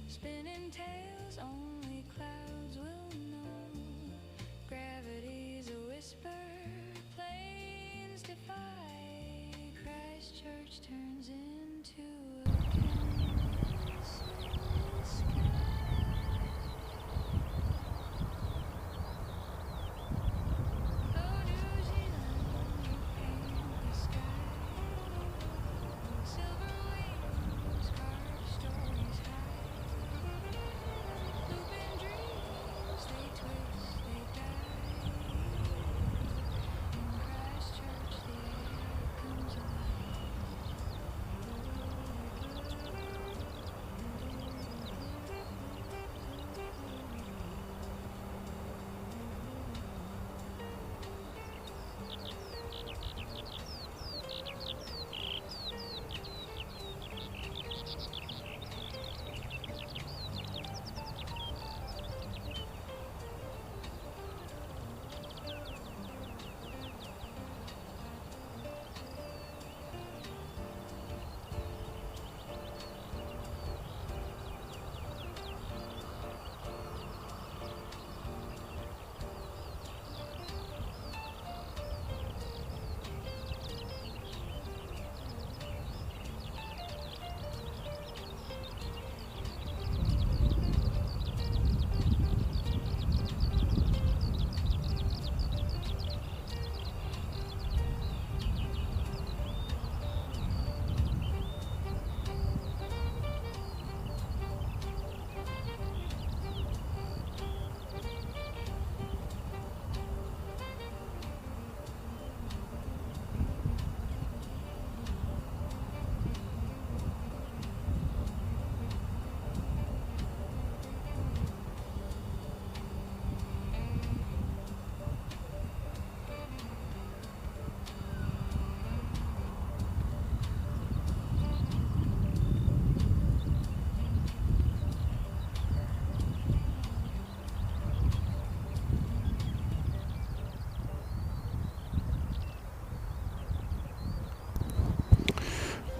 Spinning tales only clouds will know. Gravity's a whisper, planes defy. Christchurch turns into a canvas in the sky. Oh, New Zealand, you paint the sky. Silver wings carve stories high. Looping dreams, they twist, they die. In Christchurch, the air comes alive.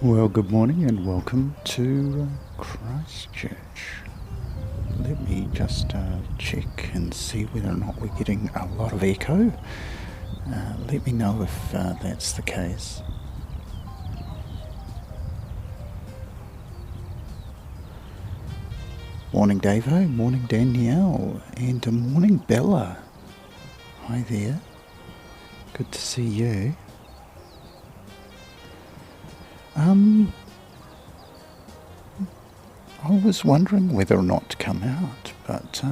Well, good morning and welcome to Christchurch. Let me just check and see whether or not we're getting a lot of echo. Let me know if that's the case. Morning Davo, morning Danielle, and morning Bella. Hi there, good to see you. I was wondering whether or not to come out, but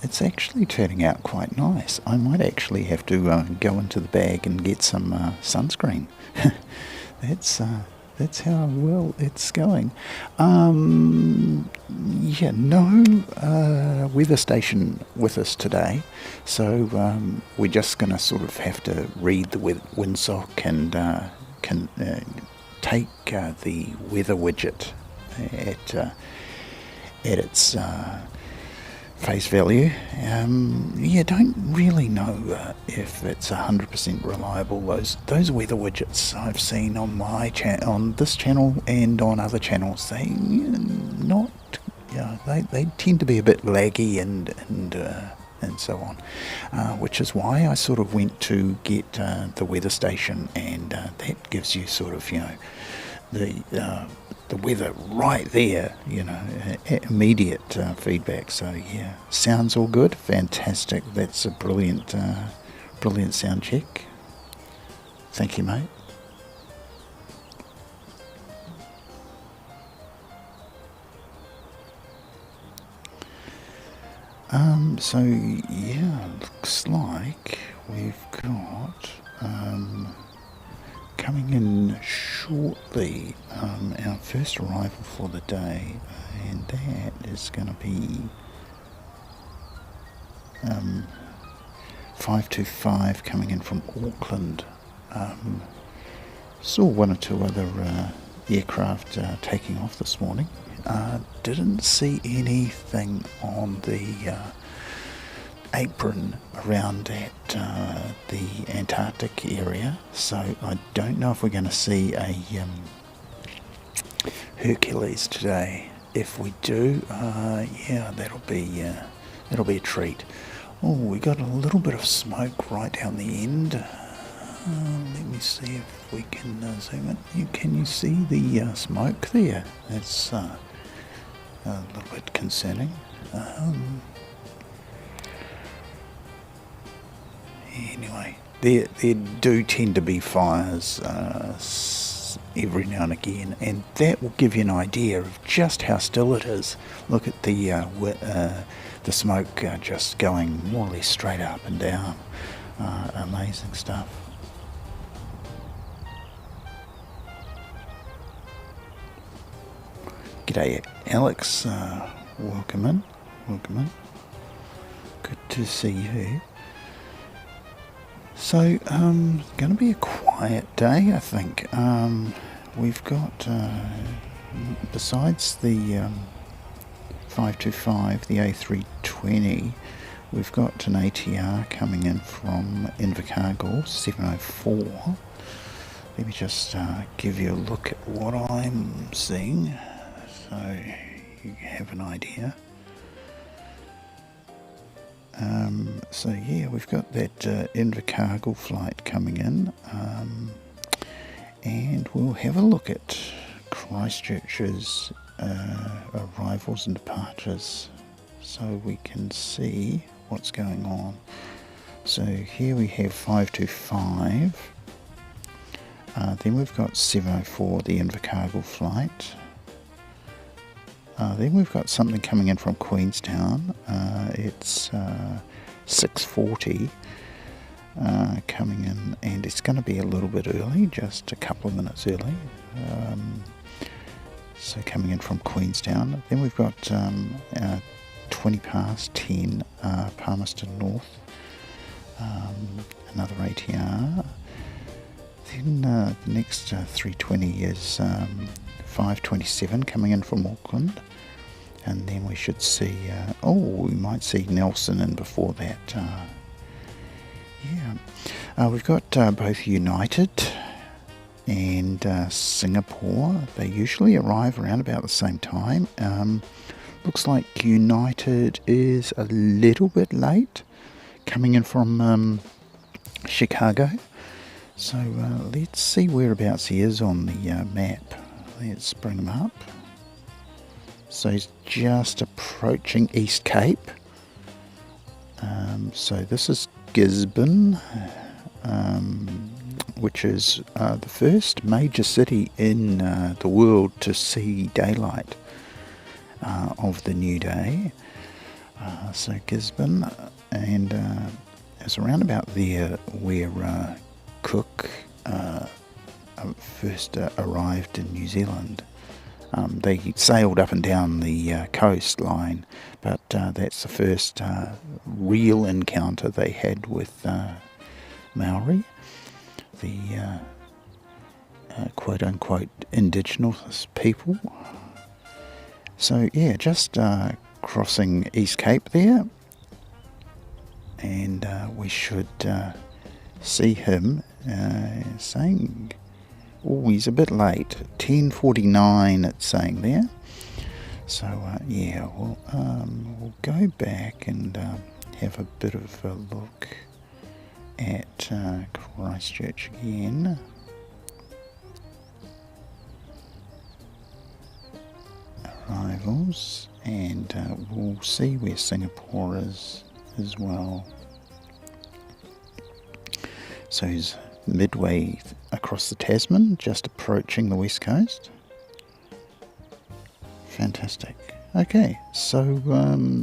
it's actually turning out quite nice. I might actually have to go into the bag and get some sunscreen. that's that's how well it's going. Yeah, no weather station with us today, so we're just going to sort of have to read the windsock and can take the weather widget at its face value. Yeah, don't really know if it's 100% reliable. Those weather widgets I've seen on my on this channel and on other channels, they not, they tend to be a bit laggy and so on, which is why I sort of went to get the weather station, and that gives you sort of the weather right there, immediate feedback. So yeah, sounds all good, fantastic. That's a brilliant sound check. Thank you, mate. So yeah, looks like we've got coming in shortly our first arrival for the day, and that is going to be 525 coming in from Auckland. Saw one or two other aircraft taking off this morning. Didn't see anything on the apron around at the Antarctic area, so I don't know if we're going to see a Hercules today. If we do, yeah, that'll be a treat. Oh, we got a little bit of smoke right down the end. Let me see if we can zoom in. Can you see the smoke there? That's a little bit concerning. Anyway, there do tend to be fires every now and again, and that will give you an idea of just how still it is. Look at the smoke just going more or less straight up and down. Amazing stuff. G'day, Alex. Welcome in. Good to see you. So, going to be a quiet day, I think. We've got, besides the 525, the A320, we've got an ATR coming in from Invercargill, 704. Let me just give you a look at what I'm seeing, so you have an idea. So yeah, we've got that Invercargill flight coming in, and we'll have a look at Christchurch's arrivals and departures, so we can see what's going on. So here we have 525, then we've got 704, the Invercargill flight. Then we've got something coming in from Queenstown. It's 6:40 coming in, and it's going to be a little bit early, just a couple of minutes early. So coming in from Queenstown. Then we've got 20 past 10 Palmerston North, another ATR. Then the next 320 is 527 coming in from Auckland, and then we should see we might see Nelson in before that. We've got both United and Singapore. They usually arrive around about the same time. Looks like United is a little bit late, coming in from Chicago. So let's see whereabouts he is on the map. Let's bring him up. So he's just approaching East Cape. So this is Gisborne, which is the first major city in the world to see daylight of the new day. So Gisborne, and it's around about there where Cook first arrived in New Zealand. They sailed up and down the coastline, but that's the first real encounter they had with Maori, the quote-unquote indigenous people. So yeah, just crossing East Cape there, and we should see him saying, oh, he's a bit late, 10:49 it's saying there. So yeah, we'll go back and have a bit of a look at Christchurch again. Arrivals, and we'll see where Singapore is as well. So he's midway across the Tasman, just approaching the west coast. Fantastic. Okay, so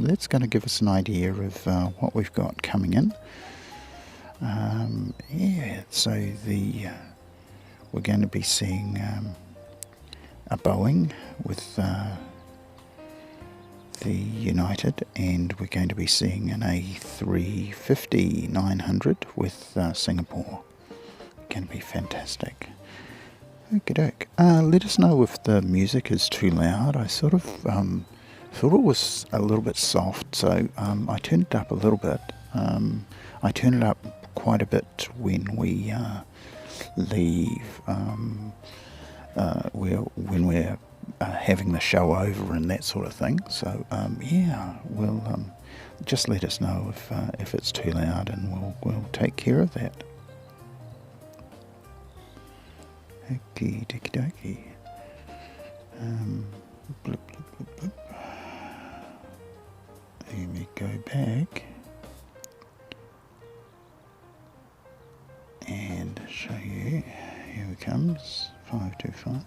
that's going to give us an idea of what we've got coming in. Yeah, so we're going to be seeing a Boeing with the United, and we're going to be seeing an A350-900 with Singapore. Going to be fantastic. Okey-doke. Let us know if the music is too loud. I sort of thought it was a little bit soft, so I turned it up a little bit. I turn it up quite a bit when we leave, when we're having the show over and that sort of thing. So yeah, we'll just let us know if it's too loud, and we'll take care of that. Okie dokie dokie. Blip, blip, blip, blip. Let me go back and show you. Here it comes, 525.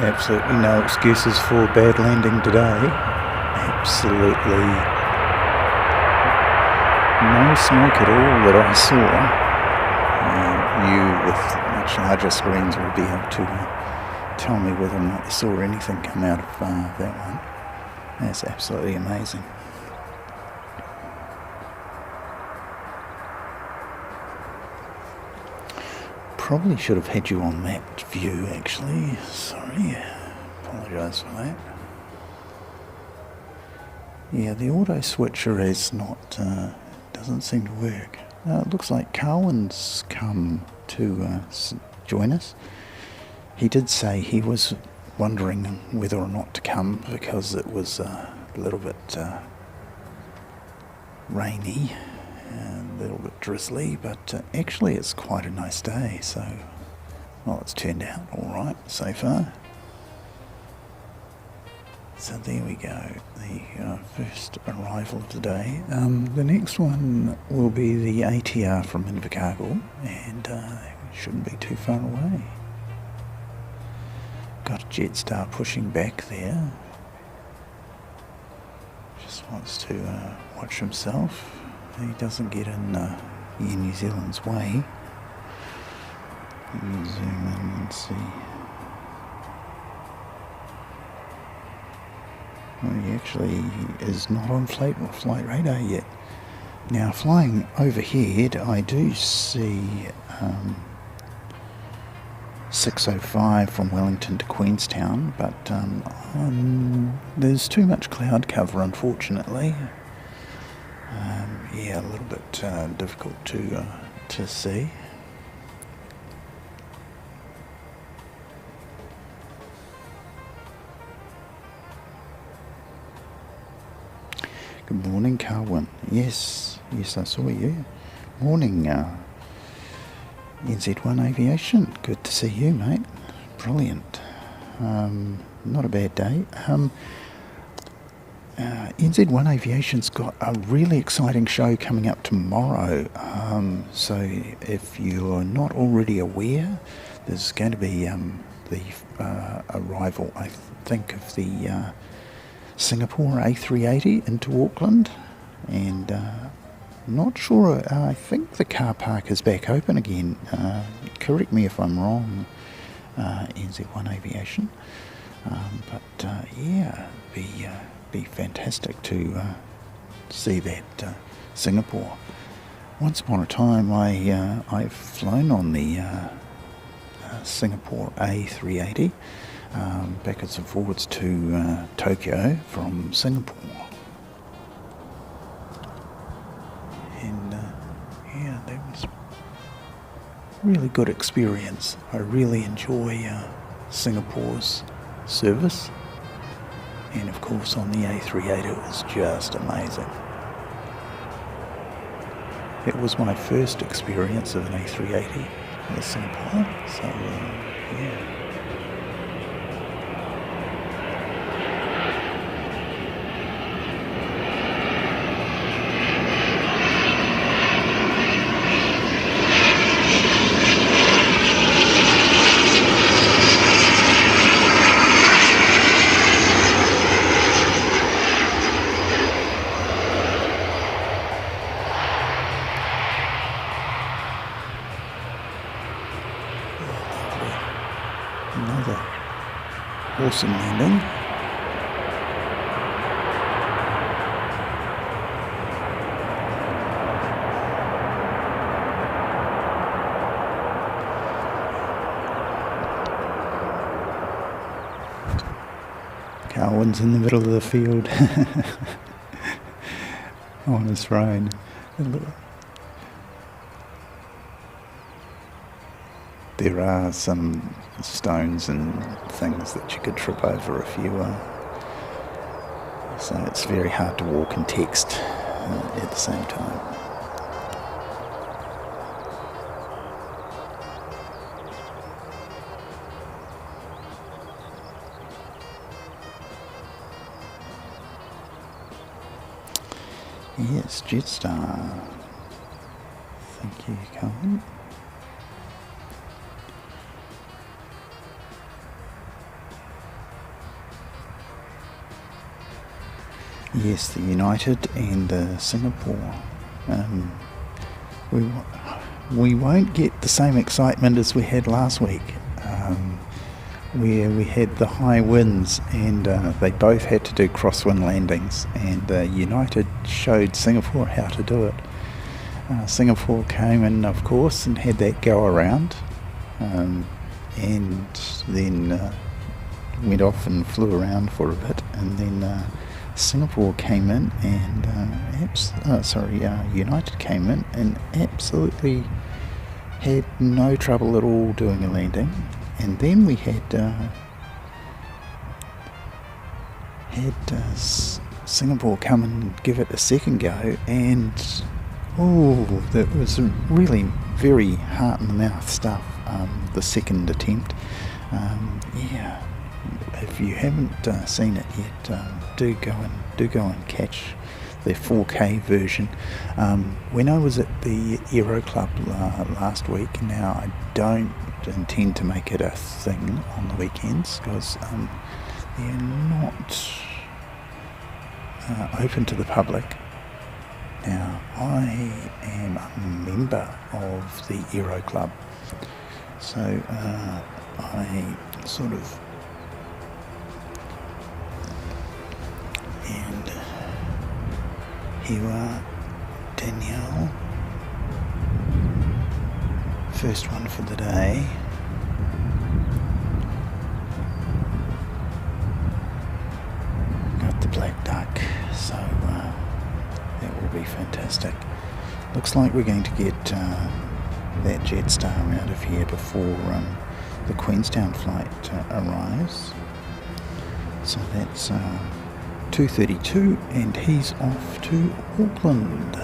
Absolutely no excuses for bad landing today. Absolutely no smoke at all that I saw. You with much larger screens will be able to tell me whether or not you saw anything come out of that one. That's absolutely amazing. Probably should have had you on that view, actually. Sorry, apologise for that. Yeah, the auto switcher is not, doesn't seem to work. It looks like Carwin's come to join us. He did say he was wondering whether or not to come because it was a little bit rainy, a little bit drizzly, but actually it's quite a nice day, so well, it's turned out all right so far. So there we go, the first arrival of the day. The next one will be the ATR from Invercargill, and it shouldn't be too far away. Got a Jetstar pushing back there. Just wants to watch himself. He doesn't get in Air New Zealand's way. Let me zoom in and see. He actually is not on flight radar yet. Now, flying overhead, I do see 605 from Wellington to Queenstown, but there's too much cloud cover, unfortunately. Yeah, a little bit difficult to see. Good morning, Carwin. Yes, I saw you. Morning, NZ1 Aviation. Good to see you, mate. Brilliant. Not a bad day. NZ1 Aviation's got a really exciting show coming up tomorrow. So if you're not already aware, there's going to be the arrival, I think, of the Singapore A380 into Auckland, and not sure, I think the car park is back open again. Correct me if I'm wrong, NZ1 Aviation. But yeah, be fantastic to see that Singapore. Once upon a time, I've flown on the Singapore A380 backwards and forwards to Tokyo from Singapore, and yeah, that was a really good experience. I really enjoy Singapore's service, and of course on the A380 it was just amazing. It was my first experience of an A380 in Singapore, so yeah. Another awesome landing. Carwin's in the middle of the field on his phone. There are some stones and things that you could trip over if you so it's very hard to walk and text at the same time. Yes, Jetstar. Thank you, Colin. Yes, the United and the Singapore. We won't get the same excitement as we had last week, where we had the high winds and they both had to do crosswind landings, and United showed Singapore how to do it. Singapore came in, of course, and had that go around, and then went off and flew around for a bit, and then Singapore came in and United came in and absolutely had no trouble at all doing a landing. And then we had Singapore come and give it a second go, and that was really very heart in the mouth stuff. The second attempt, yeah. If you haven't seen it yet, do go and catch the 4K version. When I was at the Aero Club last week, now I don't intend to make it a thing on the weekends because they're not open to the public. Now, I am a member of the Aero Club, so I sort of Here you are, Danielle. First one for the day. Got the black duck, so that will be fantastic. Looks like we're going to get that Jetstar out of here before the Queenstown flight arrives. So that's 2:32 and he's off to Auckland.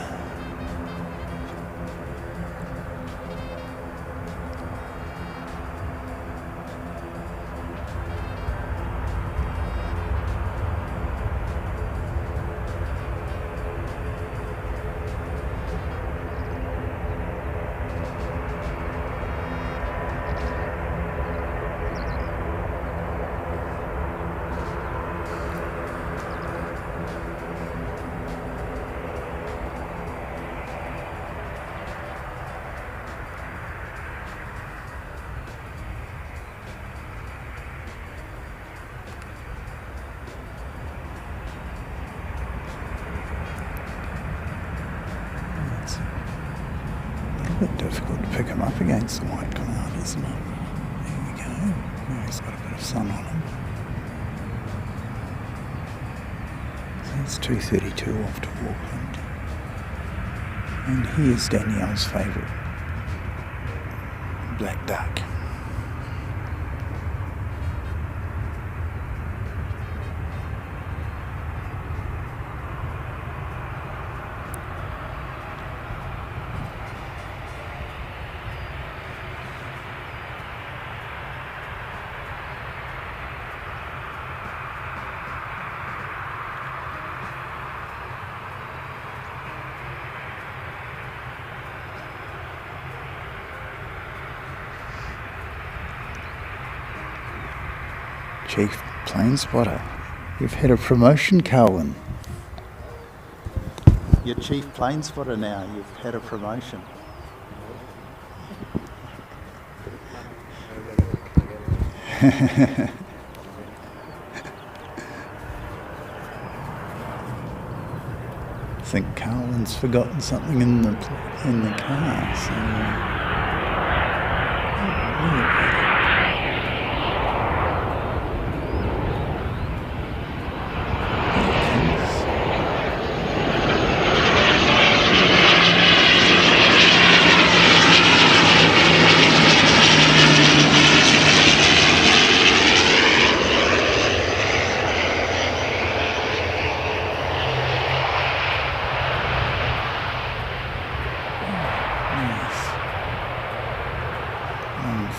A bit difficult to pick him up against the white cloud, isn't it? There we go. Now he's got a bit of sun on him. So it's 2:32 off to Auckland. And here's Danielle's favourite, black duck. Chief Plane Spotter, you've had a promotion, Carwin. You're Chief Plane Spotter now, you've had a promotion. I think Carwin's forgotten something in the car, so...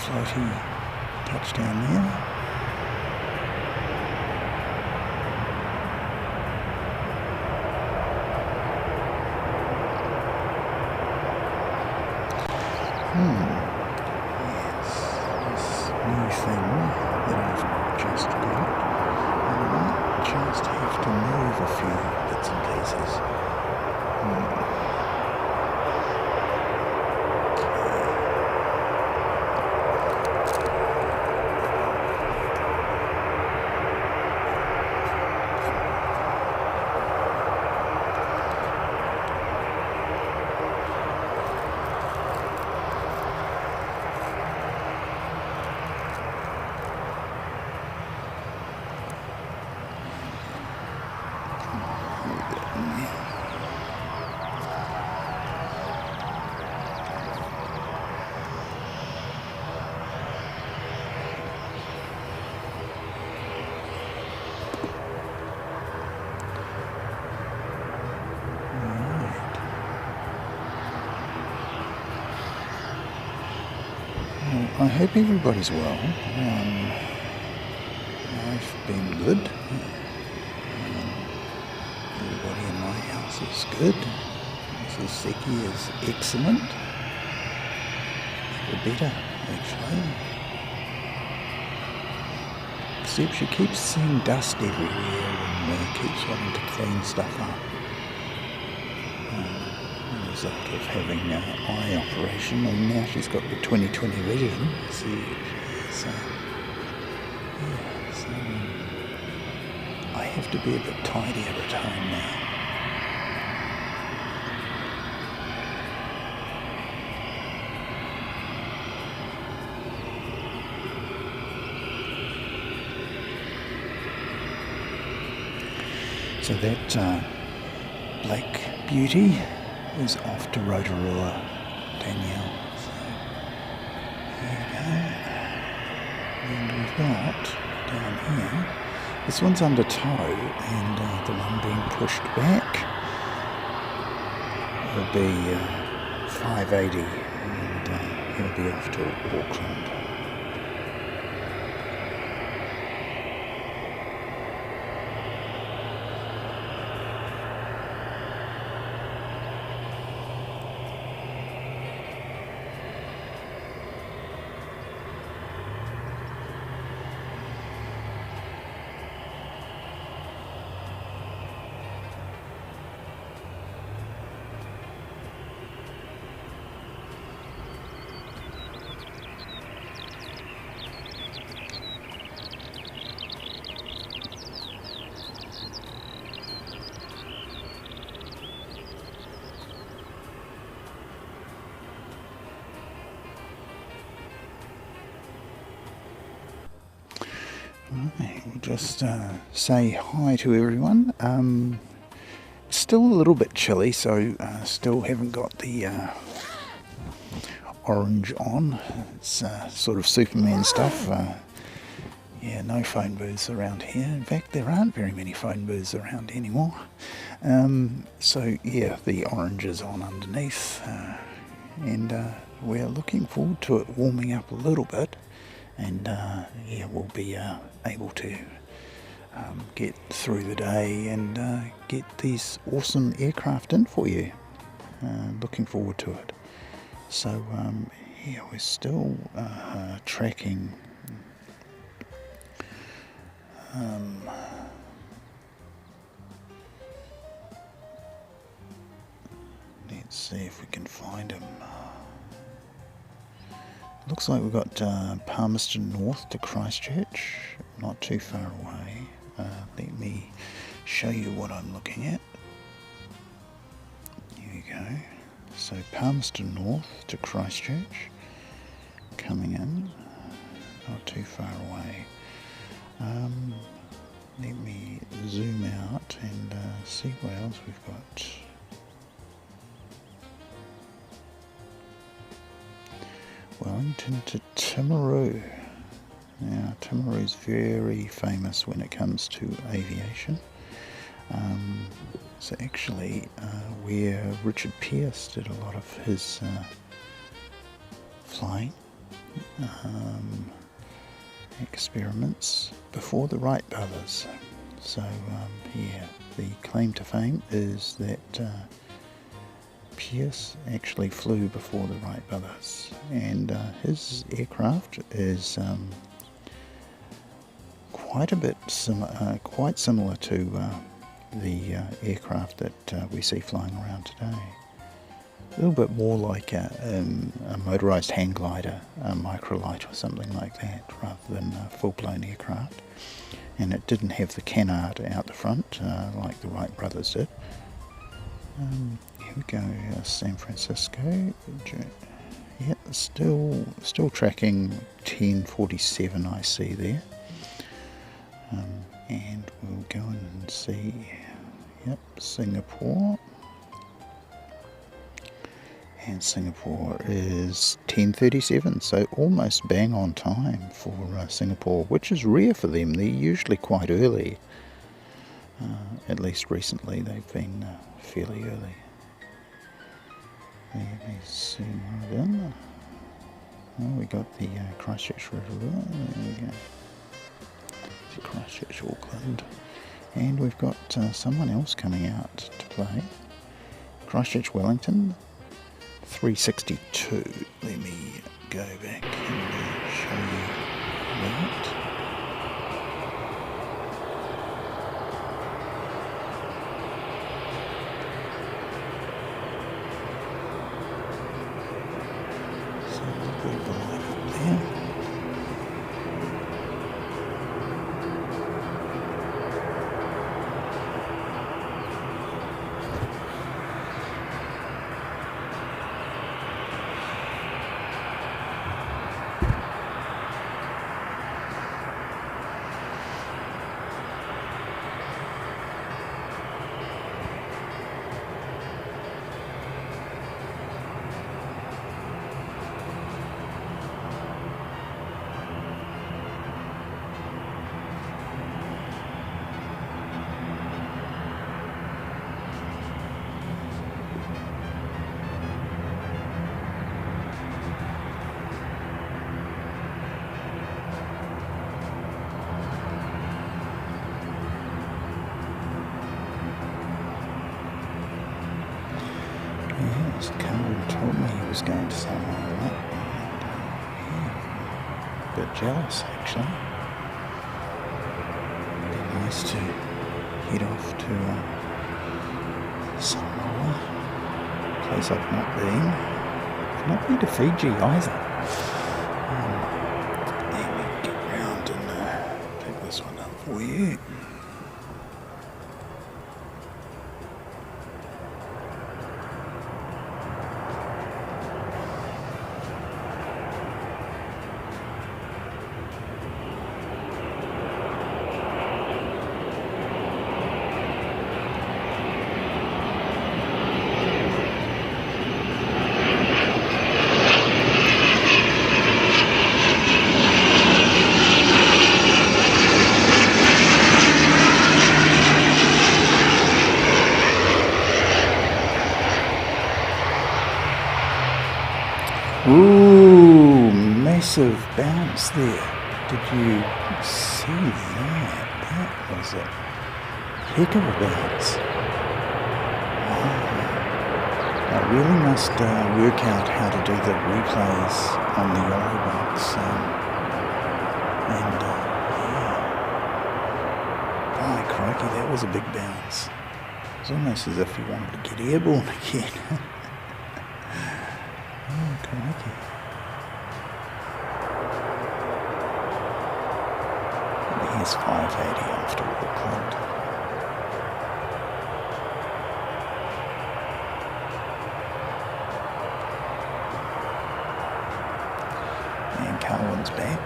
floaty touchdown there. Yes, this new thing that I've just got. I might just have to move a few bits and pieces. I hope everybody's well. I've been good. Everybody in my house is good. Mrs. Seki is excellent. For better, actually. Except she keeps seeing dust everywhere and keeps wanting to clean stuff up. Result of having an eye operation, and now she's got the 20/20 vision. So I have to be a bit tidier at home now. So that Black Beauty is off to Rotorua, Danielle. So there you go. And we've got down here, this one's under tow, and the one being pushed back will be 580, and he'll be off to Auckland. Right, we'll just say hi to everyone. Still a little bit chilly, so still haven't got the orange on. It's sort of Superman stuff. Yeah, no phone booths around here. In fact, there aren't very many phone booths around anymore. So yeah, the orange is on underneath, and we're looking forward to it warming up a little bit. And yeah, we'll be able to get through the day and get these awesome aircraft in for you. Looking forward to it. So yeah, we're still tracking let's see if we can find him. Looks like we've got Palmerston North to Christchurch, not too far away. Let me show you what I'm looking at. Here we go. So Palmerston North to Christchurch, coming in, not too far away. Let me zoom out and see what else we've got. Wellington to Timaru. Now, Timaru's very famous when it comes to aviation. It's actually where Richard Pearce did a lot of his flying experiments before the Wright brothers. So, yeah, the claim to fame is that Pearce actually flew before the Wright brothers, and his aircraft is quite similar to the aircraft that we see flying around today. A little bit more like a motorised hang glider, a microlight or something like that, rather than a full-blown aircraft. And it didn't have the canard out the front like the Wright brothers did. Here we go, San Francisco. Yeah, still tracking 1047 I see there. And we'll go in and see, yep, Singapore. And Singapore is 10:37, so almost bang on time for Singapore, which is rare for them. They're usually quite early. At least recently they've been fairly early. Let me zoom right in. Oh, we got the Christchurch Rotorua. There we go. The Christchurch Auckland. And we've got someone else coming out to play. Christchurch Wellington. 362. Let me go back and show you that. So we'll go up there. Just Carl told me he was going to Samoa. Yeah, a bit jealous actually. Be nice to head off to Samoa. Place I've not been. I've not been to Fiji either. Let me get round and pick this one up for you. Ooh, massive bounce there. Did you see that? That was a heck of a bounce. I really must work out how to do the replays on the Yellow box. By crikey, that was a big bounce. It was almost as if he wanted to get airborne again. Oh, crikey. Here's 580 after Auckland. And Carlin's back.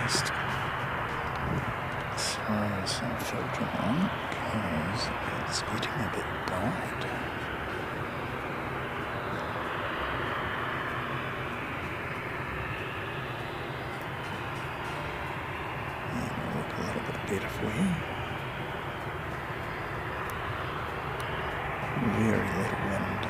Just throw some filter on because it's getting a bit bright. And it'll look a little bit better for you. Very little wind.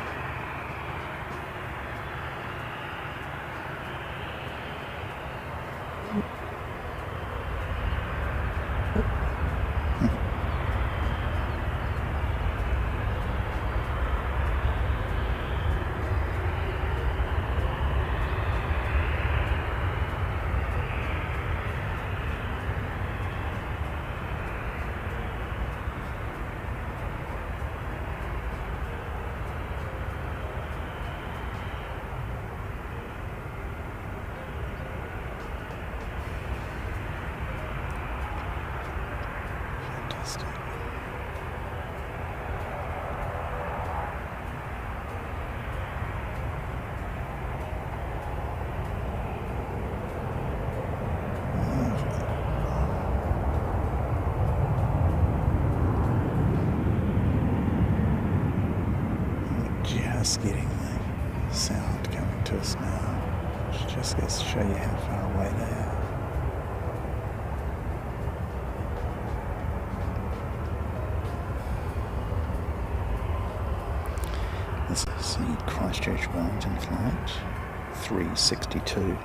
Fantastic. Just getting the sound coming to us now. Which just goes to show you how far away they are. This is the Christchurch Wellington flight 362.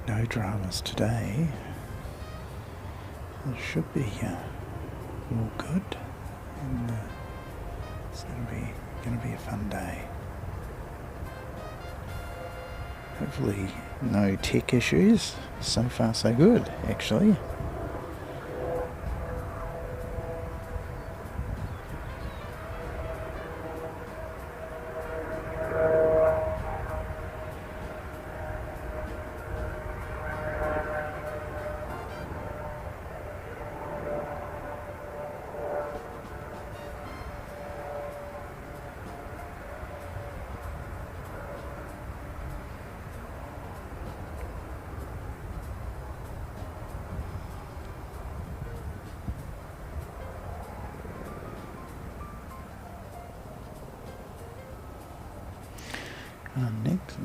No dramas today. It should be all good, and it's going to be a fun day. Hopefully, no tech issues. So far, so good. Actually,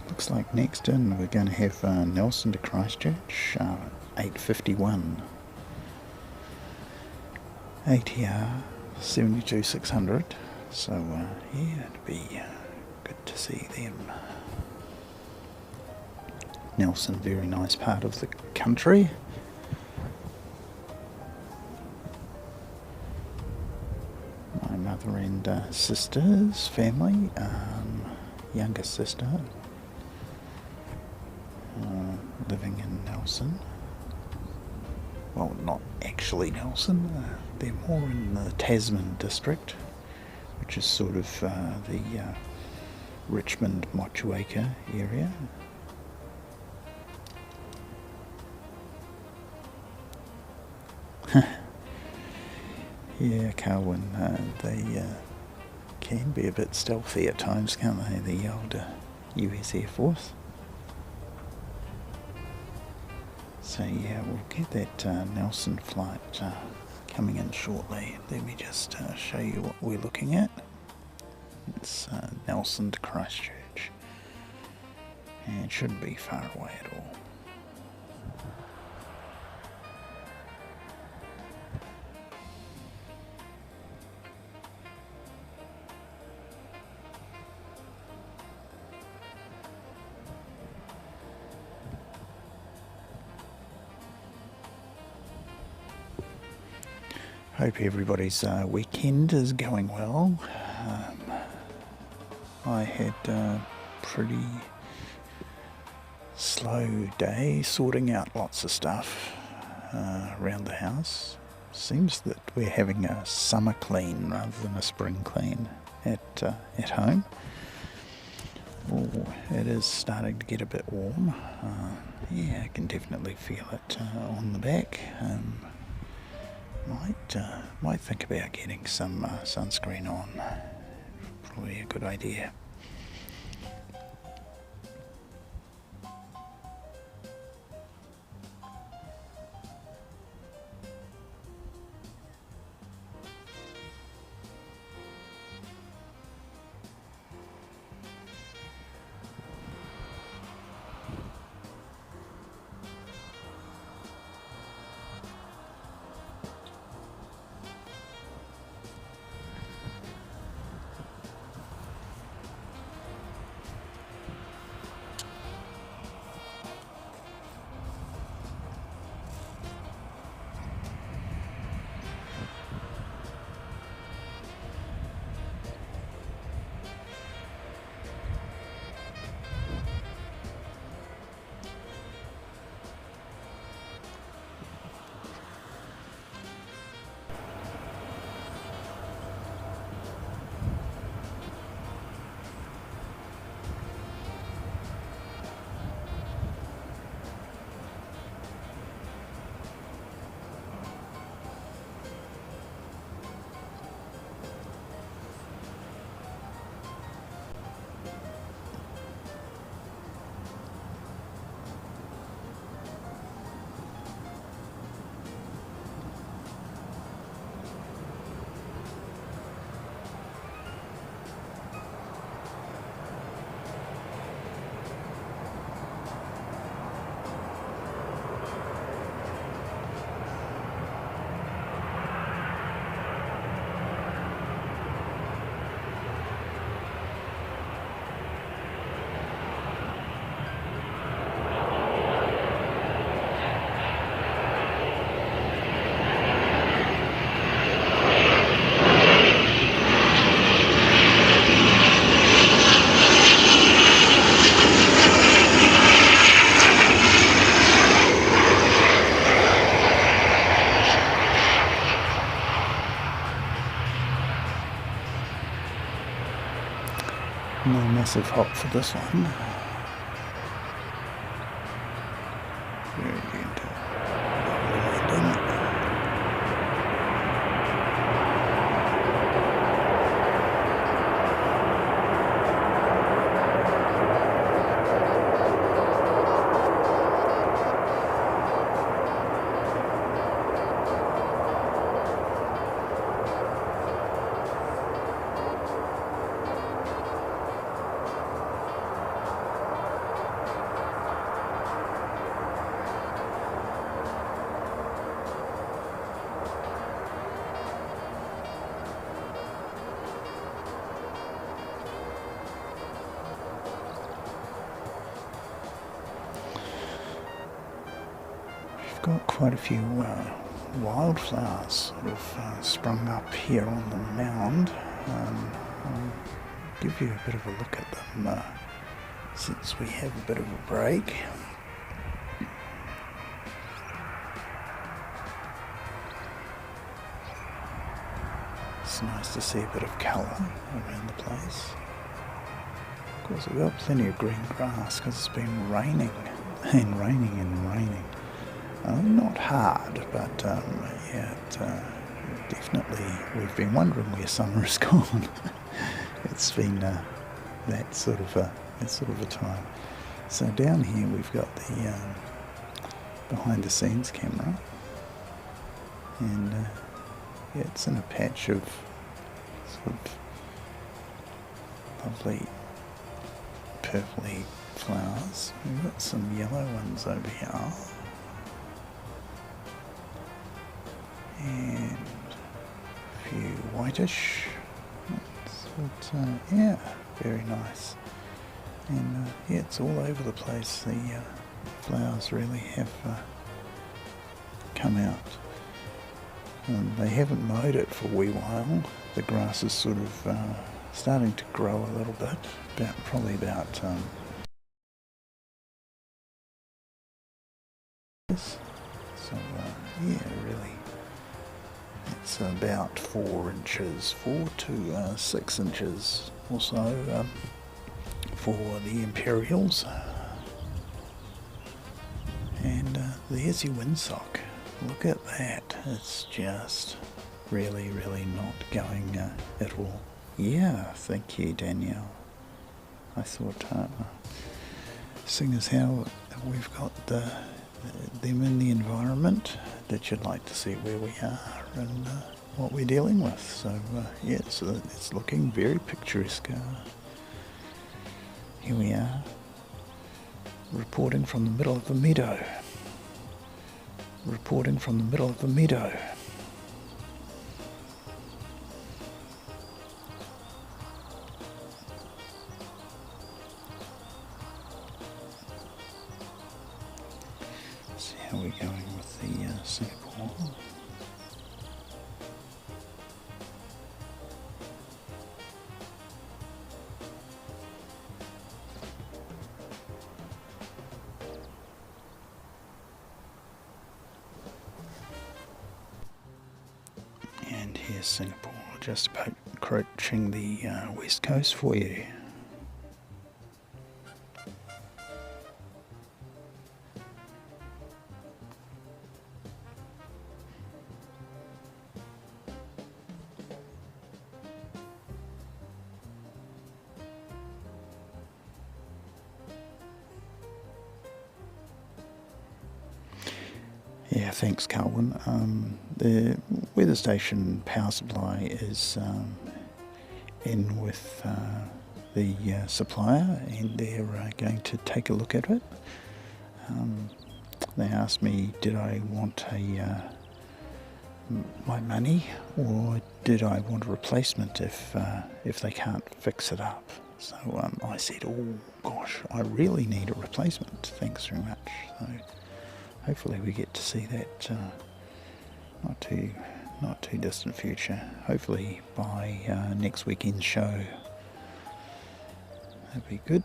Looks like next in we're going to have Nelson to Christchurch, 8:51. ATR 72,600. So yeah, it'd be good to see them. Nelson, very nice part of the country. My mother and sister's family, younger sister, living in Nelson. Well, not actually Nelson, they're more in the Tasman district, which is sort of the Richmond, Motueka area. Yeah, Carwin, they can be a bit stealthy at times, can't they, the old US Air Force? So yeah, we'll get that Nelson flight coming in shortly. Let me just show you what we're looking at. It's Nelson to Christchurch, and it shouldn't be far away at all. Hope everybody's weekend is going well. I had a pretty slow day sorting out lots of stuff around the house. Seems that we're having a summer clean rather than a spring clean at home. Oh, it is starting to get a bit warm. Yeah, I can definitely feel it on the back. Might think about getting some sunscreen on. Probably a good idea. No massive hop for this one. Very gentle. got quite a few wildflowers sort of sprung up here on the mound. I'll give you a bit of a look at them since we have a bit of a break. It's nice to see a bit of colour around the place. Of course, we've got plenty of green grass because it's been raining and raining and raining. Not hard, but yeah, definitely we've been wondering where summer has gone. It's been that sort of a time. So down here we've got the behind the scenes camera, and yeah, it's in a patch of sort of lovely purpley flowers. We've got some yellow ones over here, and a few whitish. But yeah, very nice. And yeah, it's all over the place. The flowers really have come out. They haven't mowed it for a wee while. The grass is sort of starting to grow a little bit, probably about this. So yeah, really, it's about 4 inches, 4 to 6 inches or so for the Imperials. And there's your windsock. Look at that. It's just really, really not going at all. Yeah, thank you, Danielle. I thought, seeing as how we've got them in the environment, that you'd like to see where we are and what we're dealing with. So yeah, it's looking very picturesque. Here we are, reporting from the middle of the meadow. Reporting from the middle of the meadow. See how we're going with the Singapore. And here's Singapore, just approaching the west coast for you. Yeah, thanks, Carwin. The weather station power supply is in with the supplier, and they're going to take a look at it. They asked me, did I want my money, or did I want a replacement if they can't fix it up? So I said, oh gosh, I really need a replacement. Thanks very much. So hopefully we get to see that not too distant future. Hopefully by next weekend's show. That'd be good.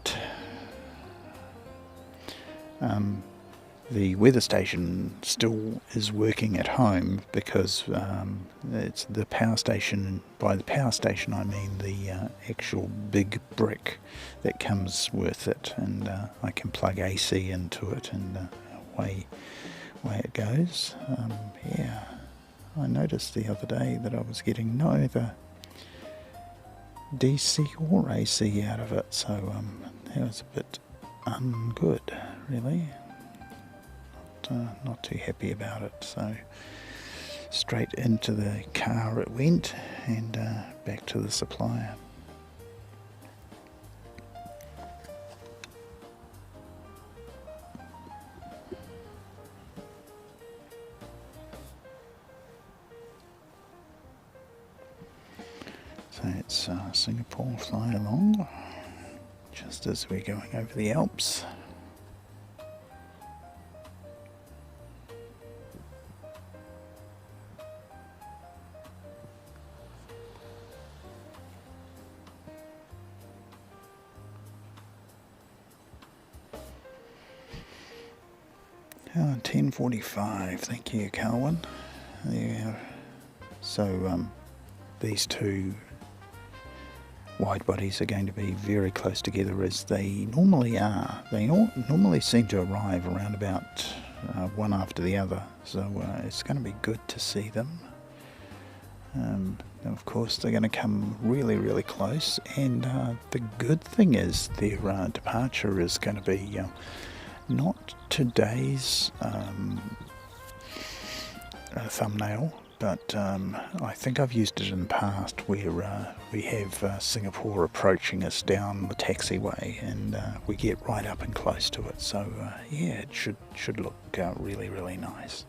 The weather station still is working at home because it's the power station. By the power station I mean the actual big brick that comes with it, and I can plug AC into it, and away it goes. Yeah, I noticed the other day that I was getting neither DC or AC out of it, so that was a bit ungood, really. Not too happy about it. So straight into the car it went, and back to the supplier. So it's Singapore flying along, just as we're going over the Alps. 10:45. Thank you, Carwin. Yeah. So these two wide bodies are going to be very close together as they normally are. They all normally seem to arrive around about one after the other. So it's going to be good to see them. Of course, they're going to come really, really close, and the good thing is their departure is going to be not today's thumbnail, but I think I've used it in the past where we have Singapore approaching us down the taxiway, and we get right up and close to it. So yeah, it should look really, really nice.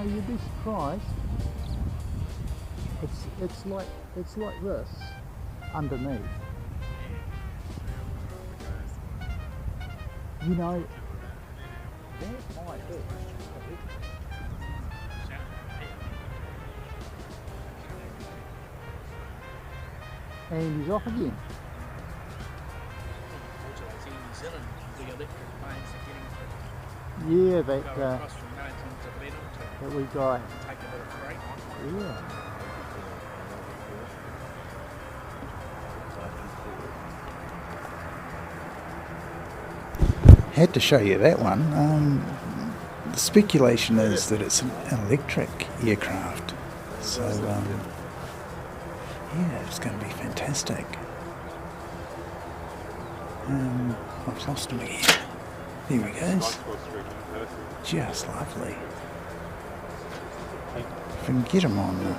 you'd be surprised. It's like this underneath. You know, that might be. And he's off again. Yeah, that we got. Yeah. Had to show you that one. The speculation is that it's an electric aircraft, so yeah, it's going to be fantastic. I've lost him again. There he goes. Just lovely. If we can get him on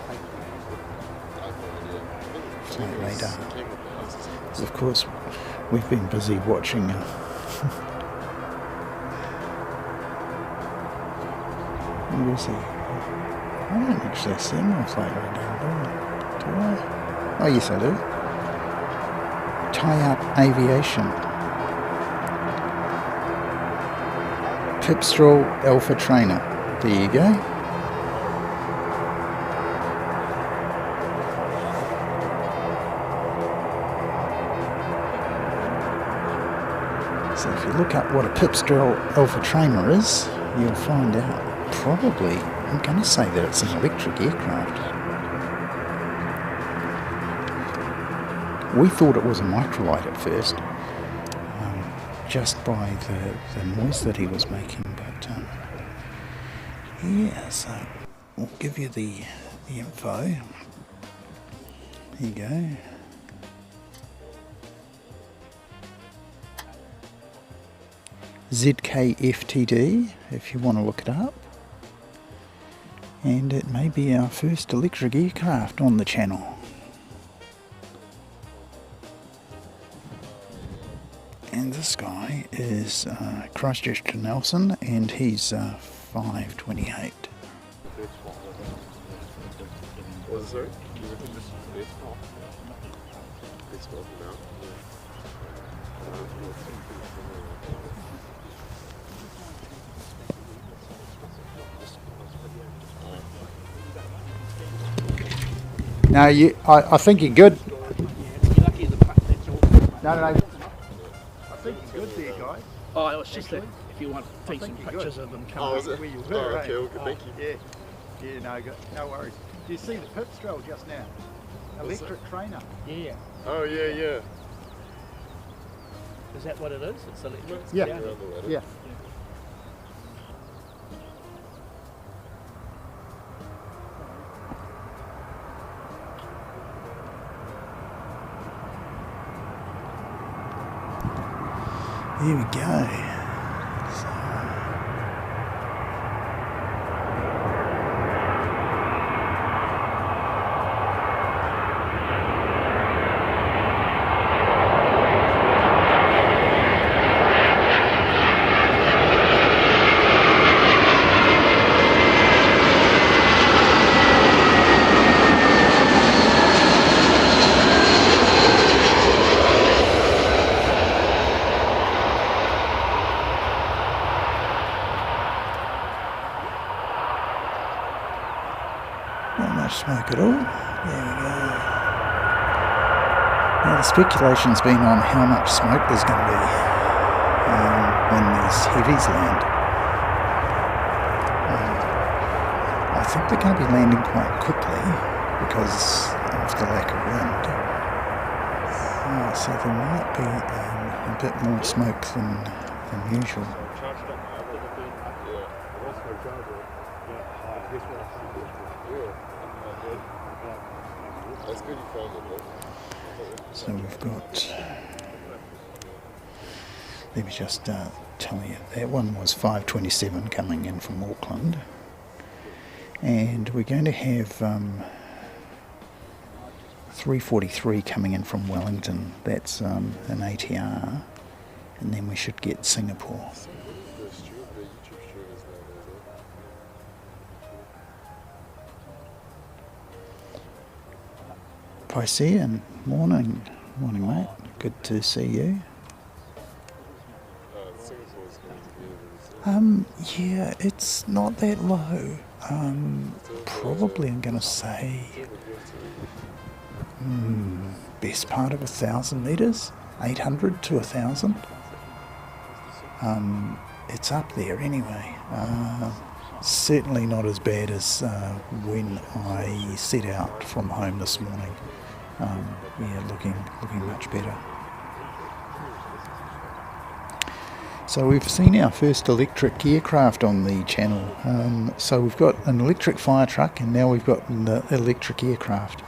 flight radar. Of course, we've been busy watching where is he? I don't actually see him on flight radar, do I? Oh yes I do. Tie Up Aviation. Pipstrel Alpha Trainer. There you go. So if you look up what a Pipstrel Alpha Trainer is, you'll find out. Probably, I'm going to say that it's an electric aircraft. We thought it was a microlight at first, just by the noise that he was making, but yeah, so we'll give you the info. Here you go. ZKFTD, if you want to look it up. And it may be our first electric aircraft on the channel. And this guy is Christchurch to Nelson, and he's 528. No, I think you're good. No. I think you're good there, guys. Oh, it was just that if you want to take some pictures of them coming up where you were. Oh, okay, well, thank you. Yeah, no worries. Do you see the Pipstrel just now? Electric trainer. Yeah. Oh, yeah. Is that what it is? It's electric? Yeah. Yeah. Here we go. Not much smoke at all. There we go. Now the speculation's been on how much smoke there's going to be when these heavies land. I think they're going to be landing quite quickly because of the lack of wind. So there might be a bit more smoke than usual. That's good you found it, So we've got, let me just tell you, that one was 527 coming in from Auckland, and we're going to have 343 coming in from Wellington. That's an ATR, and then we should get Singapore. Piscean, morning. Morning, mate. Good to see you. Singapore's going to be Yeah, it's not that low. Probably I'm going to say best part of 1,000 metres, 800 to 1,000. It's up there anyway. Certainly not as bad as when I set out from home this morning. Yeah, looking much better. So we've seen our first electric aircraft on the channel. So we've got an electric fire truck and now we've got the electric aircraft.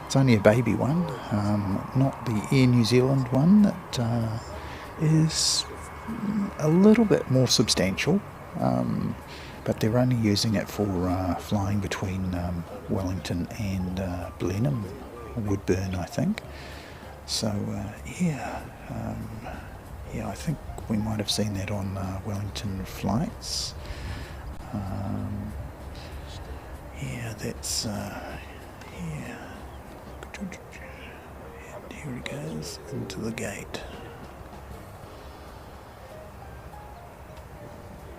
It's only a baby one, not the Air New Zealand one that is a little bit more substantial, but they're only using it for flying between Wellington and Blenheim, Woodburn, I think. So yeah, I think we might have seen that on Wellington flights. Yeah, that's yeah. And here he goes into the gate.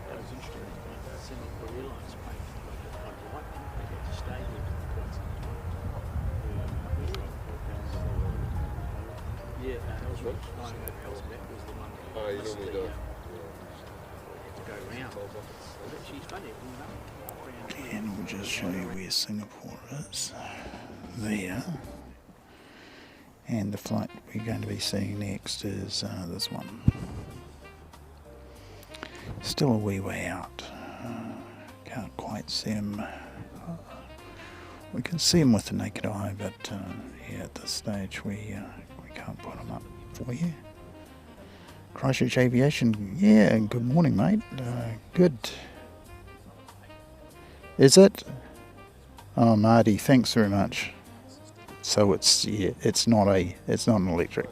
That was interesting. Singapore Airlines paid for one flight. They got to stay there for quite some time. Yeah, that was what that was the one. Oh, you normally do. To go round. But she's funny, you know. And we'll just show you where Singapore is. There. And the flight we're going to be seeing next is this one. Still a wee way out. Can't quite see them. We can see them with the naked eye, but yeah, at this stage we can't put them up for you. Christchurch Aviation, yeah, good morning, mate. Good. Is it? Oh, Marty, thanks very much. So it's not an electric.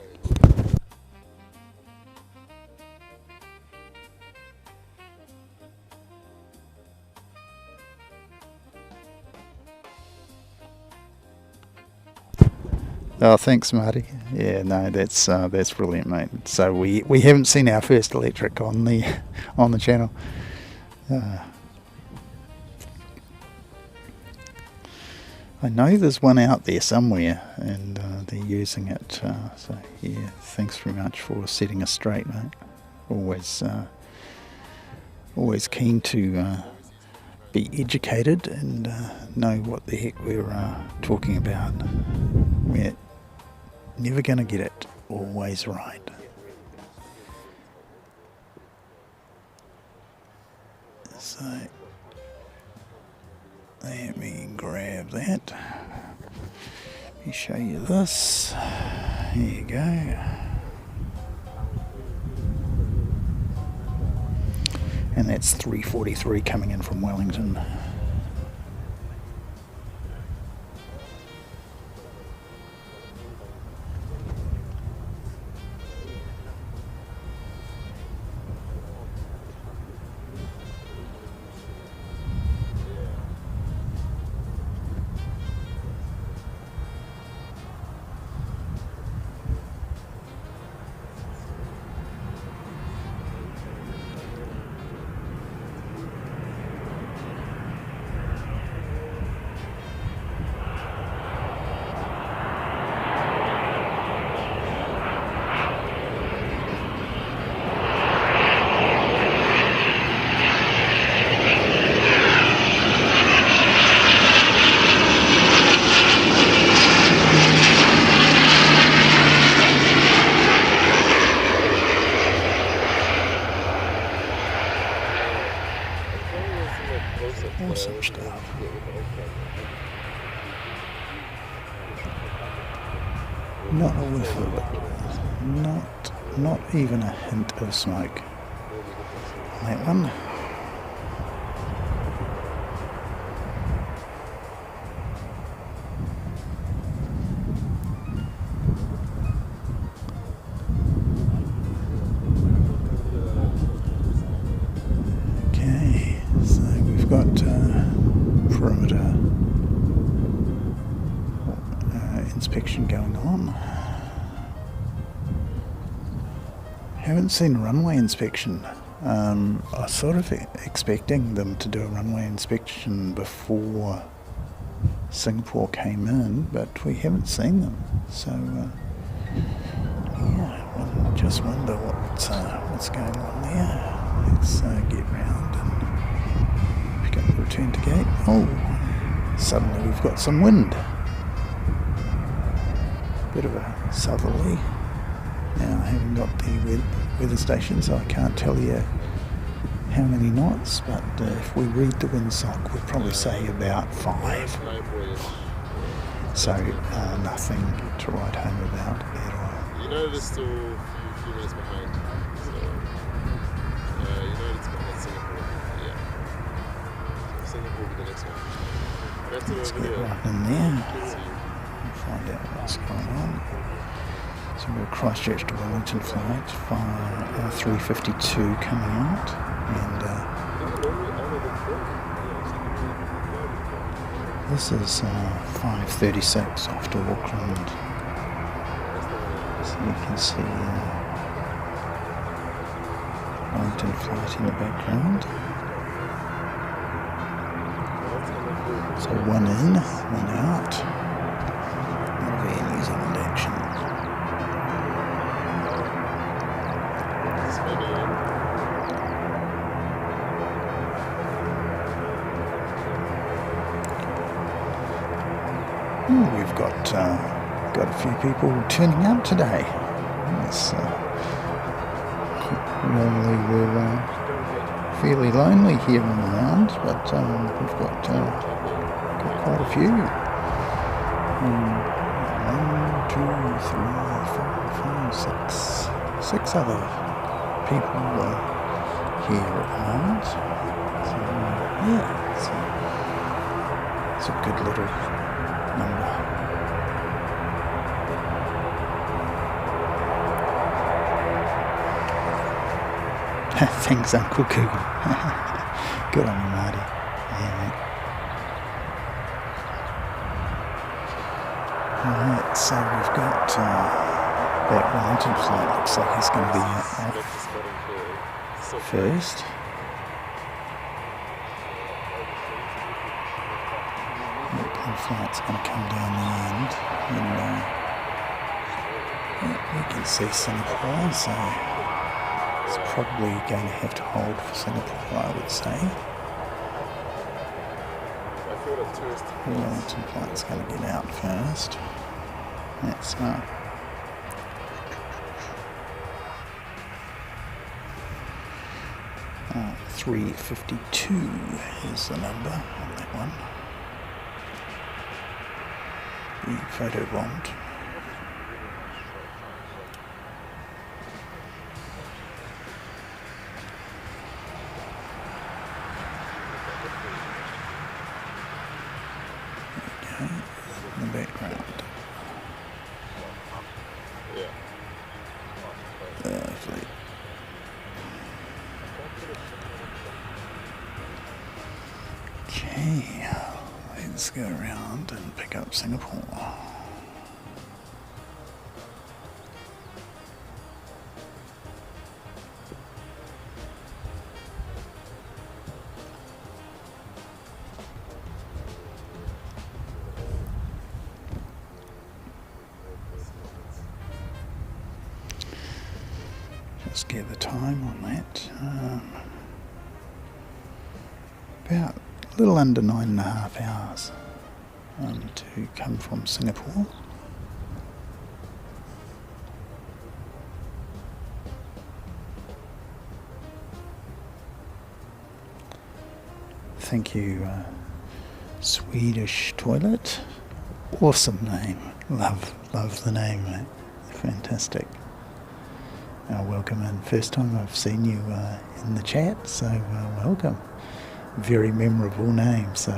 Oh, thanks, Marty. Yeah, no, that's brilliant, mate. So we haven't seen our first electric on the channel. I know there's one out there somewhere, and they're using it. So yeah, thanks very much for setting us straight, mate. Always keen to be educated and know what the heck we're talking about. We're never going to get it always right. So let me grab that. Let me show you this. Here you go. And that's 343 coming in from Wellington. Awesome stuff. Not a whiff of it. Not even a hint of smoke on that one. Okay, so we've got perimeter inspection inspection going on. Haven't seen a runway inspection. I was sort of expecting them to do a runway inspection before Singapore came in, but we haven't seen them. So, yeah, I just wonder what's going on there. Let's get round and pick up the return to gate. Oh, suddenly we've got some wind. Bit of a southerly. Now I haven't got the weather station, so I can't tell you how many knots, but if we read the windsock, we'd probably say about 5. So nothing to write home about at all. You know there's still a few minutes behind. So, you know it's behind Singapore. Yeah. So Singapore will be the next one. Let's get right in there and find out what's going on. So we've got Christchurch to Wellington flight, 3:52 coming out, and this is 5:36 off to Auckland. So you can see Wellington flight in the background. So one in, one out. That'll be a New Zealand action. We've got a few people turning up today. Yes, normally we're fairly lonely here on the lounge, but we've got quite a few. 6 other people here at the moment. So yeah, it's a good little number. Thanks, Uncle Google. Good on you, Marty. Yeah, mate. Alright, so we've got that Wellington flight. Looks like he's going to be off first. The flight's going to come down the end, and we can see Singapore, so it's probably going to have to hold for Singapore, I would say. The Wellington flight's going to get out first. That's 3:52 is the number on that one. The photo bombed. There we go, in the background. Lovely. Okay, let's go around and pick up Singapore. Just get the time on that. About a little under 9.5 hours to come from Singapore. Thank you, Swedish Toilet. Awesome name. Love the name, mate. Fantastic. Welcome in. First time I've seen you in the chat, so welcome. Very memorable name, so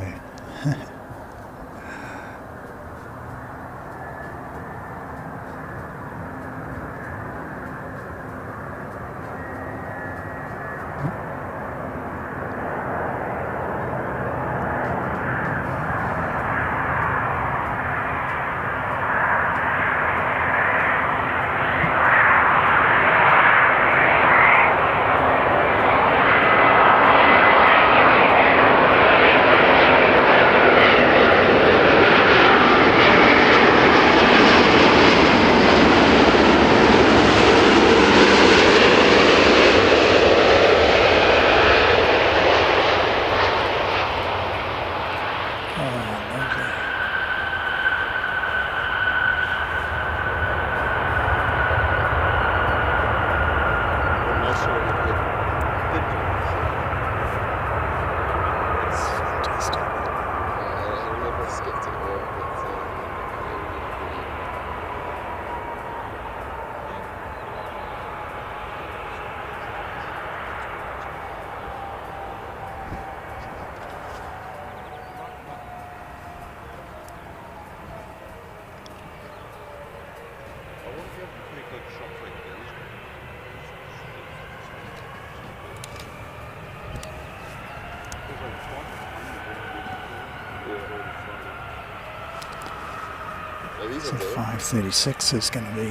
These So are there. 5:36 is going to be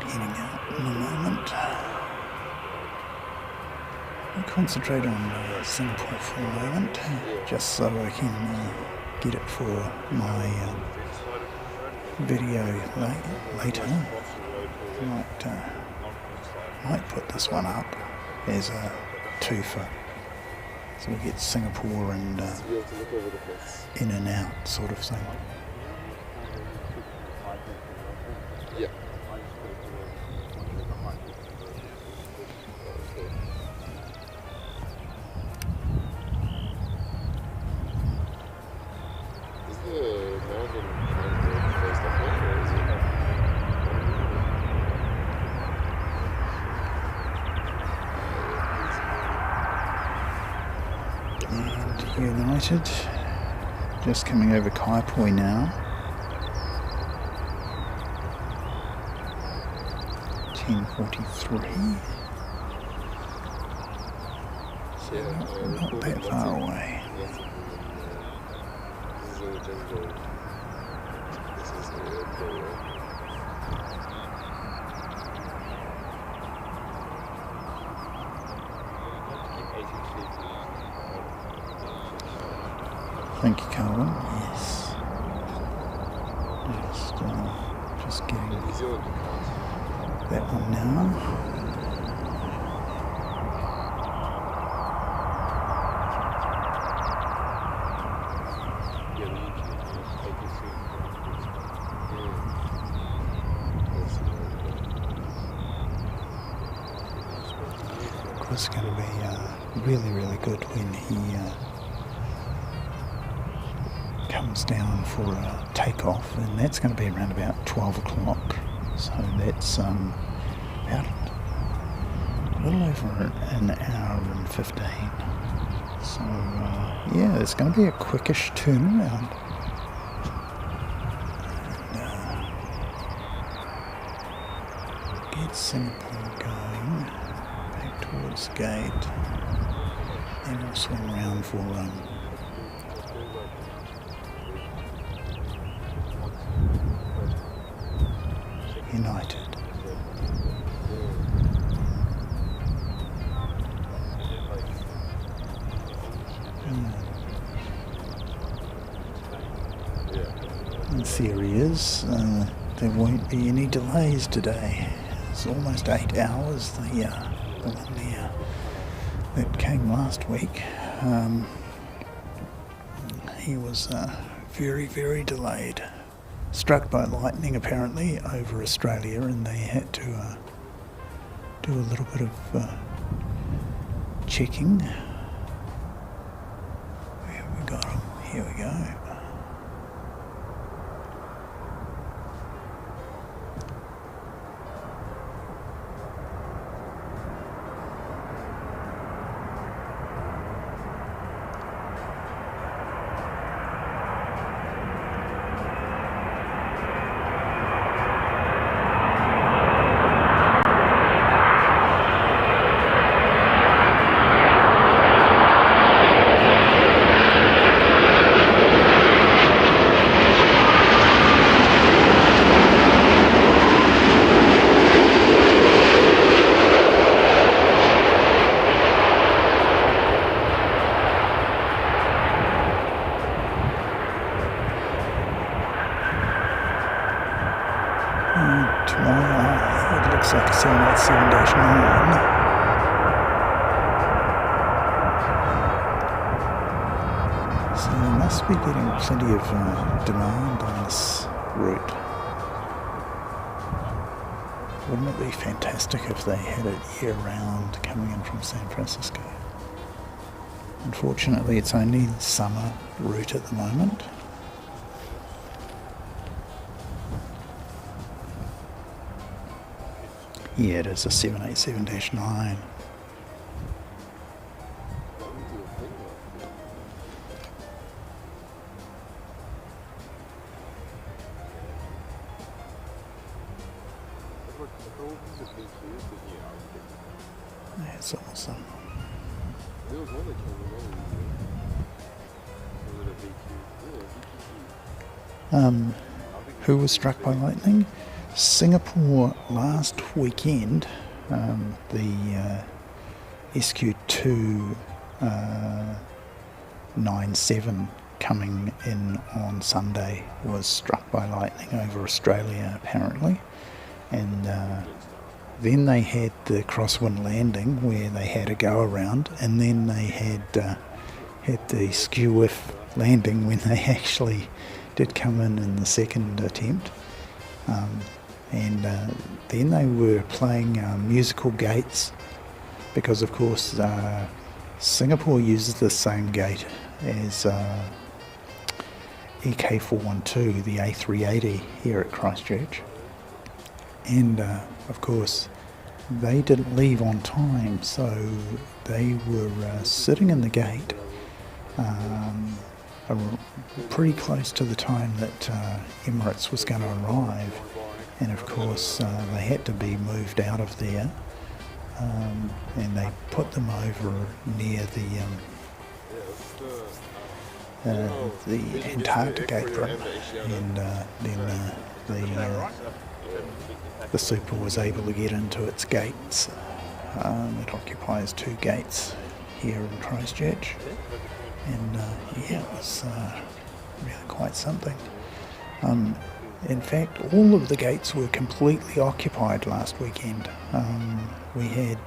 heading out in a moment. I'll concentrate on Singapore for a moment, just so I can get it for my video later. Might put this one up as a twofer, so we get Singapore and To be able to look over the place. in and out sort of thing. Yeah. Is the mountain kind of closed up yet, or is it? And United just coming over Kaipoi now. 10:43. Yeah, Not that far away. This is in the jungle. This is the airport. Thank you, Calvin. Yes. Just getting New Zealand, you can't. that one now. Yeah, the internet is ABC. Of course, it's going to be really, really good when he comes down for a takeoff, and that's going to be around about 12 o'clock. So that's about a little over an hour and 15. So yeah, it's going to be a quickish turnaround. And, get Singapore going back towards the gate. Then we'll swing around for United. And there he is. There won't be any delays today. It's almost 8 hours. The one there that came last week. He was very, very delayed. Struck by lightning apparently over Australia, and they had to do a little bit of checking. Where have we got him? Here we go. It looks like a 787-9. So they must be getting plenty of demand on this route. Wouldn't it be fantastic if they had it year-round coming in from San Francisco? Unfortunately, it's only the summer route at the moment. Yeah, it is a 787-9. Oh, the VQ, but yeah, That's awesome. there was one that came along. Was it a VQ? Yeah, VQ. Who was struck by lightning? Singapore last weekend. The SQ2 97 coming in on Sunday was struck by lightning over Australia apparently, and then they had the crosswind landing where they had a go around, and then they had the skew whiff landing when they actually did come in the second attempt, and then they were playing musical gates, because of course Singapore uses the same gate as EK412, the A380 here at Christchurch, and of course they didn't leave on time, so they were sitting in the gate pretty close to the time that Emirates was going to arrive, and of course they had to be moved out of there, and they put them over near the Antarctic apron, and then the Super was able to get into its gates. It occupies 2 gates here in Christchurch, and yeah, it was really quite something. In fact, all of the gates were completely occupied last weekend. We had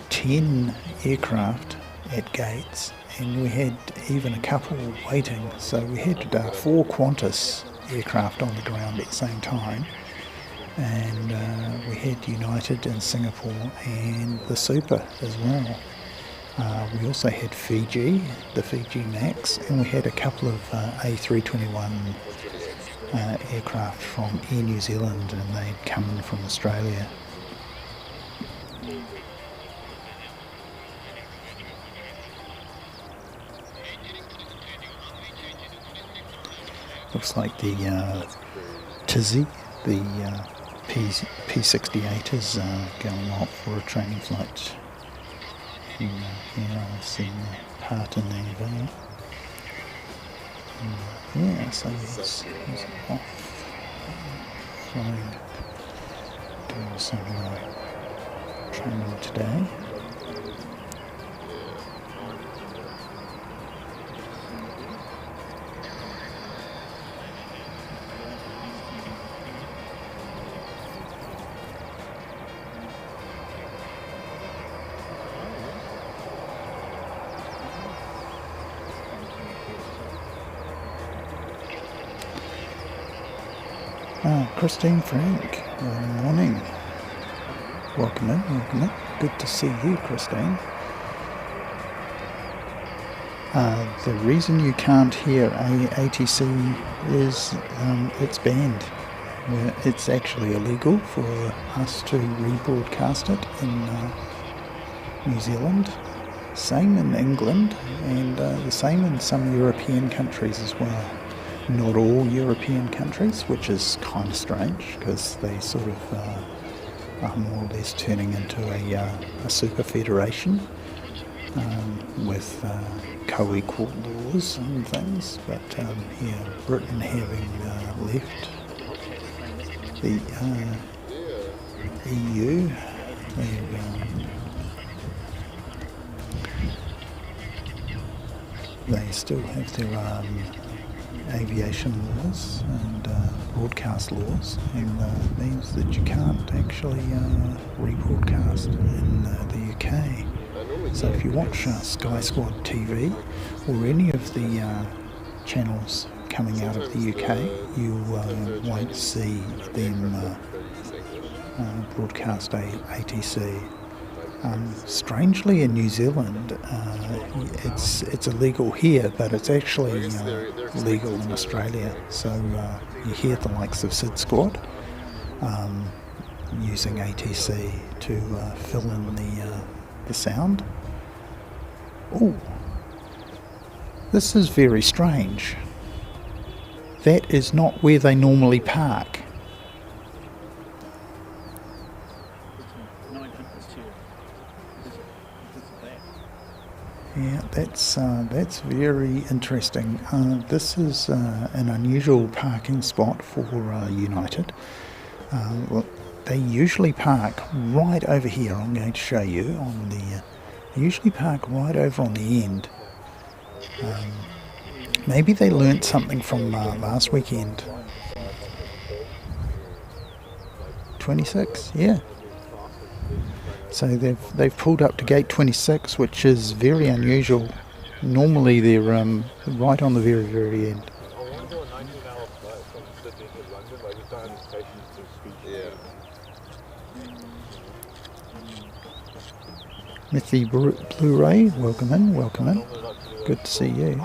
10 aircraft at gates, and we had even a couple waiting, so we had 4 Qantas aircraft on the ground at the same time, and we had United in Singapore and the Super as well. We also had Fiji, the Fiji Max, and we had a couple of A321 aircraft from Air New Zealand, and they'd come in from Australia. Looks like the Tizzy, the P68 is going off for a training flight. And here I see part in the event. Yeah, so he's off flying, doing some training today. Christine Frank, good morning. Welcome in, welcome in. Good to see you, Christine. The reason you can't hear ATC is it's banned. It's actually illegal for us to rebroadcast it in New Zealand. Same in England, and the same in some European countries as well. Not all European countries, which is kind of strange, because they sort of are more or less turning into a super federation with co-equal laws and things. But yeah, Britain having left the EU, they still have their aviation laws and broadcast laws, and means that you can't actually rebroadcast in the UK. So if you watch Sky Squad TV or any of the channels coming out of the UK, you won't see them broadcast ATC. Strangely, in New Zealand, it's illegal here, but it's actually legal in Australia. So you hear the likes of Sid Squad using ATC to fill in the sound. Oh, this is very strange. That is not where they normally park. Yeah, that's very interesting. This is an unusual parking spot for United. Well, they usually park right over here. I'm going to show you on the. They usually park right over on the end. Maybe they learnt something from last weekend. 26, yeah. So they've pulled up to gate 26, which is very unusual. Normally they're right on the very, very end. Yeah. Mithy Blu-ray, welcome in, welcome in. Good to see you.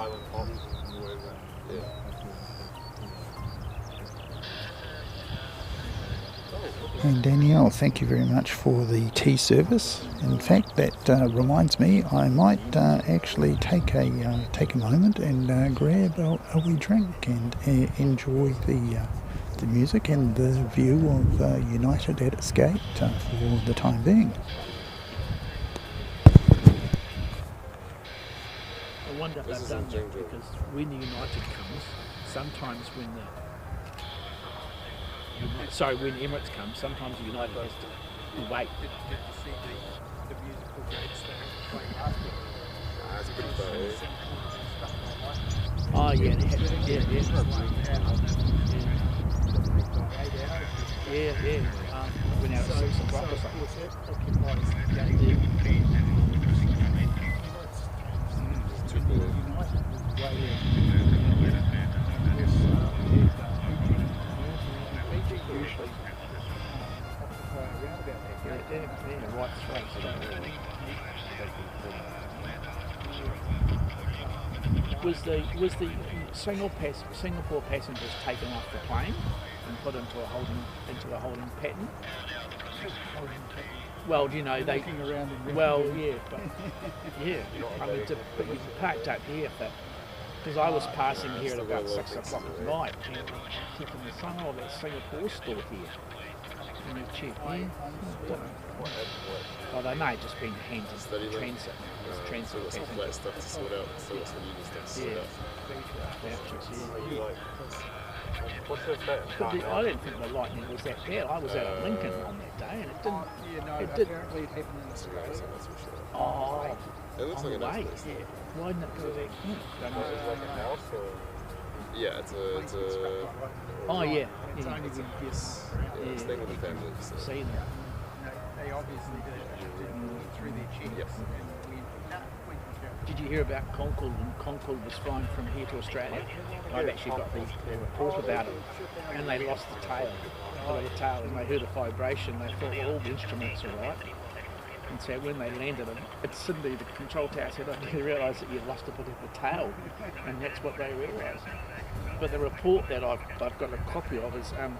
And Danielle, thank you very much for the tea service. In fact, that reminds me, I might actually take a moment and grab a wee drink and enjoy the music and the view of United at its gate for the time being. I wonder if they've done that because when the United comes, sometimes when when Emirates comes, sometimes the United has to wait. Did you see the musical gates that were playing last week? That's pretty fun. Oh yeah, they had, yeah. Went out at 6 o'clock or something. Too cool. Was the Singapore passengers taken off the plane and put into a holding pattern? Well, you know they. Well, yeah, but yeah. I mean, but you parked up here because I was passing here at about 6 o'clock at night and thinking the sun of that Singapore store here. And you check, well, they may have just been handed transit. Still got some flat stuff to sort out. Still got some union stuff to sort out. But I didn't think the lightning was that bad. I was out at Lincoln on that day, and it didn't. Apparently it happened in Australia. Oh, It looks like a nice place. Yeah. Why didn't it go that quick? Yeah, it's a. Oh yeah. It's only when It's staying with the family. So. See them. they obviously did it through their checks. Yes. Did you hear about Concord when Concord was flying from here to Australia? I've actually got the report about it. And they lost the tail. And they heard a vibration. They thought, well, all the instruments are right. And so when they landed, it's suddenly the control tower said, I didn't realise that you lost a bit of the tail. And that's what they realised. But the report that I've got a copy of is that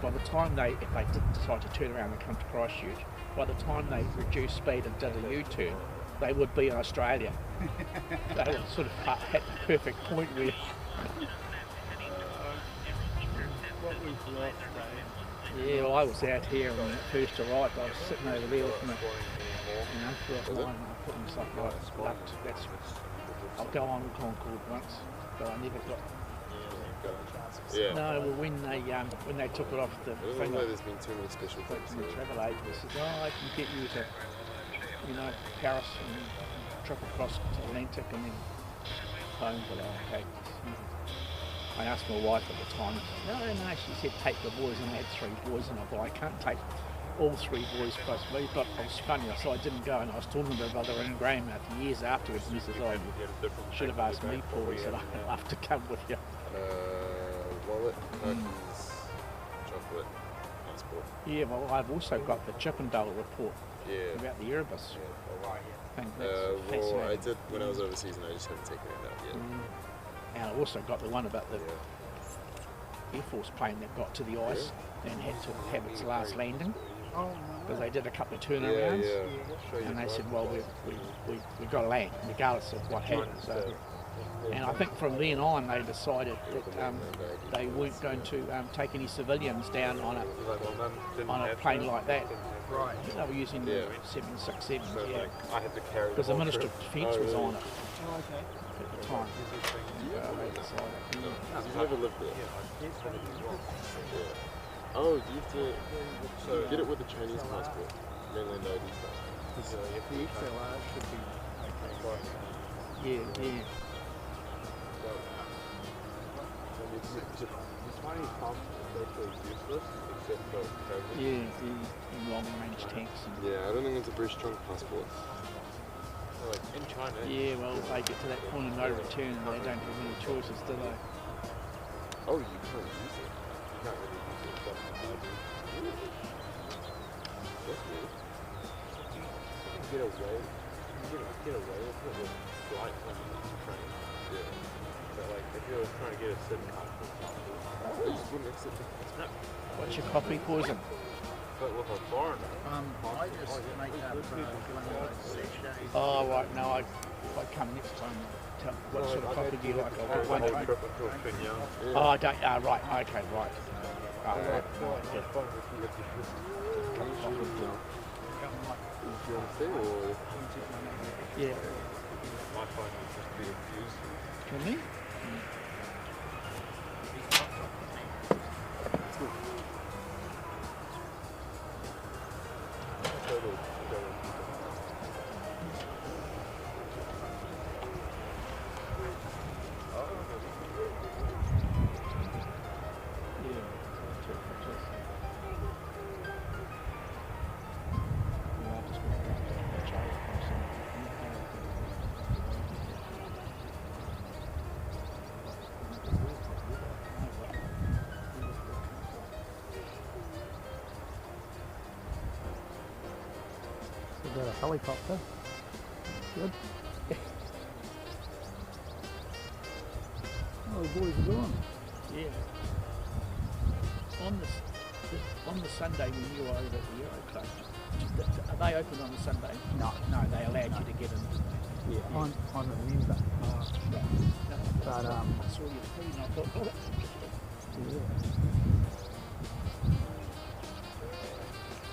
by the time if they did decide to turn around and come to Christchurch, by the time they reduced speed and did a U-turn, they would be in Australia. They were sort of at the perfect point where. What was lost, Yeah, well, I was out here when it first arrived. I was sitting over there with my, for a line, and I put myself right. I'll go on Concord once, but I never got. Yeah. No, well, when they took it off the It doesn't thing, look like there's been too many special things. the travel agent said, I can get you to, Paris and trip across to Atlantic and then home. But okay. I asked my wife at the time. No, she said take the boys, and I had 3 boys, and I thought I can't take all 3 boys plus me. But it was funny, so I didn't go, and I was talking to my brother and Graham years afterwards, and he says, "Oh, you should have asked me, Paul." He said, "I'd love to come with you." Wallet, cookies, chocolate, passport. Yeah, well, I've also got the Chippendale report about the Erebus. And that's well, I did when I was overseas, and I just haven't taken it out yet. And I also got the one about the Air Force plane that got to the ice and had to have its last landing because they did a couple of turnarounds, and they said, "Well, we got to land regardless of what happened." So And I think from then on they decided that they weren't going to take any civilians down on a plane like that. Right. I think they were using 767, yeah. I had to carry Because the Minister of Defence was on it Oh, okay. at the time. They decided. Because you've never lived there. Yeah. Oh, you have to get it with a Chinese passport. Mainland ID stuff. So if the XLR should be okay. Yeah. The Chinese passport is virtually useless except for COVID. Yeah, long range tanks. Yeah, I don't think it's a very strong passport. Like in China. Yeah, well, they get to that point of no return and they don't have any choices, do they? Oh, you can't use it. You can't really use it. That's weird. You can get away. You can get away with it with flights on the train. Yeah. But like, if you're trying to get a certain passport, they just wouldn't accept it. No. What's your coffee poison? But with a foreigner. I just make up sachets. Oh, right, no, if I come next time, tell what sort of coffee do you like? I want one. Oh, I don't, right, okay, right. Oh, right. Yeah. My phone would just be infused. Can we? Is that a helicopter? Good. Oh, the boys are gone. Yeah. On the Sunday when you were over at the Euro Club, are they open on the Sunday? No, they allowed you to get in. Yeah. I'm a member. Right. No, But I saw your feed and I thought, oh, that's interesting.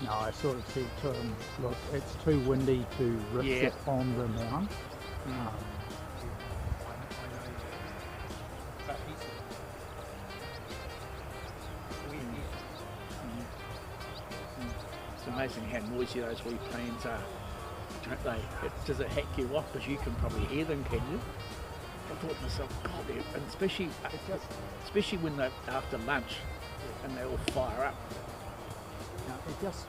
No, I sort of said to him, look, it's too windy to rip Yeah. it on the mount. It's amazing how noisy those wee planes are, don't they? Does it hack you off? Because you can probably hear them, can you? I thought to myself, God, and especially when they're after lunch and they all fire up. No, it just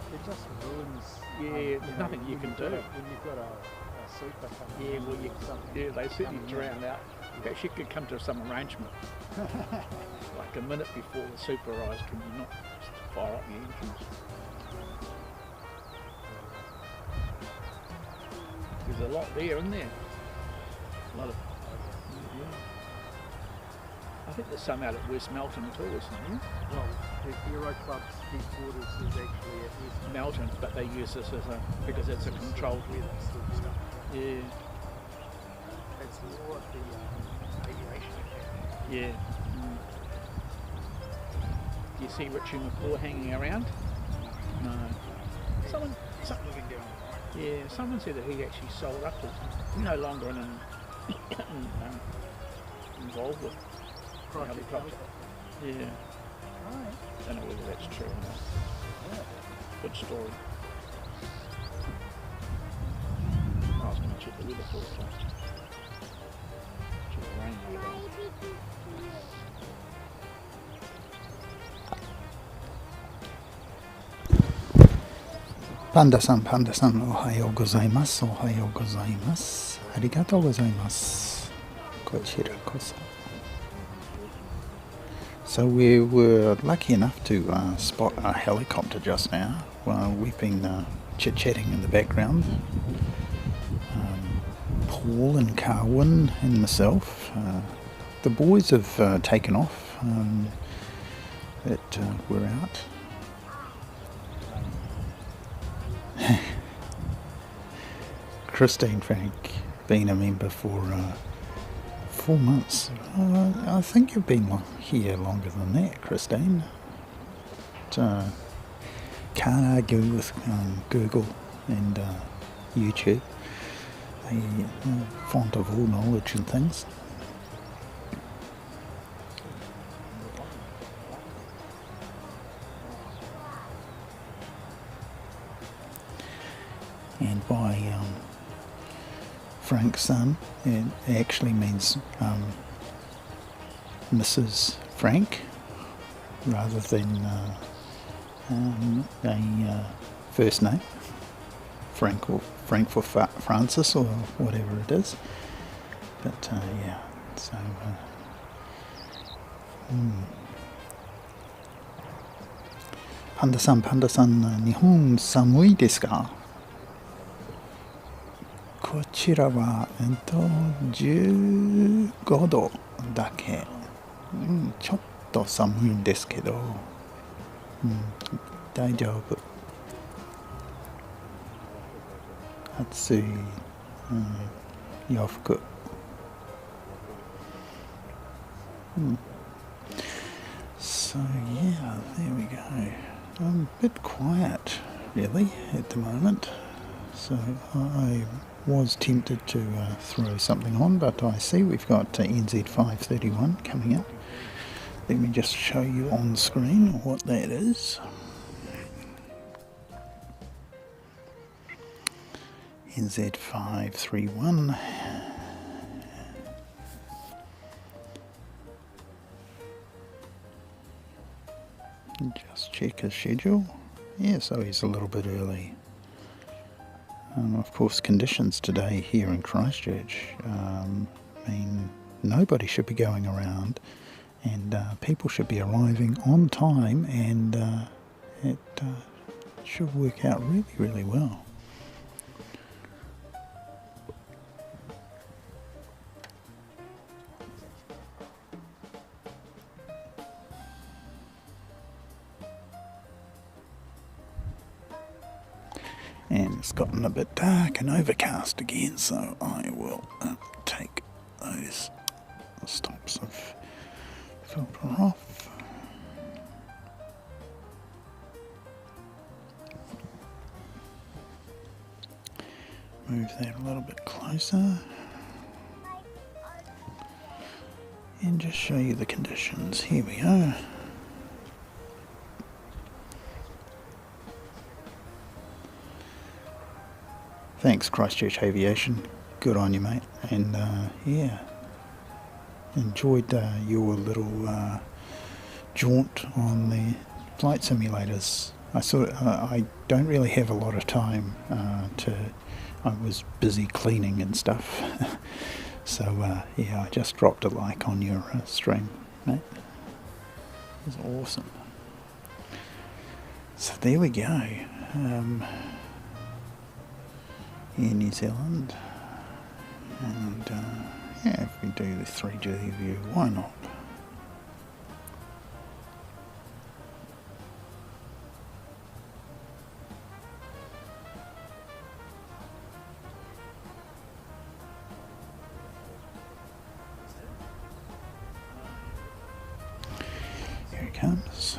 ruins. Yeah, there's nothing you can do. When you've got a super coming. Yeah, well, they certainly drown out. Perhaps you could come to some arrangement, like a minute before the super rise, can you not just fire up the engines? There's a lot there, isn't there? A lot of. Yeah. I think there's some out at West Melton too, isn't there? Well, the Euro Club's headquarters is actually at West Melton, but they use this as because it's a controlled weather. sort of stuff. Yeah, It's more of the aviation academy. yeah. Do you see Richie McCaw hanging around? No. Someone, Looking down the right. yeah, someone said that he actually sold up. He's no longer involved with the helicopter. Yeah. Alright. Don't know whether that's true or not. Yeah. Good story. I was going to check the weather forecast. Check the rain radar. Panda-san, Panda-san, ohayou gozaimasu, ohayou gozaimasu. Arigatou gozaimasu. Kochira koso. So we were lucky enough to spot a helicopter just now. We've been chit-chatting in the background. Paul and Carwin and myself. The boys have taken off. We're out. Christine Frank, been a member for 4 months. I think you've been here longer than that, Christine. But, can't argue with Google and YouTube. The font of all knowledge and things. And by Frank's son, it actually means Mrs. Frank, rather than a first name, Frank for Francis or whatever it is. But yeah, so Panda-san, Nihon samui desu ka? こちらは15度だけ、ちょっと寒いんですけど、大丈夫。暑い、洋服。So yeah, there we go. I'm a bit quiet, really, at the moment. So I was tempted to throw something on, but I see we've got NZ 531 coming up. Let me just show you on screen what that is. NZ 531. Just check his schedule. Yeah, so he's a little bit early. Of course, conditions today here in Christchurch mean nobody should be going around, and people should be arriving on time, and it should work out really, really well. And it's gotten a bit dark and overcast again, so I will take those stops of filter off. Move that a little bit closer. And just show you the conditions. Here we go. Thanks, Christchurch Aviation. Good on you, mate. And yeah, enjoyed your little jaunt on the flight simulators. I don't really have a lot of time I was busy cleaning and stuff. So yeah, I just dropped a like on your stream, mate. It was awesome. So there we go. In New Zealand, and yeah, if we do the 3G view, why not? Here it comes.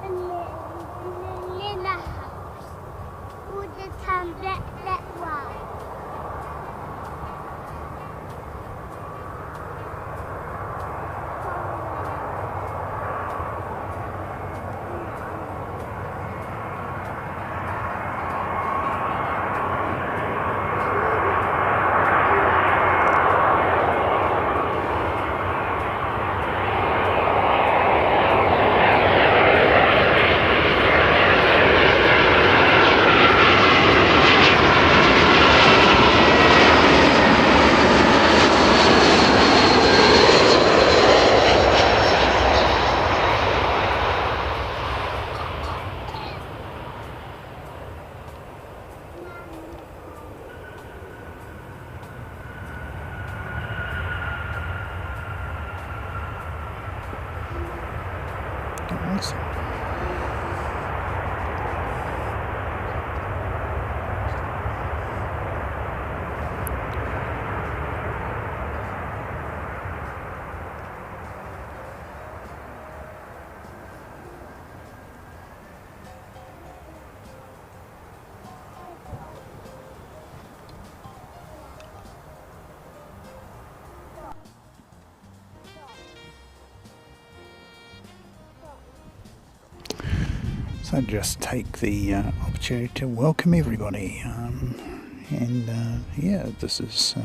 And then in the house. All the time, that way. Awesome. So just take the opportunity to welcome everybody. Yeah, this is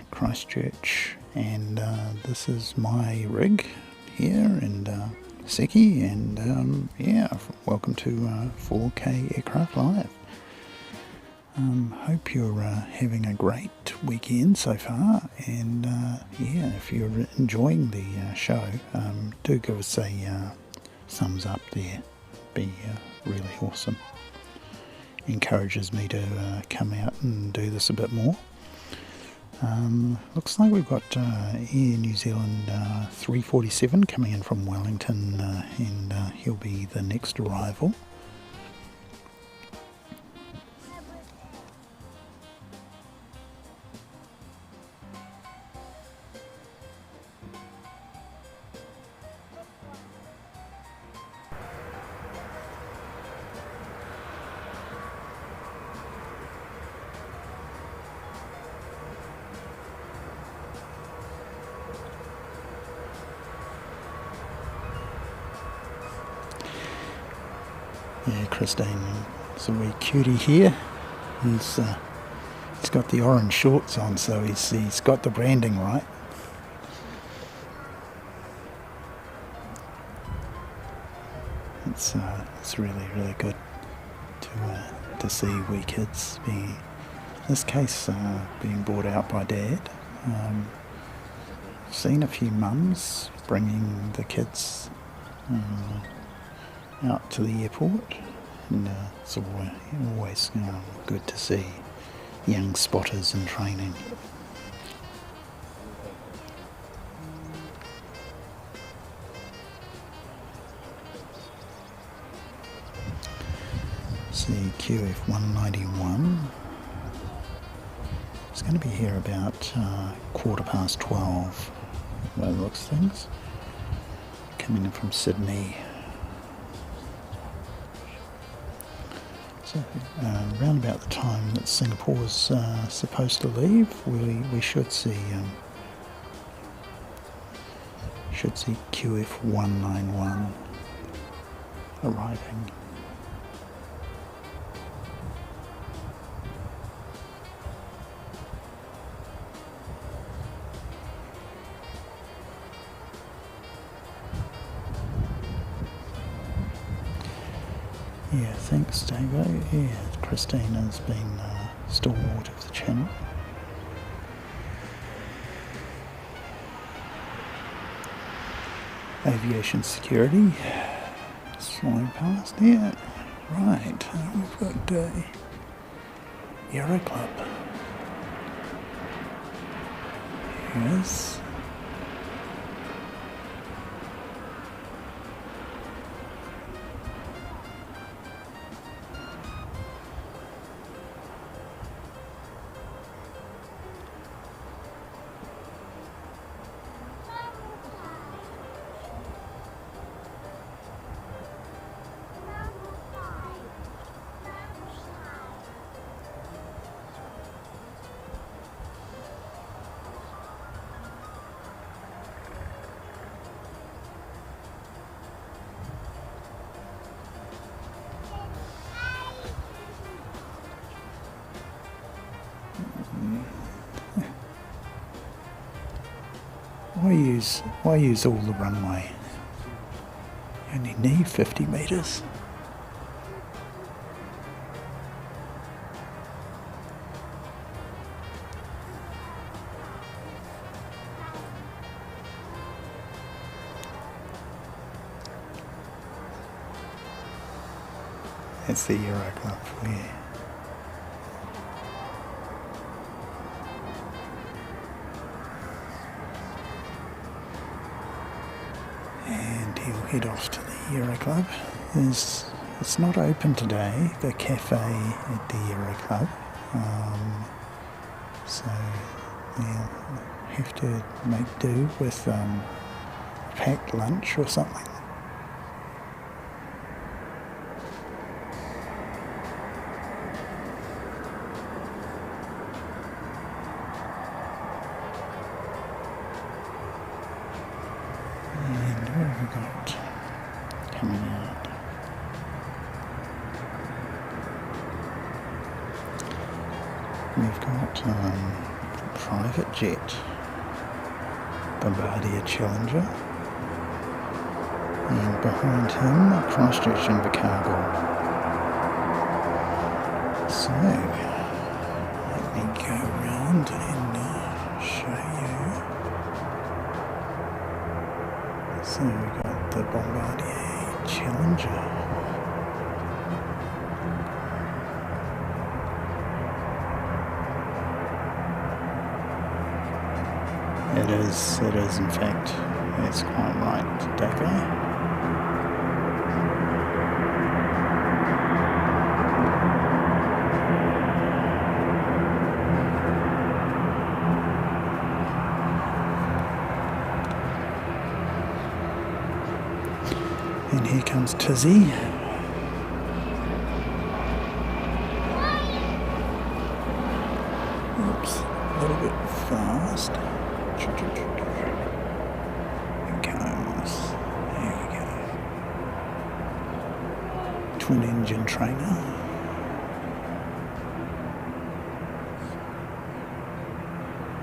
Christchurch, and this is my rig here, and Seki, and yeah, welcome to 4K Aircraft Live. Hope you're having a great weekend so far, and yeah, if you're enjoying the show, do give us a thumbs up there. Be really awesome. Encourages me to come out and do this a bit more. Looks like we've got Air New Zealand 347 coming in from Wellington, and he'll be the next arrival. Yeah, Christine, it's a wee cutie here. He's got the orange shorts on, so he's got the branding right. It's really good to see wee kids being, in this case, being brought out by Dad. Seen a few mums bringing the kids out to the airport, and it's always good to see young spotters in training. See QF191. It's going to be here about 12:15 by the looks of things. Coming in from Sydney. So around about the time that Singapore's supposed to leave, we should see QF191 arriving. Yeah, thanks, Davo. Yeah, Christine has been stalwart of the channel. Aviation security. It's flying past. Yeah, right. We've got Aero Club. Yes. Why use all the runway? You only need 50 metres. That's the Euro Club for you. And he'll head off to the Euro Club. It's not open today, the cafe at the Euro Club. So we'll have to make do with a packed lunch or something. And what have we got coming out? We've got private jet, Bombardier Challenger, and behind him Christchurch Invercargill. So let me go around and show you. So we've got the Bombardier Challenger. It is in fact, that's quite right, Dako. And here comes Tizzy. Oops, a little bit fast. Here comes. There we go. Twin engine trainer.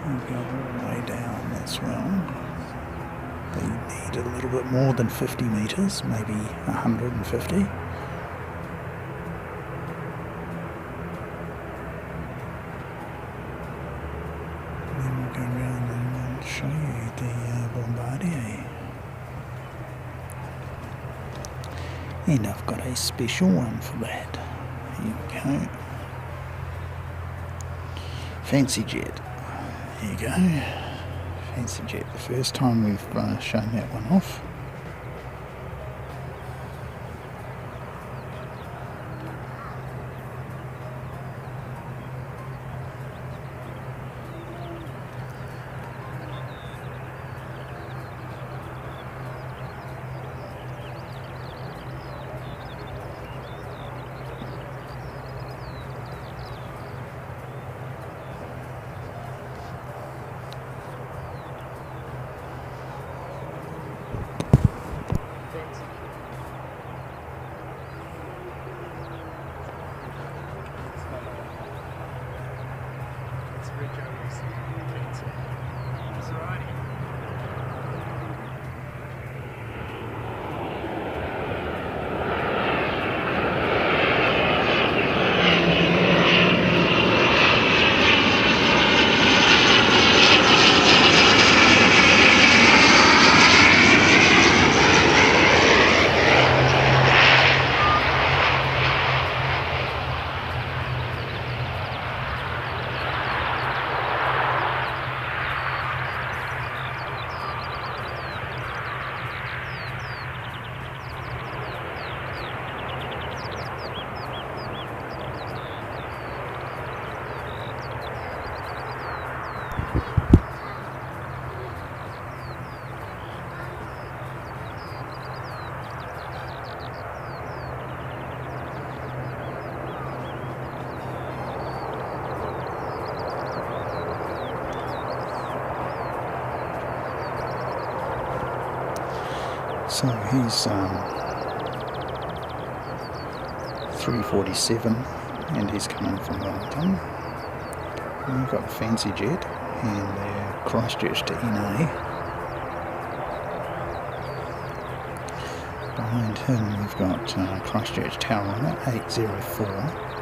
We'll go all the way down as well. They need a little bit more than 50 metres, maybe 150. Then we'll go around and show you the Bombardier. And I've got a special one for that. Here we go. Fancy Jet. There you go. Fancy Jet. The first time we've shown that one off. So he's 347 and he's coming from Wellington. And we've got the Fancy Jet and Christchurch to NA. Behind him we've got Christchurch Tauranga 804.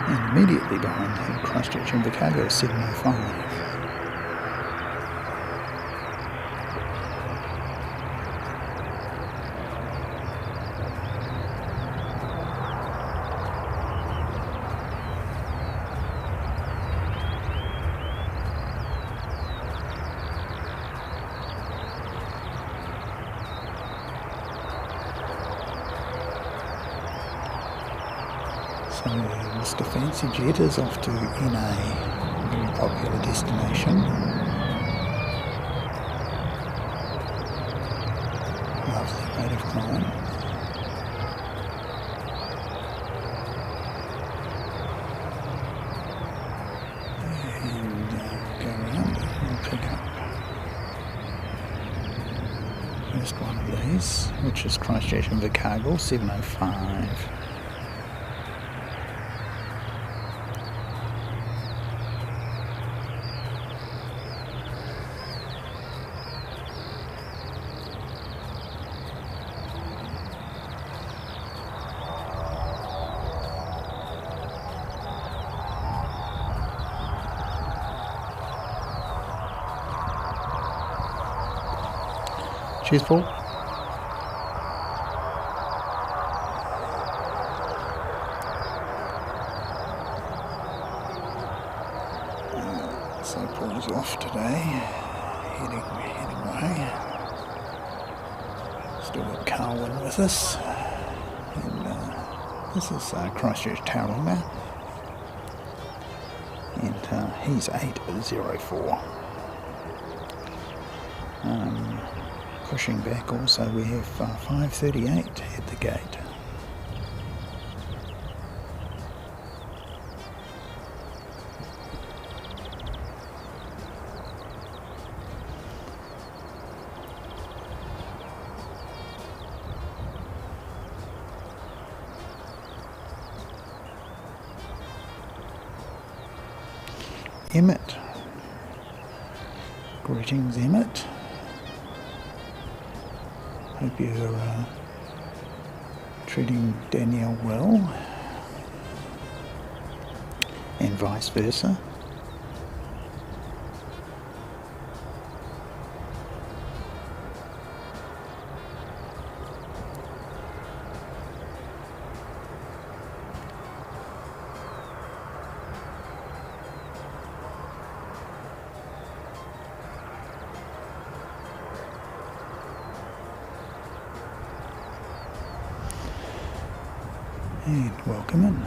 And immediately behind him, Christchurch Invercargill 705. So Mr. Fancy Jet is off to NA, a very popular destination. Lovely rate of climb. And go around and pick up first one of these, which is Christchurch Invercargill 705. Cheers, Paul. So Paul's off today, heading away. Still got Carwin with us. And this is Christchurch Tauranga. And he's 804. Pushing back also we have 538 at the gate. Emmett. Greetings, Emmett. Hope you're treating Danielle well, and vice versa. And welcome in.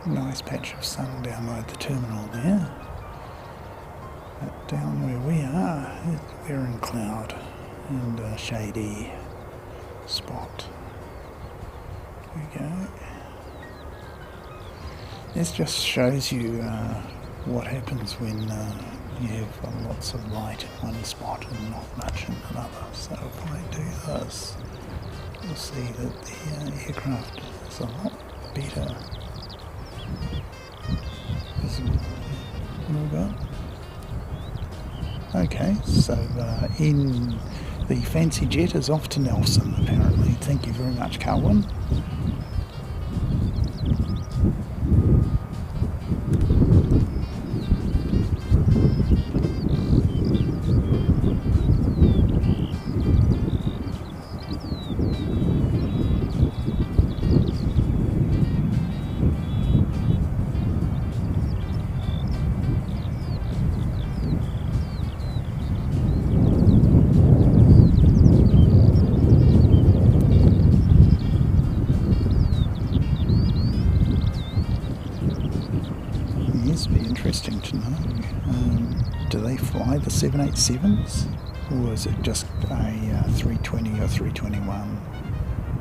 Nice patch of sun down by the terminal there. But down where we are, we're in cloud and a shady spot. There we go. This just shows you what happens when you have lots of light in one spot and not much in another. So if I do this, you'll see that the aircraft is a lot better visible. What have we got? Okay, so in the Fancy Jet is off to Nelson apparently. Thank you very much, Carwin. Yes, it'd be interesting to know. Do they fly the 787s? Or is it just a 320 or 321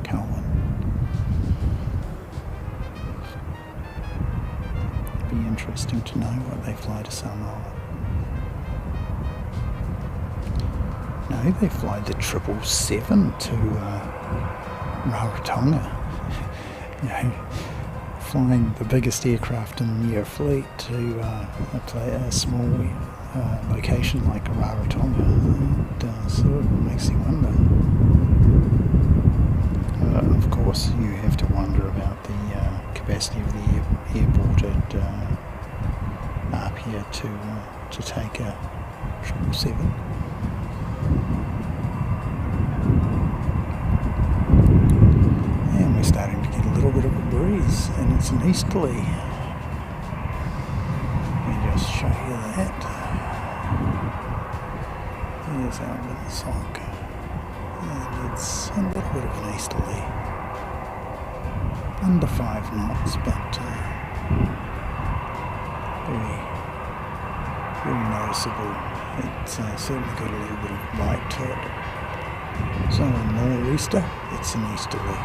Cohen? It'd be interesting to know what they fly to Samoa. No, they fly the 777 to Rarotonga. You know, flying the biggest aircraft in the air fleet to a small location like Rarotonga. It sort of makes you wonder. Of course, you have to wonder about the capacity of the airport at Apia to take a 777. And we're starting to get a little bit of a breeze, and it's an easterly. Let me just show you that. There's our little sock. And it's a little bit of an easterly. Under 5 knots, but very, very noticeable. It's certainly got a little bit of bite to it. It's not a nor'easter, it's an easterly.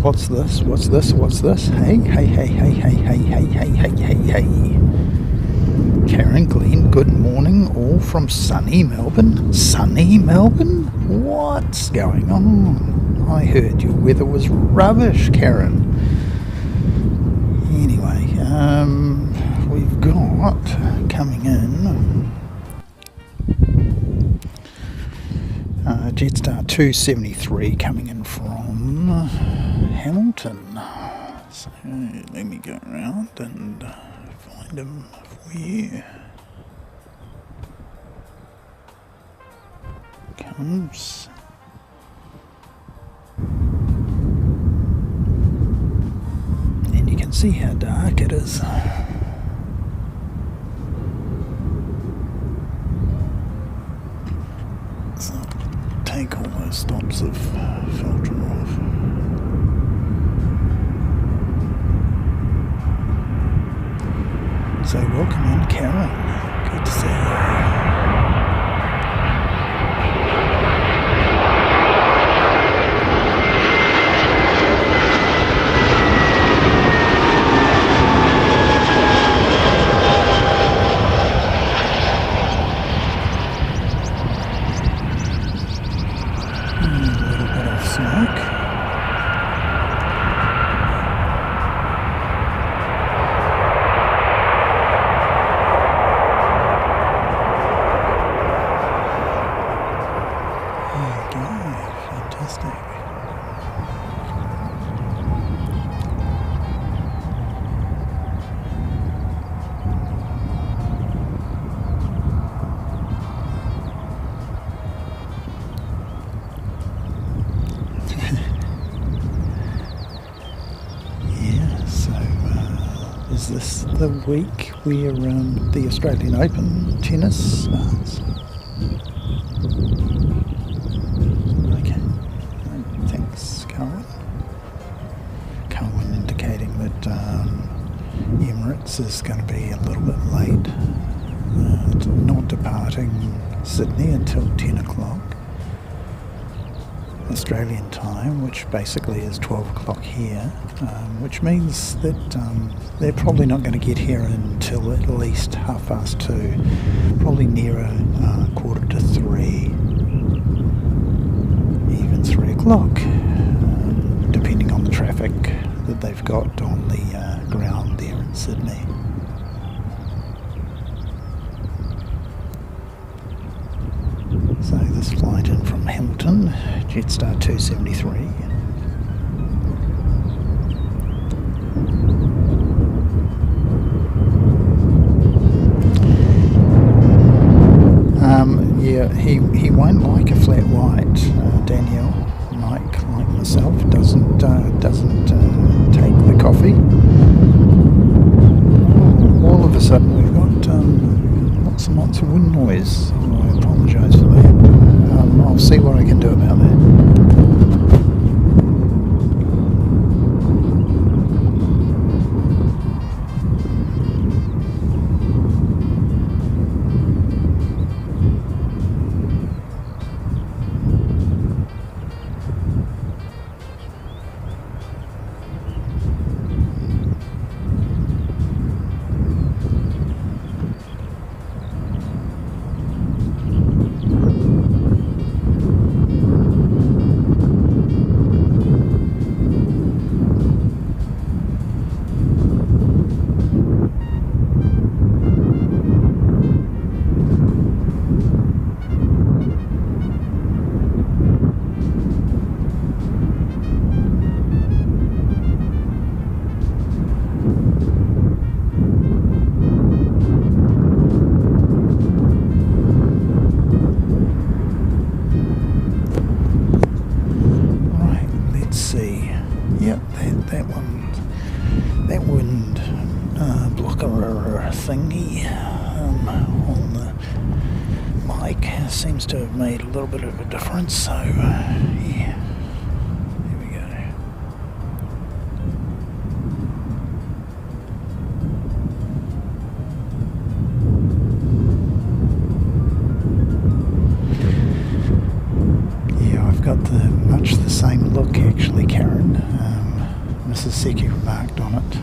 What's this? What's this? What's this? Hey, hey, hey, hey, hey, hey, hey, hey, hey, hey, hey. Karen, Glenn, good morning, all from sunny Melbourne. Sunny Melbourne? What's going on? I heard your weather was rubbish, Karen. Anyway, we've got coming in Jetstar 273 coming in from Hamilton. So let me go around and find him for you. Comes. And you can see how dark it is. So take all those stops of filter off. So welcome in, Karen. Good to see you. Is this the week where the Australian Open tennis starts? Okay. Thanks, Cohen. Cohen indicating that Emirates is going to be a little bit late, not departing Sydney until 10 o'clock Australian time, which basically is 12 o'clock here, which means that they're probably not going to get here until at least 2:30, probably nearer 2:45, even 3 o'clock, depending on the traffic that they've got on the ground there in Sydney. So this flight in from Hamilton, Jetstar 273. Yeah, he won't like a flat white. Danielle, Mike, like myself, doesn't take the coffee. All of a sudden we've got lots and lots of wind noise. Oh, I apologise for that. I'll see what I can do about that. That wind blocker thingy on the mic seems to have made a little bit of a difference, so yeah, there we go. Yeah, I've got much the same look actually, Karen. this is seki remarked on it.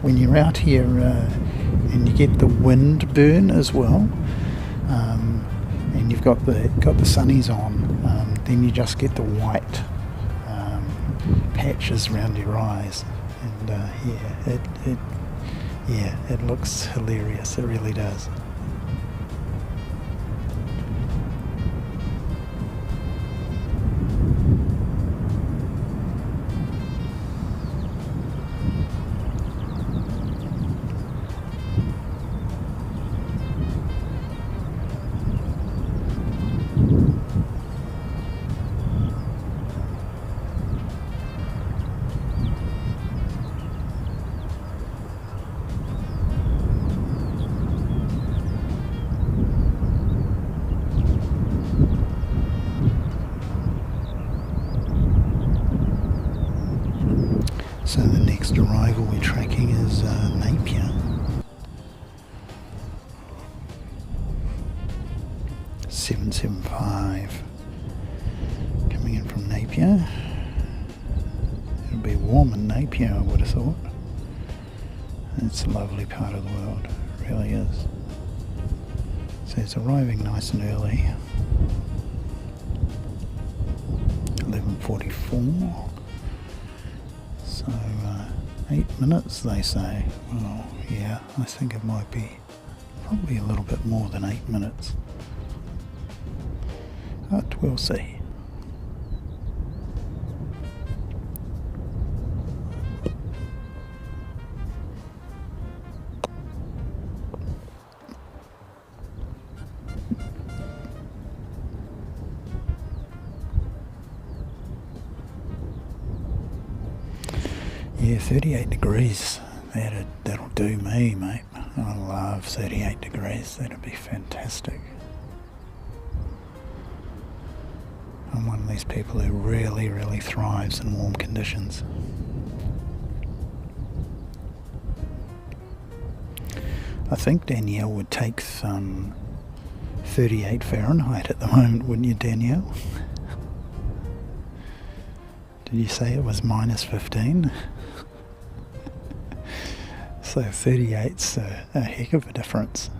When you're out here and you get the wind burn as well, and you've got the sunnies on, then you just get the white patches around your eyes, and it looks hilarious. It really does. So the next arrival we're tracking is Napier. 775 coming in from Napier. It'll be warm in Napier, I would have thought. It's a lovely part of the world, it really is. So it's arriving nice and early. 11:44. So 8 minutes, they say. Well, yeah, I think it might be probably a little bit more than 8 minutes. But we'll see. Yeah, 38 degrees. That'll do me, mate. I love 38 degrees. That'll be fantastic. I'm one of these people who really, really thrives in warm conditions. I think Danielle would take some 38 Fahrenheit at the moment, wouldn't you, Danielle? Did you say it was minus 15? So 38's a heck of a difference.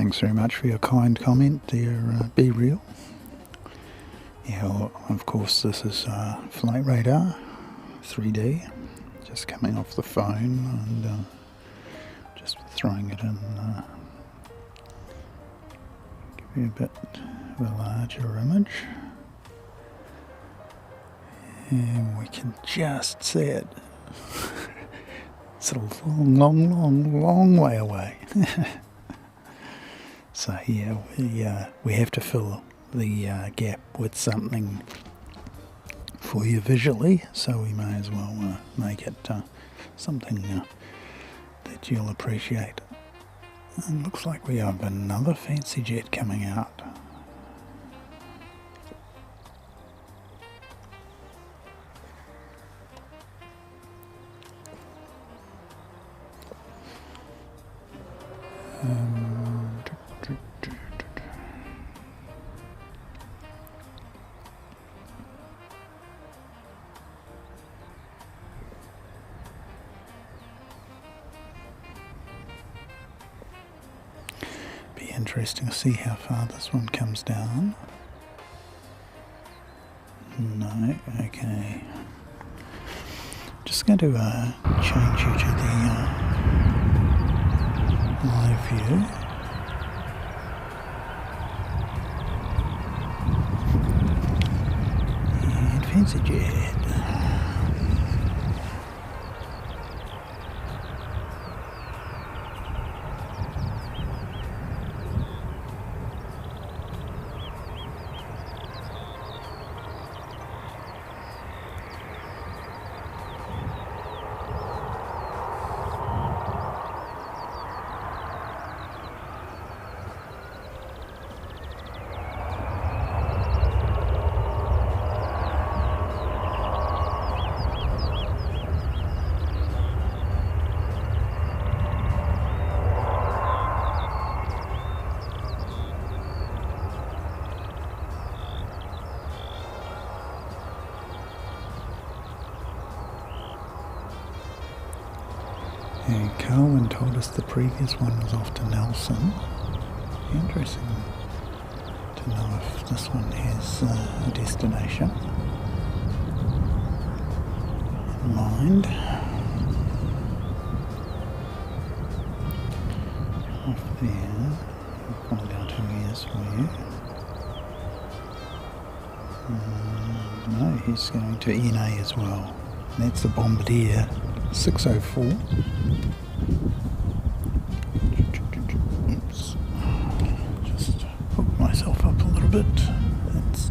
thanks very much for your kind comment there, Be Real. Yeah, well, of course this is Flight Radar 3D, just coming off the phone and just throwing it in, give you a bit of a larger image. And we can just see it. It's a long way away. So yeah, we have to fill the gap with something for you visually, so we may as well make it something that you'll appreciate. And looks like we have another fancy jet coming out. Be interesting to see how far this one comes down. No, okay. Just going to change you to the live view. And fancy jet. And Carwin told us the previous one was off to Nelson. Interesting to know if this one has a destination in mind. Off there, I'll find out who he is for you. No, he's going to NA as well. And that's the Bombardier 604. Oops. Just hook myself up a little bit. That's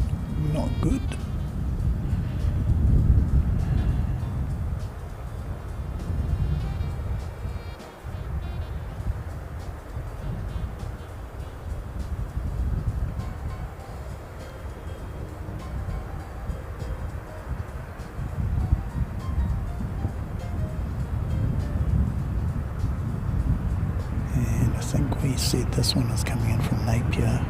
not good. I think we said this one is coming in from Napier.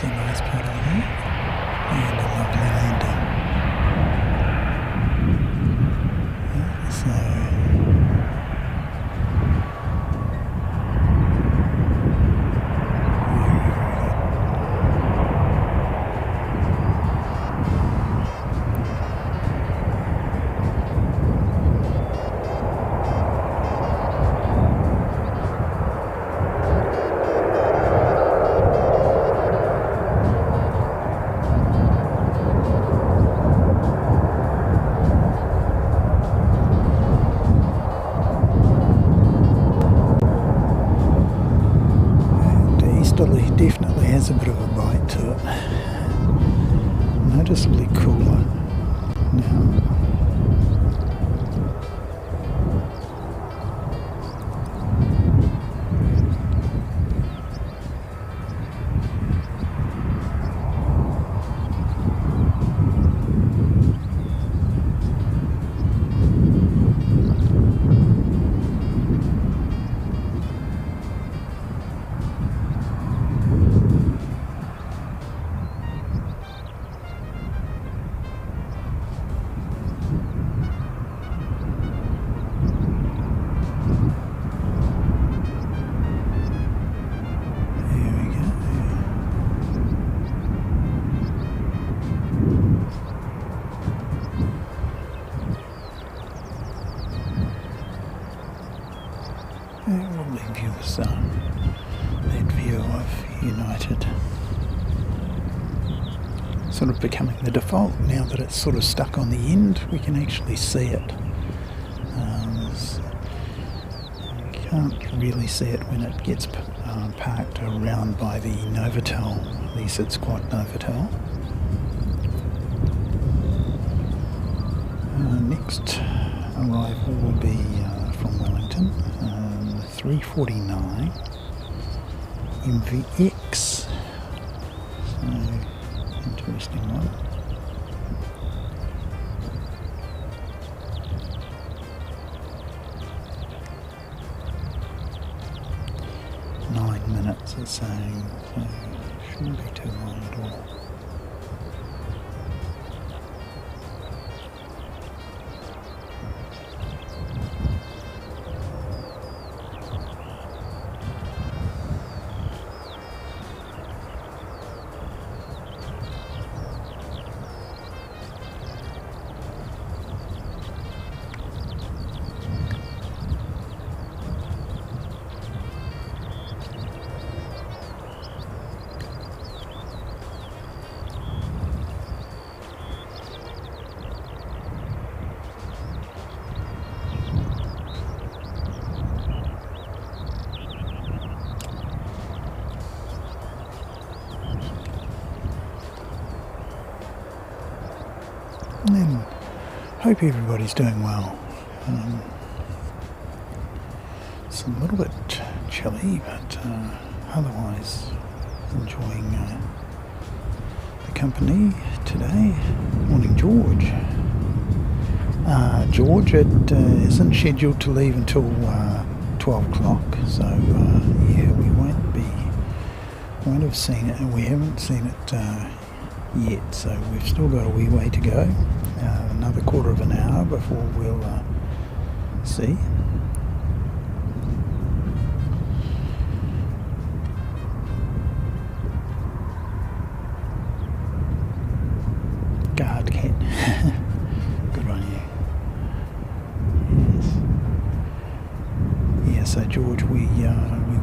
A nice pedal there and a lovely landing. Yeah, so definitely has a bit of a bite to it. Noticeably cooler now. sort of becoming the default. Now that it's sort of stuck on the end, we can actually see it. You can't really see it when it gets parked around by the Novotel. At least it's quite Novotel. Next arrival will be from Wellington, 3:49 MVX. So, interesting one. Minutes it's saying, so shouldn't be too long at all. And then, hope everybody's doing well. It's a little bit chilly, but otherwise enjoying the company today. Morning, George. George, it isn't scheduled to leave until 12 o'clock, so yeah, we won't have seen it, and we haven't seen it yet, so we've still got a wee way to go. Another quarter of an hour before we'll see. Guard cat. Good on you. Yes. Yeah, so George, we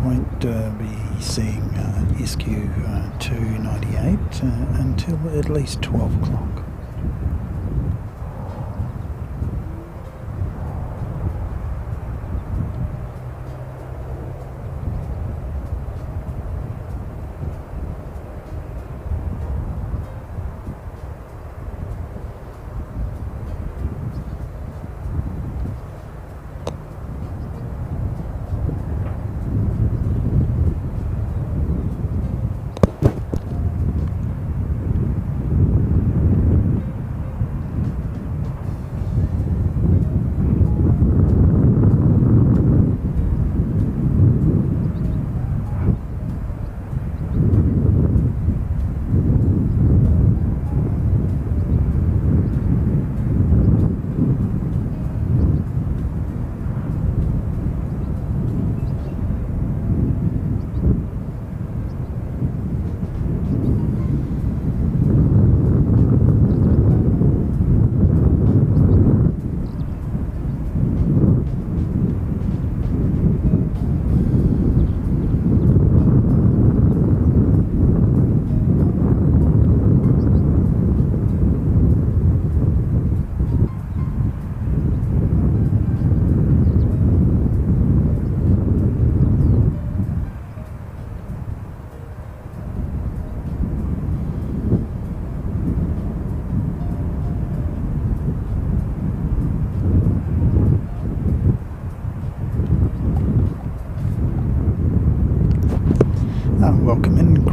won't be seeing SQ 298 until at least 12 o'clock. Welcome in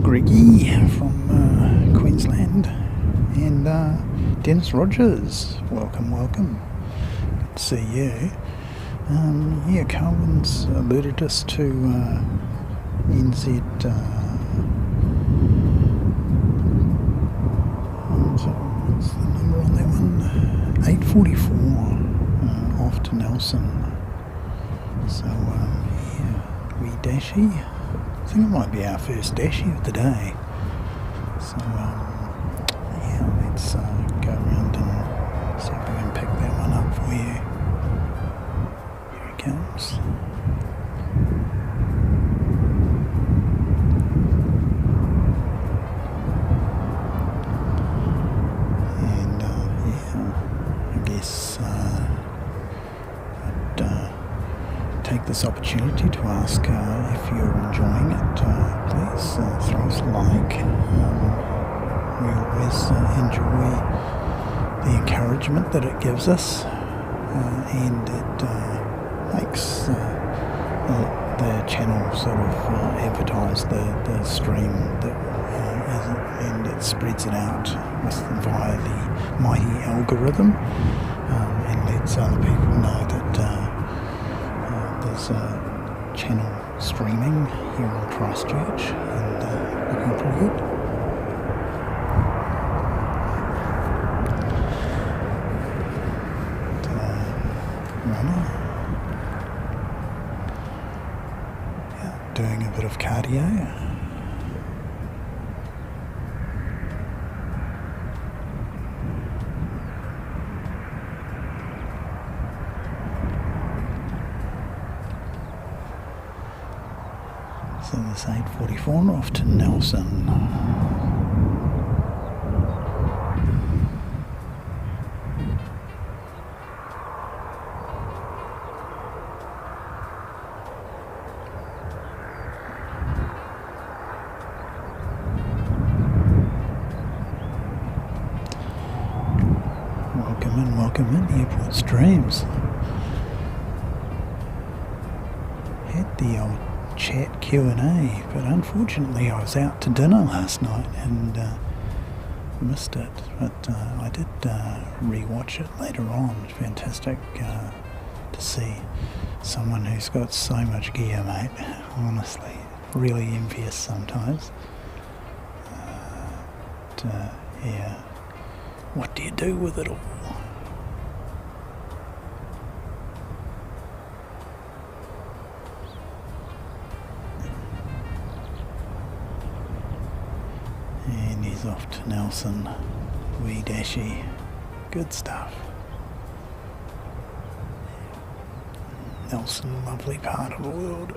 Greggy from Queensland, and Dennis Rogers, welcome. Good to see you. Yeah, Carwin's alerted us to NZ. What's the number on that one? 8:44 off to Nelson. So yeah, wee dashy. I think it might be our first dashy of the day. So yeah, let's go around and see if we can pick that one up for you. Here it comes. this opportunity to ask if you're enjoying it. Please throw us a like. We always enjoy the encouragement that it gives us, and it makes the channel sort of advertise the stream that and it spreads it out via the mighty algorithm, and lets other people know that there's a channel streaming here in Christchurch, and looking pretty good. Runner. Yeah, doing a bit of cardio. So this 8:44 off to Nelson. Welcome in, Airport Streams. Had the old chat Q&A, but unfortunately I was out to dinner last night and missed it, but I did re-watch it later on. It's fantastic to see someone who's got so much gear, mate. Honestly, really envious sometimes. Yeah, what do you do with it all? And he's off to Nelson. Wee dashy. Good stuff. Nelson, lovely part of the world.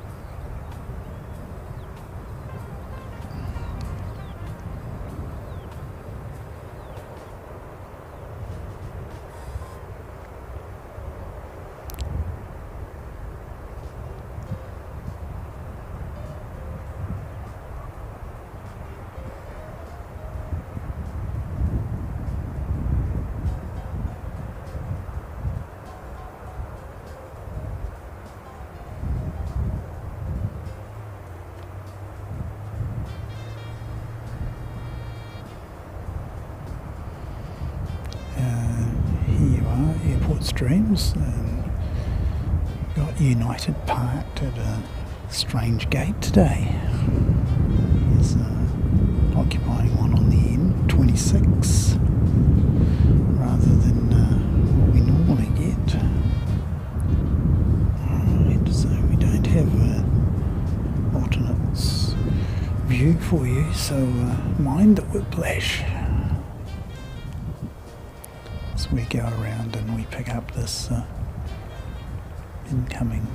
Here you are, Airport Streams, and got United parked at a strange gate today. There's occupying one on the N26 rather than what we normally get. And so we don't have an alternates view for you, so mind the whiplash. We go around and we pick up this incoming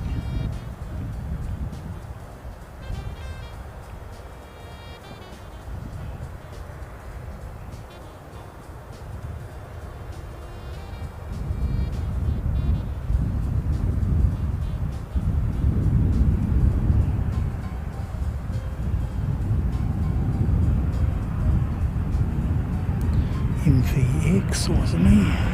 MVX, wasn't he?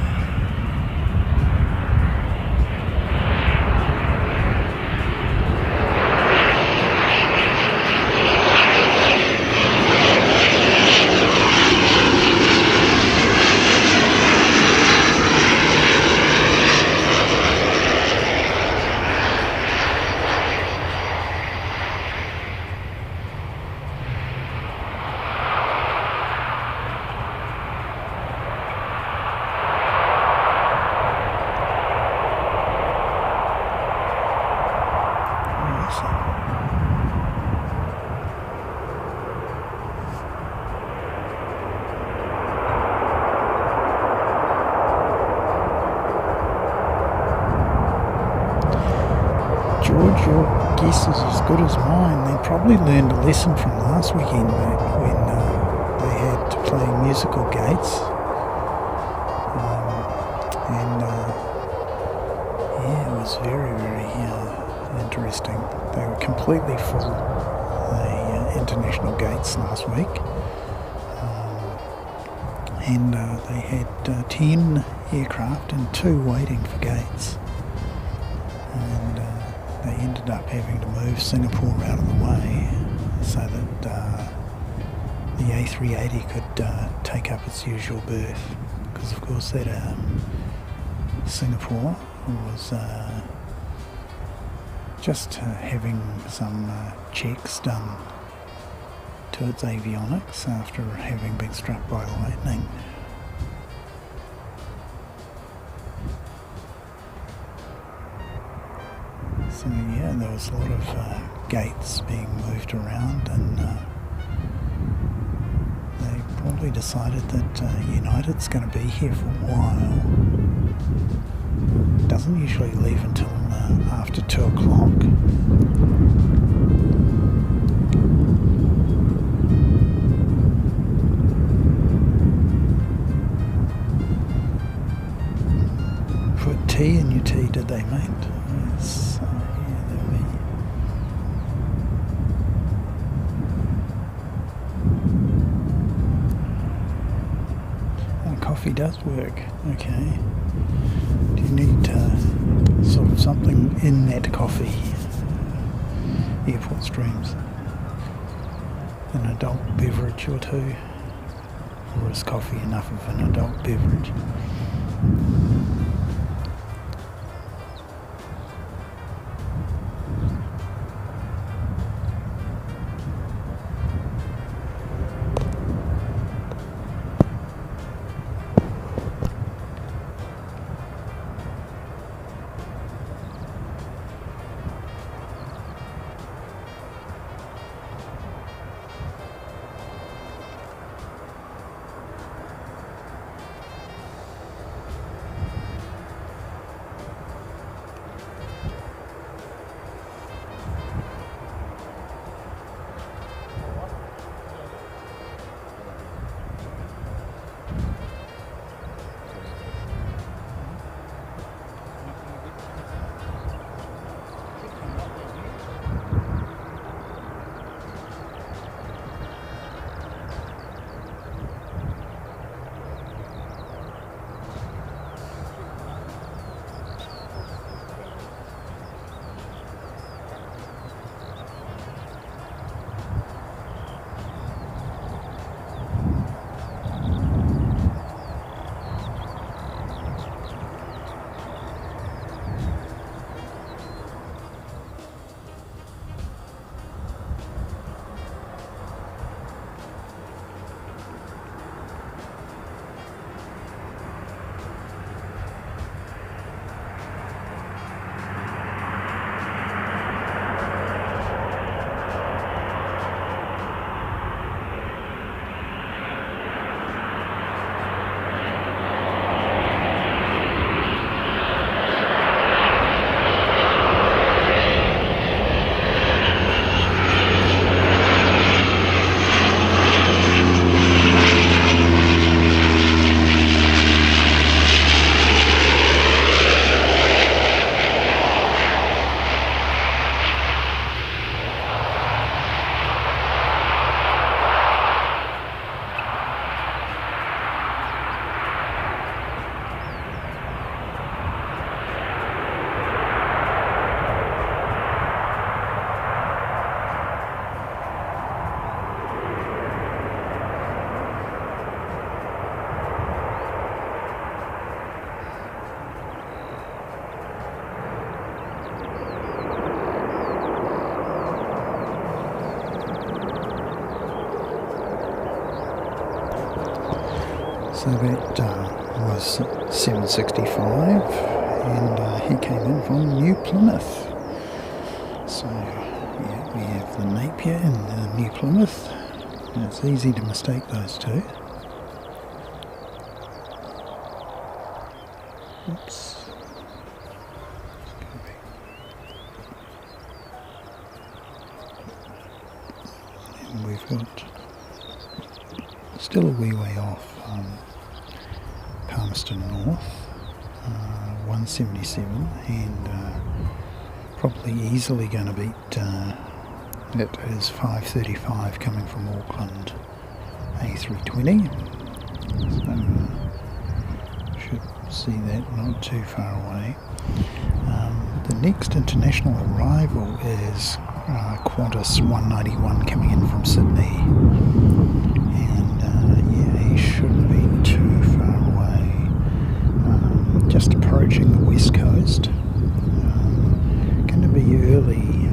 George, your guess is as good as mine. They probably learned a lesson from last weekend, mate, when they had to play musical gates. And yeah, it was very, very interesting. They were completely full, the international gates last week. And they had 10 aircraft and 2 waiting for gates. And they ended up having to move Singapore out of the way so that the A380 could take up its usual berth. Because of course that Singapore was just having some checks done to its avionics after having been struck by lightning. So yeah, there was a lot of gates being moved around, and they probably decided that United's going to be here for a while. Doesn't usually leave until after 2 o'clock. Put tea in your tea, did they, mate? Yes. Yeah, they'll be. Coffee does work. Okay. Do you need sort of something in that coffee? Airport Streams. An adult beverage or two? Or is coffee enough of an adult beverage? So that was 765, and he came in from New Plymouth. So yeah, we have the Napier and the New Plymouth. And it's easy to mistake those two. Oops. And we've got still a wee way off Palmerston North, 177, and probably easily going to beat, it is 5:35 coming from Auckland A320, so should see that not too far away. The next international arrival is Qantas 191 coming in from Sydney, and yeah, he shouldn't be too far away, just approaching the west coast. Going to be early,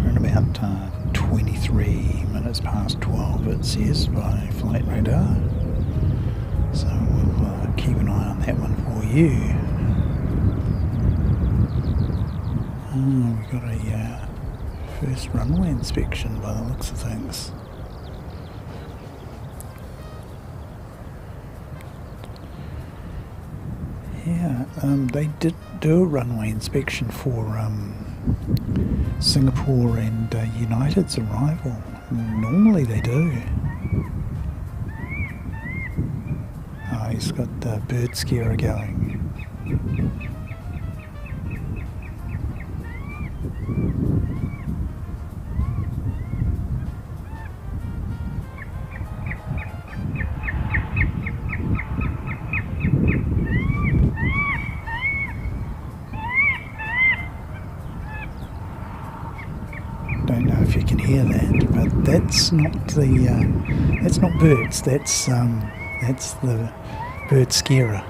around about 23 minutes past 12 it says by flight radar, so we'll keep an eye on that one for you. We've got a first runway inspection by the looks of things. Yeah, they did do a runway inspection for Singapore and United's arrival. Normally they do. Oh, he's got the bird scarer going. Don't know if you can hear that, but that's not that's not birds. That's the bird scarer.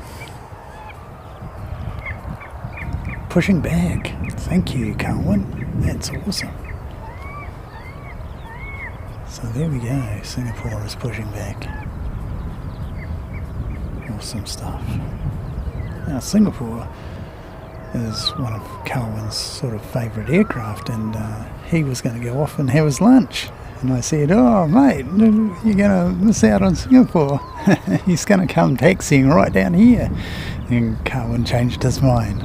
Pushing back. Thank you, Carwin. That's awesome. So there we go. Singapore is pushing back. Awesome stuff. Now Singapore is one of Carwin's sort of favourite aircraft, and he was going to go off and have his lunch. And I said, oh mate, you're going to miss out on Singapore. He's going to come taxiing right down here. And Carwin changed his mind.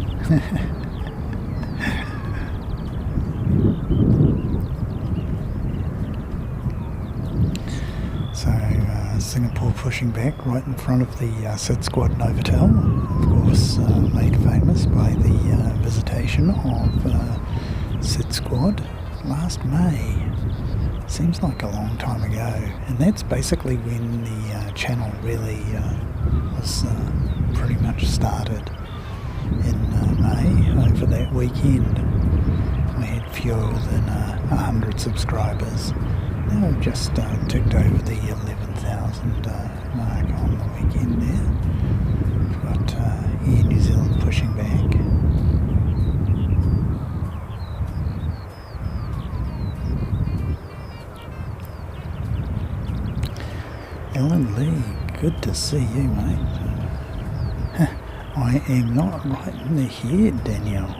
So Singapore pushing back right in front of the Sid Squad Novotel, of course made famous by the visitation of Sid Squad last May. Seems like a long time ago, and that's basically when the channel really was pretty much started in May. Over that weekend we had fewer than 100 subscribers. Now we've just ticked over the 11,000 mark on the weekend there. We've got Air New Zealand pushing back. Ellen Lee, good to see you, mate. I am not right in the head, Danielle.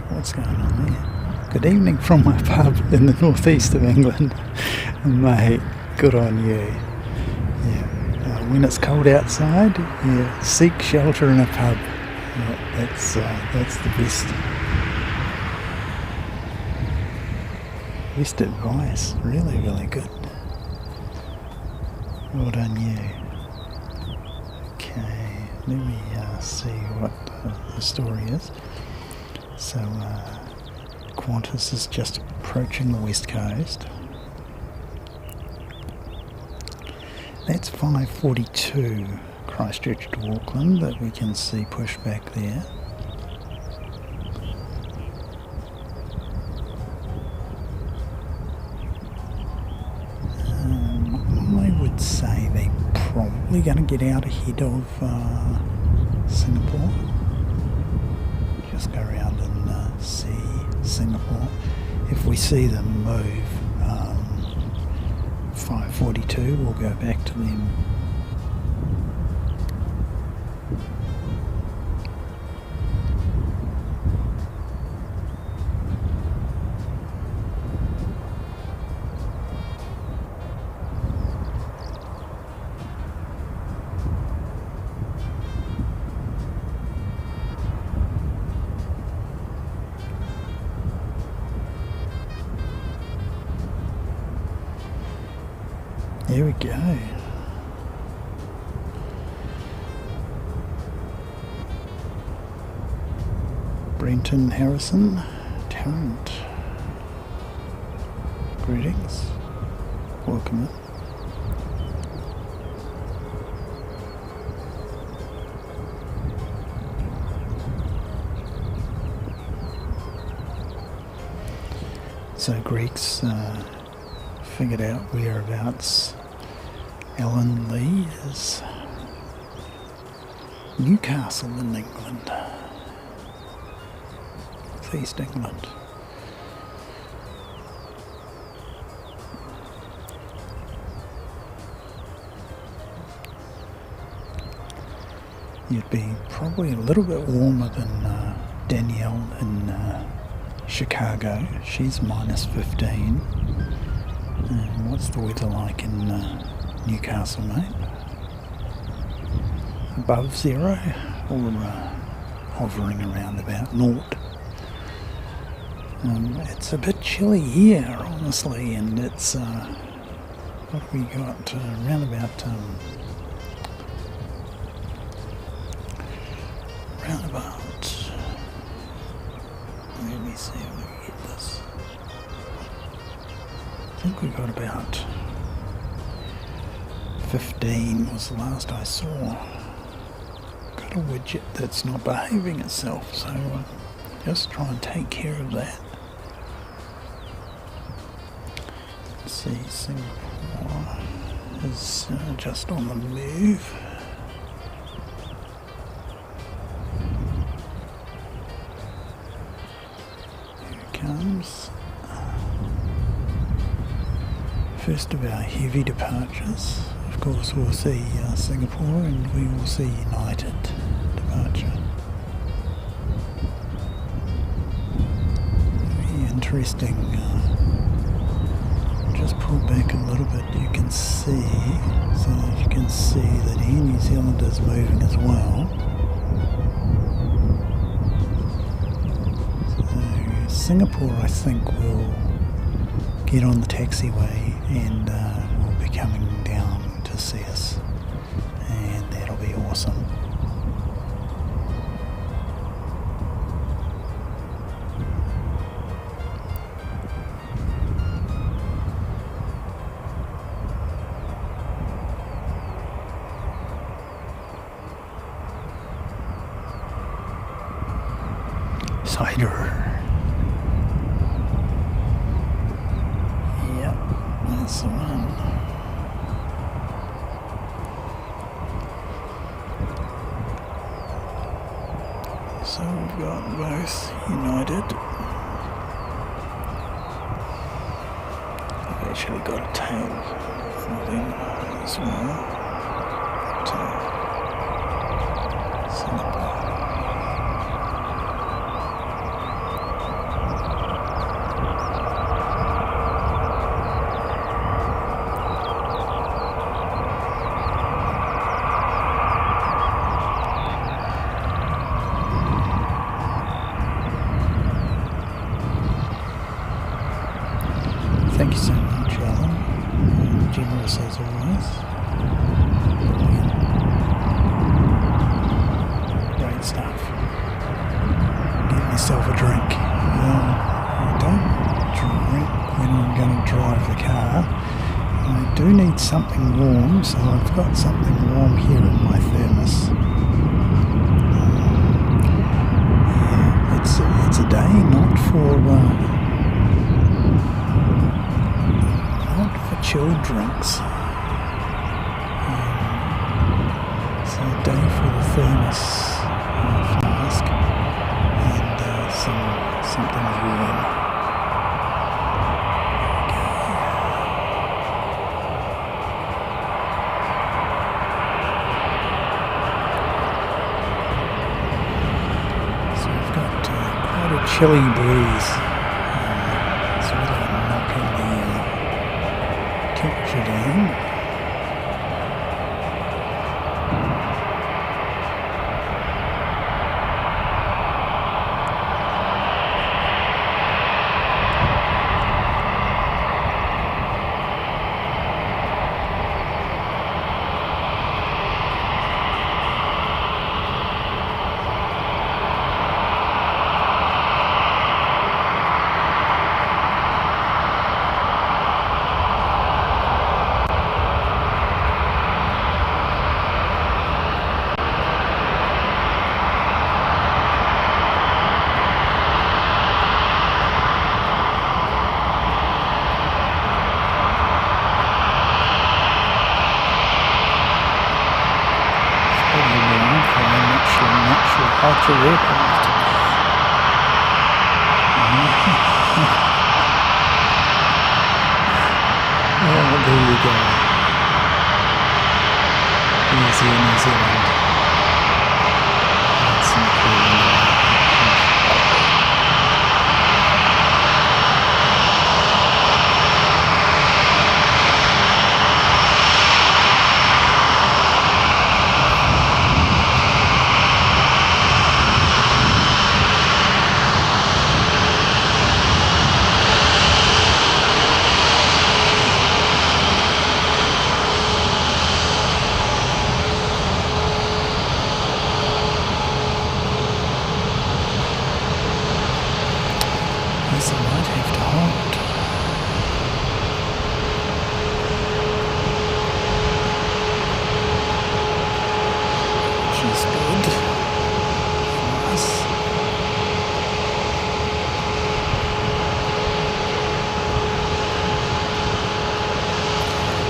What's going on there? Good evening from my pub in the northeast of England. Mate, good on you. Yeah, when it's cold outside, yeah, seek shelter in a pub. Yeah, that's the best. Best advice. Really, really good. Well done, you. Okay, let me see what the story is. So, Qantas is just approaching the west coast. That's 5:42 Christchurch to Auckland that we can see push back there. I would say they're probably going to get out ahead of Singapore. Just go around and see Singapore. If we see them move 5:42, we'll go back to them. There we go. Brenton Harrison, Tarrant. Greetings. Welcome in. So Greg's figured out whereabouts Alan Lee is. Newcastle in England. East England. You'd be probably a little bit warmer than Danielle in Chicago. She's minus 15. And what's the weather like in Newcastle, mate? Above zero or hovering around about naught? It's a bit chilly here, honestly, and it's what have we got? Around about let me see if we can get this. I think we got about 15 was the last I saw. Got a widget that's not behaving itself, so just try and take care of that. Let's see, Singapore is just on the move. Here it comes. First of our heavy departures. Of course, we'll see Singapore and we will see United departure. Very interesting. Just pull back a little bit, you can see, so that you can see that Air New Zealand is moving as well. So Singapore, I think, will get on the taxiway and will be coming down to see us, and that'll be awesome. Cider. Yep, that's the one. So we've got both United. I've actually got a tail for them as well. Singapore. Thank you so much, Alan. Generous as always. Great stuff. Get myself a drink. I don't drink when I'm going to drive the car. I do need something warm, so I've got something warm here in my thermos. It's a day not for chilled drinks. It's a day for the thermos flask and something warm. So we've got quite a chilly breeze. It's really knocking the temperature down. about your aircraft. Oh, there you go. Easy in New Zealand. That's incredible. Yes, I might have to hold. Which is good for us.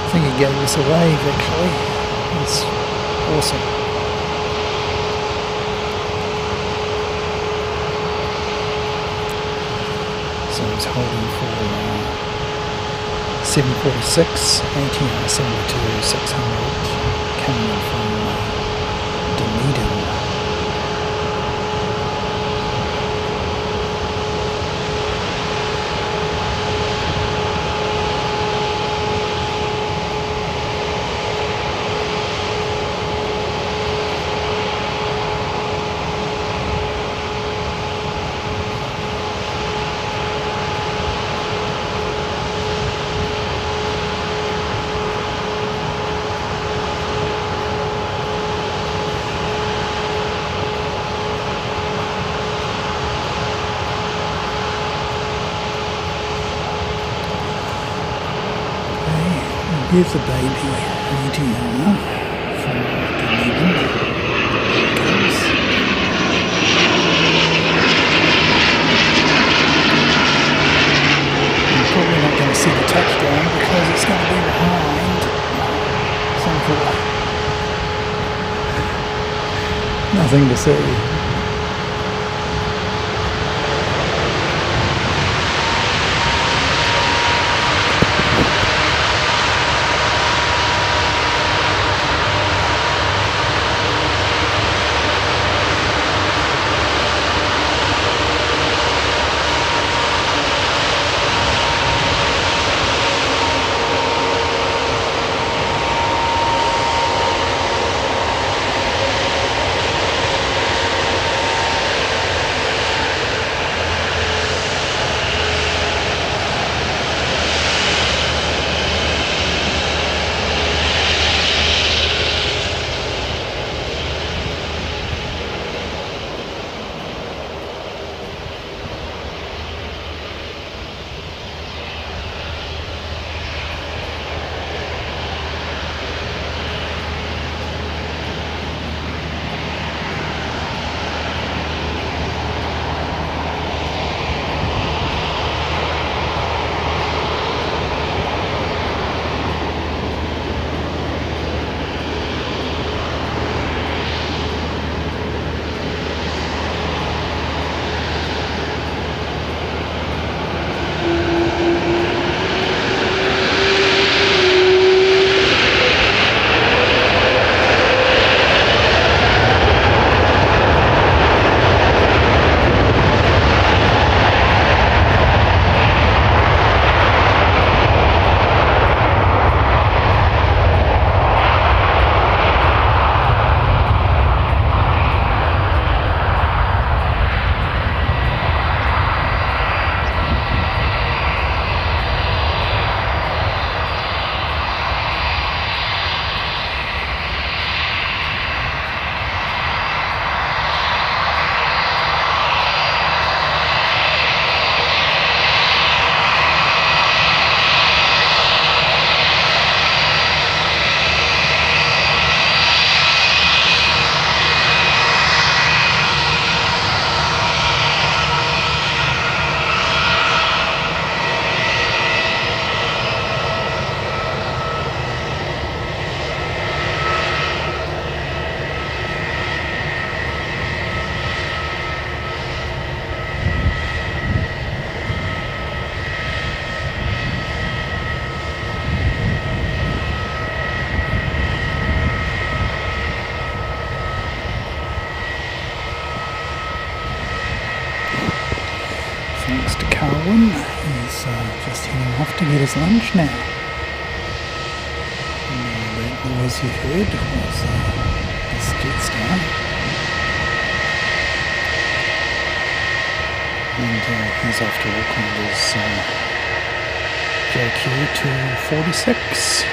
I think it gave us a wave actually. It's awesome. So I was holding for 746, ATR 72, 600, coming in from Dunedin. Here's the baby ATR from Dunedin. You're probably not going to see the touchdown because it's going to be behind some nothing to see. to get his lunch now. And that noise you heard was this Jetstar. And he's off to Auckland as JQ246.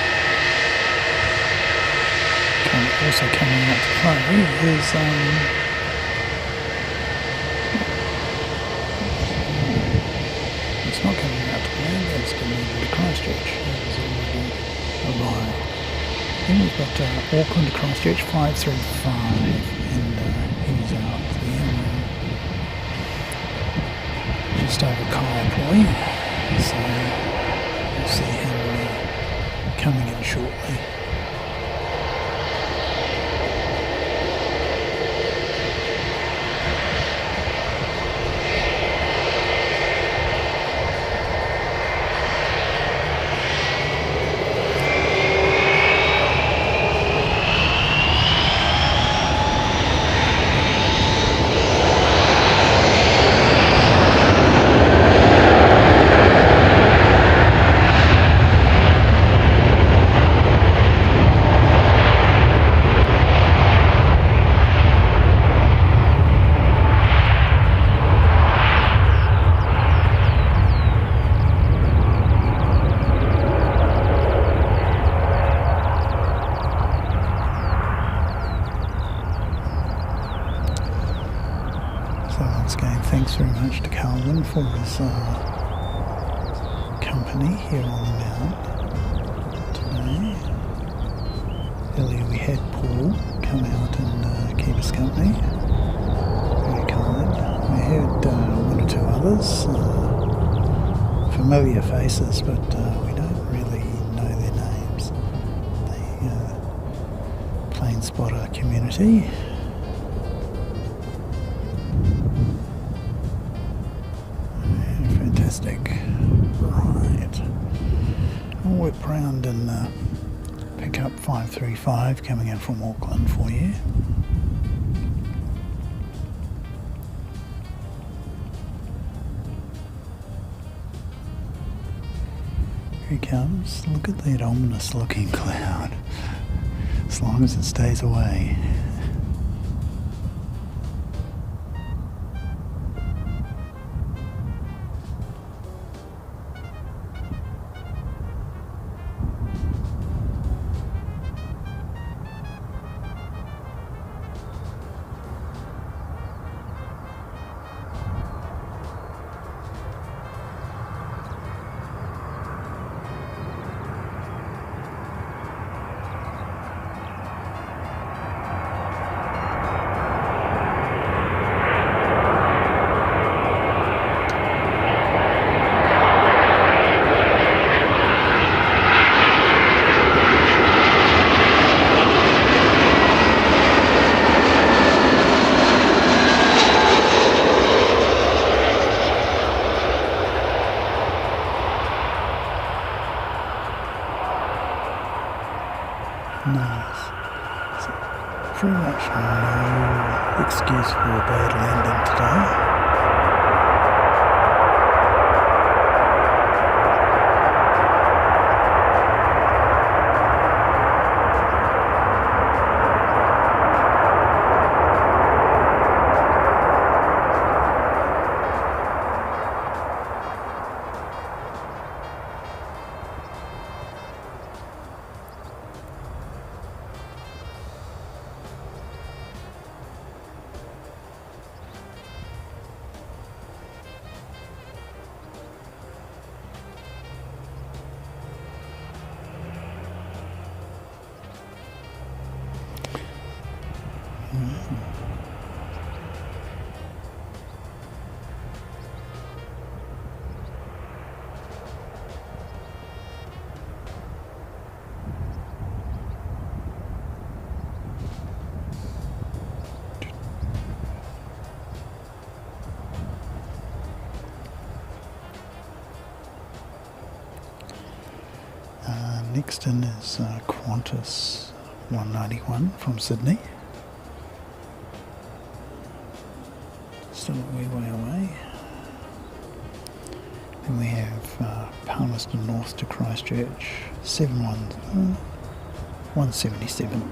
Also coming out to play is it's not coming out to play, that's coming to Christchurch. That was already arrived. Then we've got Auckland to Christchurch 535, and he's out there just over Kaiapoi, so we'll see him coming in shortly. Thanks very much to Calvin for his company here on the Mount today. Earlier we had Paul come out and keep us company. Very kind. We heard one or two others, familiar faces, but we don't really know their names. The Plain Spotter community. Right. I'll whip round and pick up 535 coming in from Auckland for you. Here he comes. Look at that ominous looking cloud. As long as it stays away. Nice. So pretty much no excuse for a bad landing today. Next in is Qantas 191 from Sydney. Still a wee way away. Then we have Palmerston North to Christchurch, 177.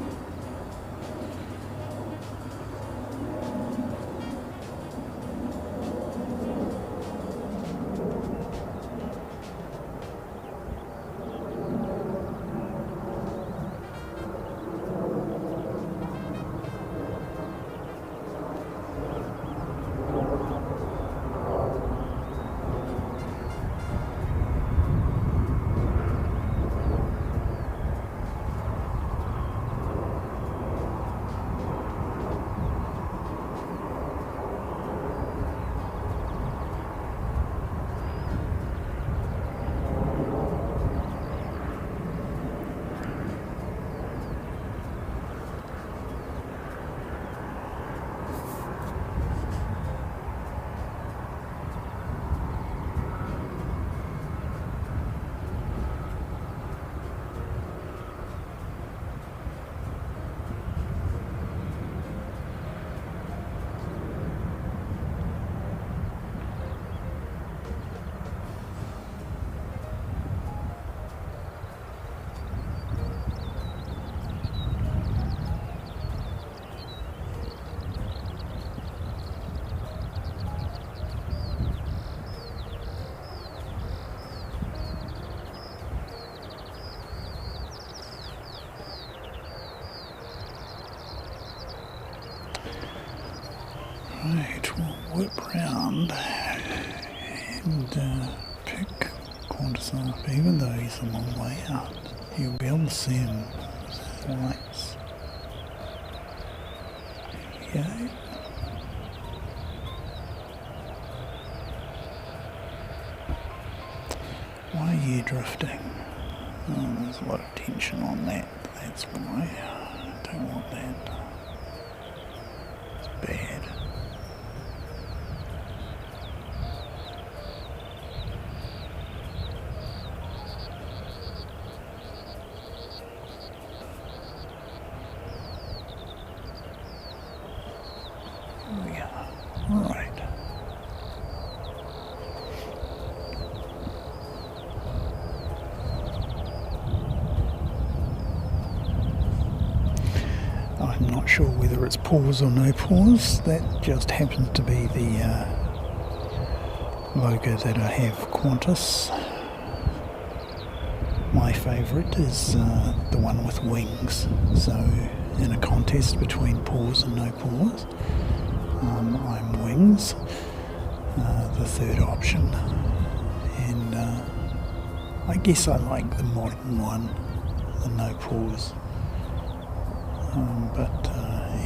Right, we'll whip round and pick Qantas up, even though he's a long way out. You'll be able to see him with the lights. There we go. Why are you drifting? Oh, there's a lot of tension on that. That's why. I don't want that. It's bad. There we are. All right. I'm not sure whether it's pause or no pause. That just happens to be the logo that I have for Qantas. My favourite is the one with wings. So in a contest between pause and no pause, I'm wings, the third option. And I guess I like the modern one, the no pause. But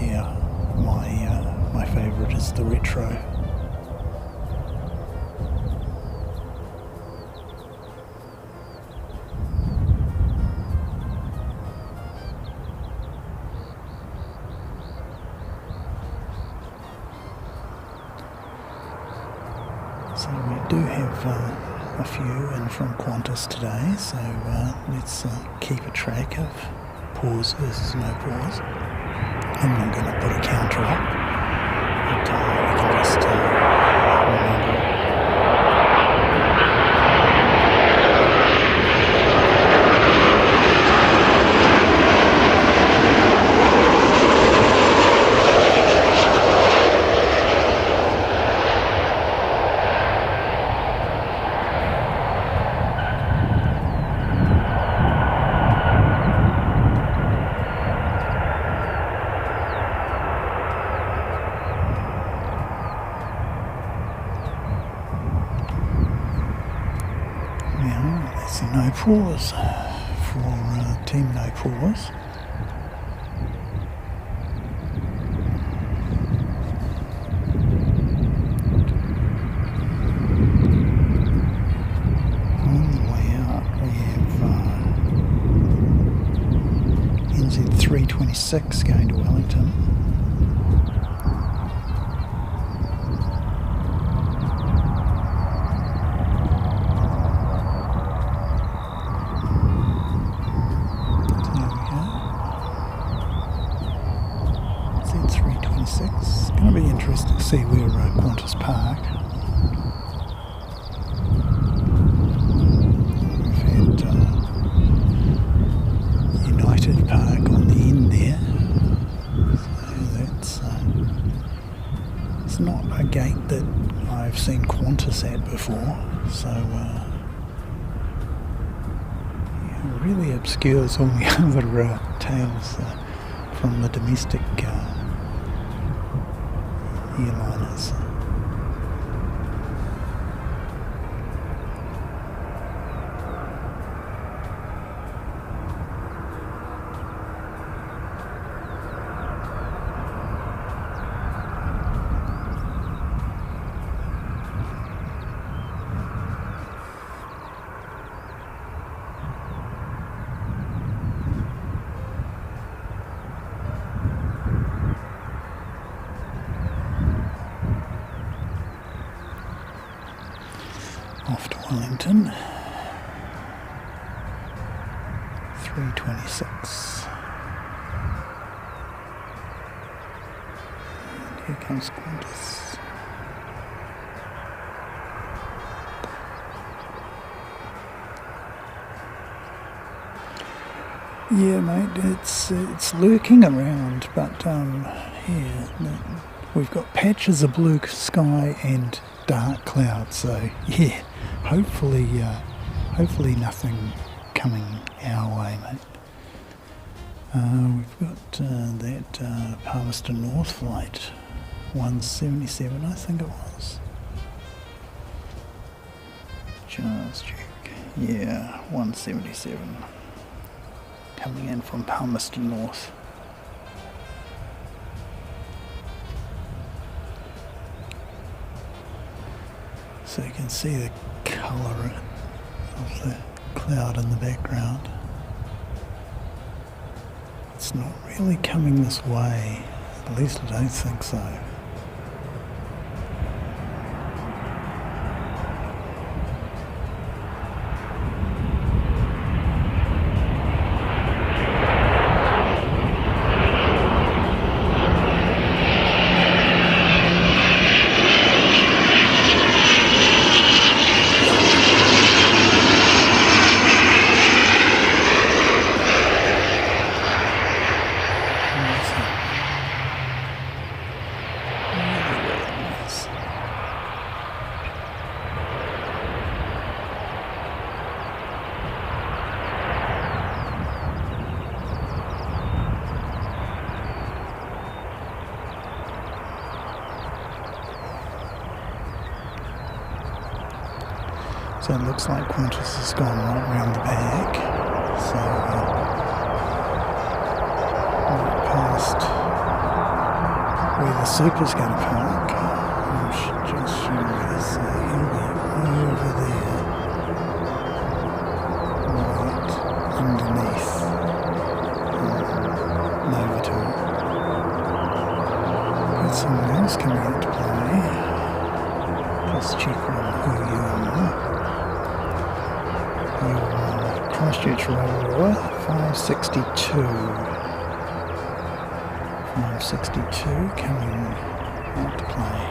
yeah, my favourite is the retro. So we do have a few in from Qantas today, so let's keep a track of pause versus no pause. I'm not going to put a counter up, but we can just remember. That's a no pause for team no pause. On the way out we have NZ 326 going to Wellington. It's going to be interesting to see where Qantas park. seen Qantas at before, so it really obscures all the other tails from the domestic airliners. Off to Wellington, 3:26. And here comes Qantas. Yeah, mate, it's lurking around, but yeah, we've got patches of blue sky and dark clouds, so yeah, hopefully nothing coming our way, mate. We've got that Palmerston North flight, 177, I think it was. Just check. Yeah, 177. Coming in from Palmerston North. So you can see the colour of the cloud in the background. It's not really coming this way, at least I don't think so. So it looks like Qantas has gone right round the back. So right past where the Super's going to park. I should just show you this. He'll be over there, right underneath Novotel. Got someone else coming out to play. Just check on who you are. Christchurch Roller, 562. 562 coming out to play.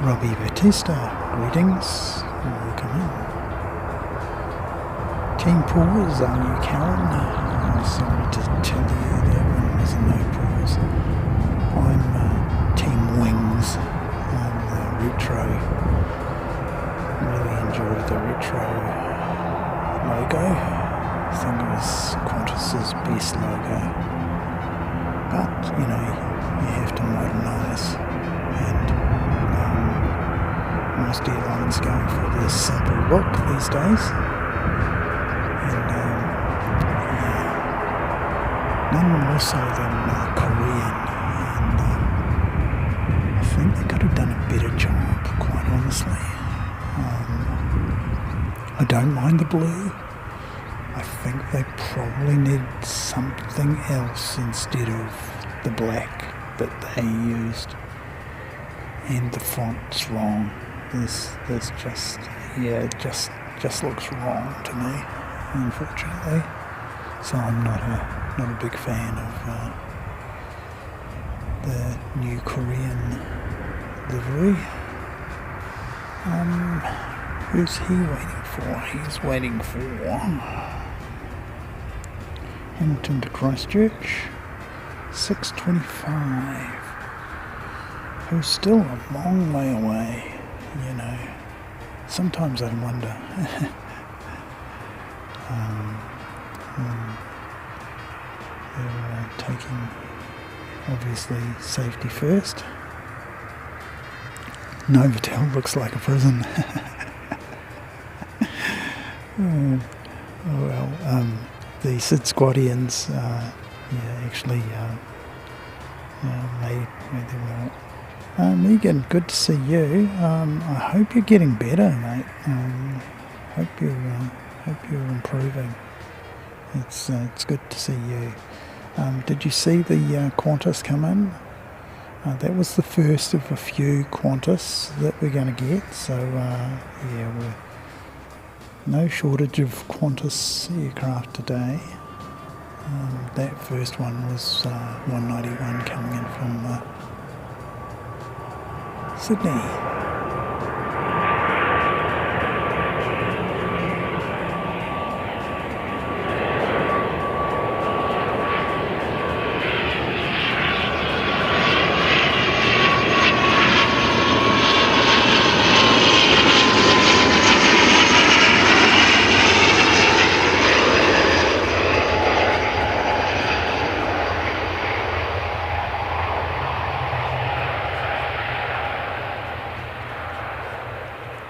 Robbie Batista, greetings, welcome in. Team pause, are you Karen? I'm sorry to tell you that one was a no pause. I'm Team Wings, I'm the retro. Really enjoyed the retro logo. I think it was Qantas's best logo. But, you know, you have to modernise, and most airlines go for this simple look these days. And, yeah, none more so than Korean. And I think they could have done a better job, quite honestly. I don't mind the blue. I think they probably need something else instead of the black that they used. And the font's wrong. This just, yeah, it just looks wrong to me, unfortunately. So I'm not a big fan of the new Korean livery. Who's he waiting for? He's waiting for Hamilton to Christchurch, 6:25. who's still a long way away, you know. Sometimes I wonder. They're taking, obviously, safety first. Novotel looks like a prison. Oh well, the Sid Squattians, actually made them well. Megan, good to see you. I hope you're getting better, mate. Hope you're improving. It's good to see you. Did you see the Qantas come in? That was the first of a few Qantas that we're going to get. So we're no shortage of Qantas aircraft today. That first one was 191 coming in from Sydney.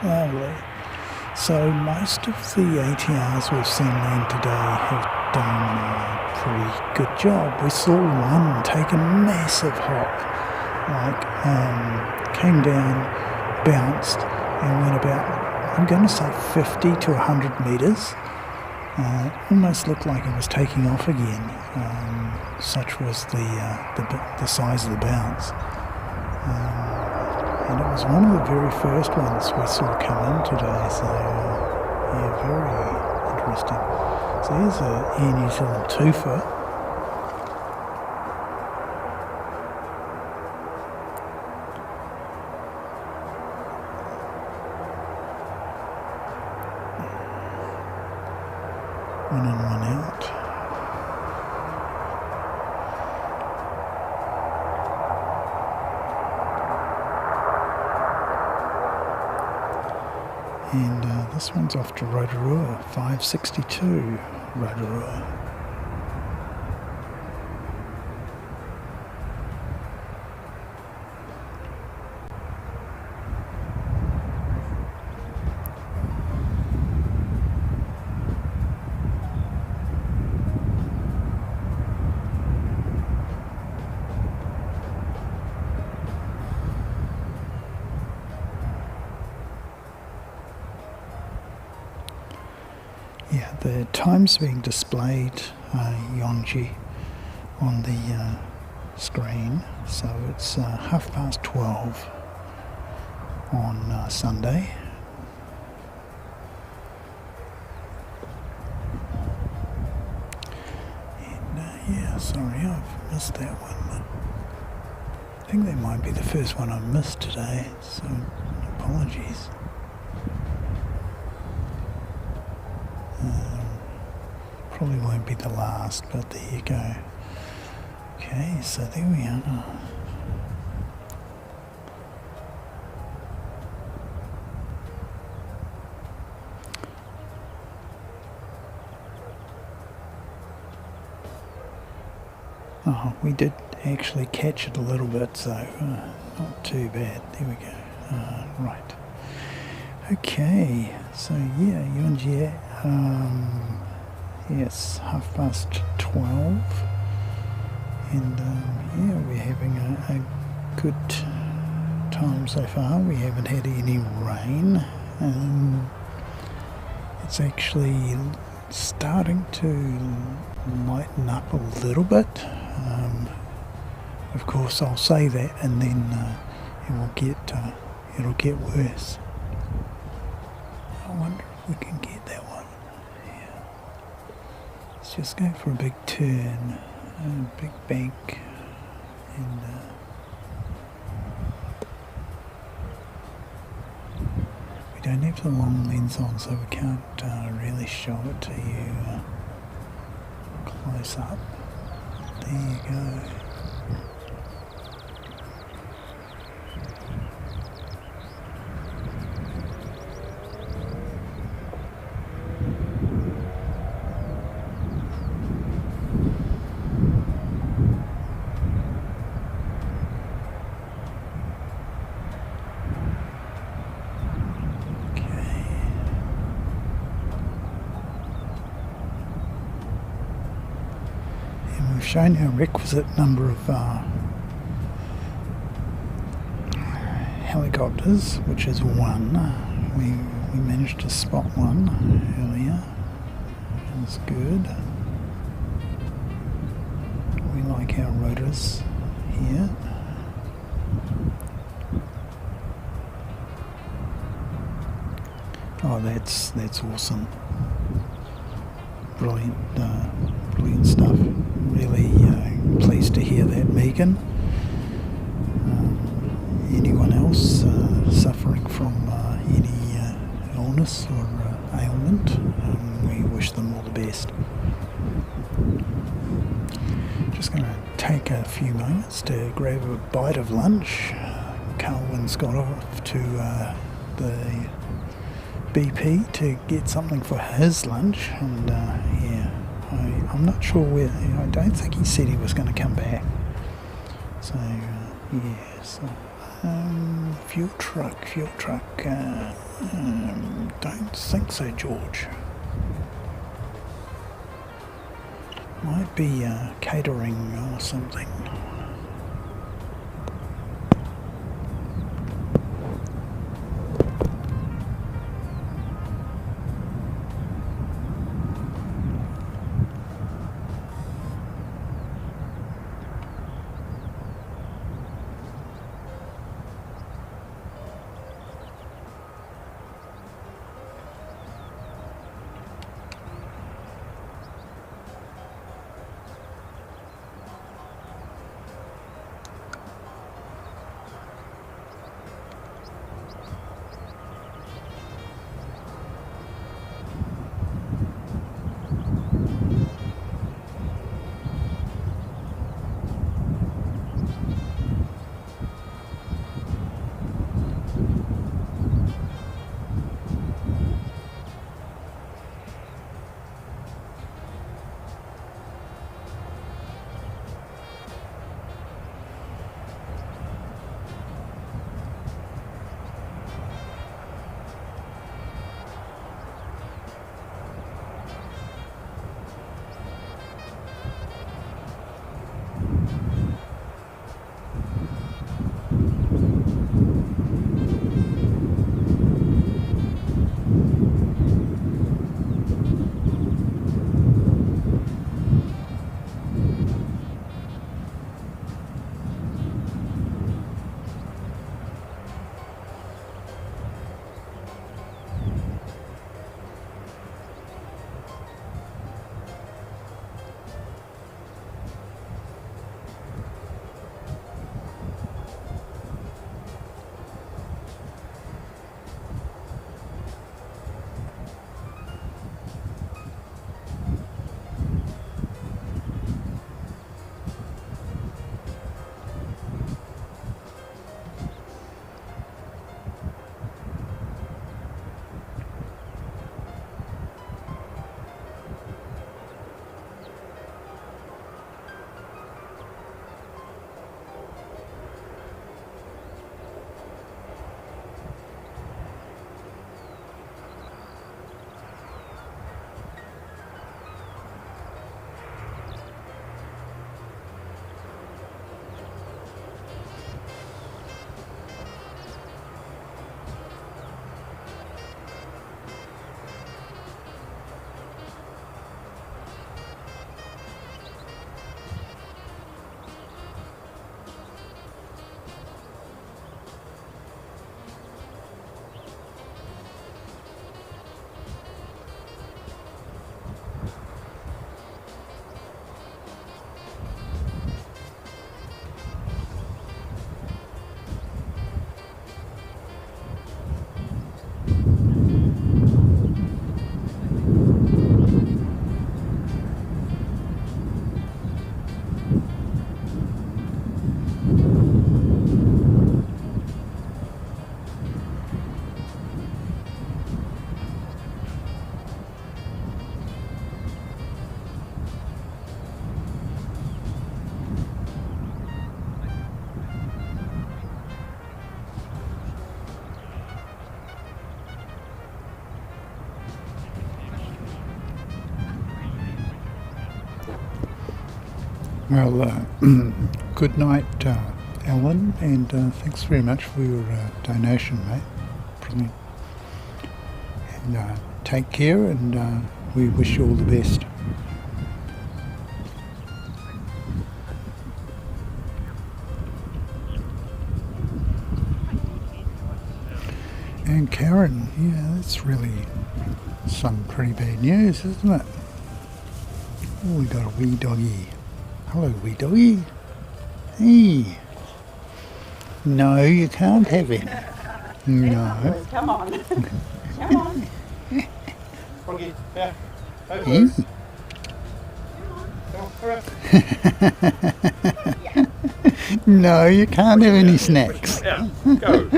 Lovely. So most of the ATRs we've seen land today have done a pretty good job. We saw one take a massive hop, came down, bounced, and went about, I'm going to say 50 to 100 metres. Almost looked like it was taking off again. Such was the size of the bounce. And it was one of the very first ones we saw come in today, so very interesting. So here's a Air New Zealand twofer. One in, one out. And this one's off to Rotorua, 562 Rotorua. Yeah, the time's being displayed, Yonji, on the screen. So it's 12:30 on Sunday. And sorry, I've missed that one. I think that might be the first one I've missed today, so apologies. Probably won't be the last, but there you go. Okay, so there we are. Oh, we did actually catch it a little bit, so not too bad. There we go. Right. Okay, so yeah, Yonji. Yes, 12:30, and we're having a good time so far. We haven't had any rain. It's actually starting to lighten up a little bit. Of course, I'll say that, and then it'll get worse. I wonder if we can get that one. Yeah. Let's just go for a big turn, a big bank, and we don't have the long lens on, so we can't really show it to you close up. There you go. we've shown our requisite number of helicopters, which is one. We managed to spot one earlier. That's good. We like our rotors here. Oh, that's awesome. Brilliant, brilliant stuff. Really pleased to hear that, Megan. Anyone else suffering from any illness or ailment, we wish them all the best. Just going to take a few moments to grab a bite of lunch. Carlwyn's got off to the BP to get something for his lunch, and yeah, I'm not sure where. I don't think he said he was going to come back. So yeah, so fuel truck. Don't think so, George. Might be catering or something. Well, good night, Alan, and thanks very much for your donation, mate. Brilliant. And take care, and we wish you all the best. And Karen, yeah, that's really some pretty bad news, isn't it? Oh, we got a wee doggy. Hello, wee doggy. Hey. No, you can't have him. No. Come on. Come on. Froggy, yeah. Hey. No, you can't have any snacks. Yeah, go.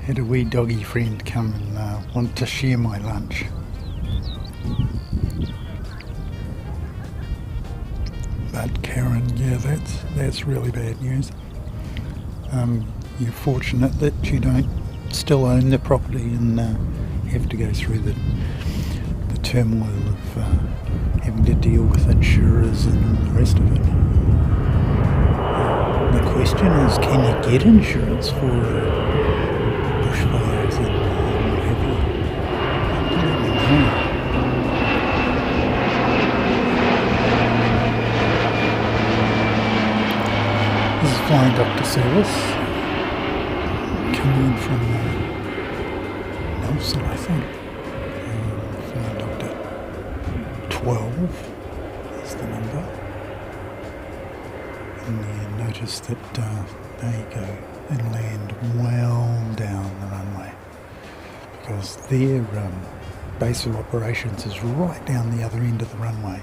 Had a wee doggy friend come and want to share my lunch. But Karen, yeah, that's really bad news. You're fortunate that you don't still own the property and have to go through the turmoil of having to deal with insurers and all the rest of it. The question is, can you get insurance for bushfires and what have you? Let me know. This is Flying Doctor Service, coming in from Nelson, I think. Flying Doctor 12 is the number. And you notice that they go and land well down the runway, because their base of operations is right down the other end of the runway.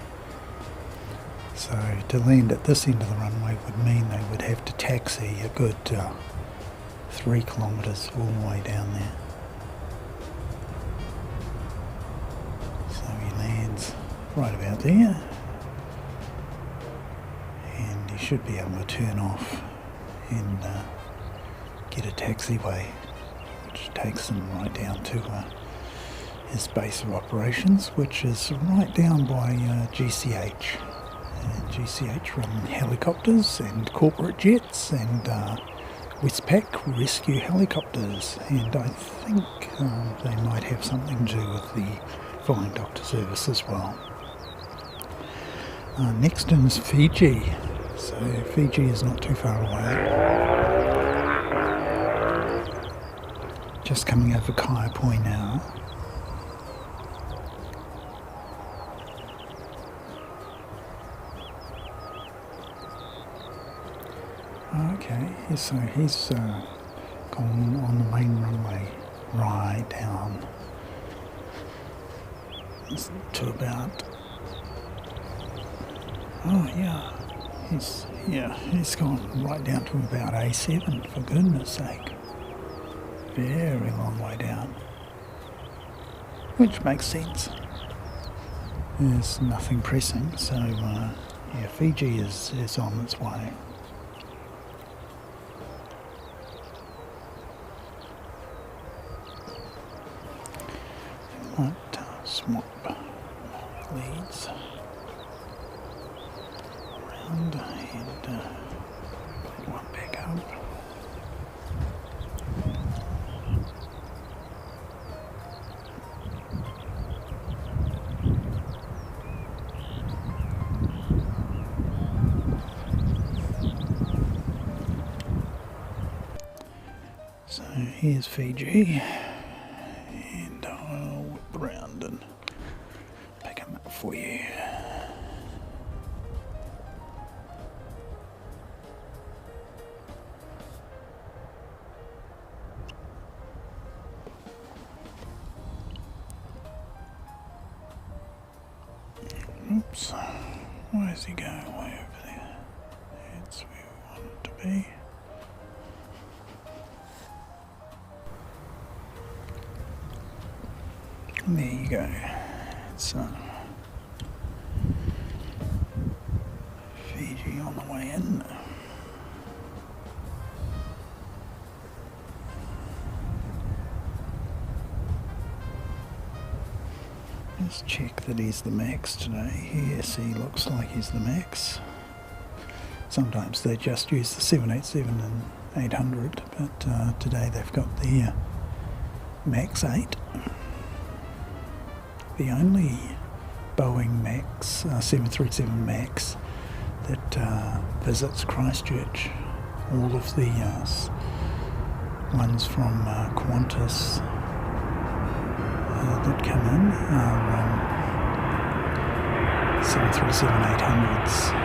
So to land at this end of the runway would mean they would have to taxi a good 3 kilometres all the way down there. So he lands right about there, and he should be able to turn off and get a taxiway, which takes him right down to his base of operations, which is right down by GCH. And GCH run helicopters and corporate jets and Westpac rescue helicopters, and I think they might have something to do with the Flying Doctor Service as well. Next in is Fiji, so Fiji is not too far away. Just coming over Kaiapoi now. Okay, so he's gone on the main runway right down to about, he's gone right down to about A7, for goodness sake. Very long way down, which makes sense. There's nothing pressing, so Fiji is on its way. Might swap leads around and put one back up. So here's Fiji. Around and pick them up for you. Oops, why is he going way over there? That's where we want it to be. There you go. So, Fiji on the way in. Just check that he's the max today. Yes, he looks like he's the max. Sometimes they just use the 787 and 800, but today they've got the Max 8. The only Boeing Max 737 Max that visits Christchurch. All of the ones from Qantas that come in are 737-800s.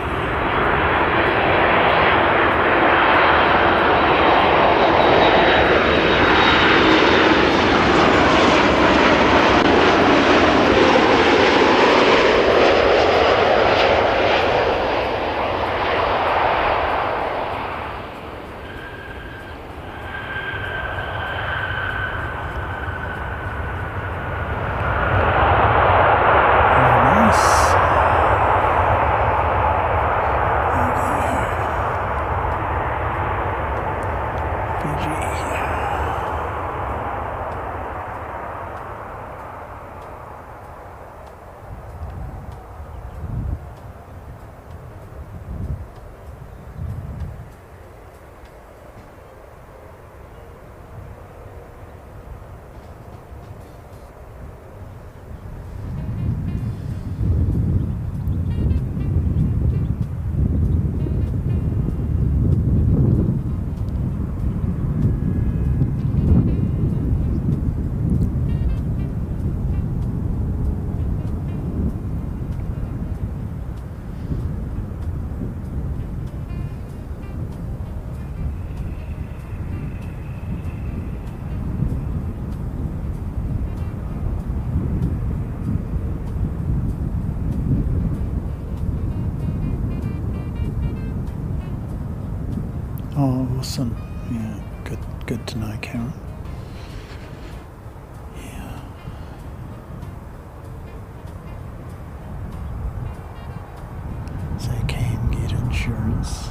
Oh, awesome. Yeah, good to know, Karen. Yeah. So you can get insurance.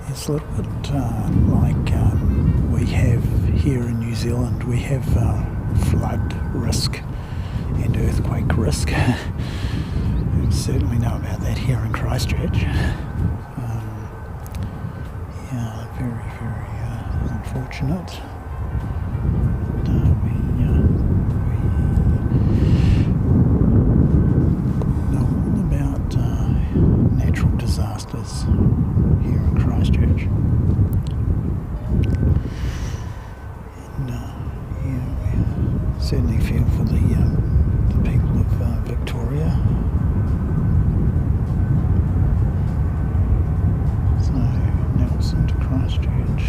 It's a little bit like we have here in New Zealand. We have flood risk and earthquake risk. We certainly know about that here in Christchurch. Very unfortunate. We know all about natural disasters here in Christchurch. And we certainly feel for the people of Victoria. To Christchurch,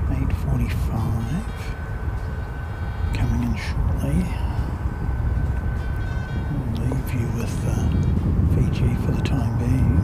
8:45, coming in shortly. We'll leave you with Fiji for the time being.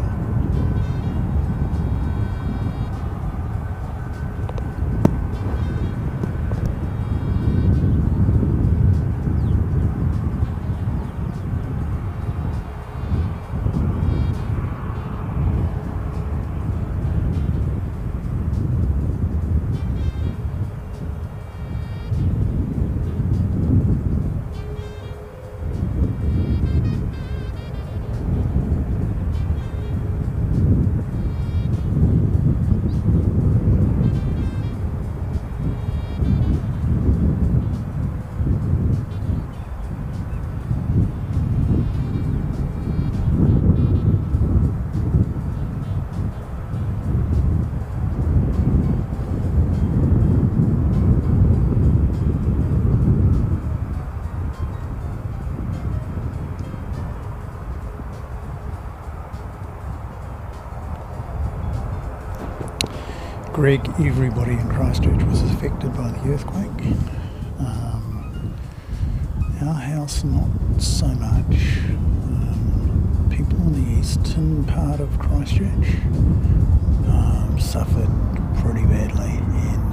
Greg, everybody in Christchurch was affected by the earthquake. Our house, not so much. People in the eastern part of Christchurch suffered pretty badly, and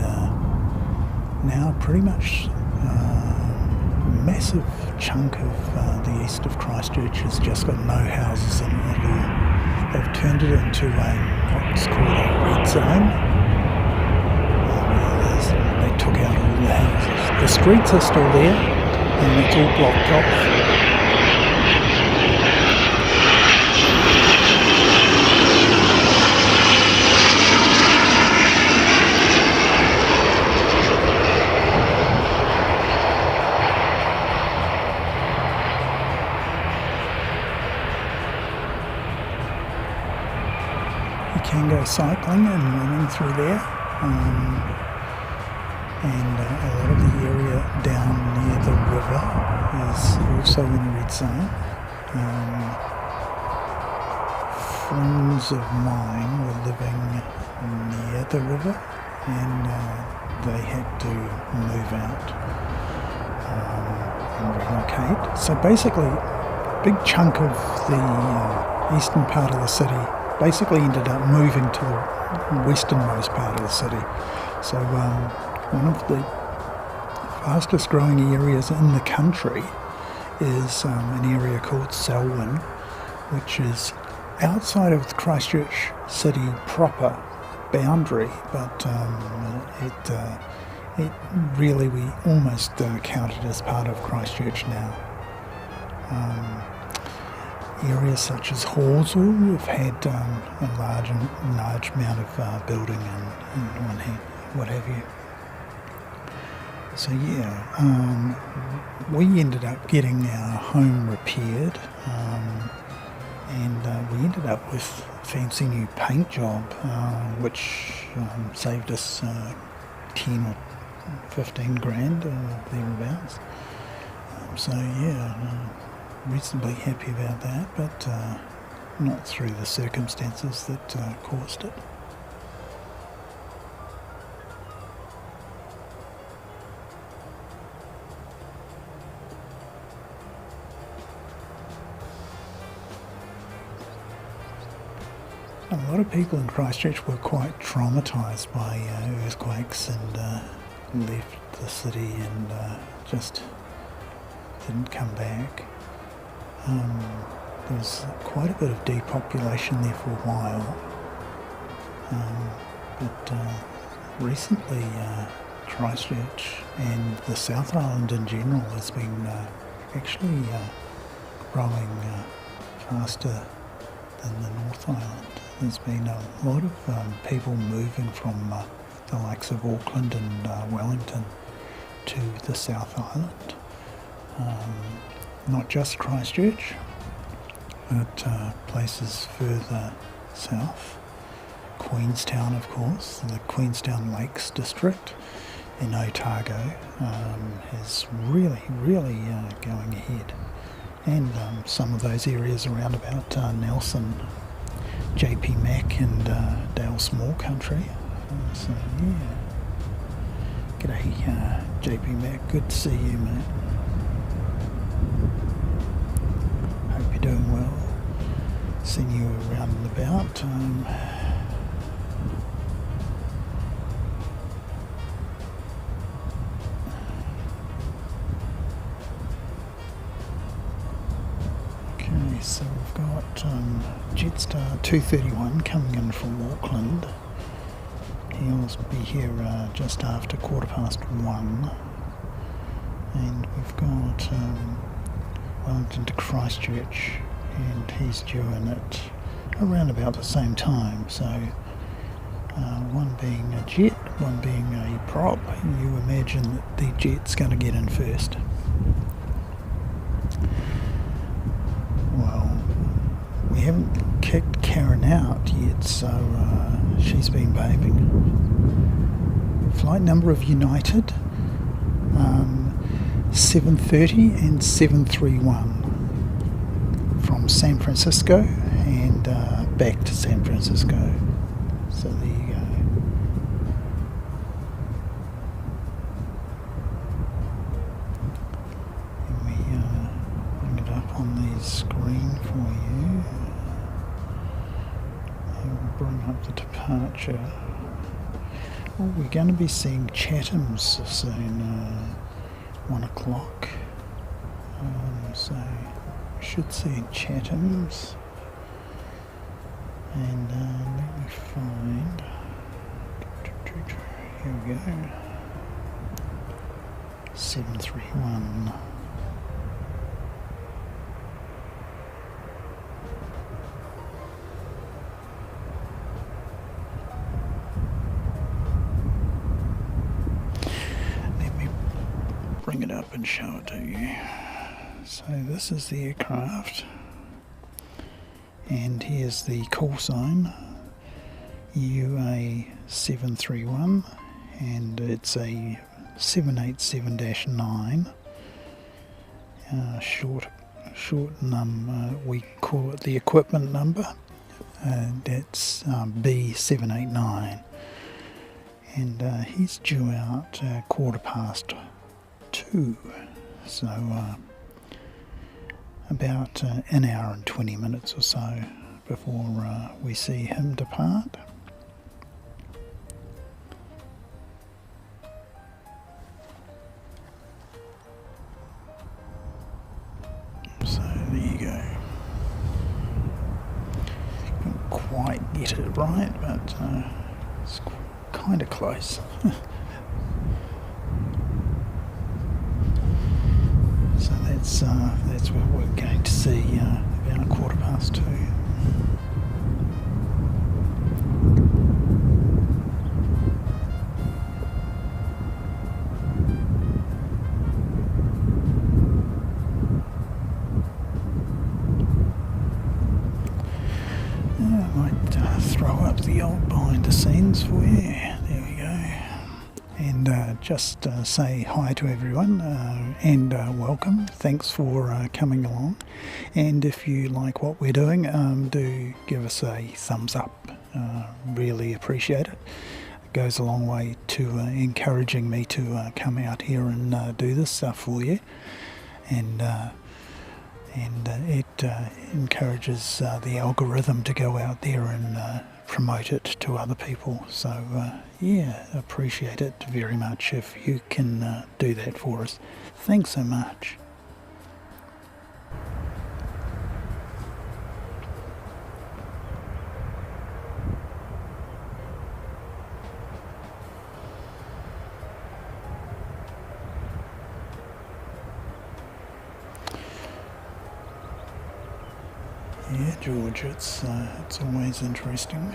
now pretty much a massive chunk of the east of Christchurch has just got no houses in it at all. They've turned it into what's called a red zone. They took out all the houses. The streets are still there. and it's all blocked off. You can go cycling and running through there, and a lot of the area down near the river is also in a red zone. Friends of mine were living near the river, and they had to move out and relocate. So basically, a big chunk of the eastern part of the city basically ended up moving to the westernmost part of the city. So one of the fastest growing areas in the country is an area called Selwyn, which is outside of the Christchurch city proper boundary, but it really, we almost count it as part of Christchurch now. Areas such as Hawesville have had a large amount of building and what have you. So yeah, we ended up getting our home repaired, and we ended up with a fancy new paint job, which saved us 10 or 15 grand thereabouts. So yeah, reasonably happy about that, but not through the circumstances that caused it. A lot of people in Christchurch were quite traumatised by earthquakes and left the city and just didn't come back. There was quite a bit of depopulation there for a while, but recently Christchurch and the South Island in general has been actually growing faster than the North Island. There's been a lot of people moving from the likes of Auckland and Wellington to the South Island. Not just Christchurch, but places further south. Queenstown, of course, the Queenstown Lakes district in Otago is really going ahead. And some of those areas around about Nelson, JP Mac and Dale Small Country. So yeah, g'day JP Mac, good to see you, mate. Hope you're doing well. Seen you around and about. Okay, so we've got Jetstar 231 coming in from Auckland. He'll be here just after 1:15. And we've got Wellington to Christchurch, and he's due in at around about the same time. So one being a jet, one being a prop. You imagine that the jet's going to get in first. Well, we haven't kicked Karen out yet, so she's been behaving. Flight number of United, 730 and 731 from San Francisco and back to San Francisco. So there you go. Let me bring it up on the screen for you. And we'll bring up the departure. Well, we're going to be seeing Chatham's soon, 1 o'clock. So we should see Chatham's. And let me find. Here we go. 731. bring it up and show it to you. So this is the aircraft, and here's the call sign, UA 731, and it's a 787-9, short number, we call it the equipment number, that's B789, and he's due out 2:15, so about an hour and 20 minutes or so before we see him depart. So there you go. Couldn't quite get it right, but it's kind of close. So that's what we're going to see about 2:15. I might throw up the old behind the scenes for you. There we go. And just say hi to everyone and welcome. Thanks for coming along. And if you like what we're doing, do give us a thumbs up. Really appreciate it. It goes a long way to encouraging me to come out here and do this stuff for you. And it encourages the algorithm to go out there and promote it to other people. So yeah, appreciate it very much if you can do that for us. Thanks so much. Yeah, George, it's always interesting.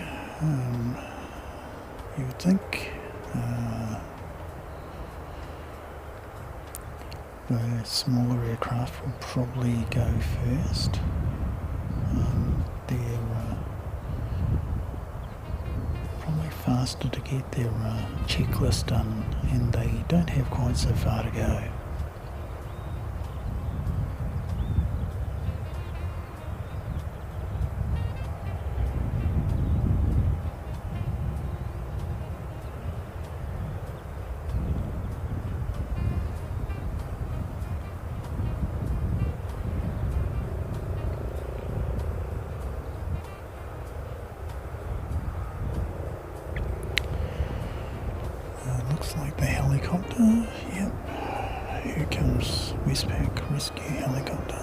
You would think the smaller aircraft will probably go first. They're probably faster to get their checklist done, and they don't have quite so far to go. Looks like the helicopter. Yep. Here comes Westpac Rescue Helicopter.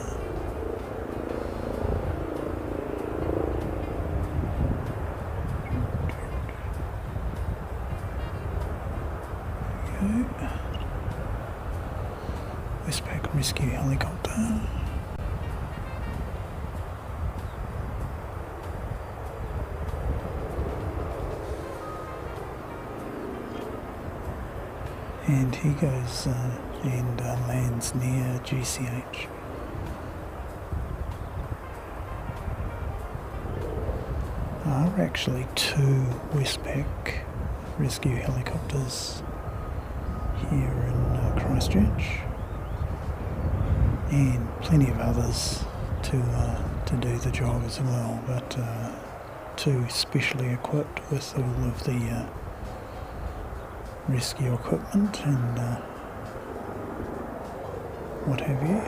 There we go. Westpac Rescue Helicopter. And he goes and lands near GCH. There are actually two Westpac rescue helicopters here in Christchurch, and plenty of others to do the job as well, but two specially equipped with all of the rescue equipment and what have you.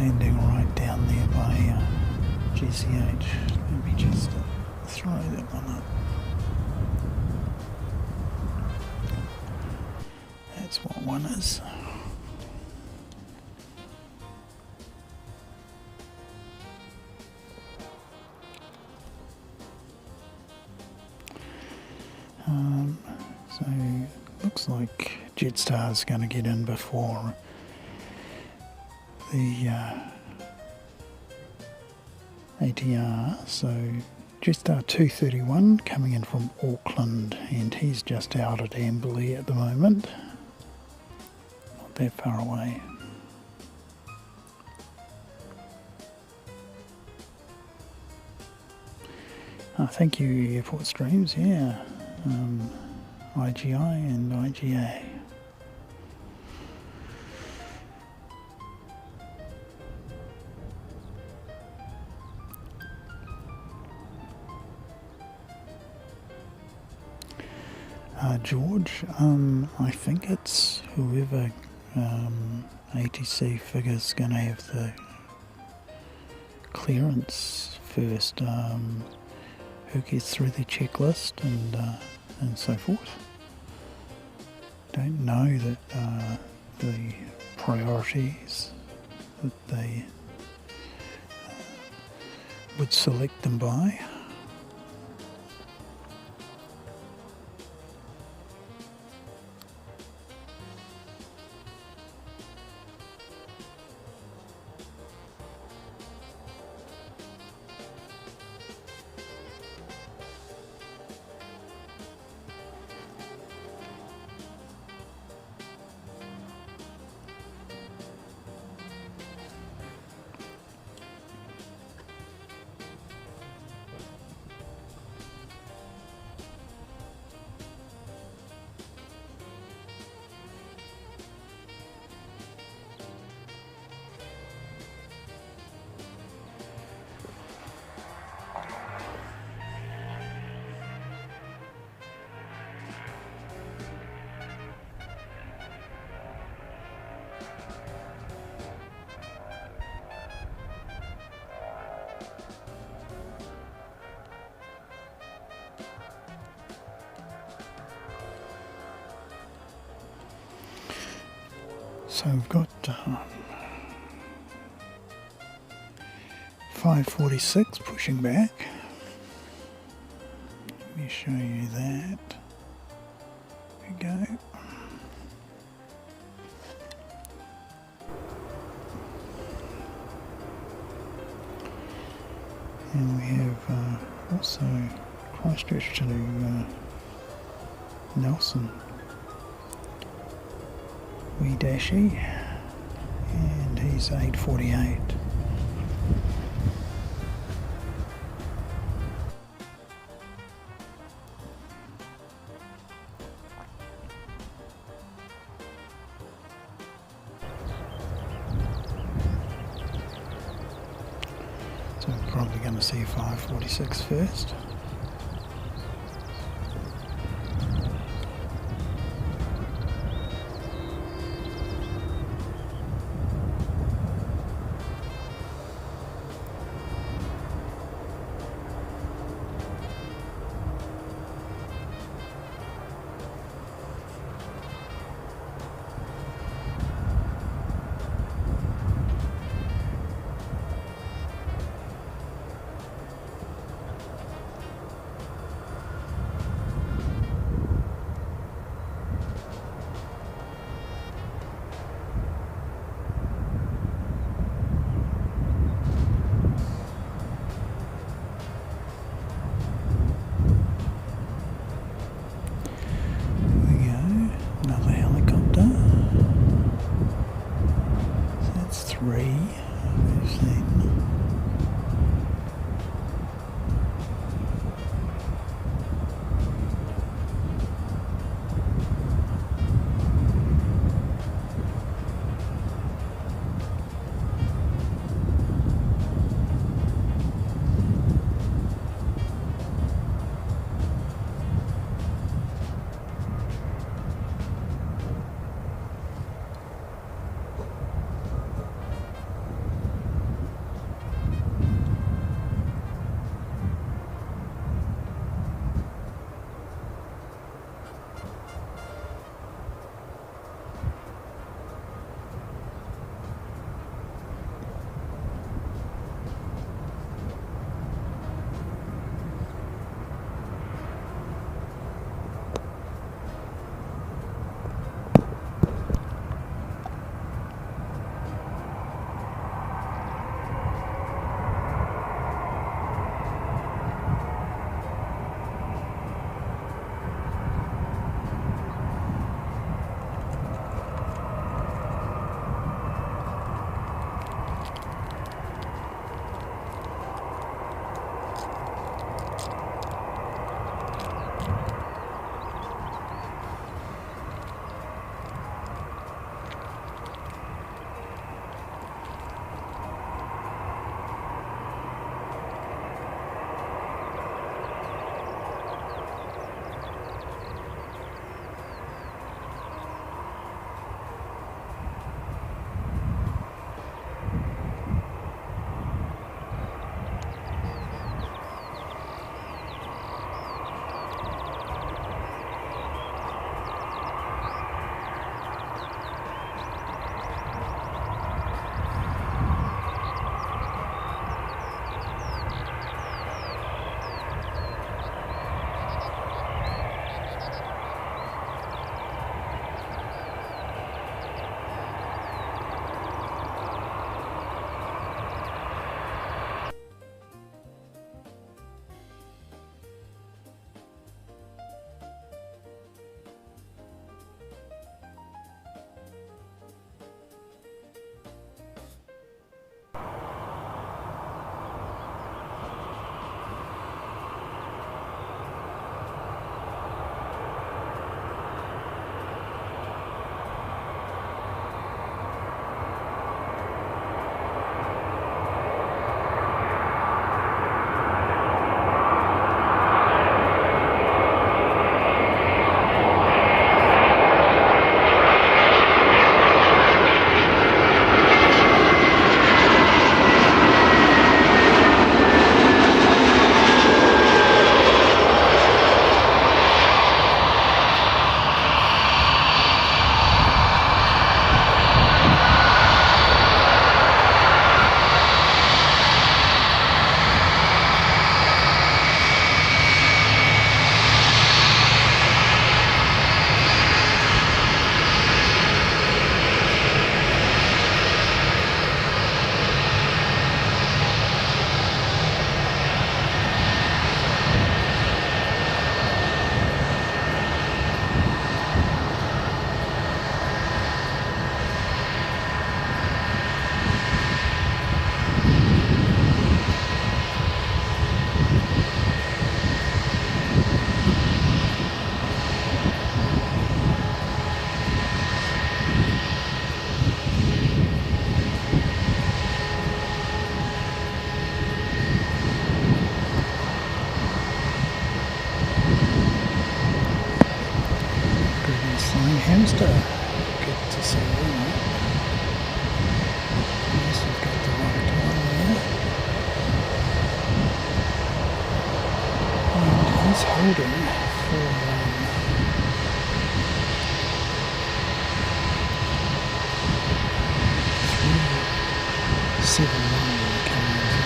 Landing right down there by GCH. Let me just throw that one up. That's what one is. So looks like Jetstar's going to get in before the ATR. So Jetstar 231 coming in from Auckland, and he's just out at Amberley at the moment. Not that far away. Thank you, Airport Streams. Yeah. IGI and IGA. George, I think it's whoever ATC figures going to have the clearance first. Who gets through the checklist and so forth. Don't know that the priorities that they would select them by. So we've got 546 pushing back. Let me show you that. There we go. And we have also Christchurch to Nelson. Wee Dashy, and he's 848. So we're probably going to see 546 first. holding for 371 coming from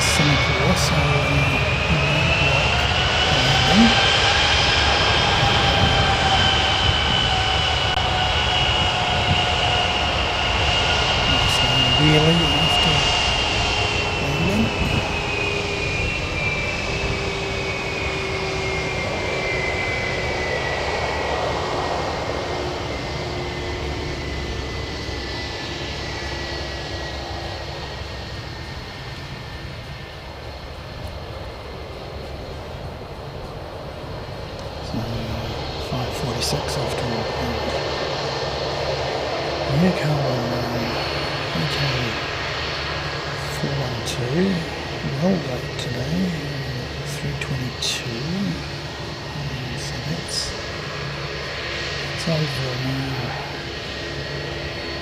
Singapore, so really after landing. So 5:46 after all. Okay, 412, well late today, 322, so that's over an hour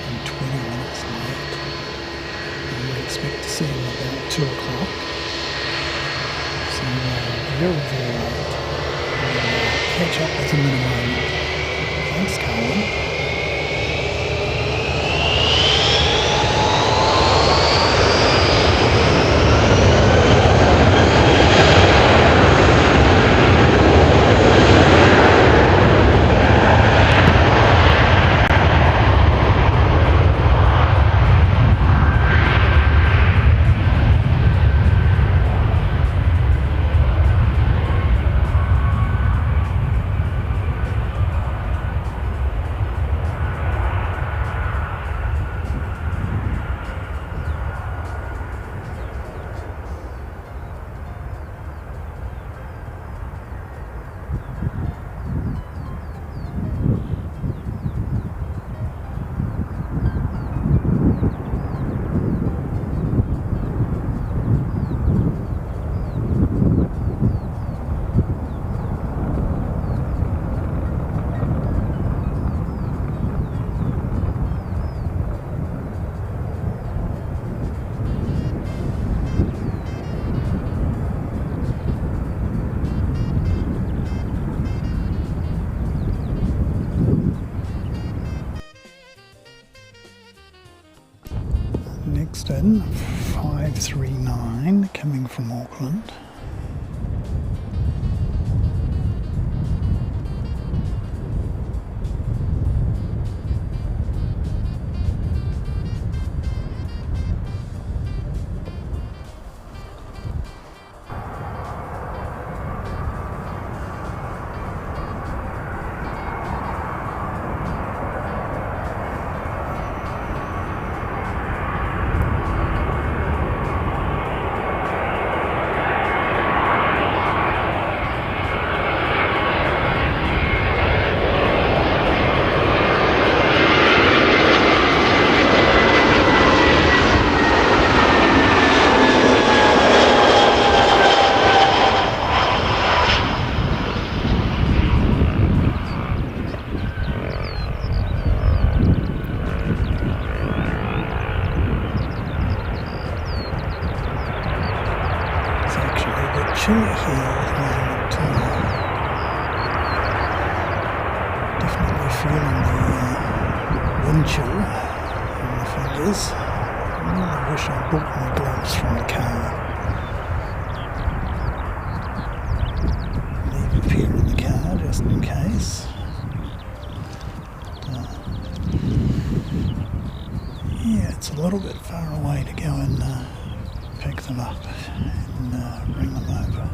and 20 minutes late. And we expect to see him about 2 o'clock, so very, very late. We'll catch up with him in a moment. Thanks, Colin. Next in, 539 coming from Auckland. at the moment. Definitely feeling the wind chill on the fingers. I really wish I bought my gloves from the car. Leave a pair in the car just in case. Yeah, it's a little bit far away to go and pick them up and bring them over.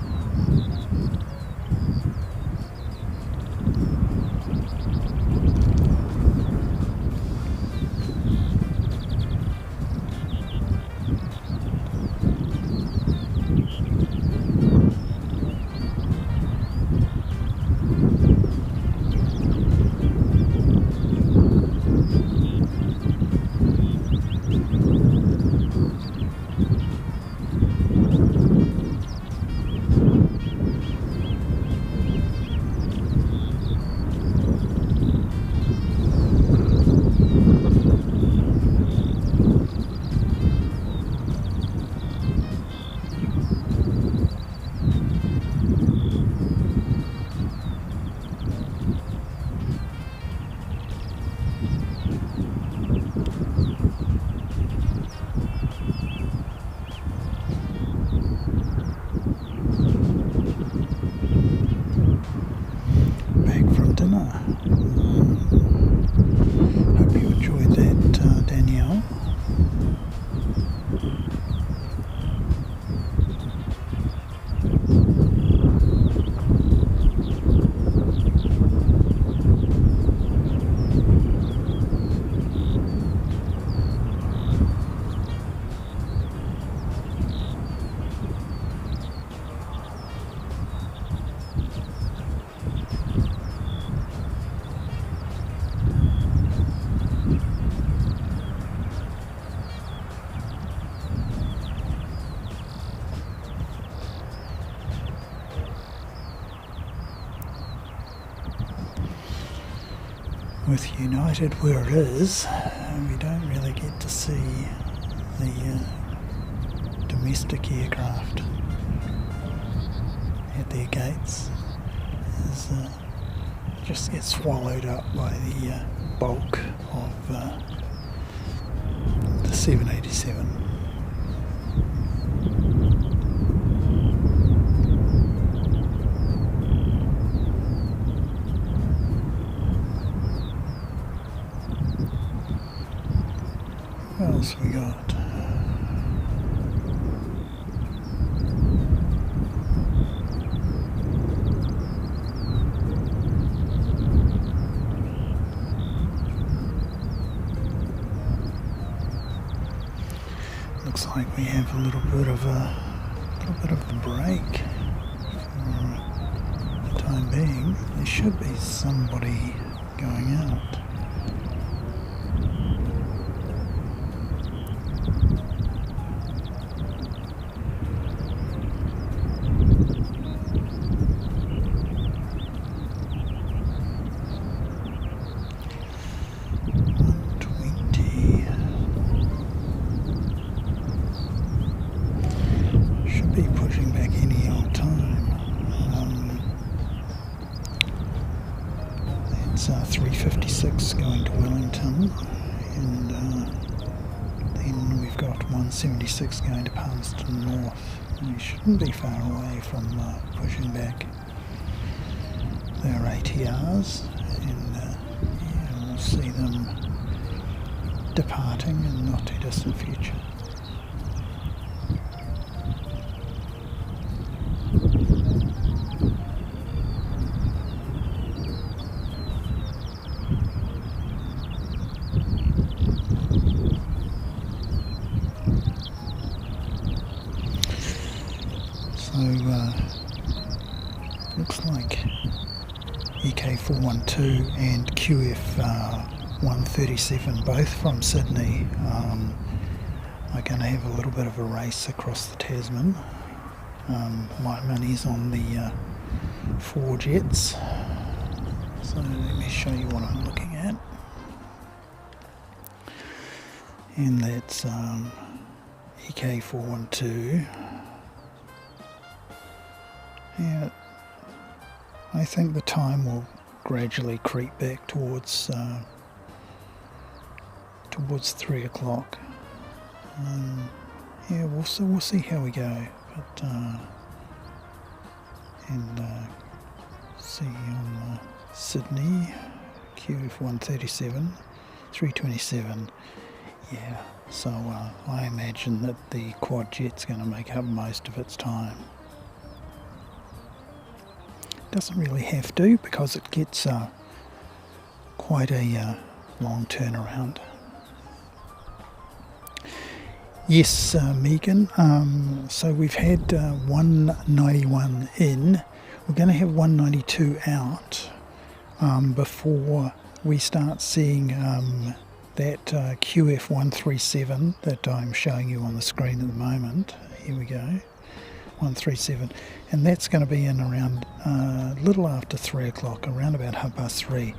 Back from dinner. Hope you enjoyed that, Danielle. With United where it is, we don't really get to see the domestic aircraft at their gates. As just get swallowed up by the bulk of the 787. What else we got? Looks like we have a little bit of a break for the time being. There should be somebody going out. Be pushing back any old time. It's 3:56 going to Wellington, and then we've got 176 going to Palmerston North. We shouldn't be far away from pushing back their ATRs, and yeah, we'll see them departing in the not too distant future. So, looks like EK412 and QF137, both from Sydney, are going to have a little bit of a race across the Tasman. My money's on the 4 jets. So let me show you what I'm looking at. And that's EK412 Yeah, I think the time will gradually creep back towards 3 o'clock. Yeah, we'll see how we go. But see on Sydney QF 137 327. Yeah, so I imagine that the quad jet's going to make up most of its time. Doesn't really have to, because it gets quite a long turnaround. Yes, Megan, so we've had 191 in. We're going to have 192 out before we start seeing that QF 137 that I'm showing you on the screen at the moment. Here we go, 137, and that's going to be in around a little after 3 o'clock, around about 3:30.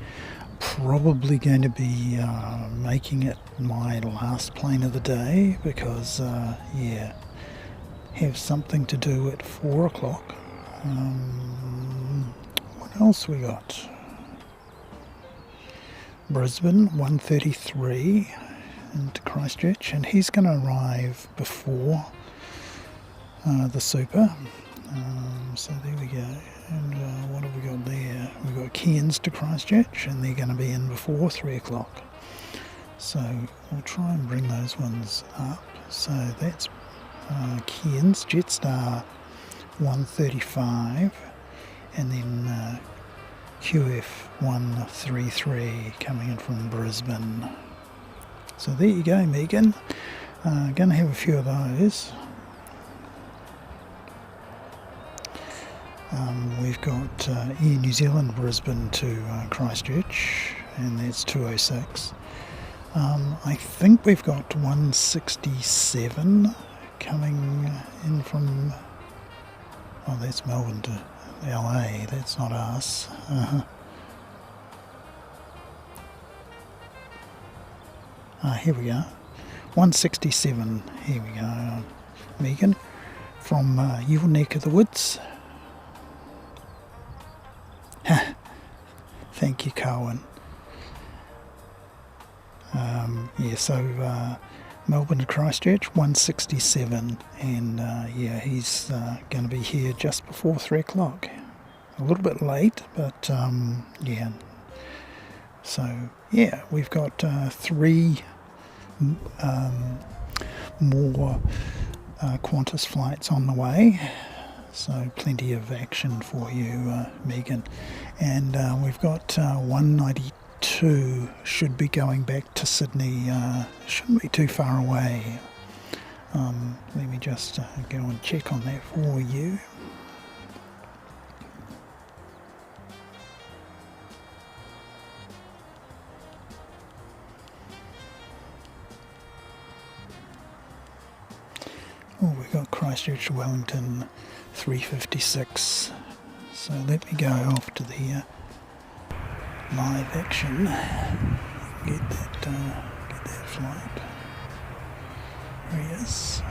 Probably going to be making it my last plane of the day, because yeah, have something to do at 4 o'clock. What else we got? Brisbane 133 into Christchurch, and he's going to arrive before the Super. So there we go. And what have we got there? We've got Cairns to Christchurch, and they're going to be in before 3 o'clock. So we'll try and bring those ones up. So that's Cairns, Jetstar 135, and then QF 133 coming in from Brisbane. So there you go, Megan. Going to have a few of those. We've got Air New Zealand Brisbane to Christchurch, and that's 206. I think we've got 167 coming in from, oh, that's Melbourne to LA, that's not us. Here we go, 167, here we go, Megan, from your neck of the woods. Thank you, Cohen. Yeah, so Melbourne to Christchurch, 167, and yeah, he's going to be here just before 3 o'clock. A little bit late, but yeah. So yeah, we've got 3 more Qantas flights on the way. So plenty of action for you, Megan. And we've got 192 should be going back to Sydney. Shouldn't be too far away. Let me just go and check on that for you. Oh, we've got Christchurch to Wellington 3:56. So let me go off to the live action. Get that flight. There he is.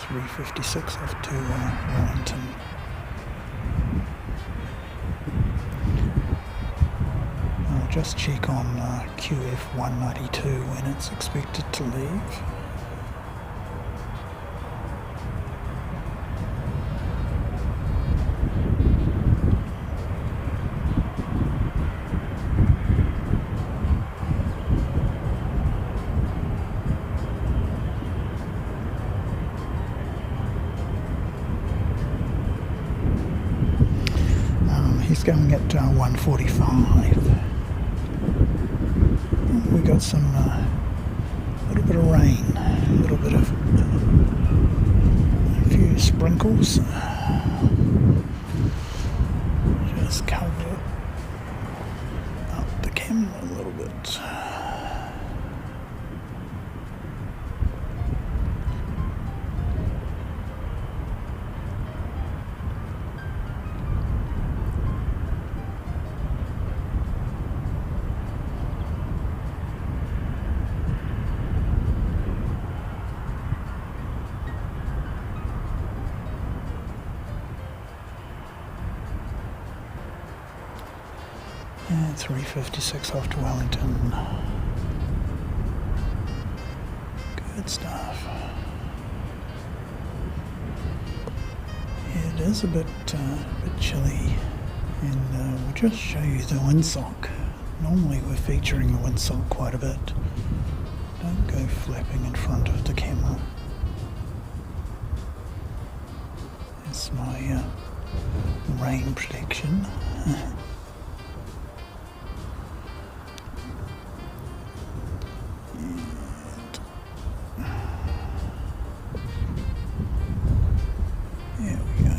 3:56 off to Wellington. I'll just check on QF 192 when it's expected to leave. He's going at 1:45. We got some little bit of rain, a little bit of a few sprinkles. Just cover up the camera a little bit. And 3:56 off to Wellington. Good stuff. It is a bit chilly, and we'll just show you the windsock. Normally we're featuring the windsock quite a bit. Don't go flapping in front of the camera. It's my rain protection. There we go.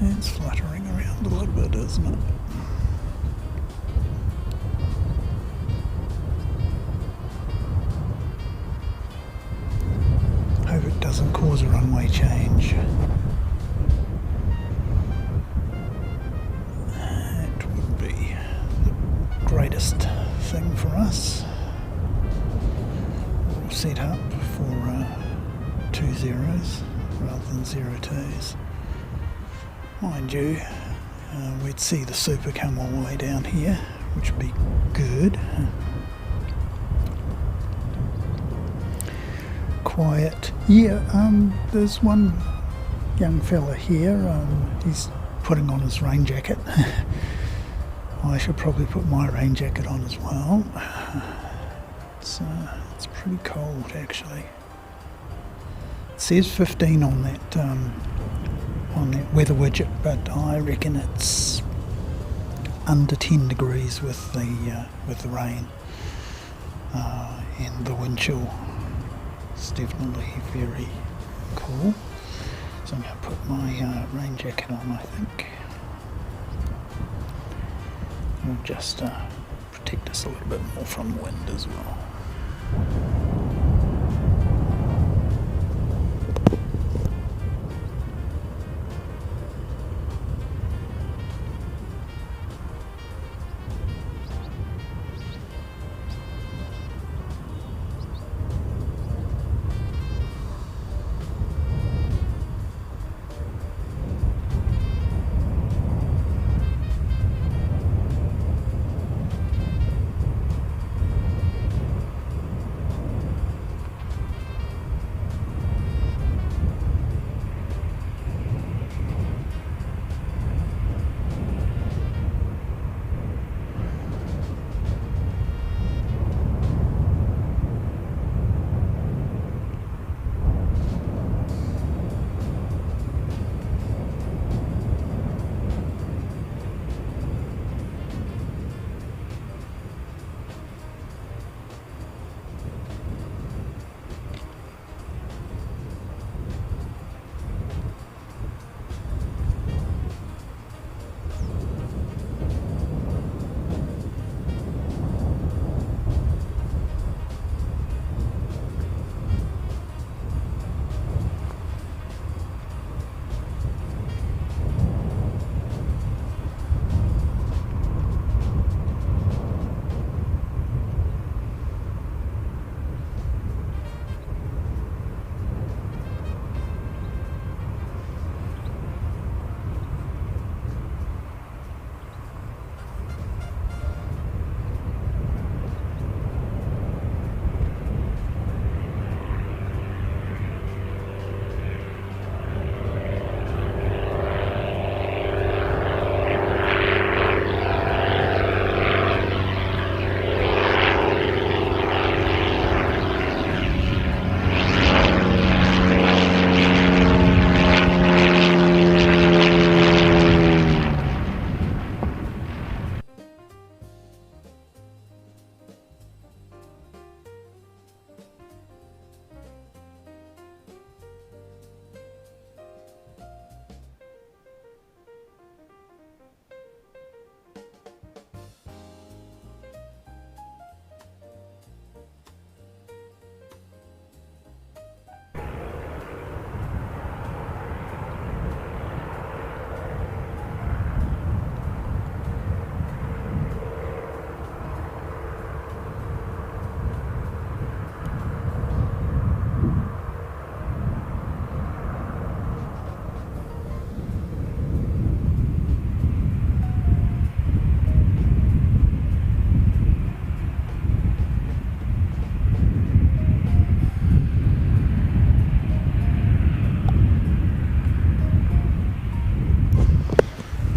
It's fluttering around a little bit, isn't it? Hope it doesn't cause a runway change. That would be the greatest thing for us. We'll set up for 2 zeros rather than 0 2s. Mind you, we'd see the super come all the way down here, which would be good. Quiet. Yeah, there's one young fella here, he's putting on his rain jacket. I should probably put my rain jacket on as well. It's pretty cold actually. It says 15 on that weather widget, but I reckon it's under 10 degrees with the rain and the wind chill. It's definitely very cool. So I'm going to put my rain jacket on, I think. It'll just protect us a little bit more from wind as well.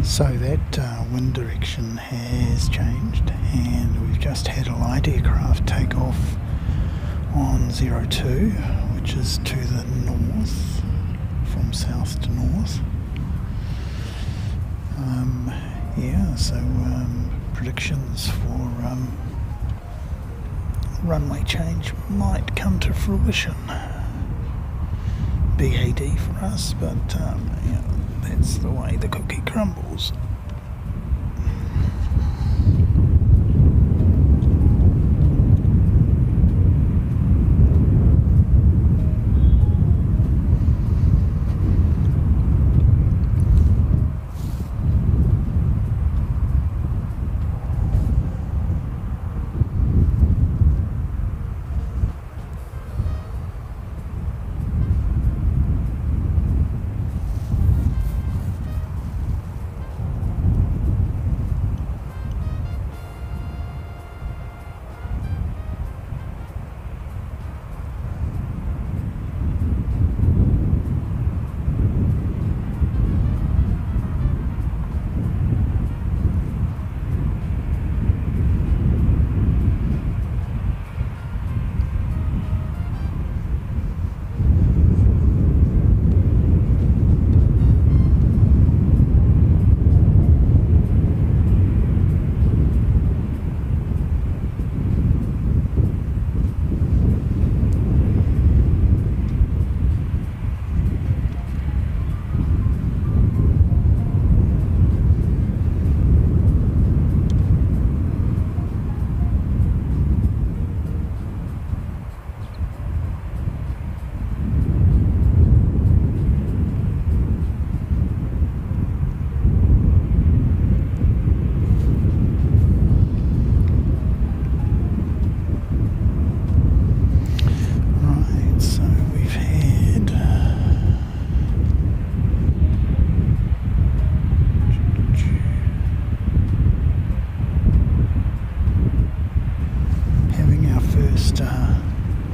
So that wind direction has changed, and we've just had a light aircraft take off on 02, which is to the north, from south to north. So predictions for runway change might come to fruition. BAD for us, but that's the way the cookie crumbles.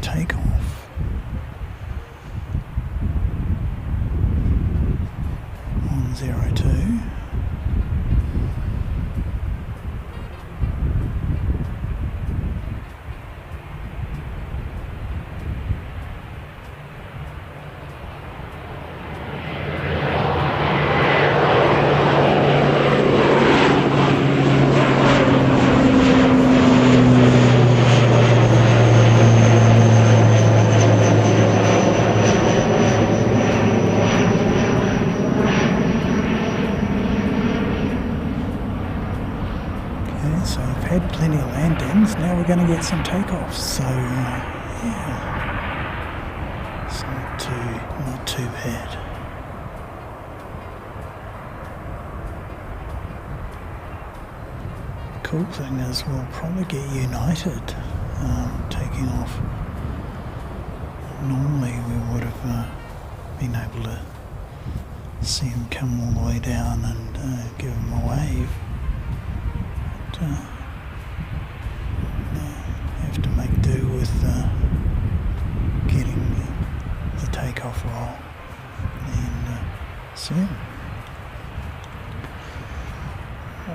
Takeoff on 02. So we've had plenty of landings, now we're going to get some takeoffs, so yeah, it's not too bad. Cool thing is we'll probably get United taking off. Normally we would have been able to see him come all the way down and give him a wave. Have to make do with getting the takeoff roll and soon.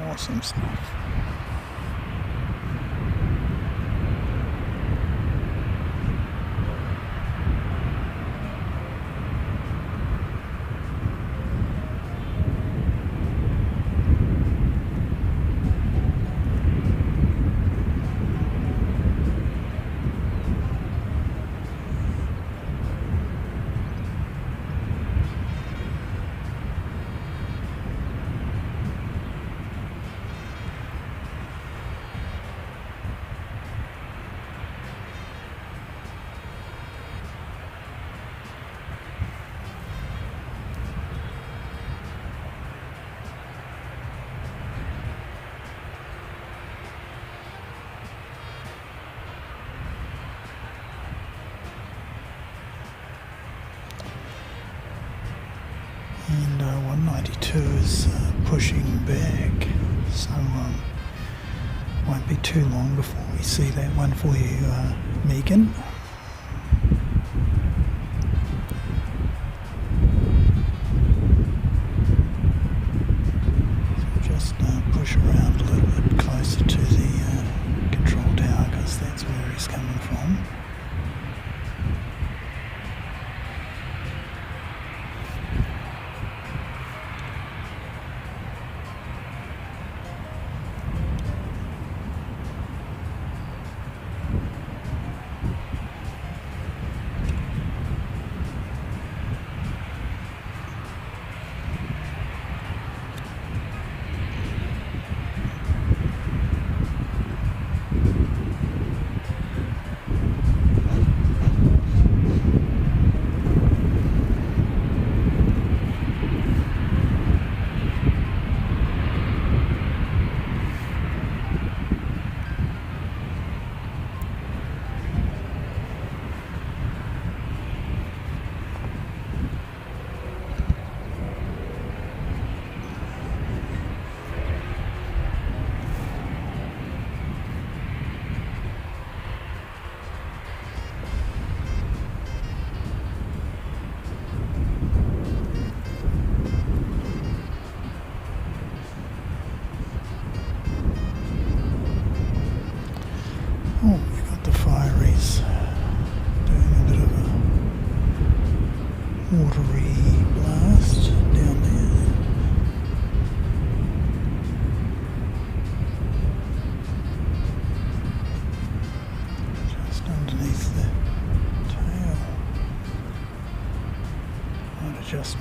Awesome stuff. And 192 is pushing back, so won't be too long before we see that one for you, Megan.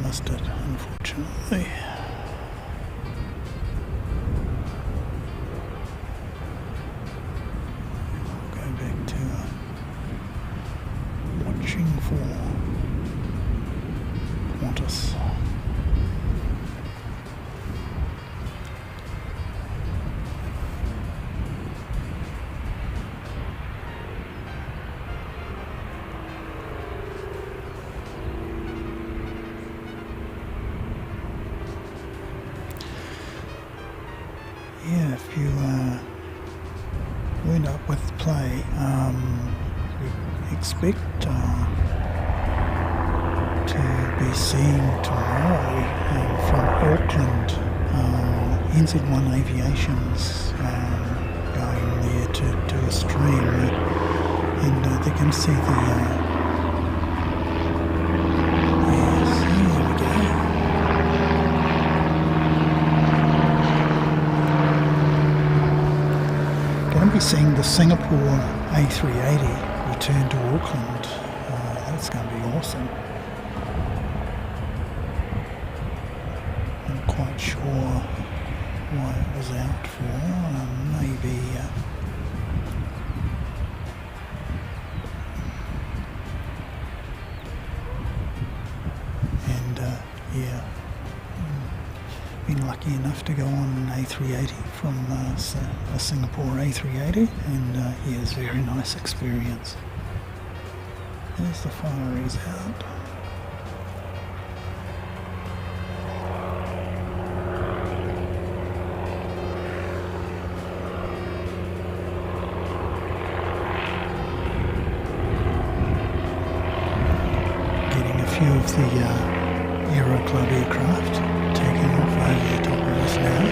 missed it, unfortunately. I'll go back to watching for Qantas. Yeah, if you went up with play, we expect to be seeing tomorrow from Auckland, NZ1 Aviation's going there to a stream, and they're going to see the yes, there we go. Going to be seeing the Singapore A380 return to Auckland. That's going to be awesome. I'm not quite sure why it was out for. Maybe yeah, been lucky enough to go on an A380 from a Singapore A380, and yeah, it's a very nice experience. There's the fireys out. Getting a few of the Aero Club aircraft taking off over the top of us now.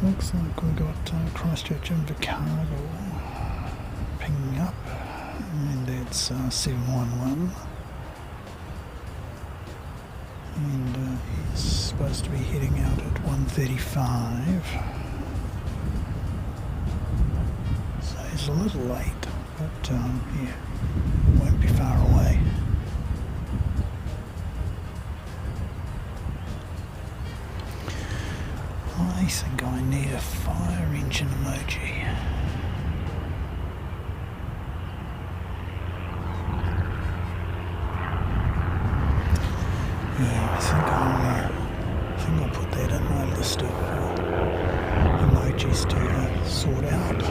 Looks like we've got Christchurch Invercargill pinging up, and it's 711, and he's supposed to be heading out at 1:35, so he's a little late, but yeah, won't be far away. I think I need a fire engine emoji. Yeah, I think I'll put that in my list of emojis to sort out.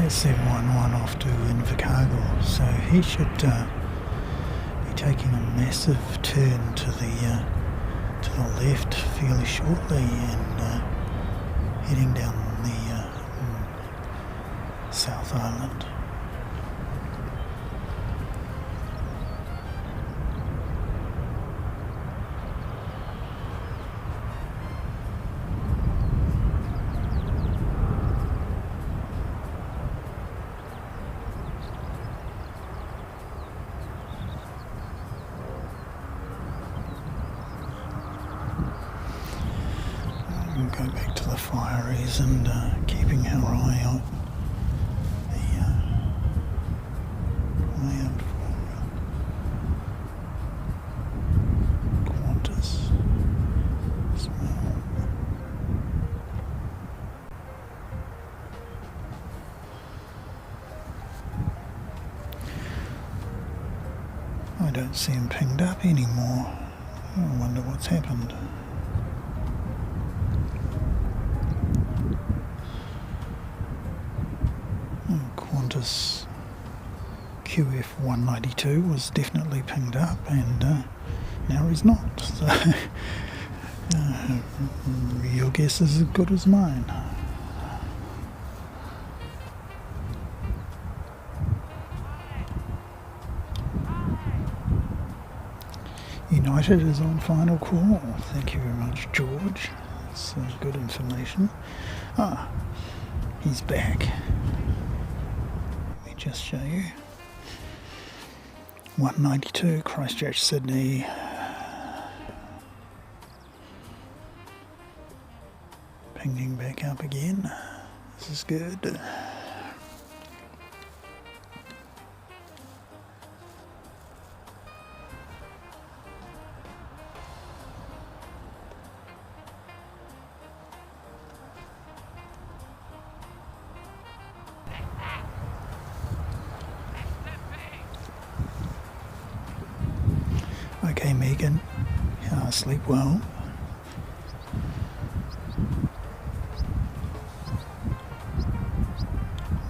That's 711 off to Invercargill, so he should be taking a massive turn to the left fairly shortly and heading down the South Island. We'll go back to the fireys and keeping our eye on the way out for Qantas as well. I don't see him pinged up anymore. I wonder what's happened. Qantas QF192 was definitely pinged up, and now he's not. So your guess is as good as mine. United is on final call. Thank you very much, George. That's good information. Ah, he's back. Let me just show you. 192 Christchurch, Sydney. Pinging back up again. This is good. Okay, Megan, sleep well.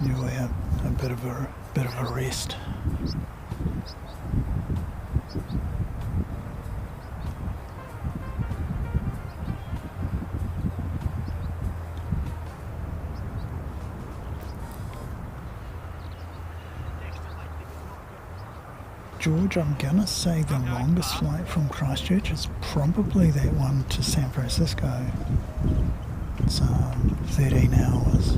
Anyway, a bit of a rest. George, I'm gonna say the longest flight from Christchurch is probably that one to San Francisco. It's 13 hours.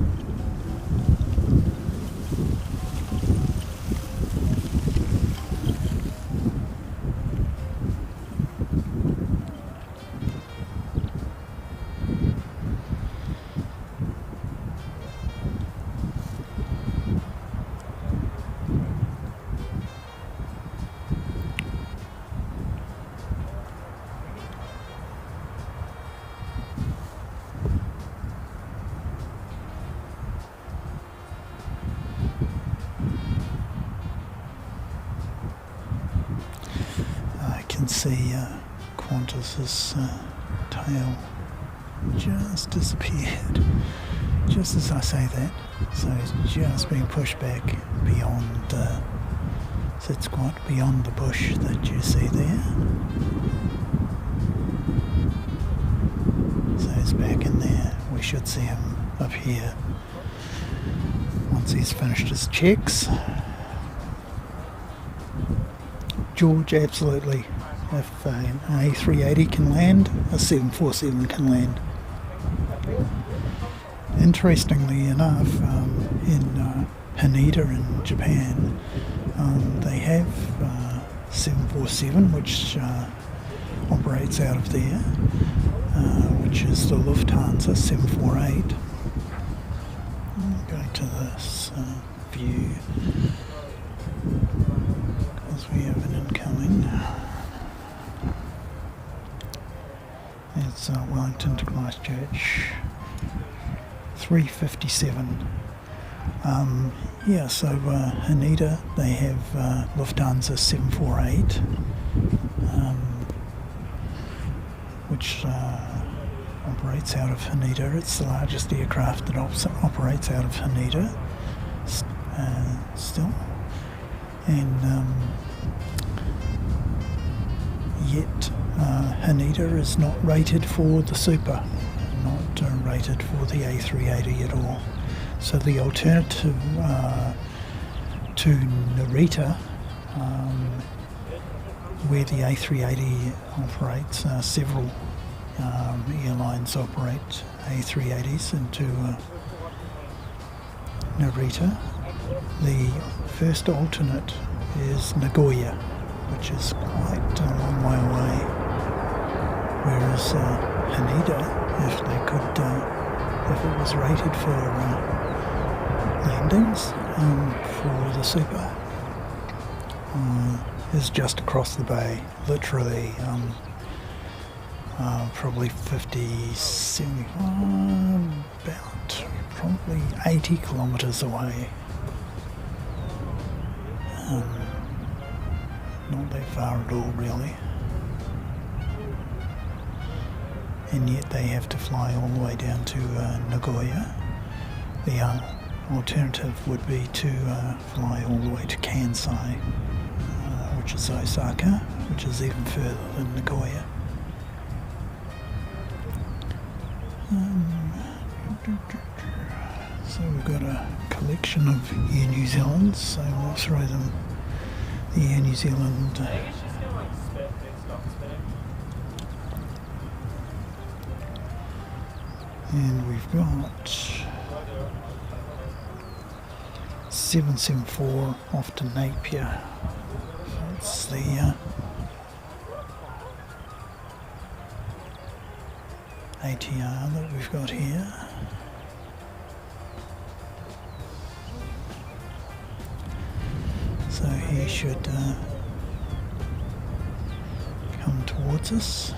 See Qantas's tail just disappeared just as I say that, so he's just being pushed back beyond sits quite beyond the bush that you see there, so he's back in there. We should see him up here once he's finished his checks. George, absolutely. If an A380 can land, a 747 can land. Interestingly enough, in Haneda in Japan, they have 747, which operates out of there, which is the Lufthansa 748. Going to this view, because we have an incoming. It's Wellington to Christchurch, 3:57. So Haneda, they have Lufthansa 748, which operates out of Haneda. It's the largest aircraft that operates out of Haneda. still, and yet Haneda is not rated for the Super, not rated for the A380 at all. So the alternative to Narita, where the A380 operates, several airlines operate A380s into Narita. The first alternate is Nagoya, which is quite a long way away, whereas Haneda, if they could, if it was rated for landings for the Super, is just across the bay, literally probably 50, 70, about probably 80 kilometres away. Not that far at all, really. And yet they have to fly all the way down to Nagoya. The alternative would be to fly all the way to Kansai, which is Osaka, which is even further than Nagoya. So we've got a collection of Air New Zealands, so we'll throw them the Air New Zealand and we've got 774 off to Napier. That's the ATR that we've got here. So he should come towards us.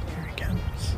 Here he comes.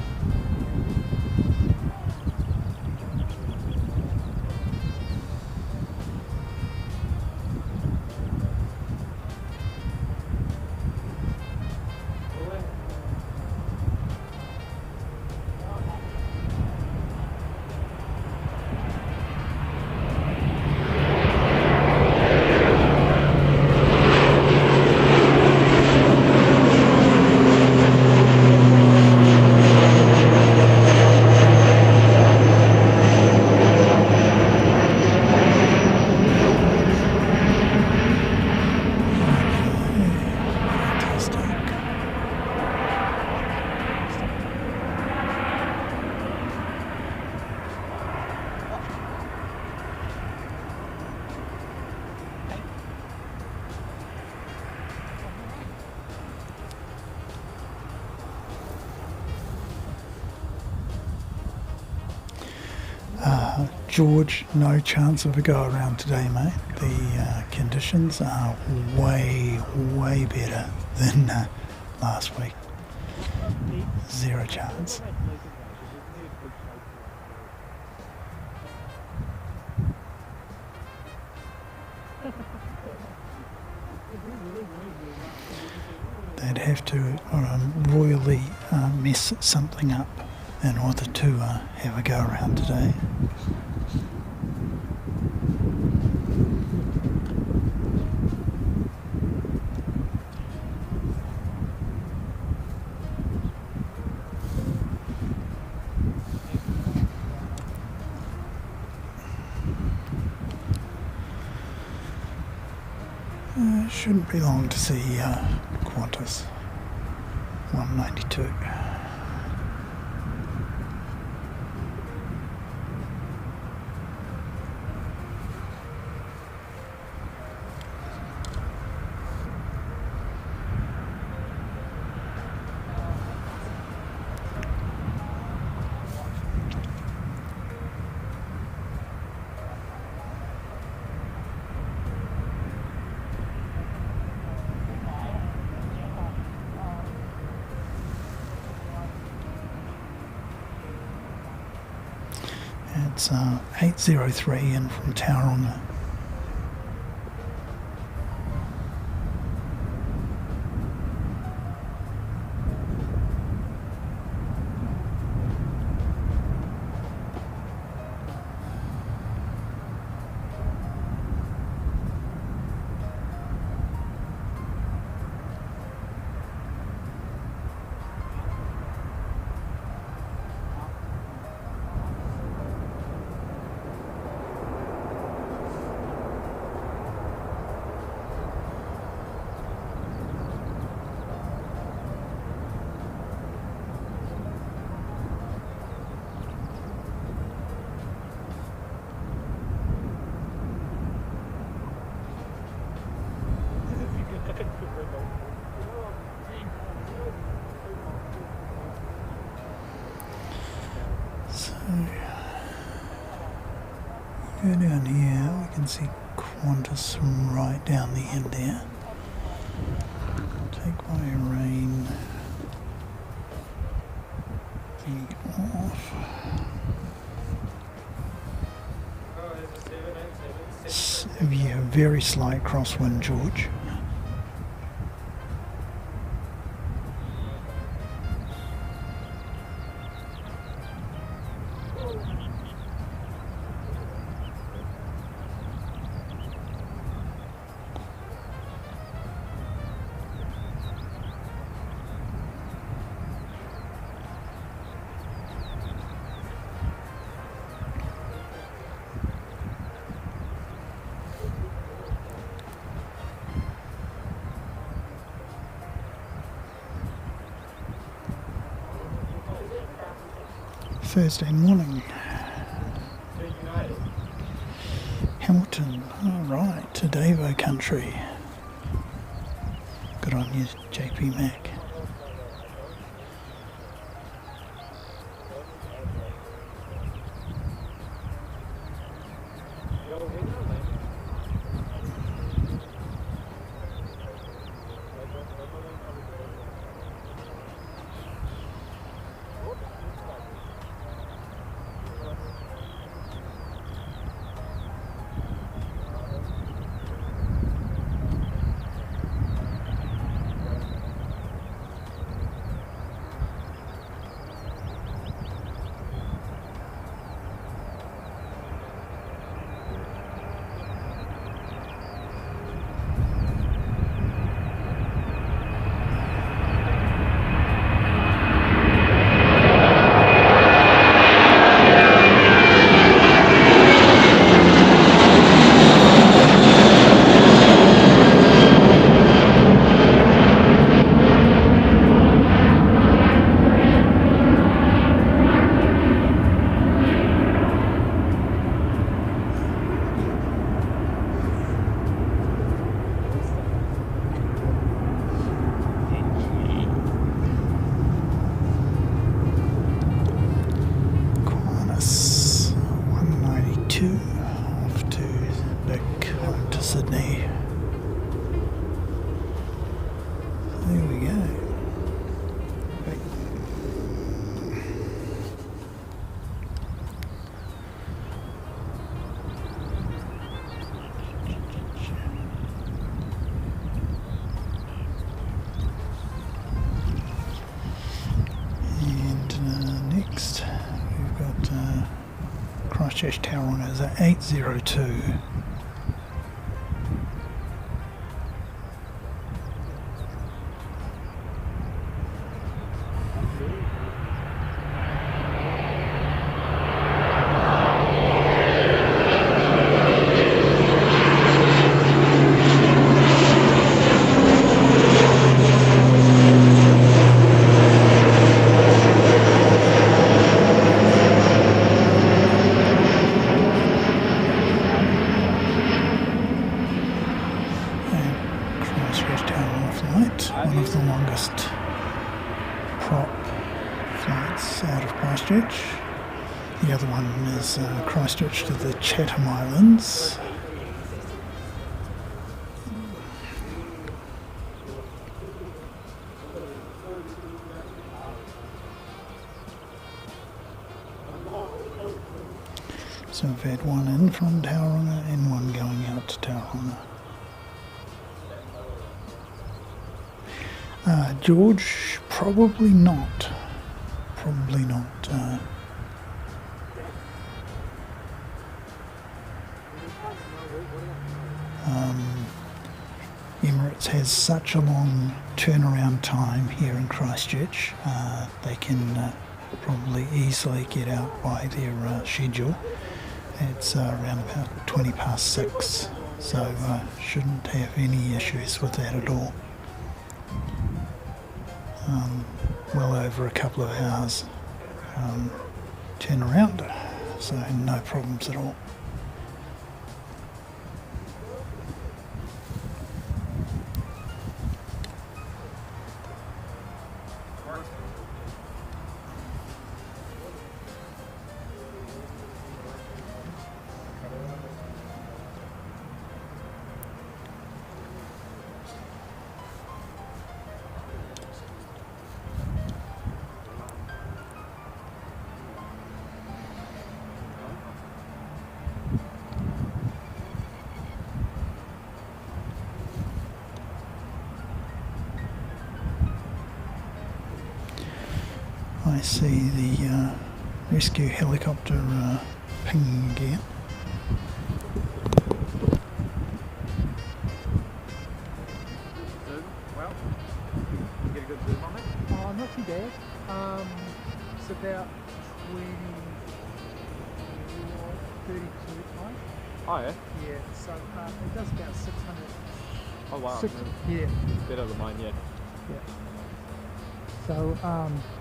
George, no chance of a go around today, mate. The conditions are way, way better than last week. Zero chance. They'd have to royally mess something up in order to have a go around today. Shouldn't be long to see Qantas 192. It's 803 in from Tauranga. Go down here, we can see Qantas from right down the end there. Take my rain thing off. Severe, very slight crosswind, George. Thursday morning. Hamilton, alright, to Davo country. Good on you, JP Mac. Qantas 192 off to back home to Sydney. There we go. And next we've got Christchurch Tauranga is at 802. One of the longest prop flights out of Christchurch. The other one is Christchurch to the Chatham Islands. So we've had one in from Tauranga and one going out to Tauranga. George, probably not. Probably not. Emirates has such a long turnaround time here in Christchurch. They can probably easily get out by their schedule. It's around about 20 past 6, so shouldn't have any issues with that at all. Well over a couple of hours turnaround, so no problems at all. I see the rescue helicopter pinging again. Zoom, well, you get a good zoom on it? Oh, not too bad. It's about 32 times. Oh yeah? Yeah, so it does about 600. Oh wow. Yeah. Better than mine, yeah. Yeah. So,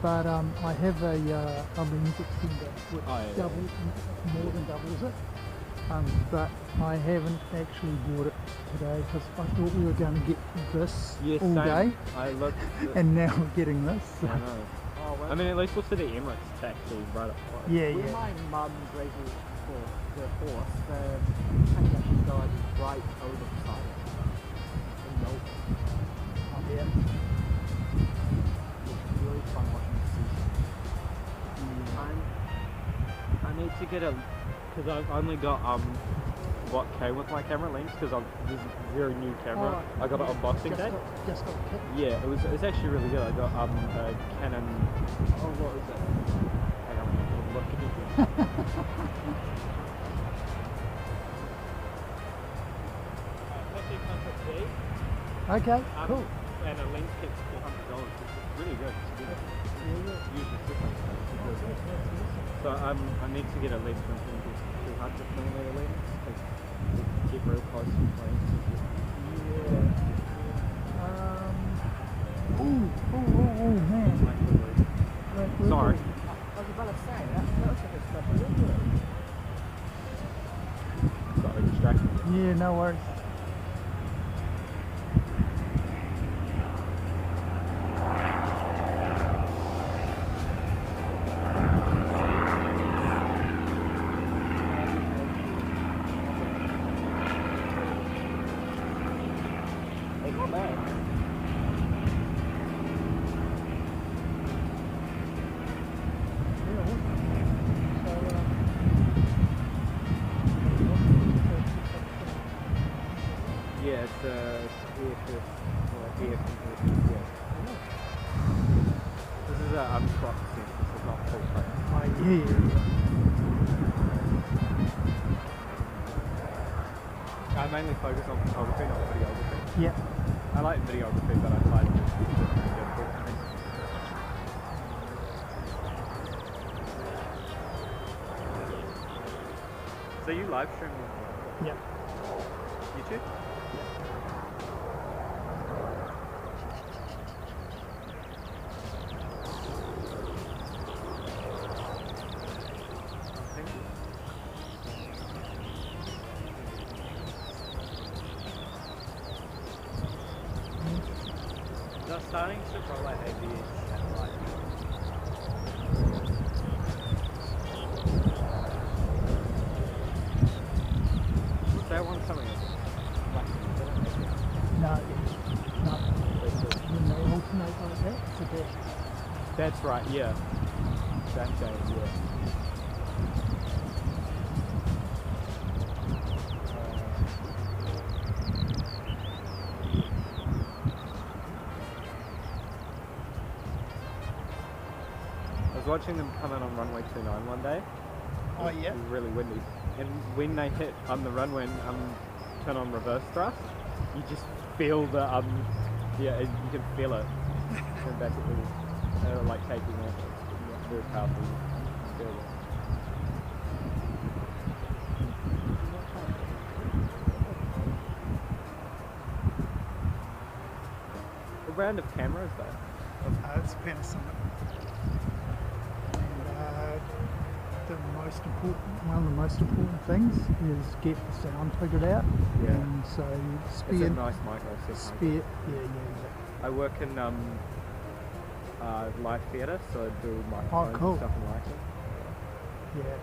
but I have a lens extender which Oh, yeah. doubles, more than doubles it. But I haven't actually bought it today because I thought we were going to get this Yeah, all same. day, I looked. and now we're getting this. So. I know. Oh, well, I mean, at least we'll see the Emirates taxi right up close. Yeah, when yeah. my mum racing for the horse, the tank actually died right over the side in Melbourne. Oh, yeah. It's really fun watching the season. I need to get a, because I've only got what came with my camera lens, because this is a very new camera. Oh, I got it on Boxing Day. Just got kicked. Yeah, it's actually really good. I got a Canon. Oh, what is it? Hang on, I'm looking at it. 1500D. Okay, cool. And a lens kit's $400, which is really good. It's good. Yeah, Use the difference. So I need to get at least 200mm lens to get real close to planes. Oh, man. Sorry. I was about to say, that looks like a special video. Sorry, distracting me. Yeah, no worries. It's not bad. Yeah, it's EFS, or EF, yeah. This is a uncropped sense, this is not full frame. Yeah. I mainly focus on photography, not videography. Yeah. I like videography, but I find it difficult. So you live stream on Yeah. YouTube? Thank you. They're starting to roll out heavies at like what's that one coming in? No. When they alternate like that, it's the best. That's right, yeah. That change, yeah. I was watching them come in on runway 29 one day. Oh, It yeah? was really windy. And when they hit on the runway and turn on reverse thrust, you just feel the yeah, you can feel it. And basically, like taking off. It's very powerful. You can feel it. What brand of camera is that? It's Panasonic. And the most important, one of the most important things is get the sound figured out. Yeah. And so It's a spare, nice micro set. spare, yeah. I work in live theatre, so I do microphones cool. and stuff and lighting. Yeah.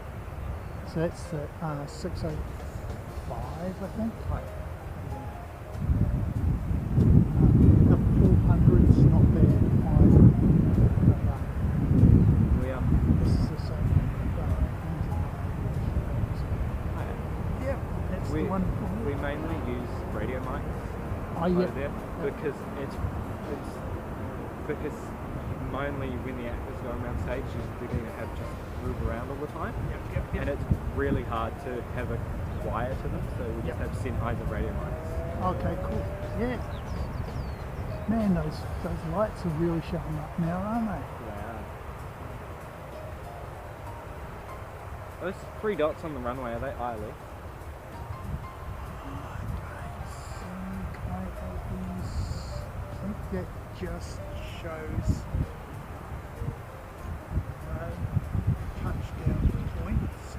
So that's the 605, I think. Right. The 400's not bad either. But, this is the same. Yeah, that's We the one. we mainly use radio mics Oh, over yeah. there because it's because only when the actors go around stage, they're going to have just move around all the time. Yep. And it's really hard to have a wire to them, so we just have Sennheiser radio mics. Okay, cool. Yeah. Man, those lights are really showing up now, aren't they? Wow. Those 3 dots on the runway, are they eye lift? I think that just shows touchdown point. So,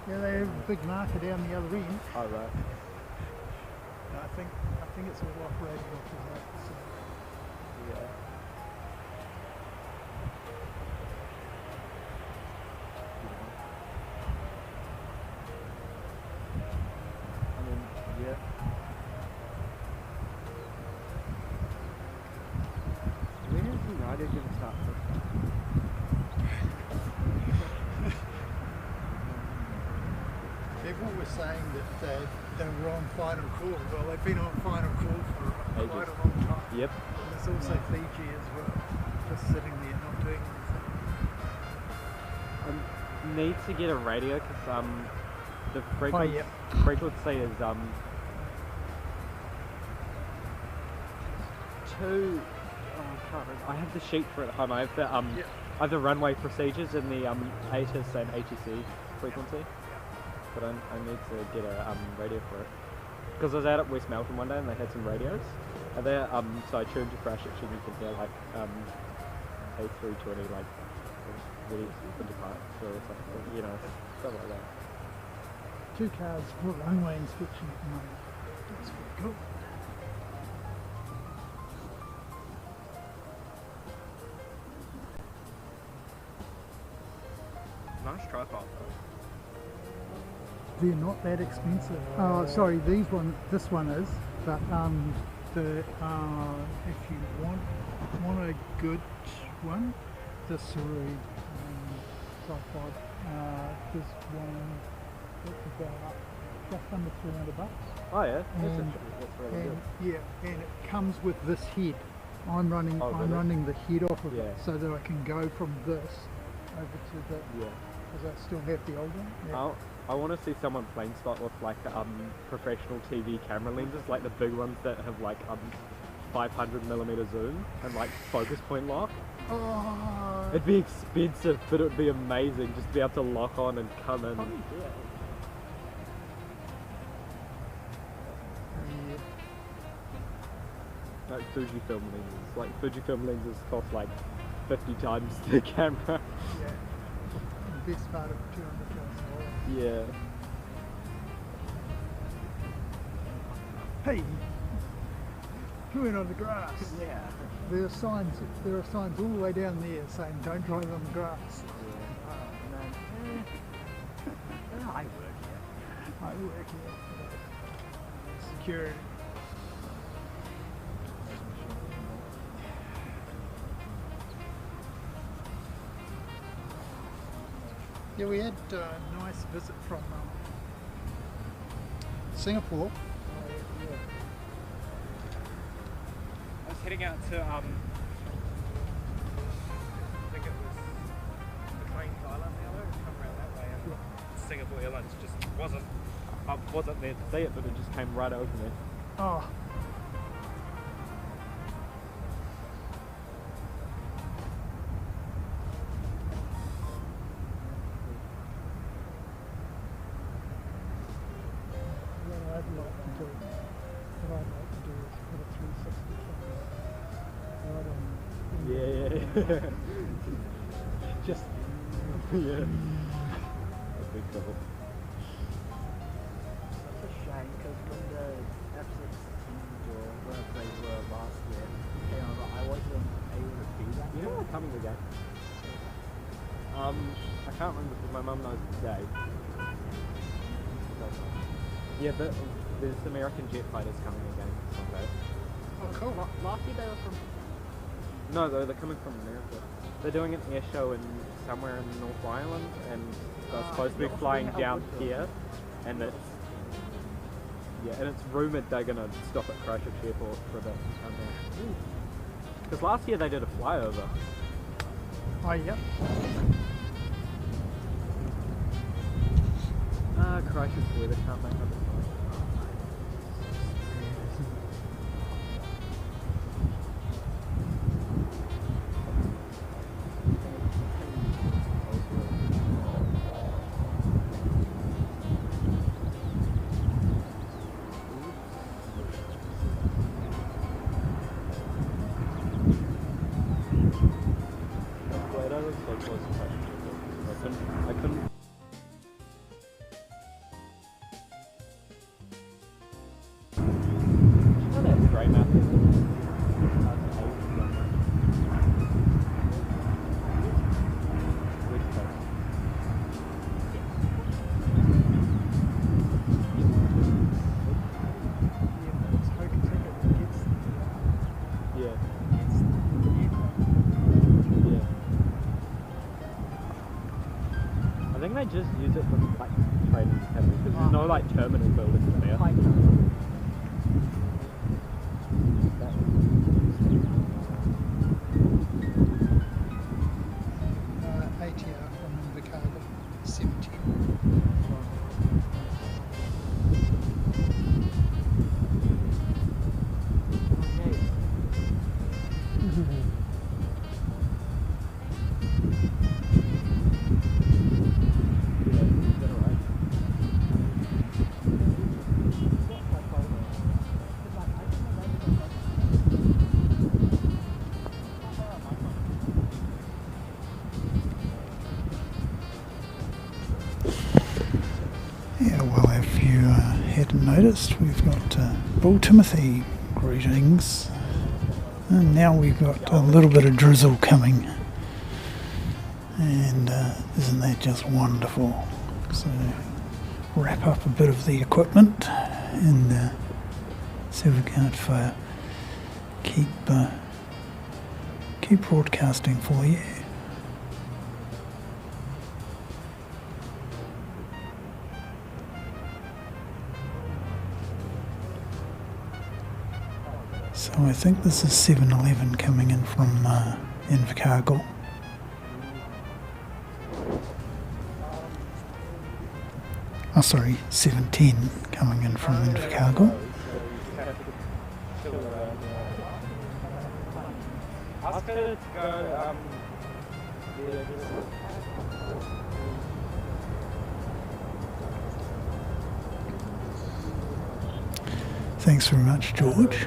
yeah, they have a big marker down the other end. Oh, right. No, I think it's all operating off of that. So. Yeah. I mean, yeah. When is United going to start pushing? Everyone was saying that they were on final call. Well, they've been on final call for Ages. quite a long time. Yep. And there's also Fiji as well, just sitting there not doing anything. I need to get a radio because the yeah. frequency is two. Oh, I can't remember. I have the sheet for it at home. I have the I have the runway procedures and the ATIS and ATC frequency. But I need to get a radio for it because I was out at West Melton one day and they had some radios. And they so I tuned to crash it, and you can hear like A320 like really depart or something, you know, stuff like that. 2 cars for runway inspection at the moment. That's pretty cool. Nice tripod though. They're not that expensive. Oh, sorry, this one is, but if you want a good one, the Saru tripod, this one it's about just under $300. Oh yeah, And, that's really good. yeah, and it comes with this head. I'm running the head off of it so that I can go from this over to the because I still have the old one. Yeah. I want to see someone plane spot with like professional TV camera lenses, like the big ones that have like 500mm zoom and like focus point lock. Oh, It'd be expensive, but it would be amazing just to be able to lock on and come in. Like Fujifilm lenses. Like Fujifilm lenses cost like 50 times the camera. yeah. The best part of $200,000. Yeah. Hey, you went on the grass. Yeah. There are signs all the way down there saying don't drive on the grass. I work here. I work here. Security. Yeah, we had a nice visit from Singapore. I was heading out to I think it was McLean, Thailand the other, come around that way, and Singapore Airlines just wasn't there to see it, but it just came right over me. Oh. What I'd like to do is put a 360 right on. Yeah. Just yeah. That'd be cool. It's a shame because when the F-16 or whatever they were last year came over, I wasn't able to be that. You know what coming again? I can't remember because my mum knows the day. Yeah, but there's American jet fighters coming again someday. Oh, cool. Last year they were from. No, they're coming from America. They're doing an air show in somewhere in North Ireland, and they're supposed to be flying down here, and it's Yeah, and it's rumoured they're going to stop at Christchurch Airport for a bit down there. Because last year they did a flyover. Oh, yep. Christchurch weather can't make up. I couldn't. Oh, that's grey map. Yeah. I think they just use it for like training academy because there's no like terminal buildings there. ATR from Invercargill, 70. Yeah, well, if you hadn't noticed, we've got Bull Timothy, greetings. And now we've got a little bit of drizzle coming. And isn't that just wonderful? So, wrap up a bit of the equipment and see if we can't keep broadcasting for you. So I think this is 7-Eleven coming in from Invercargill. Oh, sorry, 710 coming in from Invercargill. Ask her to go, Thanks very much, George.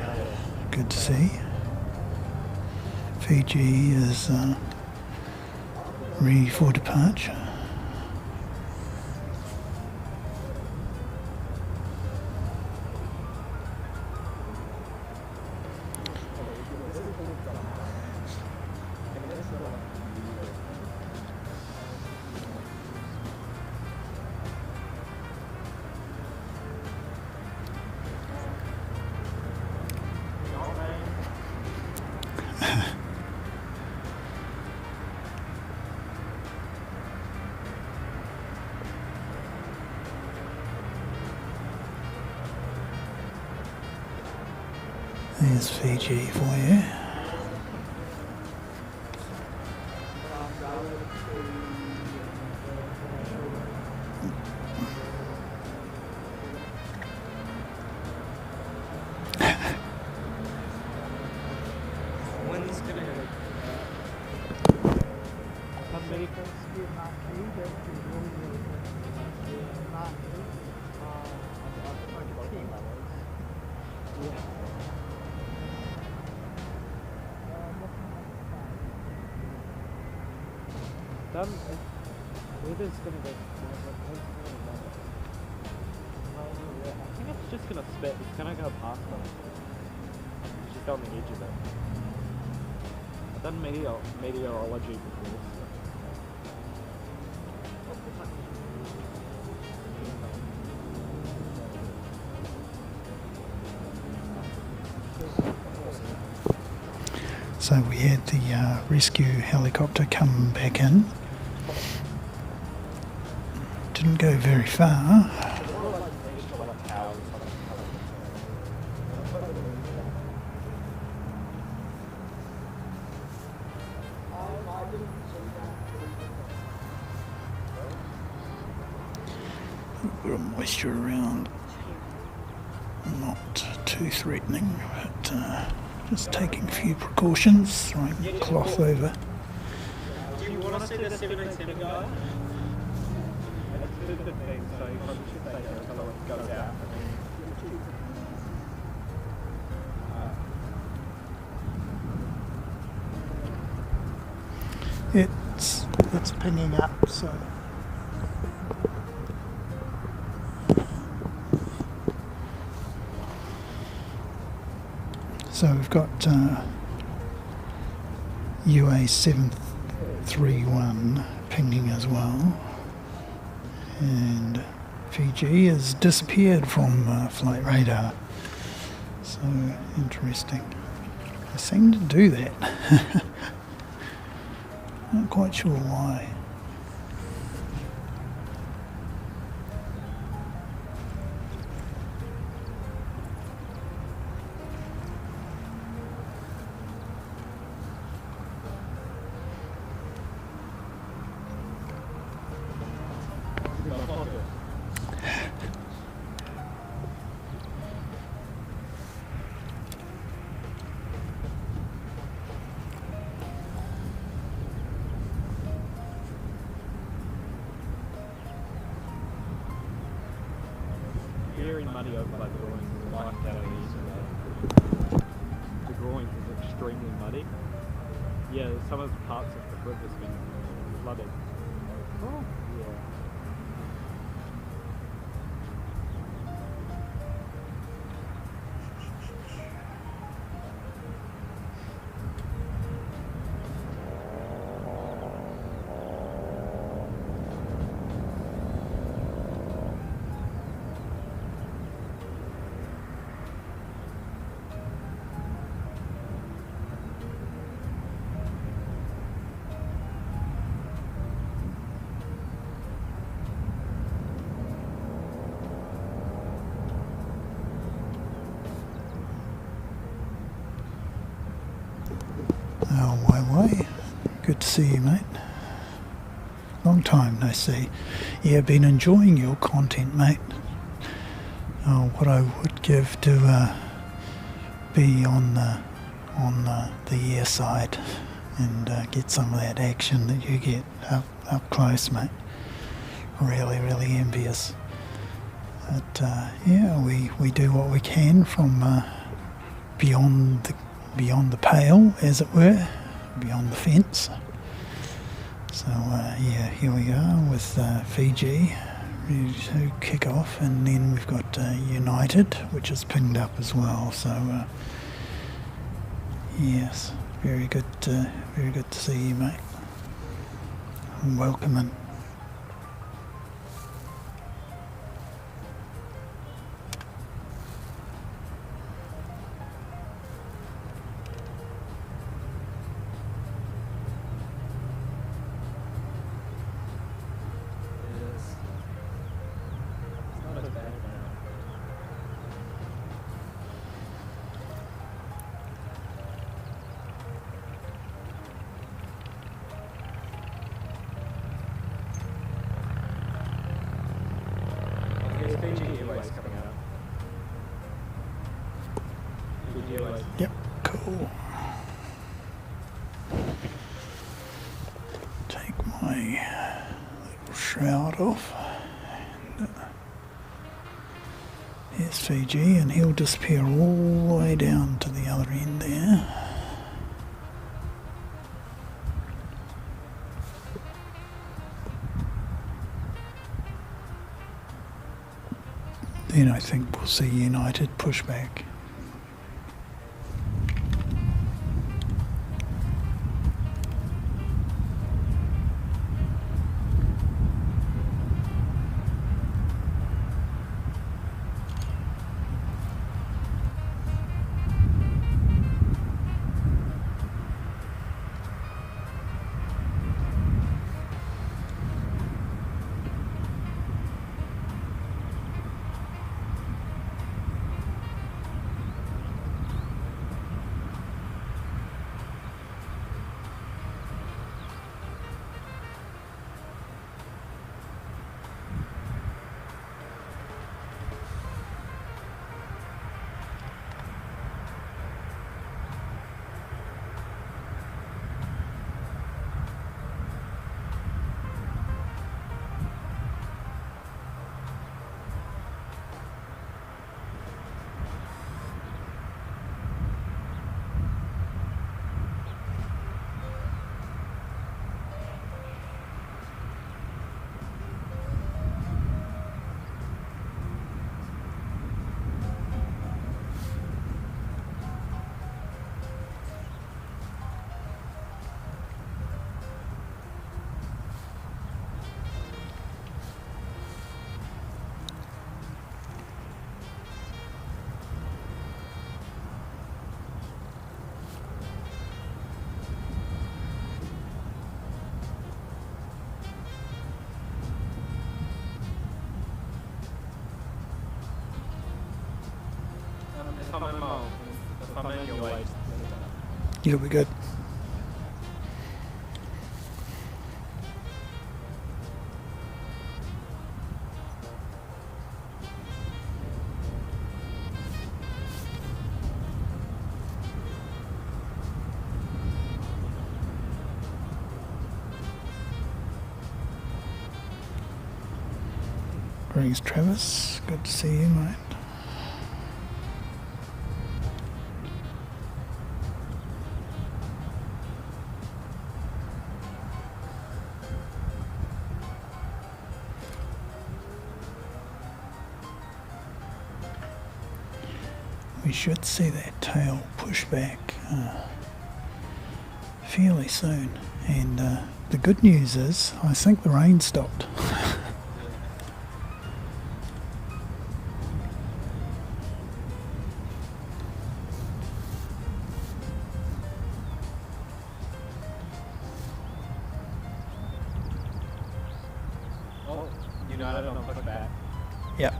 Good to see. Fiji is ready for departure. There's Fiji for you. Weather's gonna go. I think it's just gonna spit. It's gonna go past us. It's just on the edge of it. I've done meteorology before. So we had the rescue helicopter come back in. Didn't go very far. bit of moisture around. Not too threatening, but just taking a few precautions, throwing the cloth over. Do you want to see the 787 guy? It's 15, so you probably should stay there until it goes out. It's pinging up, so we've got UA 731 pinging as well, and Fiji has disappeared from flight radar. So interesting. They seem to do that. Not quite sure why. Very muddy over by the groins, like that on the eastern road. The groins is extremely muddy. Yeah, some of the parts of the river's been flooded. Oh. Yeah. Oh, why? Good to see you, mate. Long time no see. Yeah, been enjoying your content, mate. Oh, what I would give to be on the air side and get some of that action that you get up close, mate. Really envious. But yeah, we do what we can from beyond the pale, as it were, beyond the fence. So yeah, here we are with Fiji ready to kick off, and then we've got United, which is pinged up as well. So yes, very good to see you, mate. And welcome in. Yep, cool. Take my little shroud off. And, here's Fiji, and he'll disappear all the way down to the other end there. Then I think we'll see United push back. If I'm in your way. You'll be good. Greetings, Travis. Good to see you, mate. We should see that tail push back fairly soon. And the good news is, I think the rain stopped. United on pushback. Yep.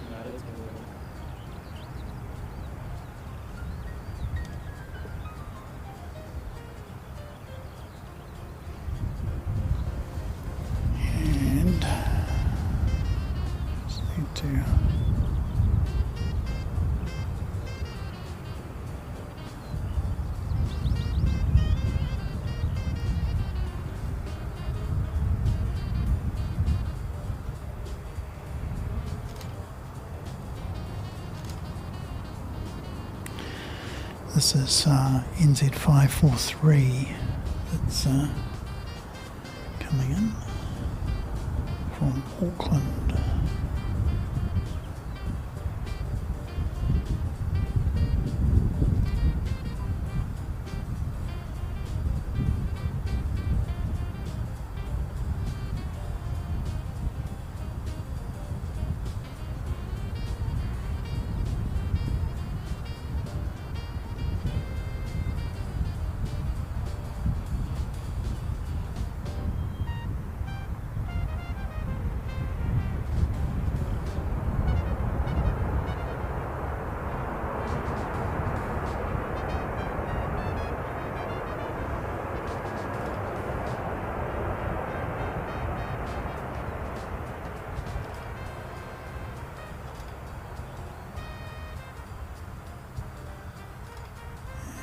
United's moving. And just need to this is NZ543 that's coming in from Auckland.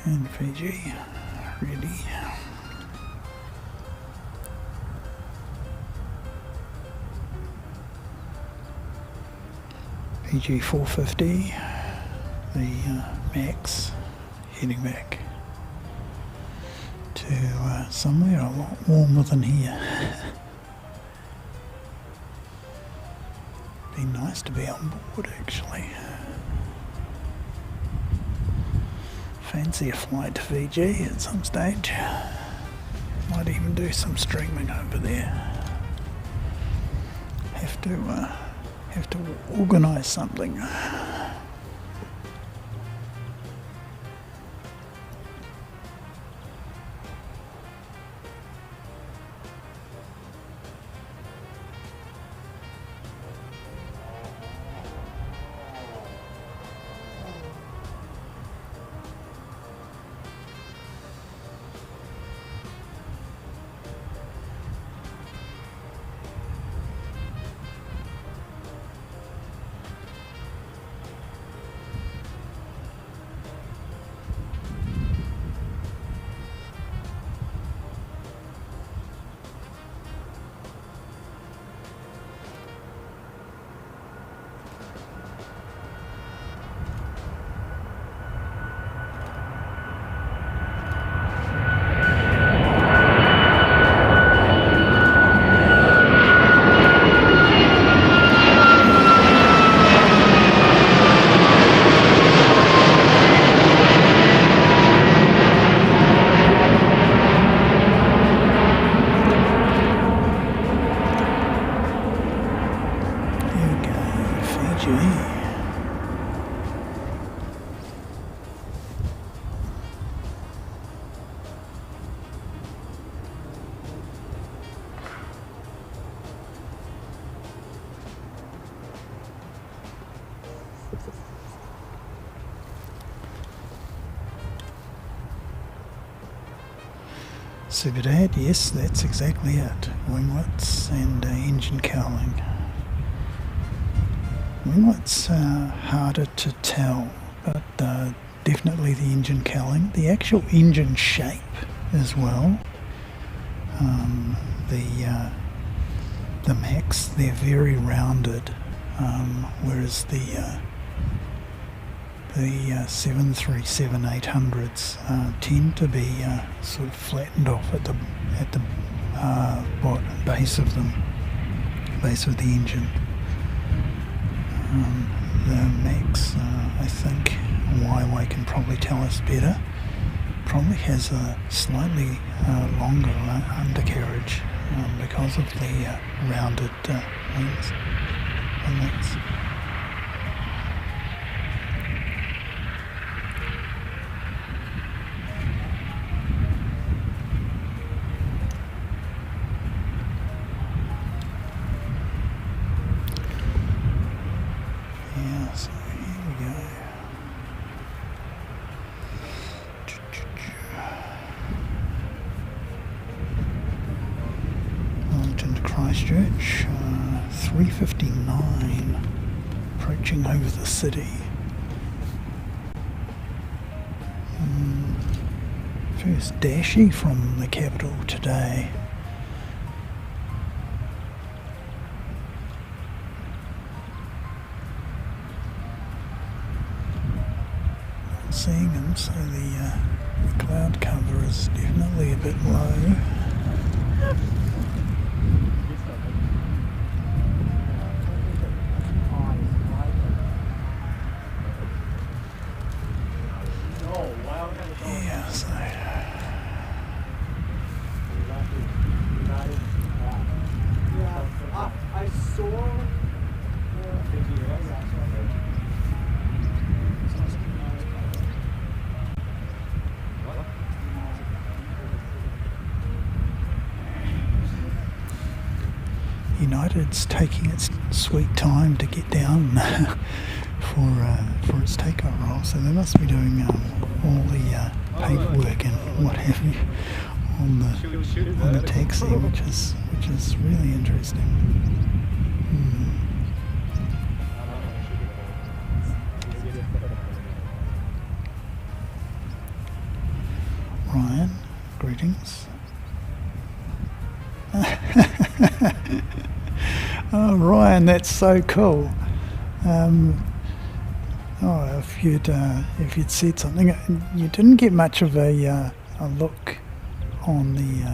And Fiji, ready. Fiji 450, the max, heading back to somewhere a lot warmer than here. Be nice to be on board actually. Fancy a flight to Fiji at some stage. Might even do some streaming over there. Have to organise something. Sigurd, yes, that's exactly it. Winglets and engine cowling. Winglets are harder to tell, but definitely the engine cowling. The actual engine shape as well. The Max, they're very rounded, whereas the 737-800s tend to be sort of flattened off at the base of them, base of the engine. The Max, I think, Huawei can probably tell us better, probably has a slightly longer undercarriage because of the rounded wings. Yeah, so here we go. Wellington to Christchurch, 3:59, approaching over the city. First Dashi from the capital today. Not seeing him, so the cloud cover is definitely a bit low. Yeah, so I saw. United's taking its sweet time to get down for its takeoff roll, so they must be doing all the paperwork and what have you on the taxi, which is really interesting. Ryan, greetings. Oh, Ryan, that's so cool. If you'd said something, you didn't get much of a look on the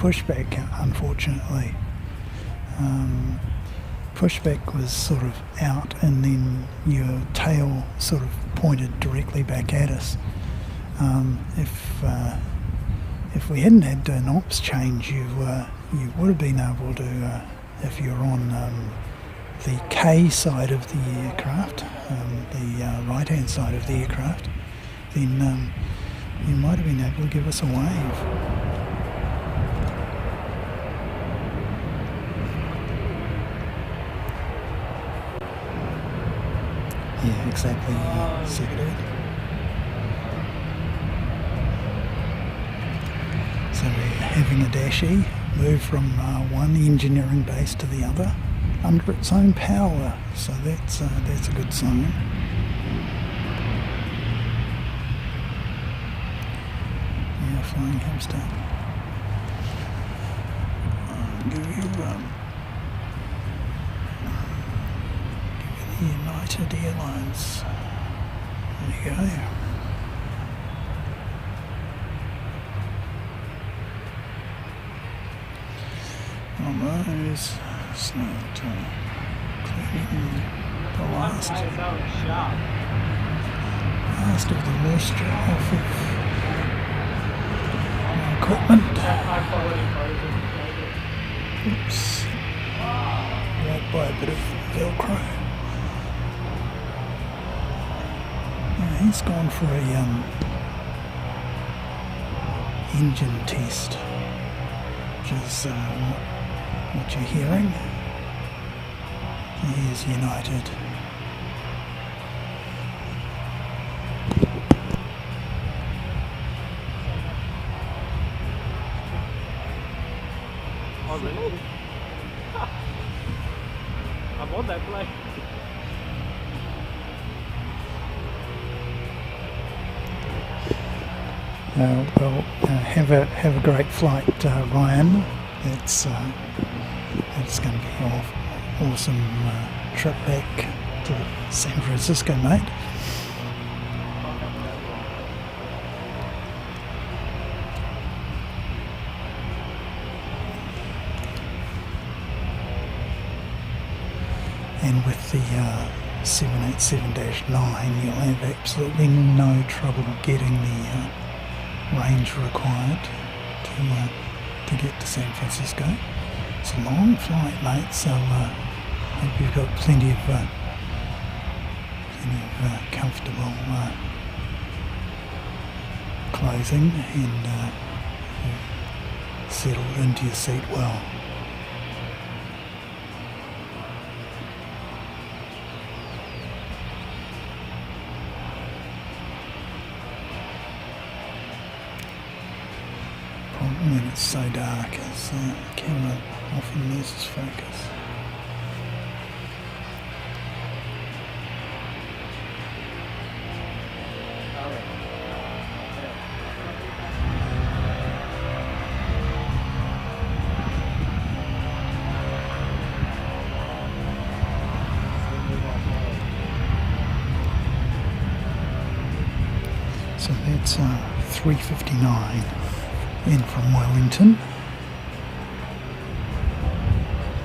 pushback, unfortunately. Pushback was sort of out, and then your tail sort of pointed directly back at us. If we hadn't had an ops change, you would have been able to, if you're on the K side of the aircraft, the right-hand side of the aircraft, then you might have been able to give us a wave. Yeah, exactly. Seconded. So we're having a Dashi move from one engineering base to the other under its own power. So that's a good sign. Yeah, flying hamster. Give you United Airlines. There you go. On those, start cleaning the last of the moisture off of my equipment. Oops. Right by a bit of Velcro. He's gone for a engine test, which is what you're hearing. Here's United. Oh really? I'm on that plane. Have a great flight, Ryan. It's going to be an awesome trip back to San Francisco, mate. And with the 787-9, you'll have absolutely no trouble getting the range required to get to San Francisco. It's a long flight, mate, so hope you've got plenty of comfortable clothing and settled into your seat well. Problem when it's so dark is the camera often loses focus. So that's 3:59 in from Wellington.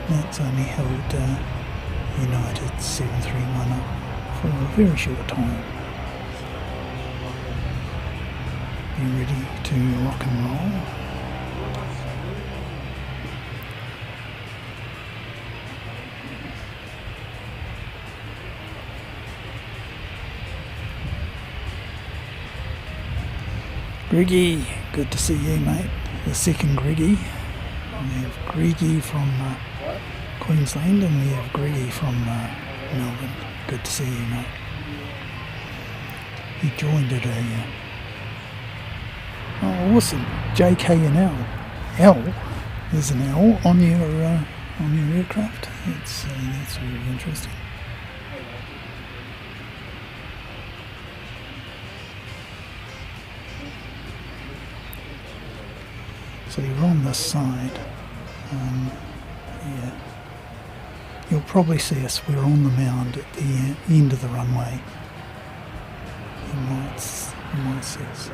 That's only held United 731 up for a very short time. Be ready to rock and roll. Greggy, good to see you, mate. The second Greggy. We have Greggy from Queensland and we have Greggy from Melbourne. Good to see you, mate. He joined at a... oh, awesome. JK and L. L? There's an L on your aircraft. That's very interesting. So you're on this side. Yeah. You'll probably see us. We're on the mound at the end of the runway. You might see us.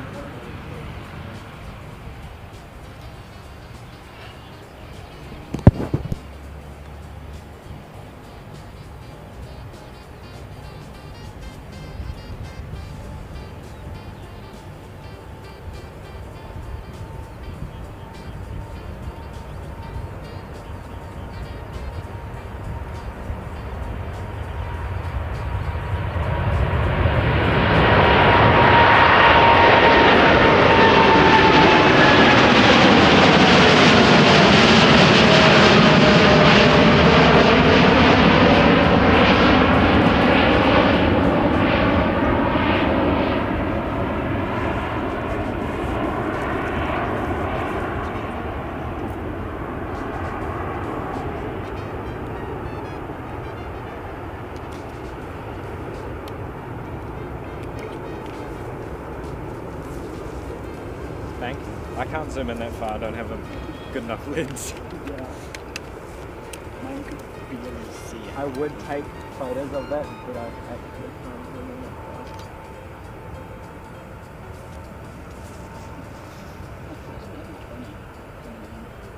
Thank you. I can't zoom in that far, I don't have a good enough lens. Yeah. Mine could barely see it. I would take photos of that, but I actually can't zoom in that far.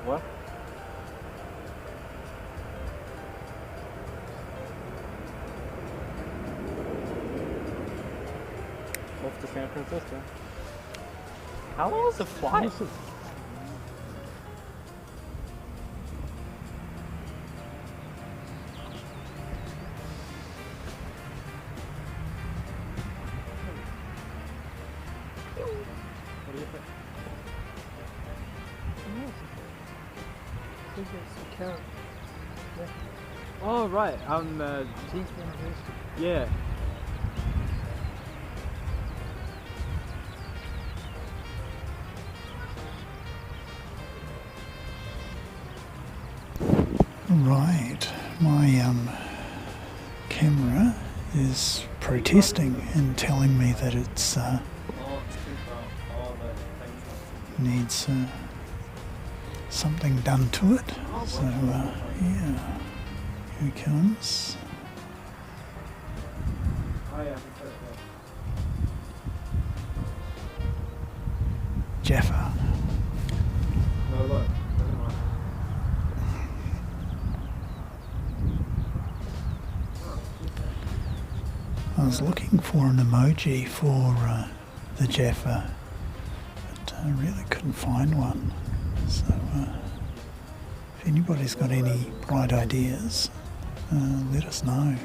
What? Off to San Francisco. How long was the flight? What do you think? Oh right, yeah. Right, my camera is protesting and telling me that it's needs something done to it. So yeah, here it comes. Jaffa. I was looking for an emoji for the Jaffa, but I really couldn't find one. So if anybody's got any bright ideas, let us know.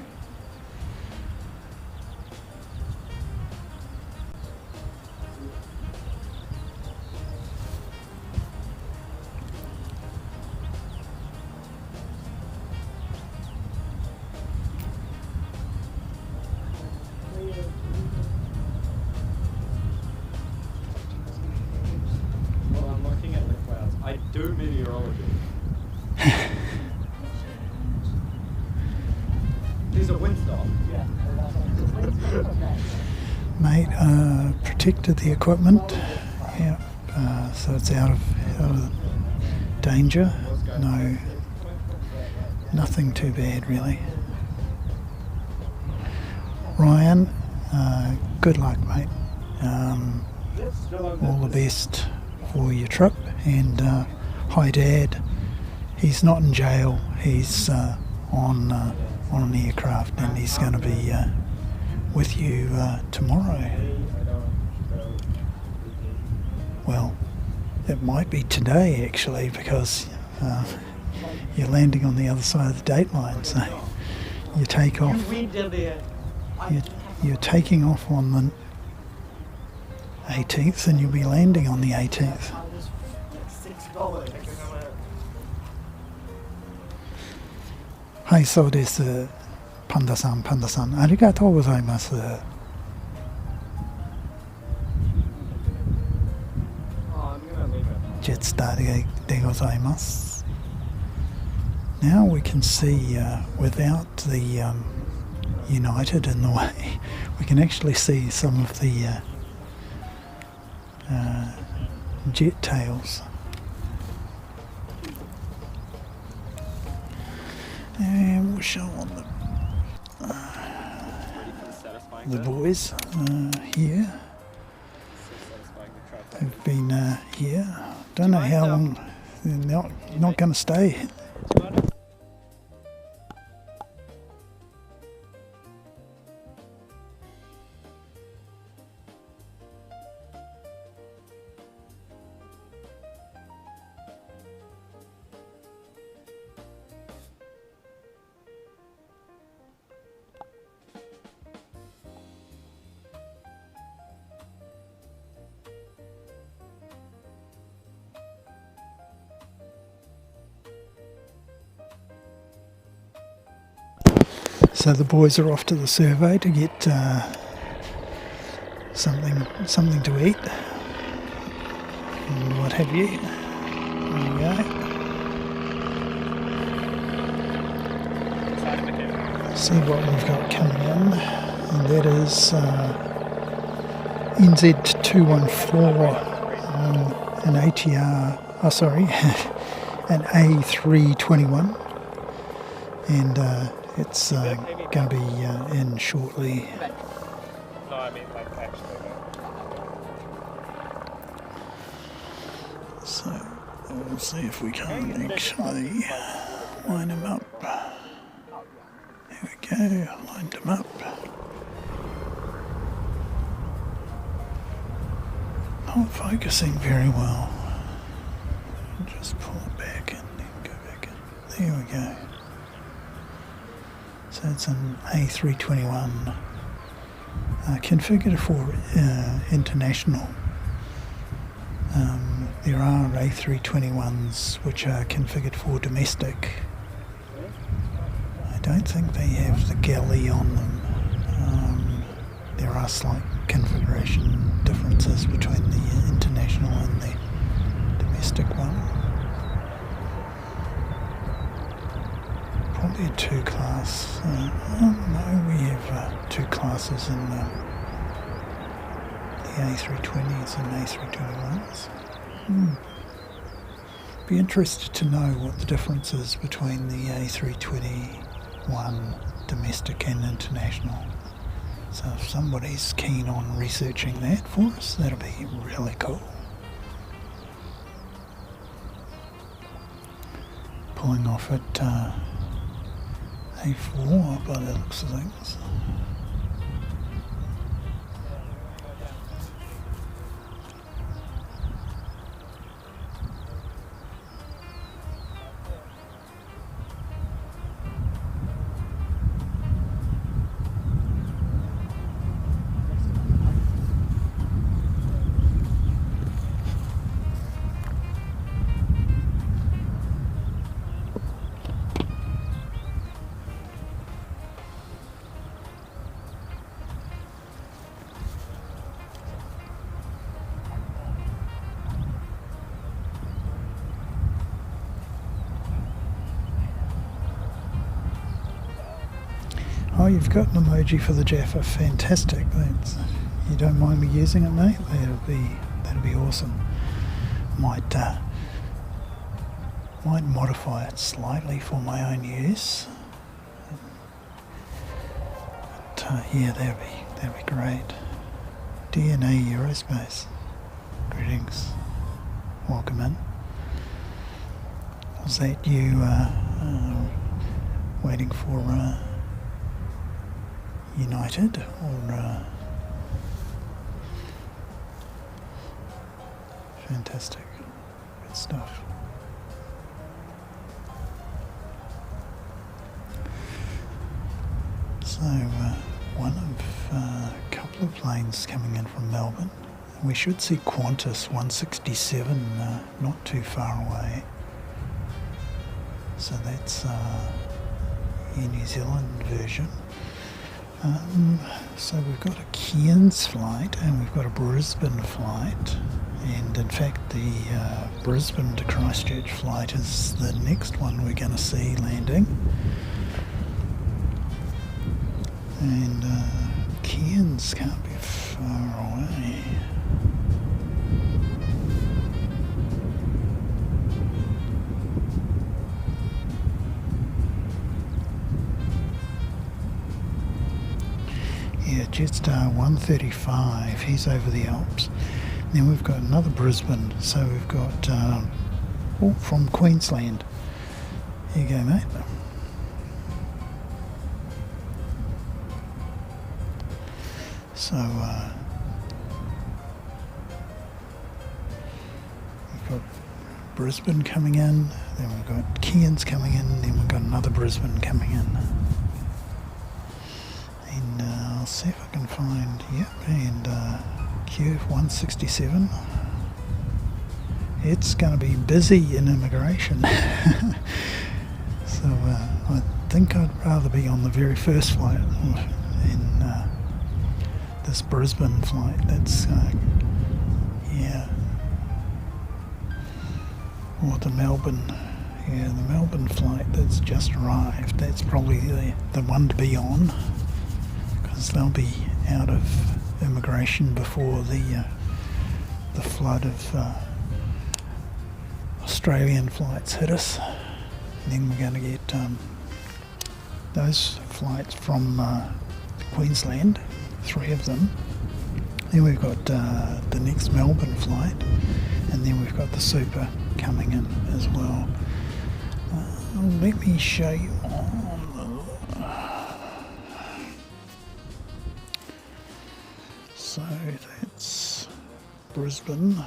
Well, I'm looking at the clouds. I do meteorology. There's a windstorm. Yeah. Mate, protected the equipment. Yeah, so it's out of danger. No, nothing too bad really. Ryan, good luck, mate. All the best for your trip. And hi, Dad. He's not in jail. He's on an aircraft, and he's going to be with you tomorrow. Well, it might be today actually, because you're landing on the other side of the date line. So you take off. You're taking off on the 18th, and you'll be landing on the 18th. Hi, そうです。パンダさん、ありがとうございます。ジェットスターでございます。Now we can see, without the United in the way, we can actually see some of the jet tails. And we'll show on the boys here who've been here. Don't know how long. They're not going to stay. So the boys are off to the survey to get something to eat and what have you. There you go. See what we've got coming in, and that is NZ214, an ATR. Oh, sorry, an A321, and it's going to be in shortly. No, I mean like actually. So we'll see if we can actually line them up. There we go, lined them up. Not focusing very well. Just pull it back and then go back in. There we go. So it's an A321, configured for international. There are A321s which are configured for domestic. I don't think they have the galley on them. There are slight configuration differences between the international and the domestic one. there two class? No, we have two classes in the A320s and A321s. Be interested to know what the difference is between the A321 domestic and international. So if somebody's keen on researching that for us, that'll be really cool. Pulling off at A4 by the looks of things. Oh, you've got an emoji for the Jaffa. Fantastic. You don't mind me using it, mate? That'd be awesome. Might modify it slightly for my own use. But yeah, that'd be great. DNA Aerospace. Greetings. Welcome in. Was that you waiting for United or fantastic, good stuff. So one of a couple of planes coming in from Melbourne. We should see Qantas 167 not too far away. So that's Air New Zealand version. So we've got a Cairns flight and we've got a Brisbane flight, and in fact the Brisbane to Christchurch flight is the next one we're going to see landing, and Cairns can't be far away. Yeah, Jetstar 135, he's over the Alps. Then we've got another Brisbane, so we've got from Queensland. Here you go, mate. So we've got Brisbane coming in, then we've got Cairns coming in, then we've got another Brisbane coming in. And I'll see if I can find, yep, and QF167. It's going to be busy in immigration. So I think I'd rather be on the very first flight in this Brisbane flight. That's, yeah. Or the Melbourne, yeah, the Melbourne flight that's just arrived. That's probably the one to be on, because they'll be out of immigration before the flood of Australian flights hit us. And then we're going to get those flights from Queensland, 3 of them. Then we've got the next Melbourne flight, and then we've got the Super coming in as well. Let me show you on. So that's Brisbane.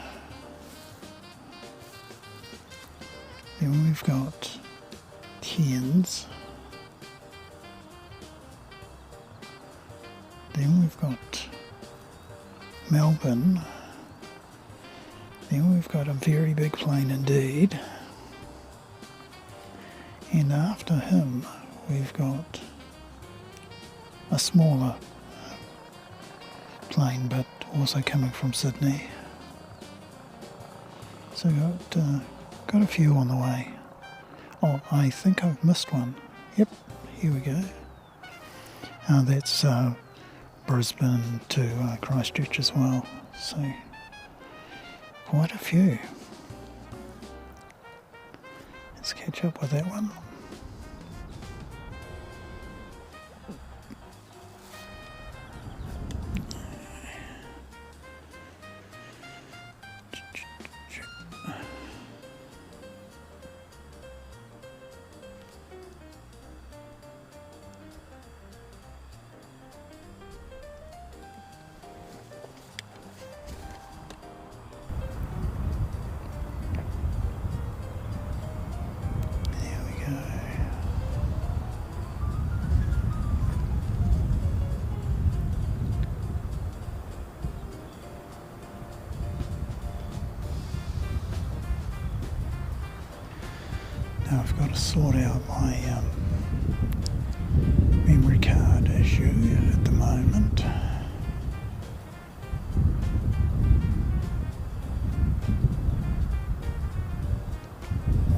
Then we've got Cairns. Then we've got Melbourne. Then we've got a very big plane indeed. And after him, we've got a smaller plane, but also coming from Sydney. So we've got a few on the way. Oh, I think I've missed one. Yep, here we go. That's Brisbane to Christchurch as well, so quite a few. Let's catch up with that one. Now I've got to sort out my memory card issue at the moment.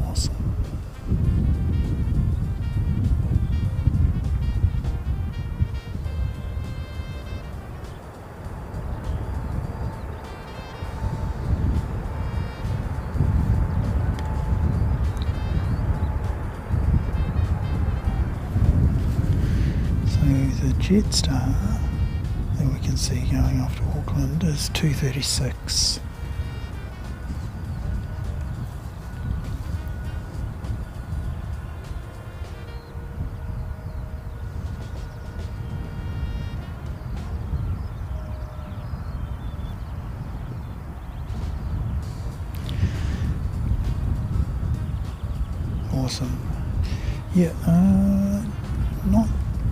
Awesome. The Jetstar that we can see going off to Auckland is 2:36. Awesome. Yeah, not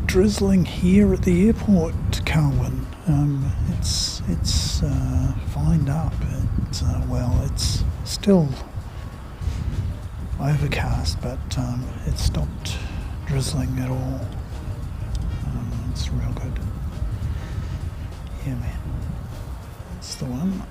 drizzling here at the airport, Carwyn. It's fined up. It's still overcast, but it's stopped drizzling at all. It's real good. Yeah, man. That's the one.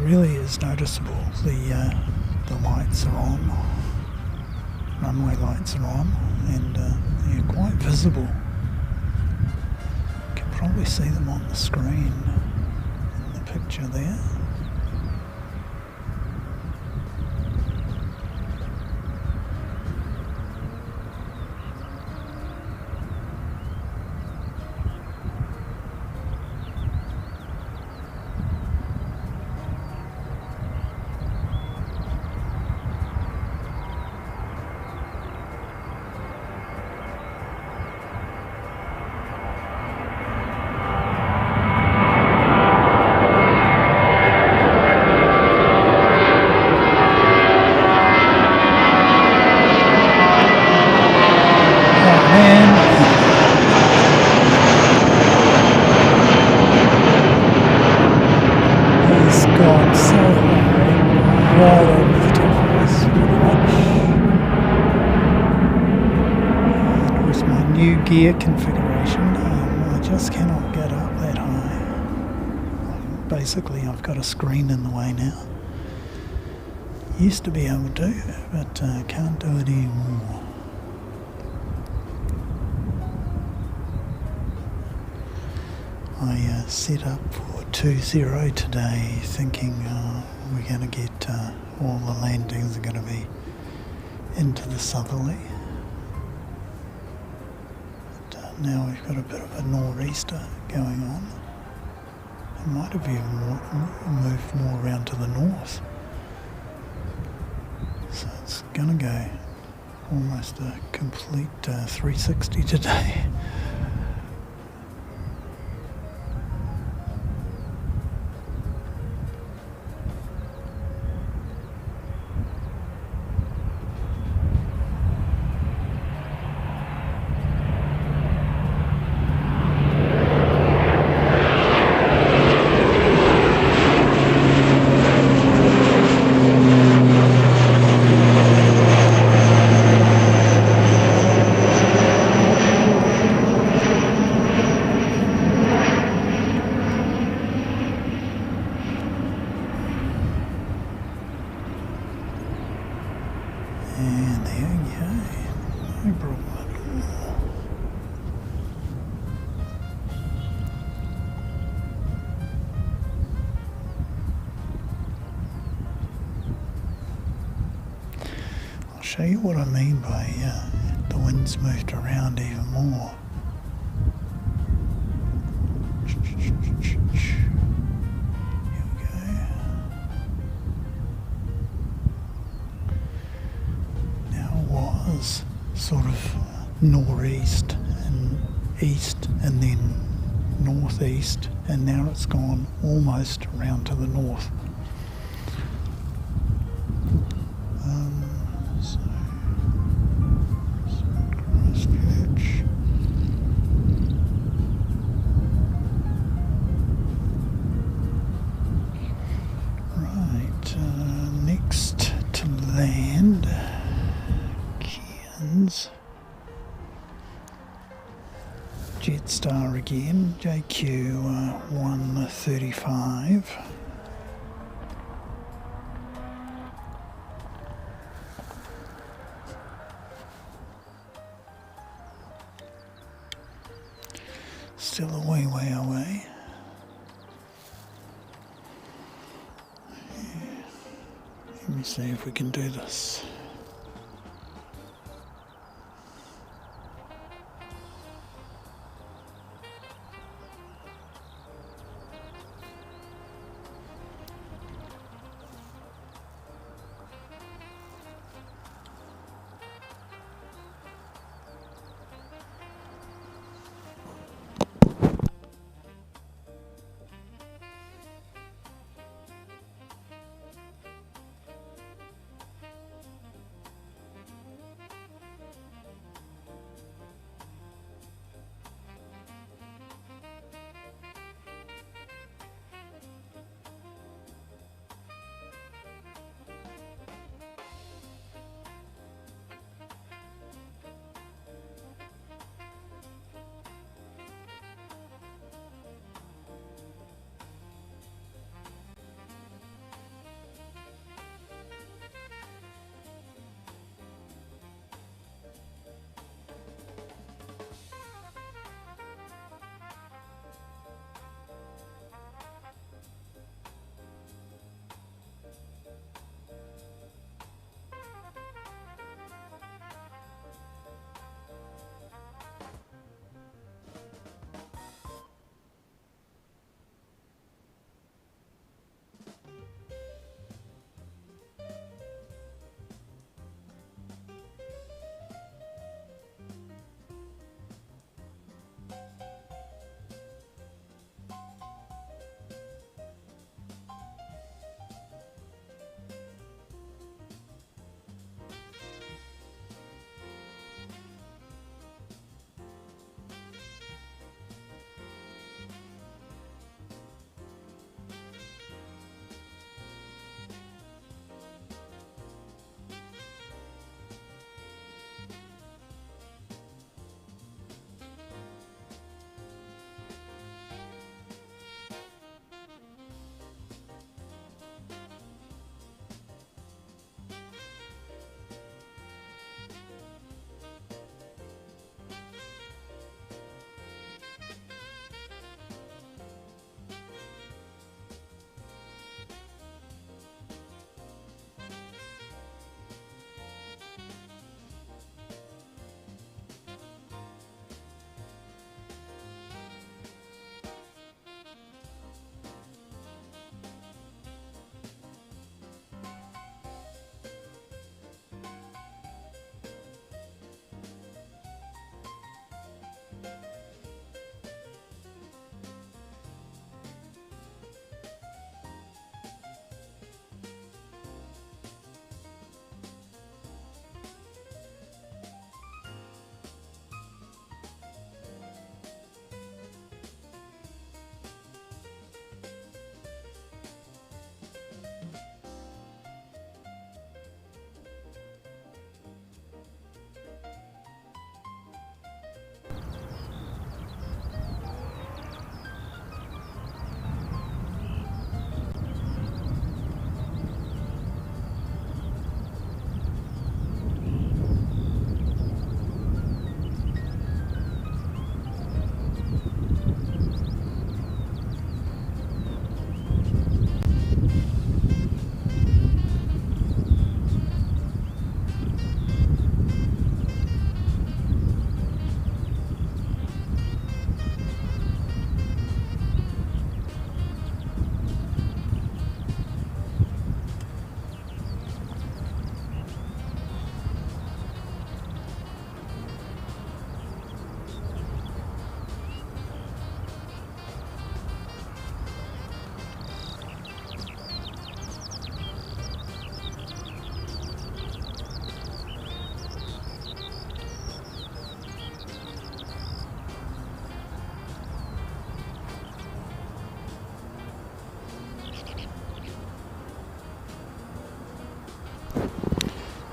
Really is noticeable. The lights are on, runway lights are on, and they're quite visible. You can probably see them on the screen in the picture there. Gear configuration, I just cannot get up that high. Basically, I've got a screen in the way now. Used to be able to, but can't do it anymore. I set up for 2-0 today, thinking we're going to get all the landings are going to be into the southerly. Now we've got a bit of a nor'easter going on. It might have even moved more around to the north. So it's going to go almost a complete 360 today. And there you go. No problem at all. I'll show you what I mean by the wind's moved around even more. Here we go. Now it was sort of northeast and east and then northeast, and now it's gone almost around to the north. Christchurch. Right, next to land, Cairns. Jetstar again, JQ 135. Still a way away. Let me see if we can do this.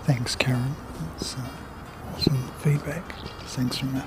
Thanks, Karen. That's awesome feedback. Thanks very much.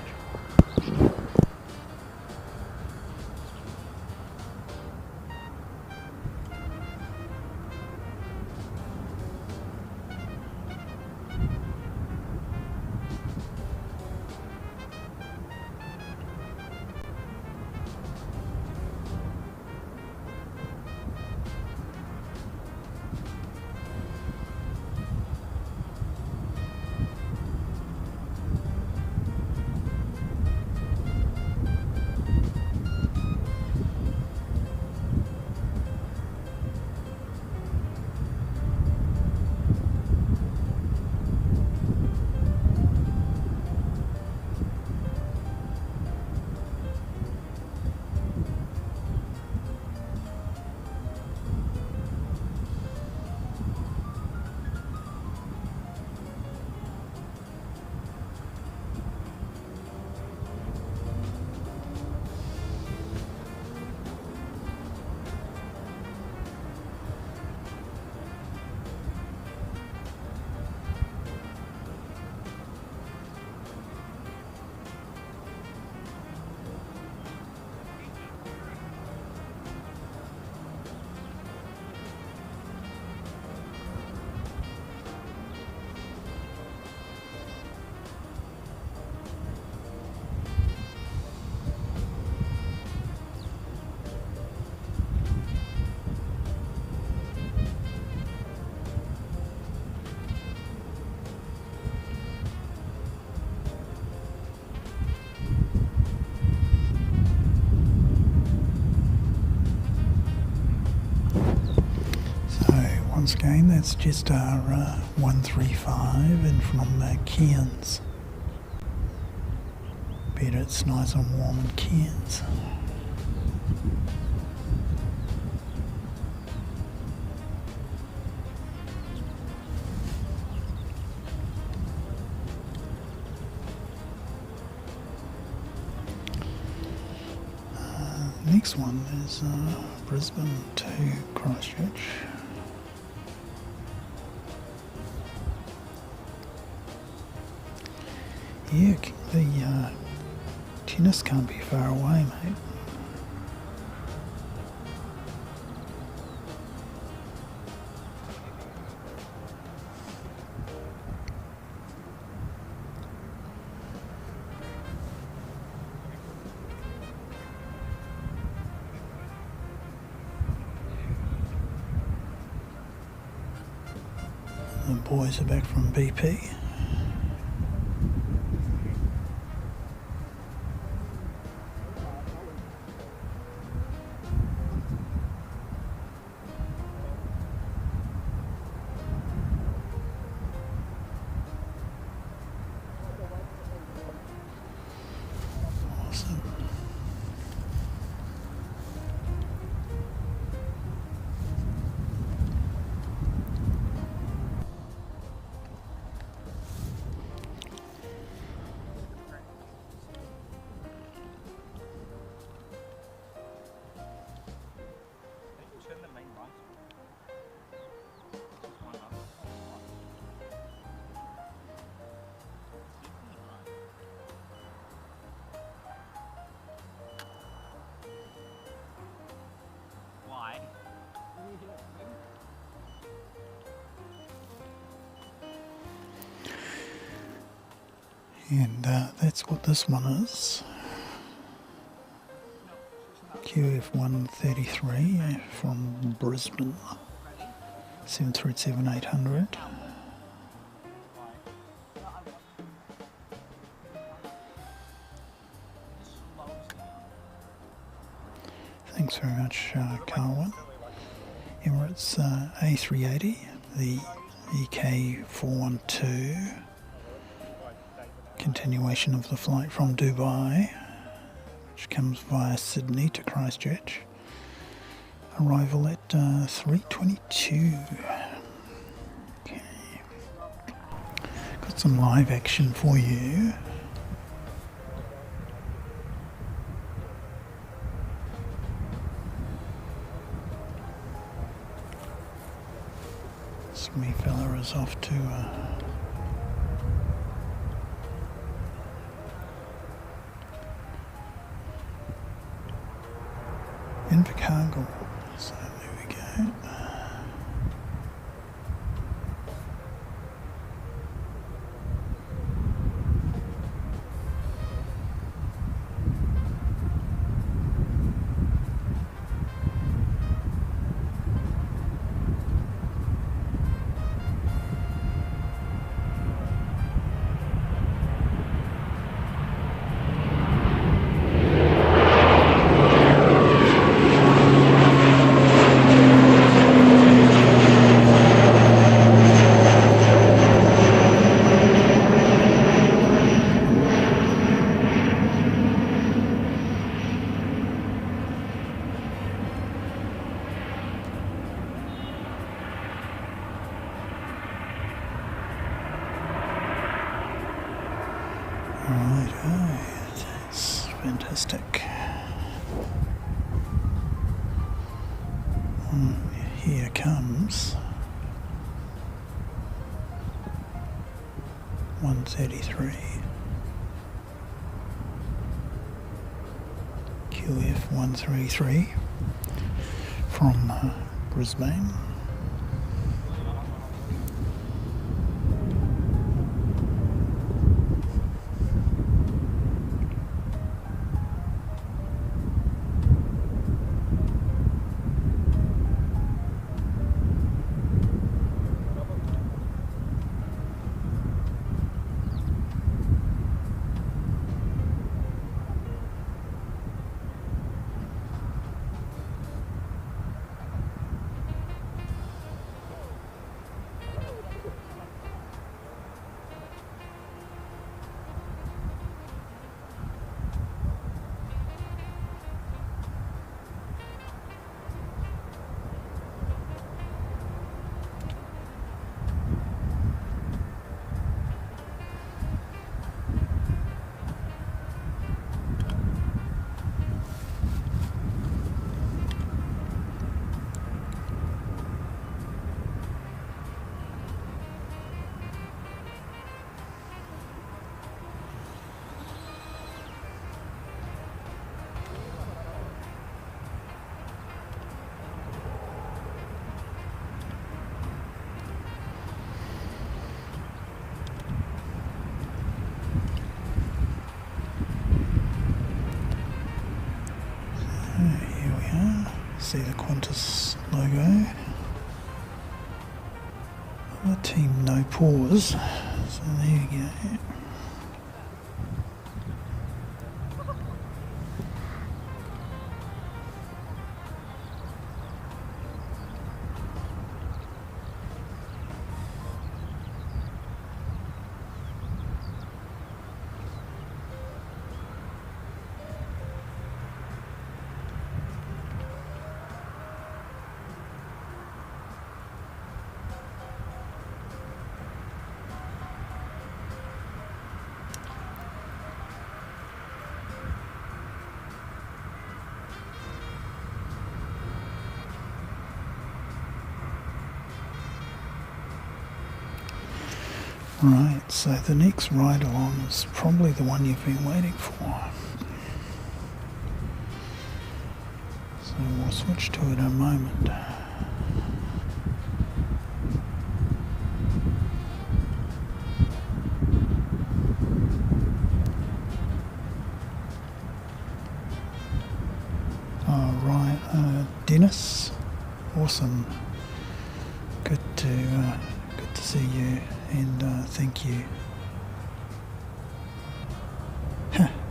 Once again, that's just our 135 and from Cairns. Bet it's nice and warm in Cairns. Next one is Brisbane to Christchurch. Yeah, the tennis can't be far away, mate. The boys are back from BP. And that's what this one is. QF133 from Brisbane, 737-800. Thanks very much, Carwin. Emirates A380, the EK412. Continuation of the flight from Dubai, which comes via Sydney to Christchurch. Arrival at 3:22. Okay. Got some live action for you. This me fella was off to Invercargill. So there we go. Right, that's fantastic. Here comes 133 QF 133 from Brisbane. Here we are, see the Qantas logo. The team No Pause, so there you go. Right, so the next ride along is probably the one you've been waiting for. So we'll switch to it in a moment. Right, Dennis, awesome. Good to see you, and thank you.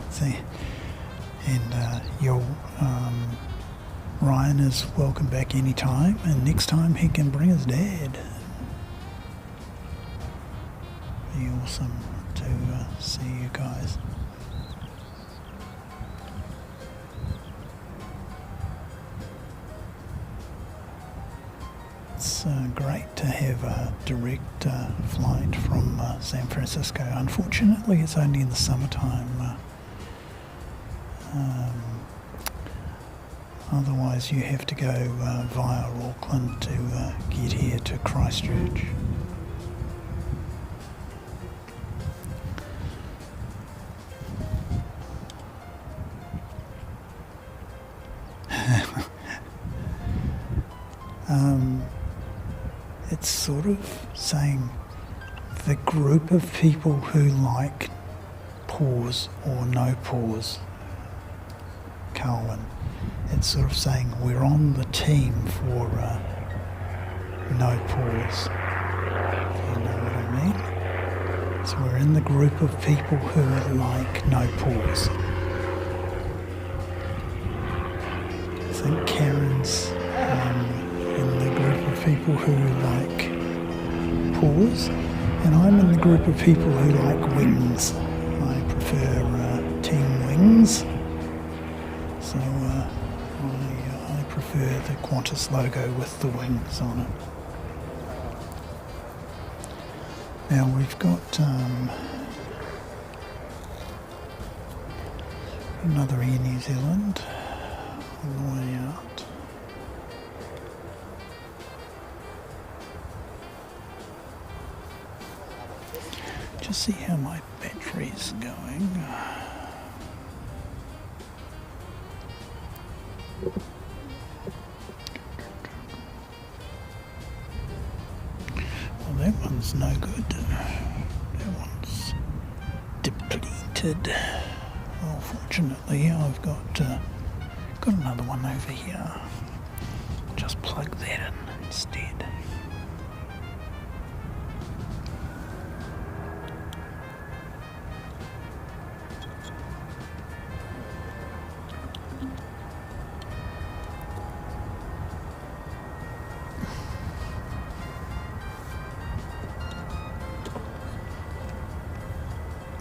See, and Ryan is welcome back anytime, and next time he can bring his dad. Be awesome to see you guys. It's great to have a direct flight from San Francisco. Unfortunately, it's only in the summertime. Otherwise, you have to go via Auckland to get here to Christchurch. sort of saying the group of people who like pause or no pause, Carwin. It's sort of saying we're on the team for no pause, if you know what I mean. So we're in the group of people who like no pause. I think Karen's in the group of people who like pause, and I'm in the group of people who like wings. I prefer team wings, so I prefer the Qantas logo with the wings on it. Now we've got another Air New Zealand on the way out. Just see how my battery's going. Well, that one's no good. That one's depleted. Well, fortunately, I've got another one over here. Just plug that in instead.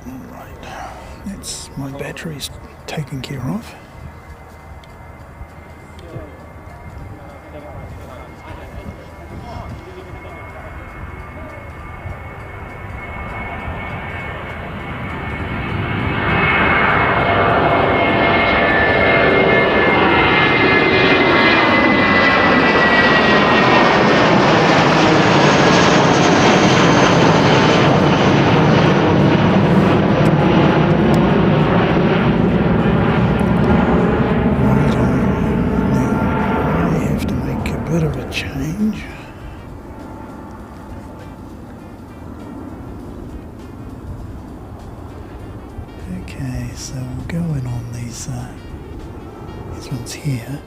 Alright, that's my battery's taken care of. Bit of a change. Okay, so we'll go in on these ones here,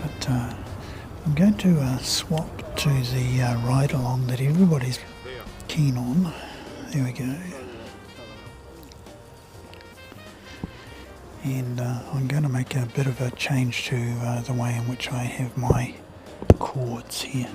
but I'm going to swap to the ride along that everybody's keen on. There we go. And I'm going to make a bit of a change to the way in which I have my chords here.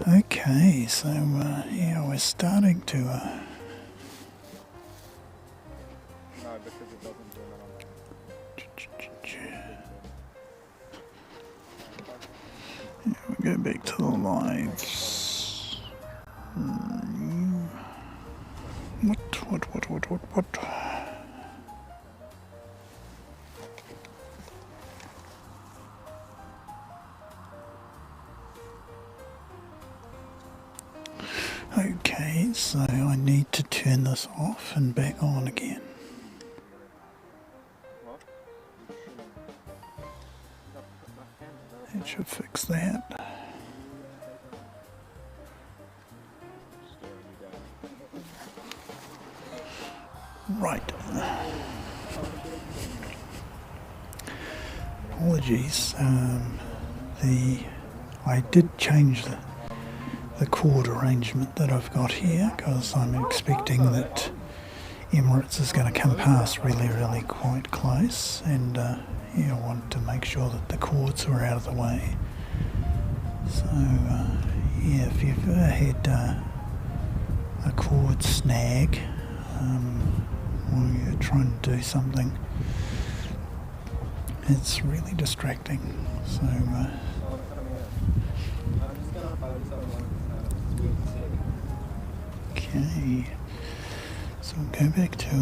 Okay, so yeah, we're starting to No, because it doesn't do it on yeah, we'll go back to the lives. What? Okay, so I need to turn this off and back on again. That should fix that. Right. Apologies. I did change the chord arrangement that I've got here because I'm expecting that Emirates is going to come past really quite close, and yeah, I want to make sure that the chords are out of the way. So yeah, if you've ever had a chord snag while you're trying to do something, it's really distracting. So okay, so we'll go back to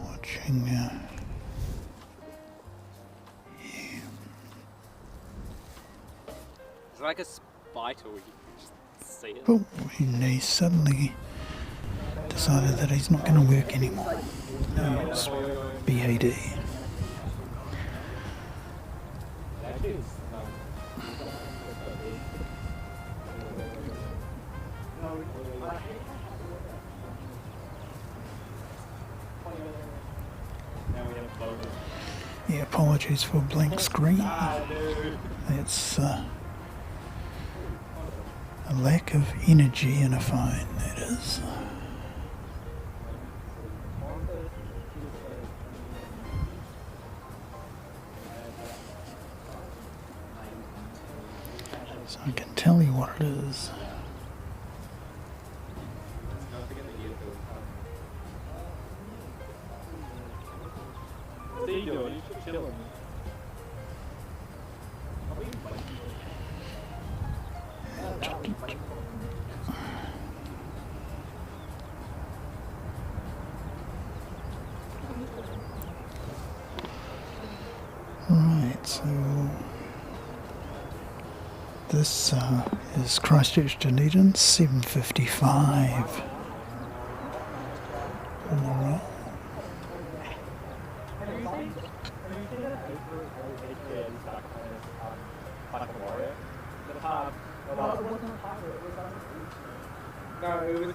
watching It's like a spider, you can just see it. oh, and he suddenly decided that he's not going to work anymore. No, it's BAD. Yeah, apologies for blank screen. That's a lack of energy in a phone, that is. So I can tell you what it is. Right, so this is Christchurch Dunedin, 7:55. Alright. No, it was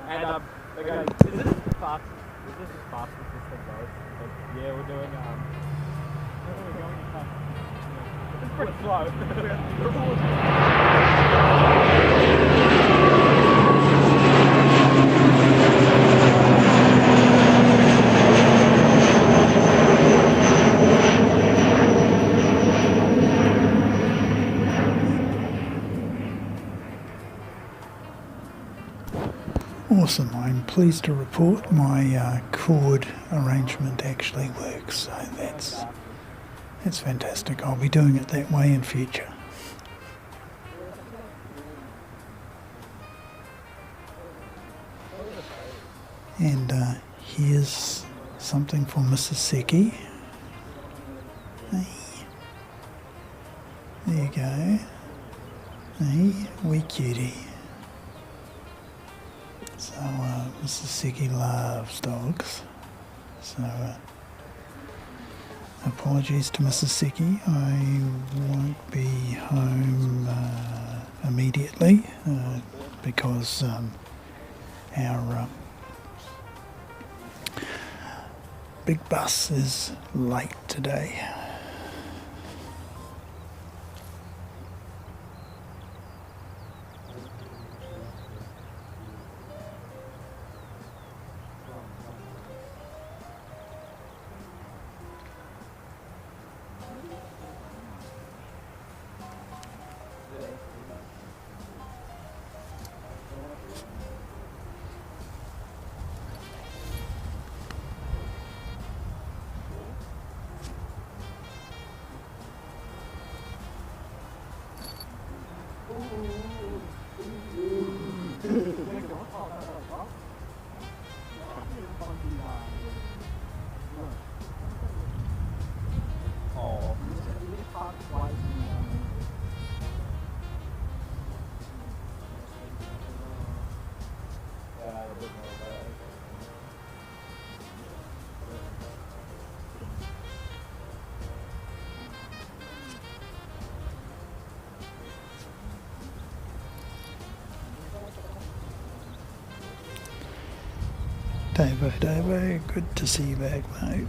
and they go, is this as fast as this thing goes? Like, yeah, we're doing it's pretty slow. Awesome, I'm pleased to report my chord arrangement actually works, so that's fantastic. I'll be doing it that way in future. And here's something for Mrs. Seki. Hey. There you go. Hey, wee cutie. So Mrs. Seki loves dogs. So apologies to Mrs. Seki. I won't be home immediately because our big bus is late today. Davo, good to see you back, mate.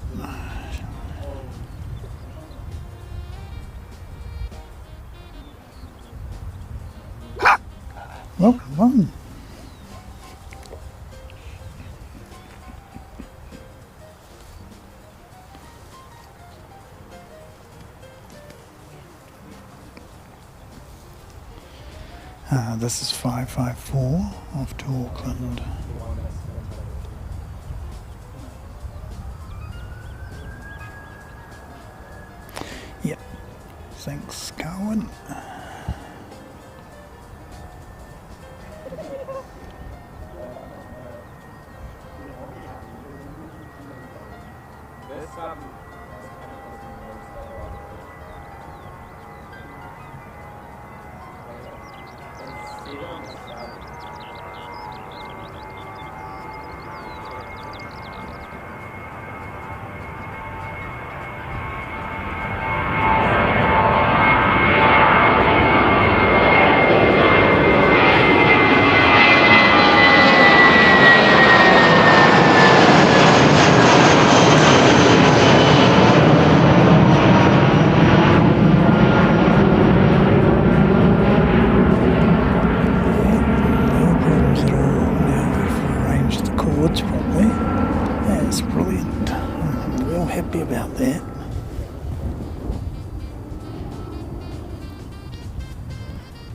Welcome on. This is 554 off to Auckland. Yep. Thanks, Carwin.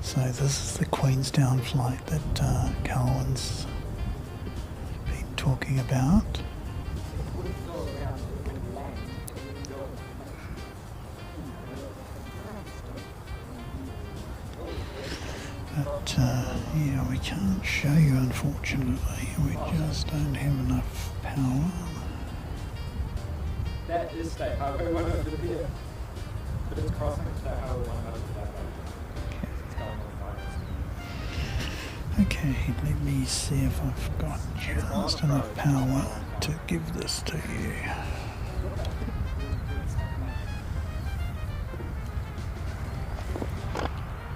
So this is the Queenstown flight that Carwin's been talking about. But yeah, we can't show you, unfortunately. We just don't have enough power. That is State Highway 100 but it's crossing State Highway 100. Okay, let me see if I've got just enough power to give this to you.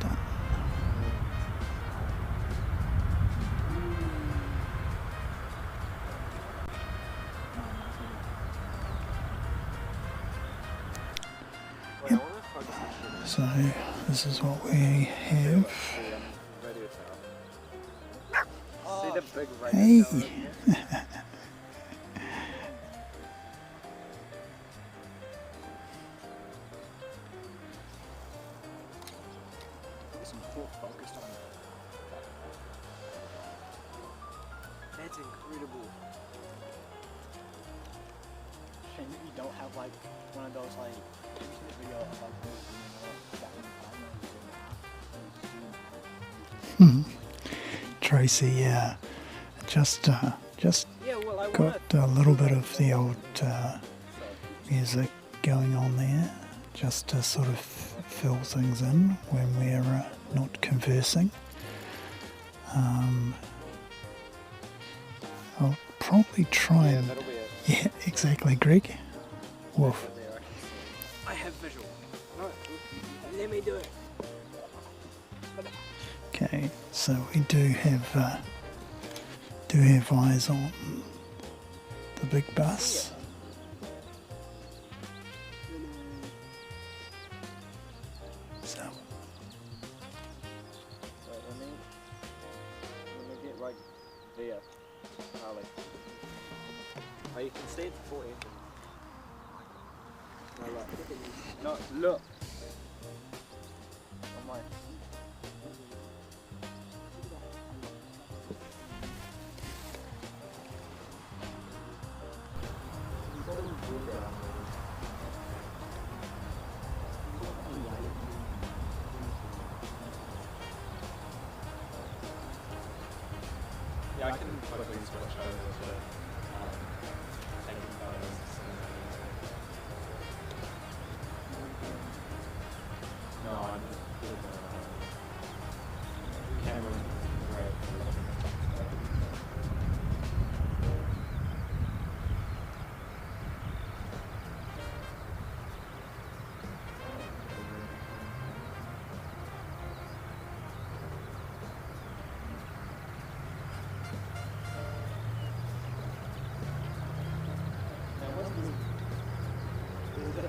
Done. Yep. So this is what we have. Hey! That's incredible. Shame that you don't have like one of those like video of like Tracy, just got a little bit of the old music going on there, just to sort of fill things in when we're not conversing. I'll probably try and... Yeah, exactly, Greg. Woof. I have visual. No, let me do it. Okay, so we do have eyes on the big bus. So let me get like there, Harley. Oh, you can see it before you. No, look. Oh my. Yeah, I can quickly switch over to taking photos. No, I'm just doing the camera right.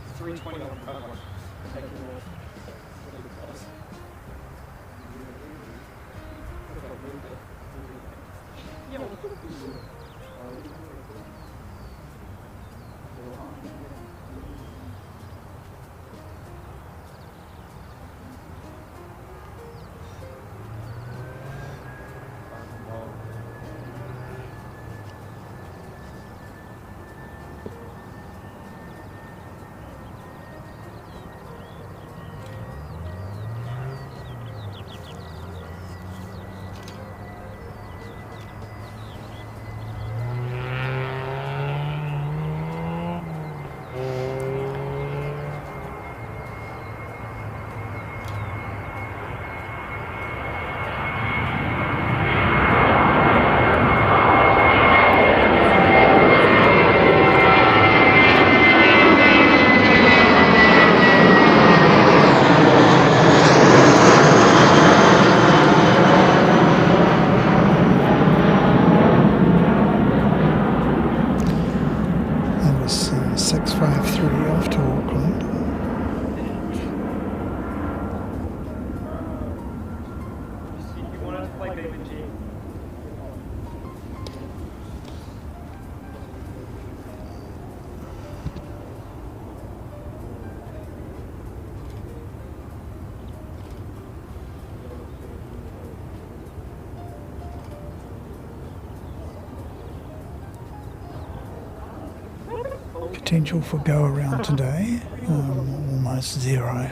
It's 320 on that one. That was 653 off to Auckland. You wanted to play BBG. Potential for go around today, almost zero.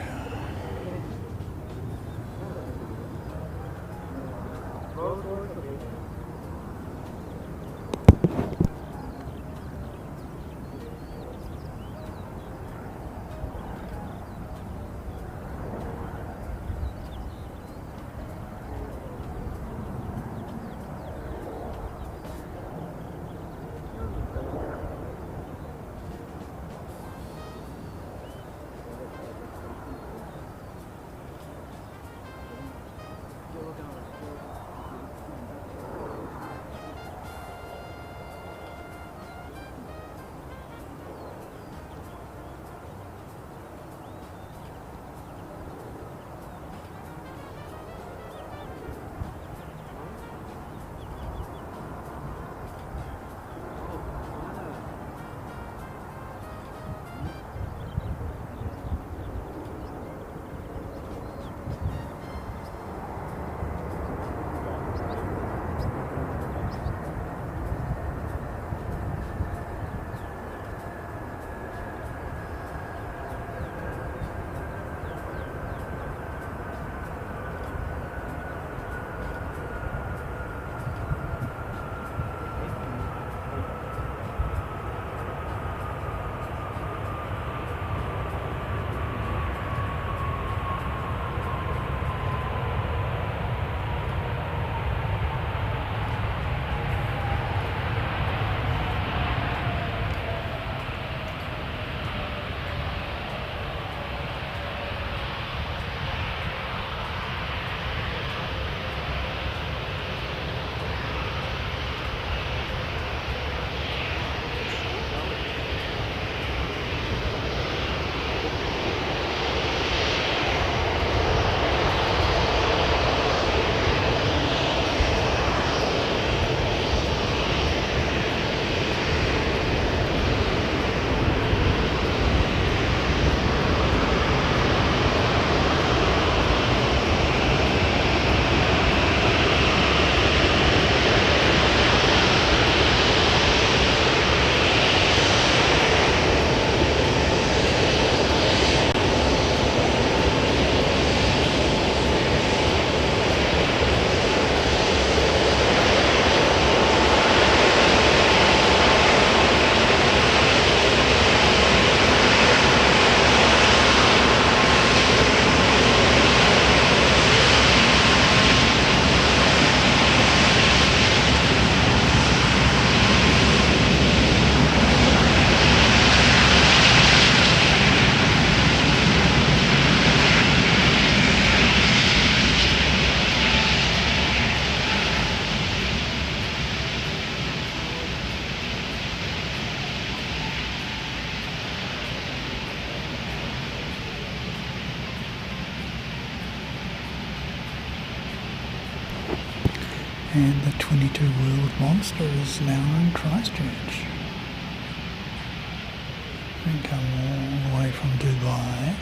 And the 22 World Monster is now in Christchurch. And come all the way from Dubai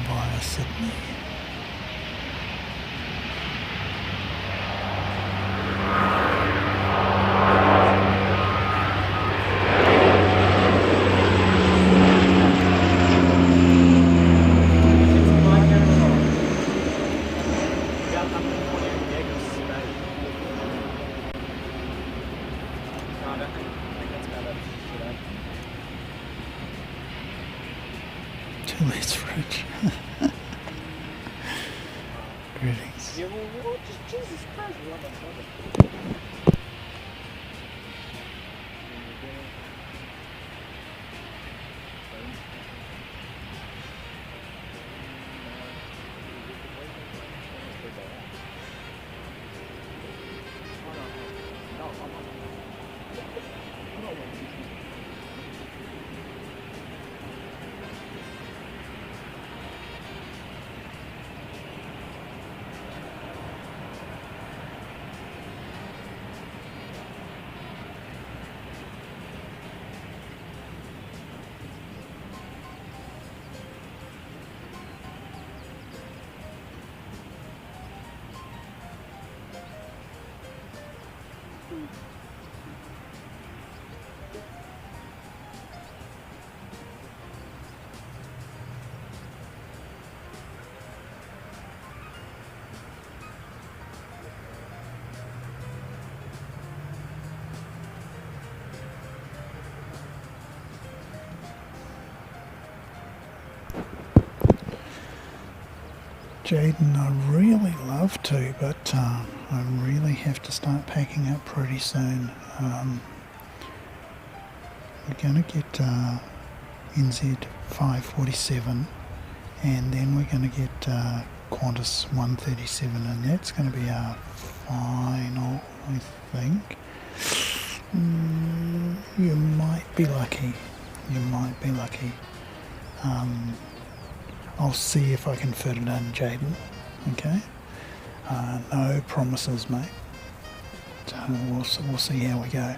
via Sydney. Tilly's fridge. Greetings. Yeah, well, just Jesus Christ, we love that. Jaden, I really love to, but I really have to start packing up pretty soon. We're going to get NZ 547 and then we're going to get Qantas 137 and that's going to be our final, I think. You might be lucky. You might be lucky. I'll see if I can fit it in, Jaden. Okay? No promises, mate. We'll see how we go.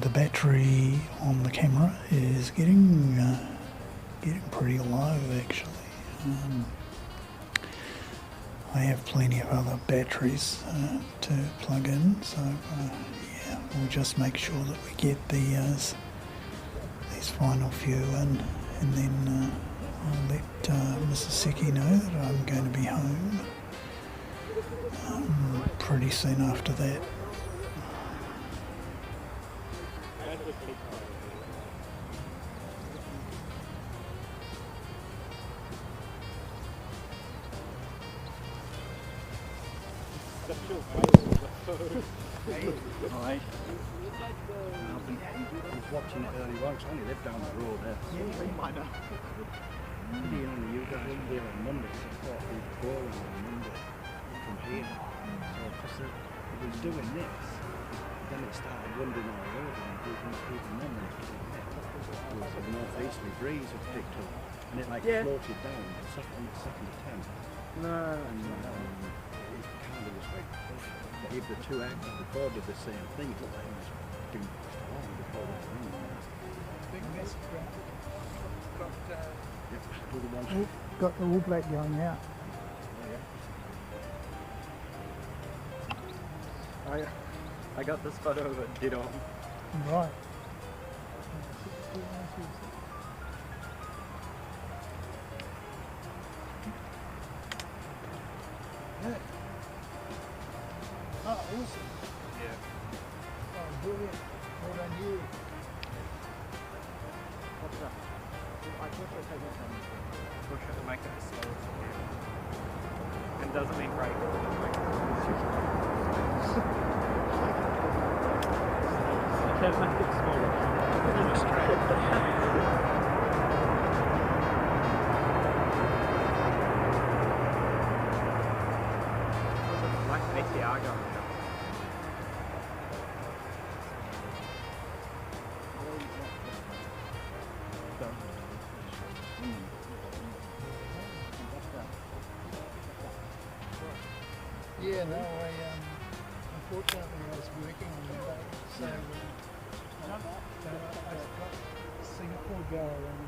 The battery on the camera is getting pretty low, actually. I have plenty of other batteries to plug in, so yeah, we'll just make sure that we get these final few in, and then I'll let Mrs. Seki know that I'm going to be home pretty soon after that. Alright. I was watching it early on, 'cause I only live down the road there. Yeah, I know. Maybe only you guys were here on Monday, because I thought we were going on Monday from here. So, because it was doing this, then it started winding all over, and even then there was a northeasterly breeze that picked up, and it like floated down on the second attempt. No. And it kind of was like, but if the two actors before did the same thing, it was like it was being pushed along before the wind. Big mess. Yep, do the ones. Got the All Black going out. I got this photo that did on. Right. Yeah. Oh, awesome. Yeah. Oh, brilliant. Well done you. What's up? I push it, take it, push it to make it as small as possible. And doesn't mean break it. Can make it smaller. Like ATR going now. Yeah, no, unfortunately I was working on Monday, so I've got Singapore go on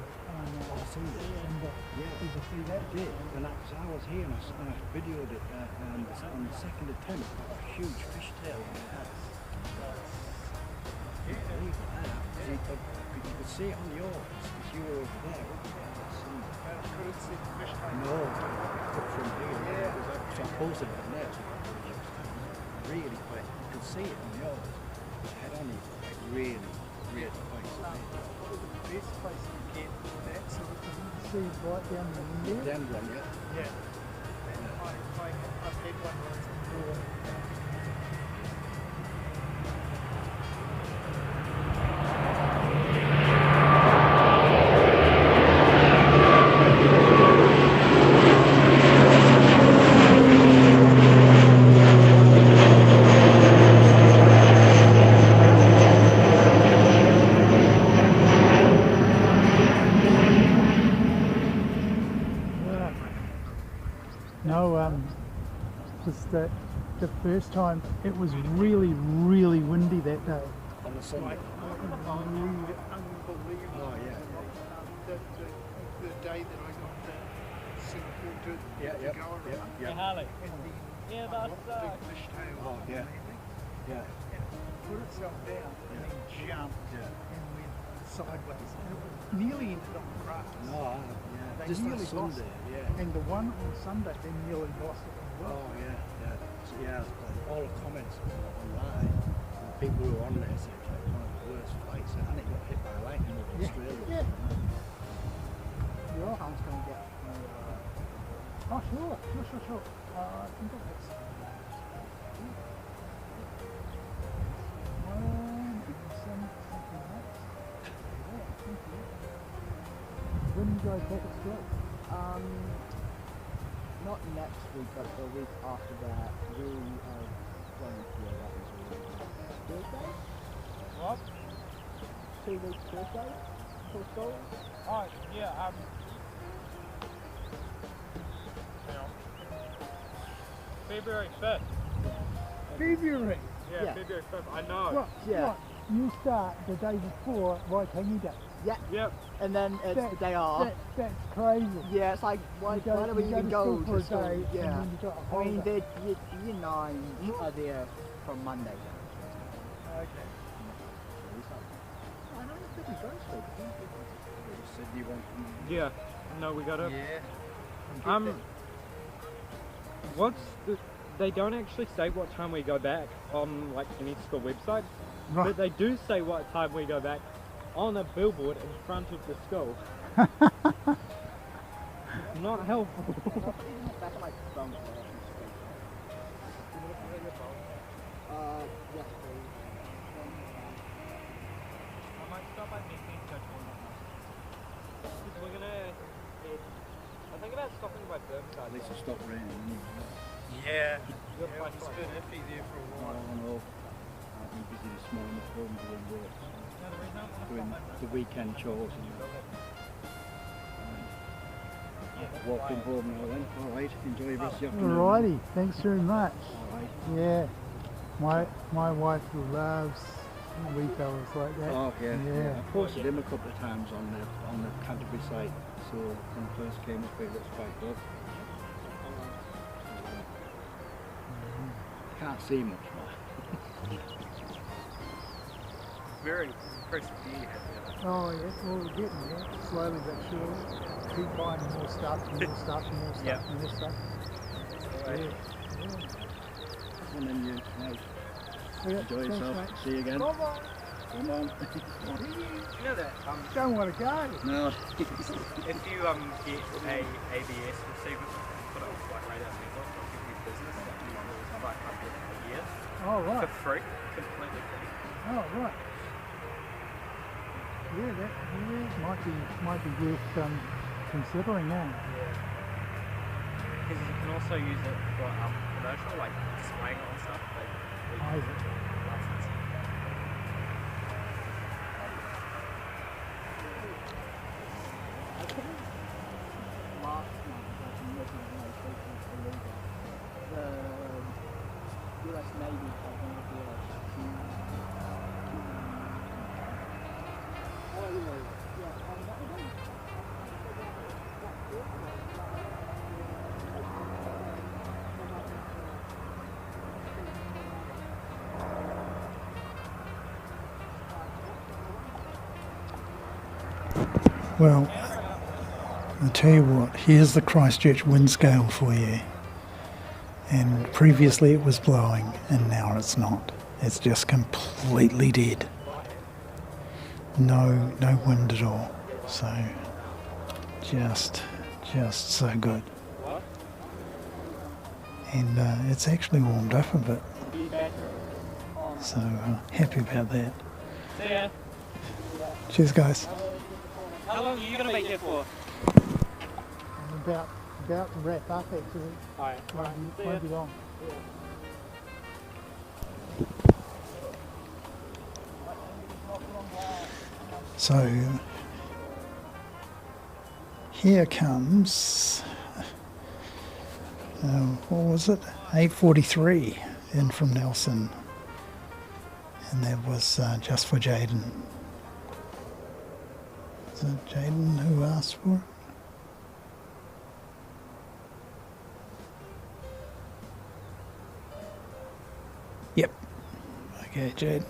Sunday. Yeah. Did you see that? Did, and I was here and I videoed it and on the second attempt I got a huge fishtail on the head. You could see it on yours because you were over there, weren't you? I couldn't see the fish tank. No, but from here, so I posted it on there. So really quick, you could see it on yours. Head on it, like really quick. The best place to get that sort of thing, see right down the middle. Down one, yeah. Yeah. I've had one where it's raw. No, was the first time it was really, really windy that day. On the Sunday. Unbelievable. Oh, yeah. The day that I got to Singapore to go around. Hey, Harley. And the Yeah, that's big fishtail. Oh, yeah. Yeah. And it put itself down and then jumped and went sideways. And it nearly ended on the grass. No, yeah. They Just on nearly lost Sunday, it. yeah. And the one on Sunday, they nearly lost it as well. Oh, yeah, yeah. So, yeah, all the comments online, the people who were on there said it's like one of the worst fights, and it got hit by lightning over Australia. Yeah. Your house going to get Oh, sure. I think that's... When do you guys back at school? not next week, but the week after that. We are going to that is Thursday? What? 2 weeks Thursday for school. Oh, yeah, hang on. February 5th. February. Yeah, Yeah. February 5th. I know. Right, Yeah. right. You start the day before Waitangi Day. Yeah, Yep. and then it's That- the day off. That's crazy. Yeah, it's like, why You go- don't we you even to go school for to a school? day, Yeah. and then you got a I mean, holiday. year 9 are there from Monday. Okay. I don't think we go to school. Sydney won't. Yeah. No, we got it. Yeah. What's the... They don't actually say what time we go back on like any school website, Right. but they do say what time we go back on a billboard in front of the school. It's not helpful. Back at my phone. Yes, please. I might stop by making judge on that. We're gonna head... I think about stopping by Burnside. At least it stopped raining. Yeah. You're It quite was a right. bit iffy there for a Oh, while. no. I've been busy this morning at home doing work. No, the reason I want to Doing stop by the weekend chores and walking home now then. Alright, enjoy your rest of the afternoon. Alrighty, thanks very much. Alright. Yeah. My wife loves wee fellas like that. Oh yeah. Yeah. I posted him a couple of times on the Canterbury site. So when I first came up here, it was quite good. Can't see much more. very impressive view you have there. Oh yeah, well we're getting there, slowly but surely. Keep buying more stuff and more stuff and more stuff Yeah. and more stuff. Right. And then you Yeah, enjoy thanks, yourself. mate. See you again. Bye-bye. Come on. Do you know that Don't want to go. No. if you get a ABS receiver, put it on flight radar network, they'll give you business that you want to flight a year Oh right. for free, completely free. Oh right. Yeah, that might be worth considering now. Because you can also use it for commercial, like displaying it on stuff. Oh, is it? License. Last month, like, making my station illegal. Well, I'll tell you what, here's the Christchurch wind scale for you. And previously it was blowing, and now it's not. It's just completely dead. No wind at all. So, just so good. And it's actually warmed up a bit. So, happy about that. See ya. Cheers, guys. How long are you going to be here for? I'm about to wrap up actually. Alright. Won't be long. So, here comes, what was it? 8:43 in from Nelson. And that was just for Jaden. Is it Jaden who asked for it? Yep. Okay, Jaden.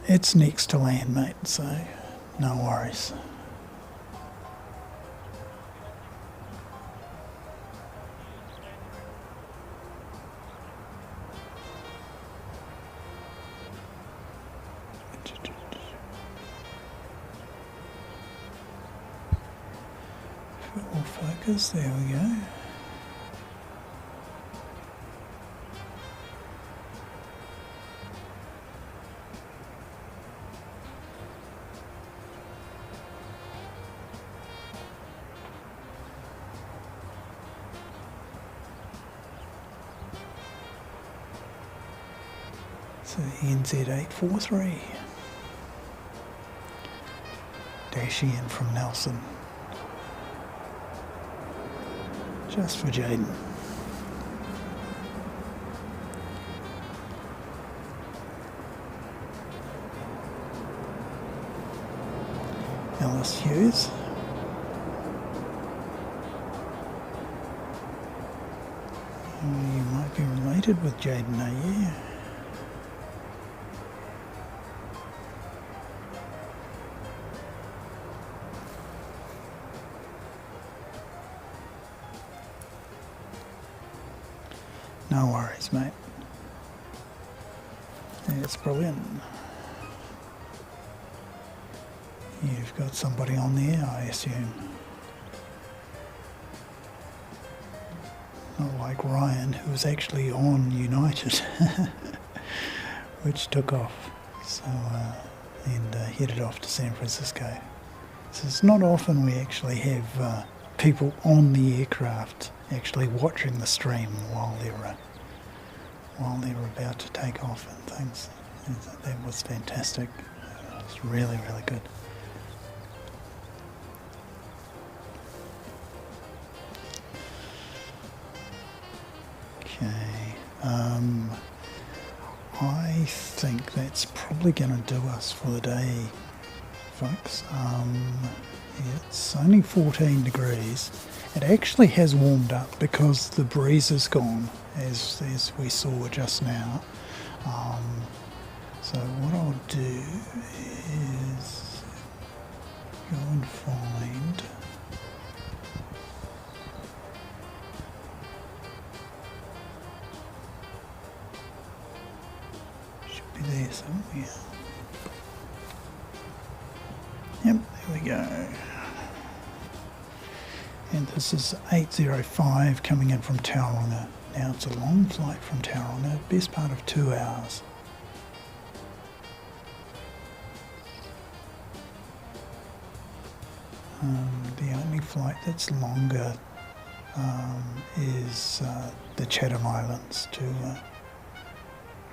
It's next to land, mate, so no worries. Full focus, there we go. So NZ843. Dash in from Nelson. Just for Jaden. Alice Hughes. You might be related with Jaden, are you? No worries, mate. It's brilliant. You've got somebody on there, I assume. Not like Ryan, who was actually on United, which took off. So, and headed off to San Francisco. So it's not often we actually have people on the aircraft actually watching the stream while they're about to take off and things. That was fantastic. It was really, really good. Okay. I think that's probably going to do us for the day, folks. It's only 14 degrees. It actually has warmed up because the breeze is gone, as we saw just now. So what I'll do is go and find should be there somewhere. Yep, there we go. And this is 8:05 coming in from Tauranga. Now it's a long flight from Tauranga, best part of 2 hours. The only flight that's longer is the Chatham Islands to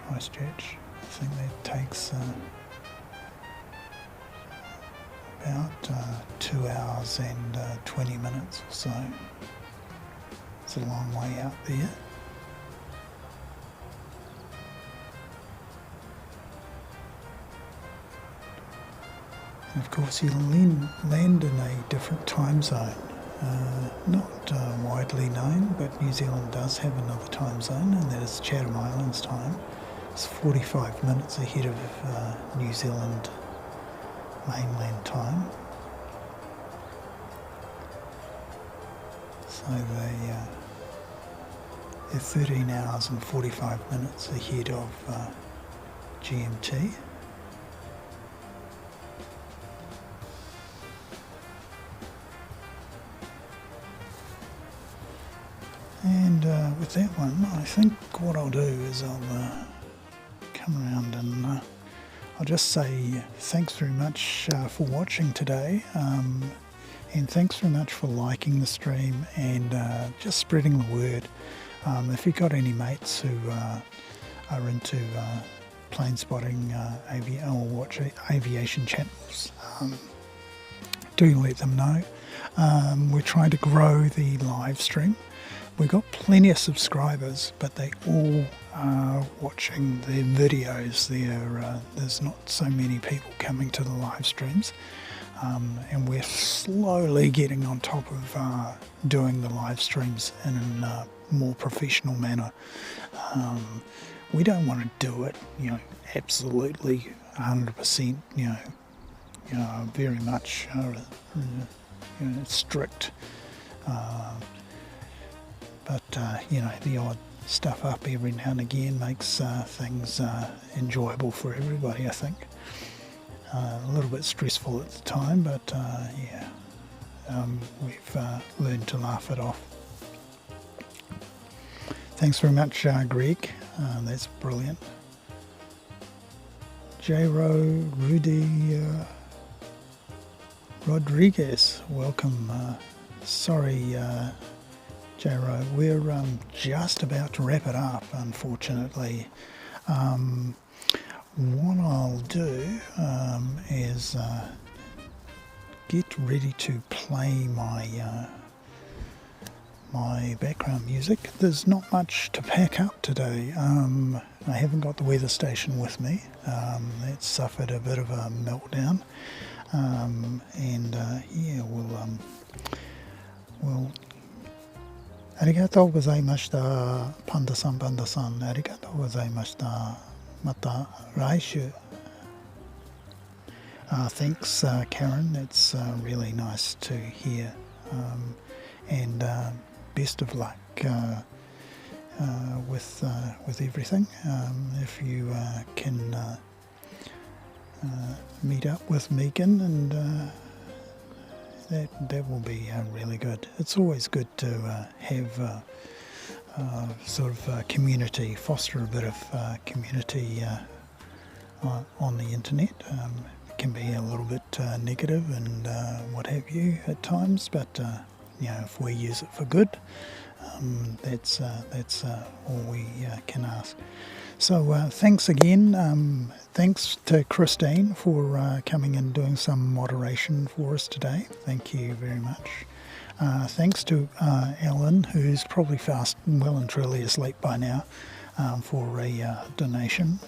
Christchurch. I think that takes about 2 hours and 20 minutes or so. It's a long way out there. And of course you'll land in a different time zone. Not widely known, but New Zealand does have another time zone, and that is Chatham Islands time. It's 45 minutes ahead of New Zealand mainland time. So they're 13 hours and 45 minutes ahead of GMT. And with that one, I think what I'll do is I'll come around and I'll just say thanks very much for watching today, and thanks very much for liking the stream and just spreading the word. If you've got any mates who are into plane spotting or watch aviation channels, do let them know. We're trying to grow the live stream. We've got plenty of subscribers, but they all are watching the videos. There's not so many people coming to the live streams, and we're slowly getting on top of doing the live streams in a more professional manner. We don't want to do it, absolutely 100%, very much strict. But the odd stuff up every now and again makes things enjoyable for everybody, I think. A little bit stressful at the time, but we've learned to laugh it off. Thanks very much, Greg. That's brilliant. J-Ro, Rudy Rodriguez, welcome. Sorry, J-Ro, we're just about to wrap it up, unfortunately. What I'll do is get ready to play my background music. There's not much to pack up today. I haven't got the weather station with me. That suffered a bit of a meltdown. We'll ありがとうございました。パンダさん、ありがとうございました。また来週。Thanks, Karen. It's really nice to hear. And best of luck with everything. If you can meet up with Megan, and that will be really good. It's always good to have sort of community, foster a bit of community on the internet. It can be a little bit negative and what have you at times, but if we use it for good, that's all we can ask. So thanks again. Thanks to Christine for coming and doing some moderation for us today. Thank you very much. Thanks to Ellen, who's probably fast and well and truly asleep by now, for a donation.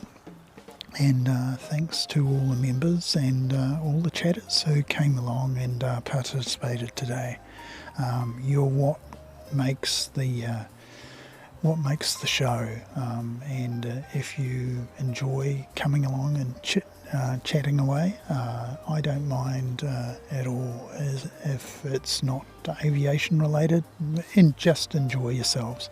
And thanks to all the members and all the chatters who came along and participated today. You're what makes the show, and if you enjoy coming along and chatting away, I don't mind at all if it's not aviation related, and just enjoy yourselves.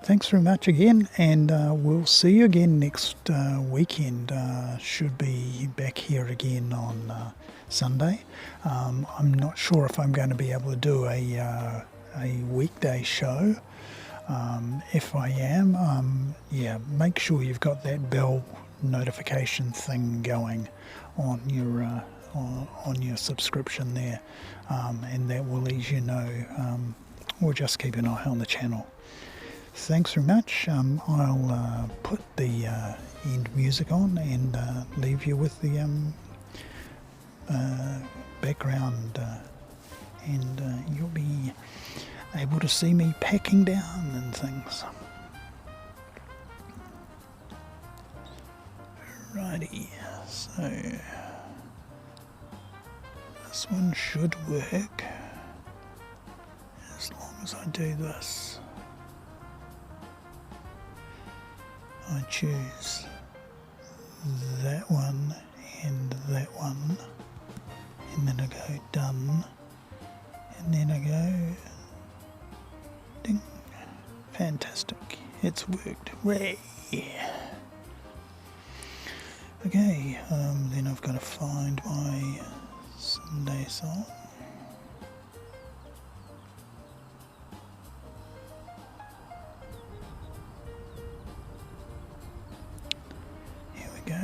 Thanks very much again, and we'll see you again next weekend. Should be back here again on Sunday. I'm not sure if I'm going to be able to do a weekday show. If I am, make sure you've got that bell notification thing going on your subscription there, and that will let you know, or just keep an eye on the channel. Thanks very much. I'll put the end music on and leave you with the background, and you'll be able to see me packing down and things. Righty, so this one should work as long as I do this. I choose that one. It's worked. Ray. Okay, then I've got to find my Sunday song. Here we go.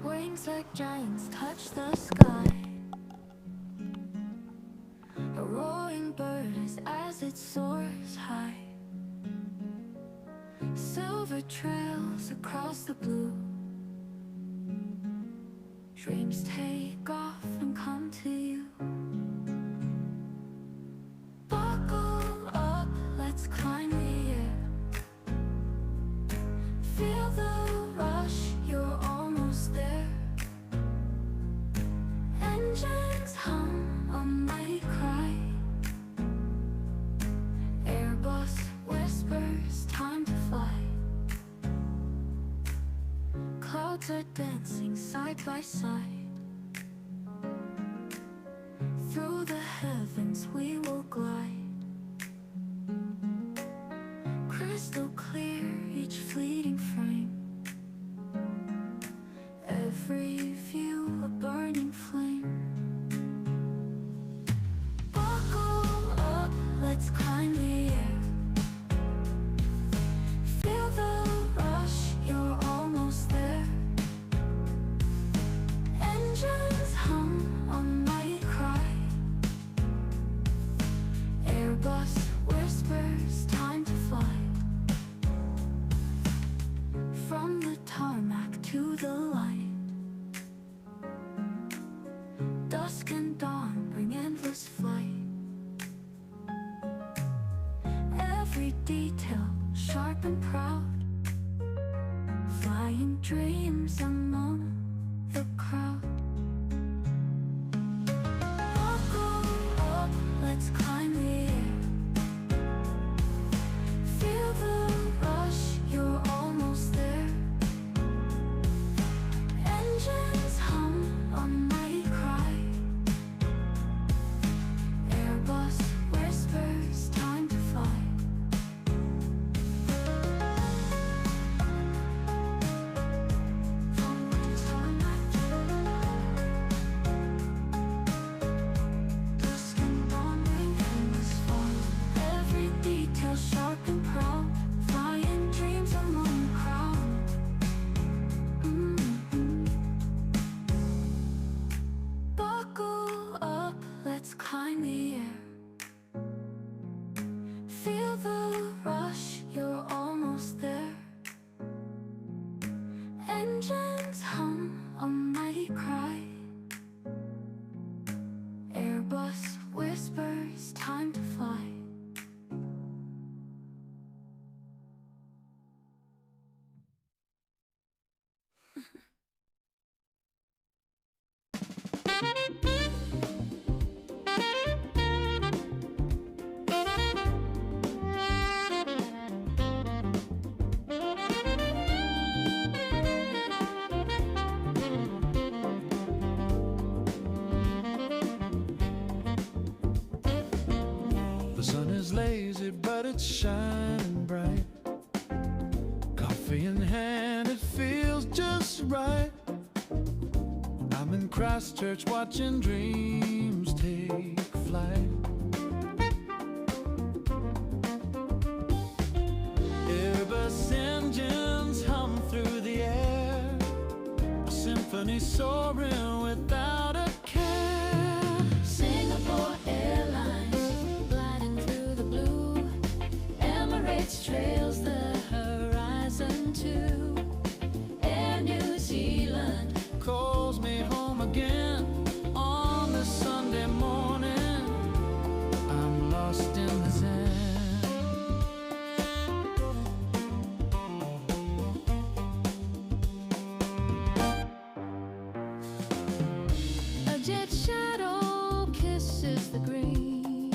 Wings like giants touch the sky. A roaring bird is as it soars high. Silver trails across the blue. Dreams take off and come to you. Buckle up, let's climb the air. Feel the rush, you're almost there. Engines hum, a mighty cry. Airbus whispers, time to fly. Clouds are dancing side by side. Through the heavens we will glide. Crystal clear, each fleeting frame. Every view a burning flame. Buckle up, let's climb the air. Feel the rush, you're almost there. Engines hum, a mighty cry. Airbus whispers, time to fly. From the tarmac to the light. Dusk and dawn bring endless flight. Every detail sharp and proud. Flying dreams among the crowd. Buckle up, let's climb the air. Feel the rush, you're almost there. Engines hum, a mighty cry. Airbus whispers, time to fly. From the tarmac to the light. Dusk and dawn bring endless far. Every detail sharp and proud. Flying dreams among the crowd. Buckle up, let's climb the air. Feel the rush, you're almost there. Engines hum, a mighty cry. Airbus whispers, time to fly. The sun is lazy, but it's shining bright. Coffee in hand, it feels just right. I'm in Christchurch watching dreams take flight. Airbus engines hum through the air, a symphony soaring without a care. Singapore Airlines, gliding through the blue. Emirates trails the horizon too. Air New Zealand calls me home again on this Sunday morning. I'm lost in the Zen. jet shadow kisses the green,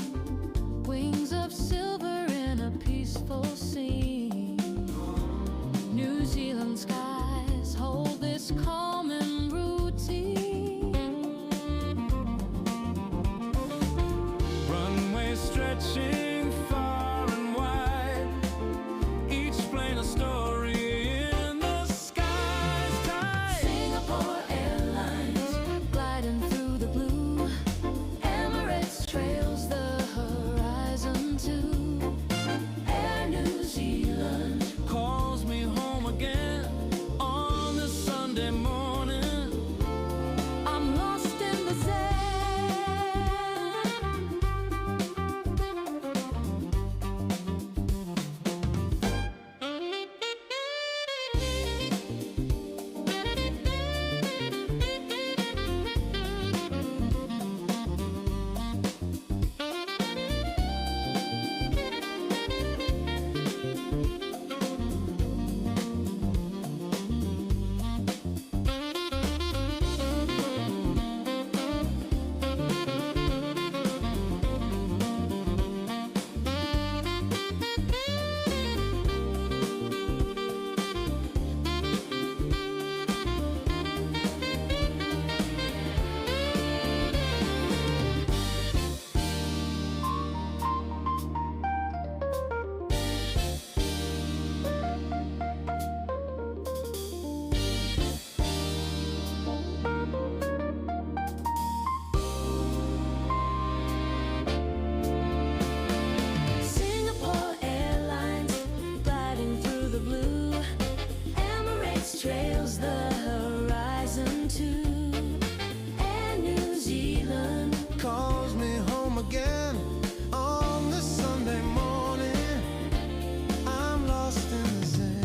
wings of silver in a peaceful scene. New Zealand skies hold this calm and routine. Runway stretching far and wide, each plane a story in the sky's tide. Singapore Airlines gliding through the blue, Emirates trails the horizon too. Air New Zealand Calls me home again on this Sunday morning. I'm lost in the zen. Singapore Airlines gliding through the blue, Emirates trails the horizon too. And New Zealand Calls me home again on this Sunday morning. I'm lost in the sand.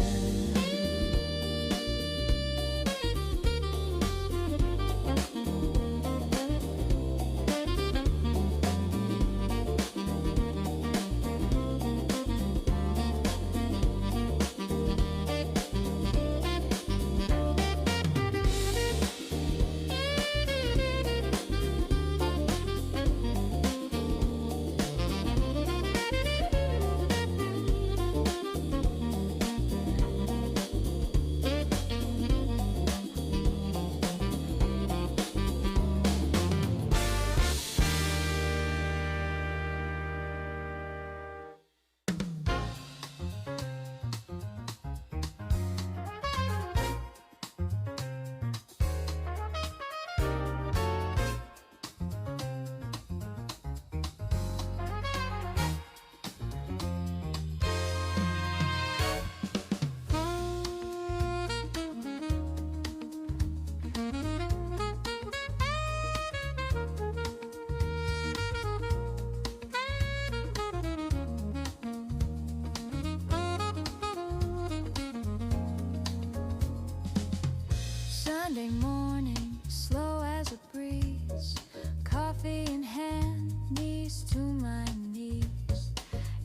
Sunday morning, slow as a breeze, coffee in hand, knees to my knees.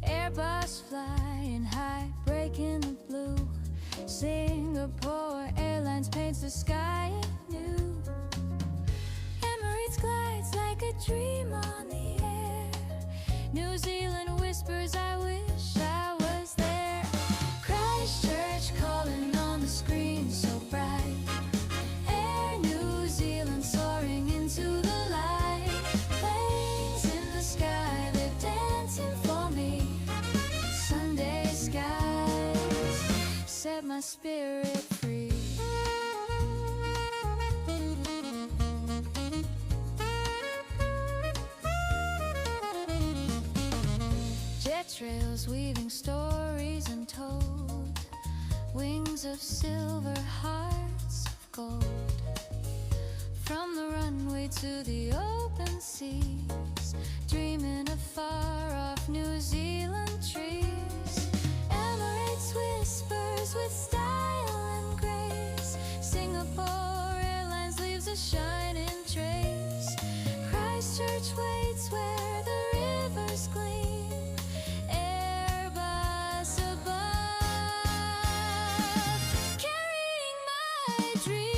Airbus flying high, breaking the blue. Singapore Airlines paints the sky anew. Emirates glides like a dream on the air. New Zealand whispers, I wish I was there. Christchurch calling on the screen so bright. Air New Zealand soaring into the light. Planes in the sky, they're dancing for me. Sunday skies set my spirit free. Jet trails weaving stories untold, wings of silver, hearts of gold. From the runway to the open seas, dreaming of far-off New Zealand trees. Emirates whispers with style and grace. Singapore Airlines leaves a shining trace. Christchurch waits where the rivers gleam. Airbus above, carrying my dream.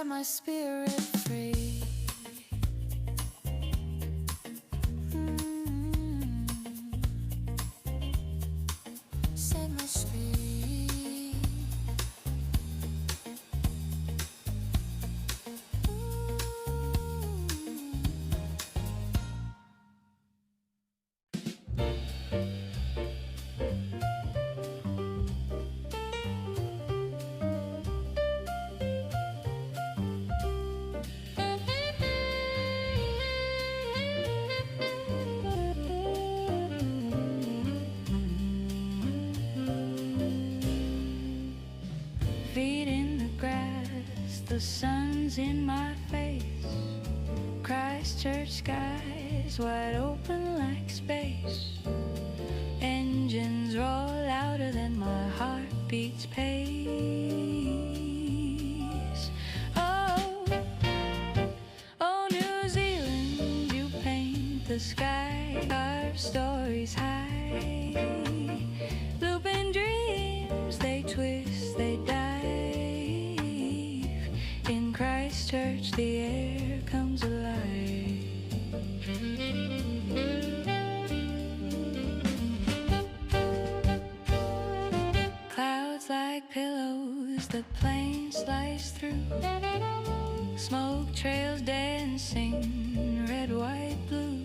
set my spirit free. Set my spirit. Feet in the grass, the sun's in my face. Christchurch skies wide open like space. Engines roll louder than my heart beats pace. Oh, oh, New Zealand, you paint the sky, carve stories high. Looping dreams, they twist, they dive. In Christchurch, the air comes alive. Clouds like pillows, the plane slice through. Smoke trails dancing, red, white, blue.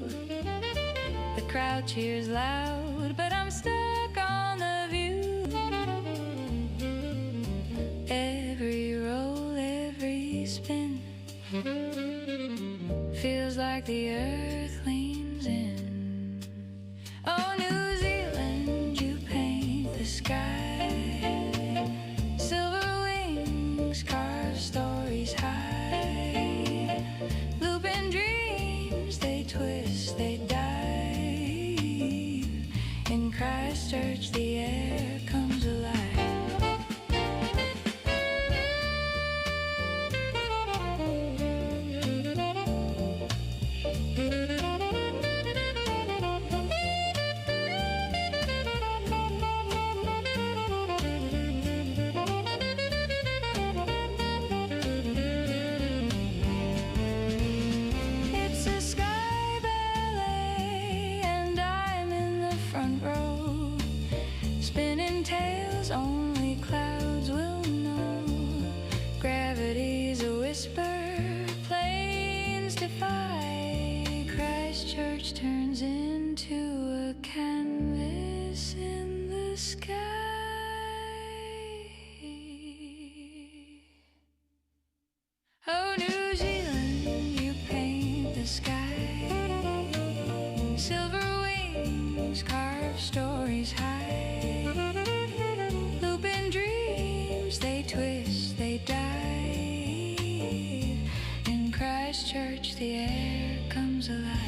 The crowd cheers loud, but I'm stuck on the view. Every roll, every spin feels like the earth leans in. Oh, New Zealand, you paint the sky. Silver wings carve stories high. Looping dreams, they twist, they dive. In Christchurch, the air comes alive. It's a sky ballet, and I'm in the front row. Spinning tales only clouds will know. Gravity's a whisper, planes defy. Christchurch turns into a canvas in the sky. Oh, New Zealand, you paint the sky. Silver wings carve stories high. Looping dreams, they twist, they dive. In Christchurch, the air comes alive.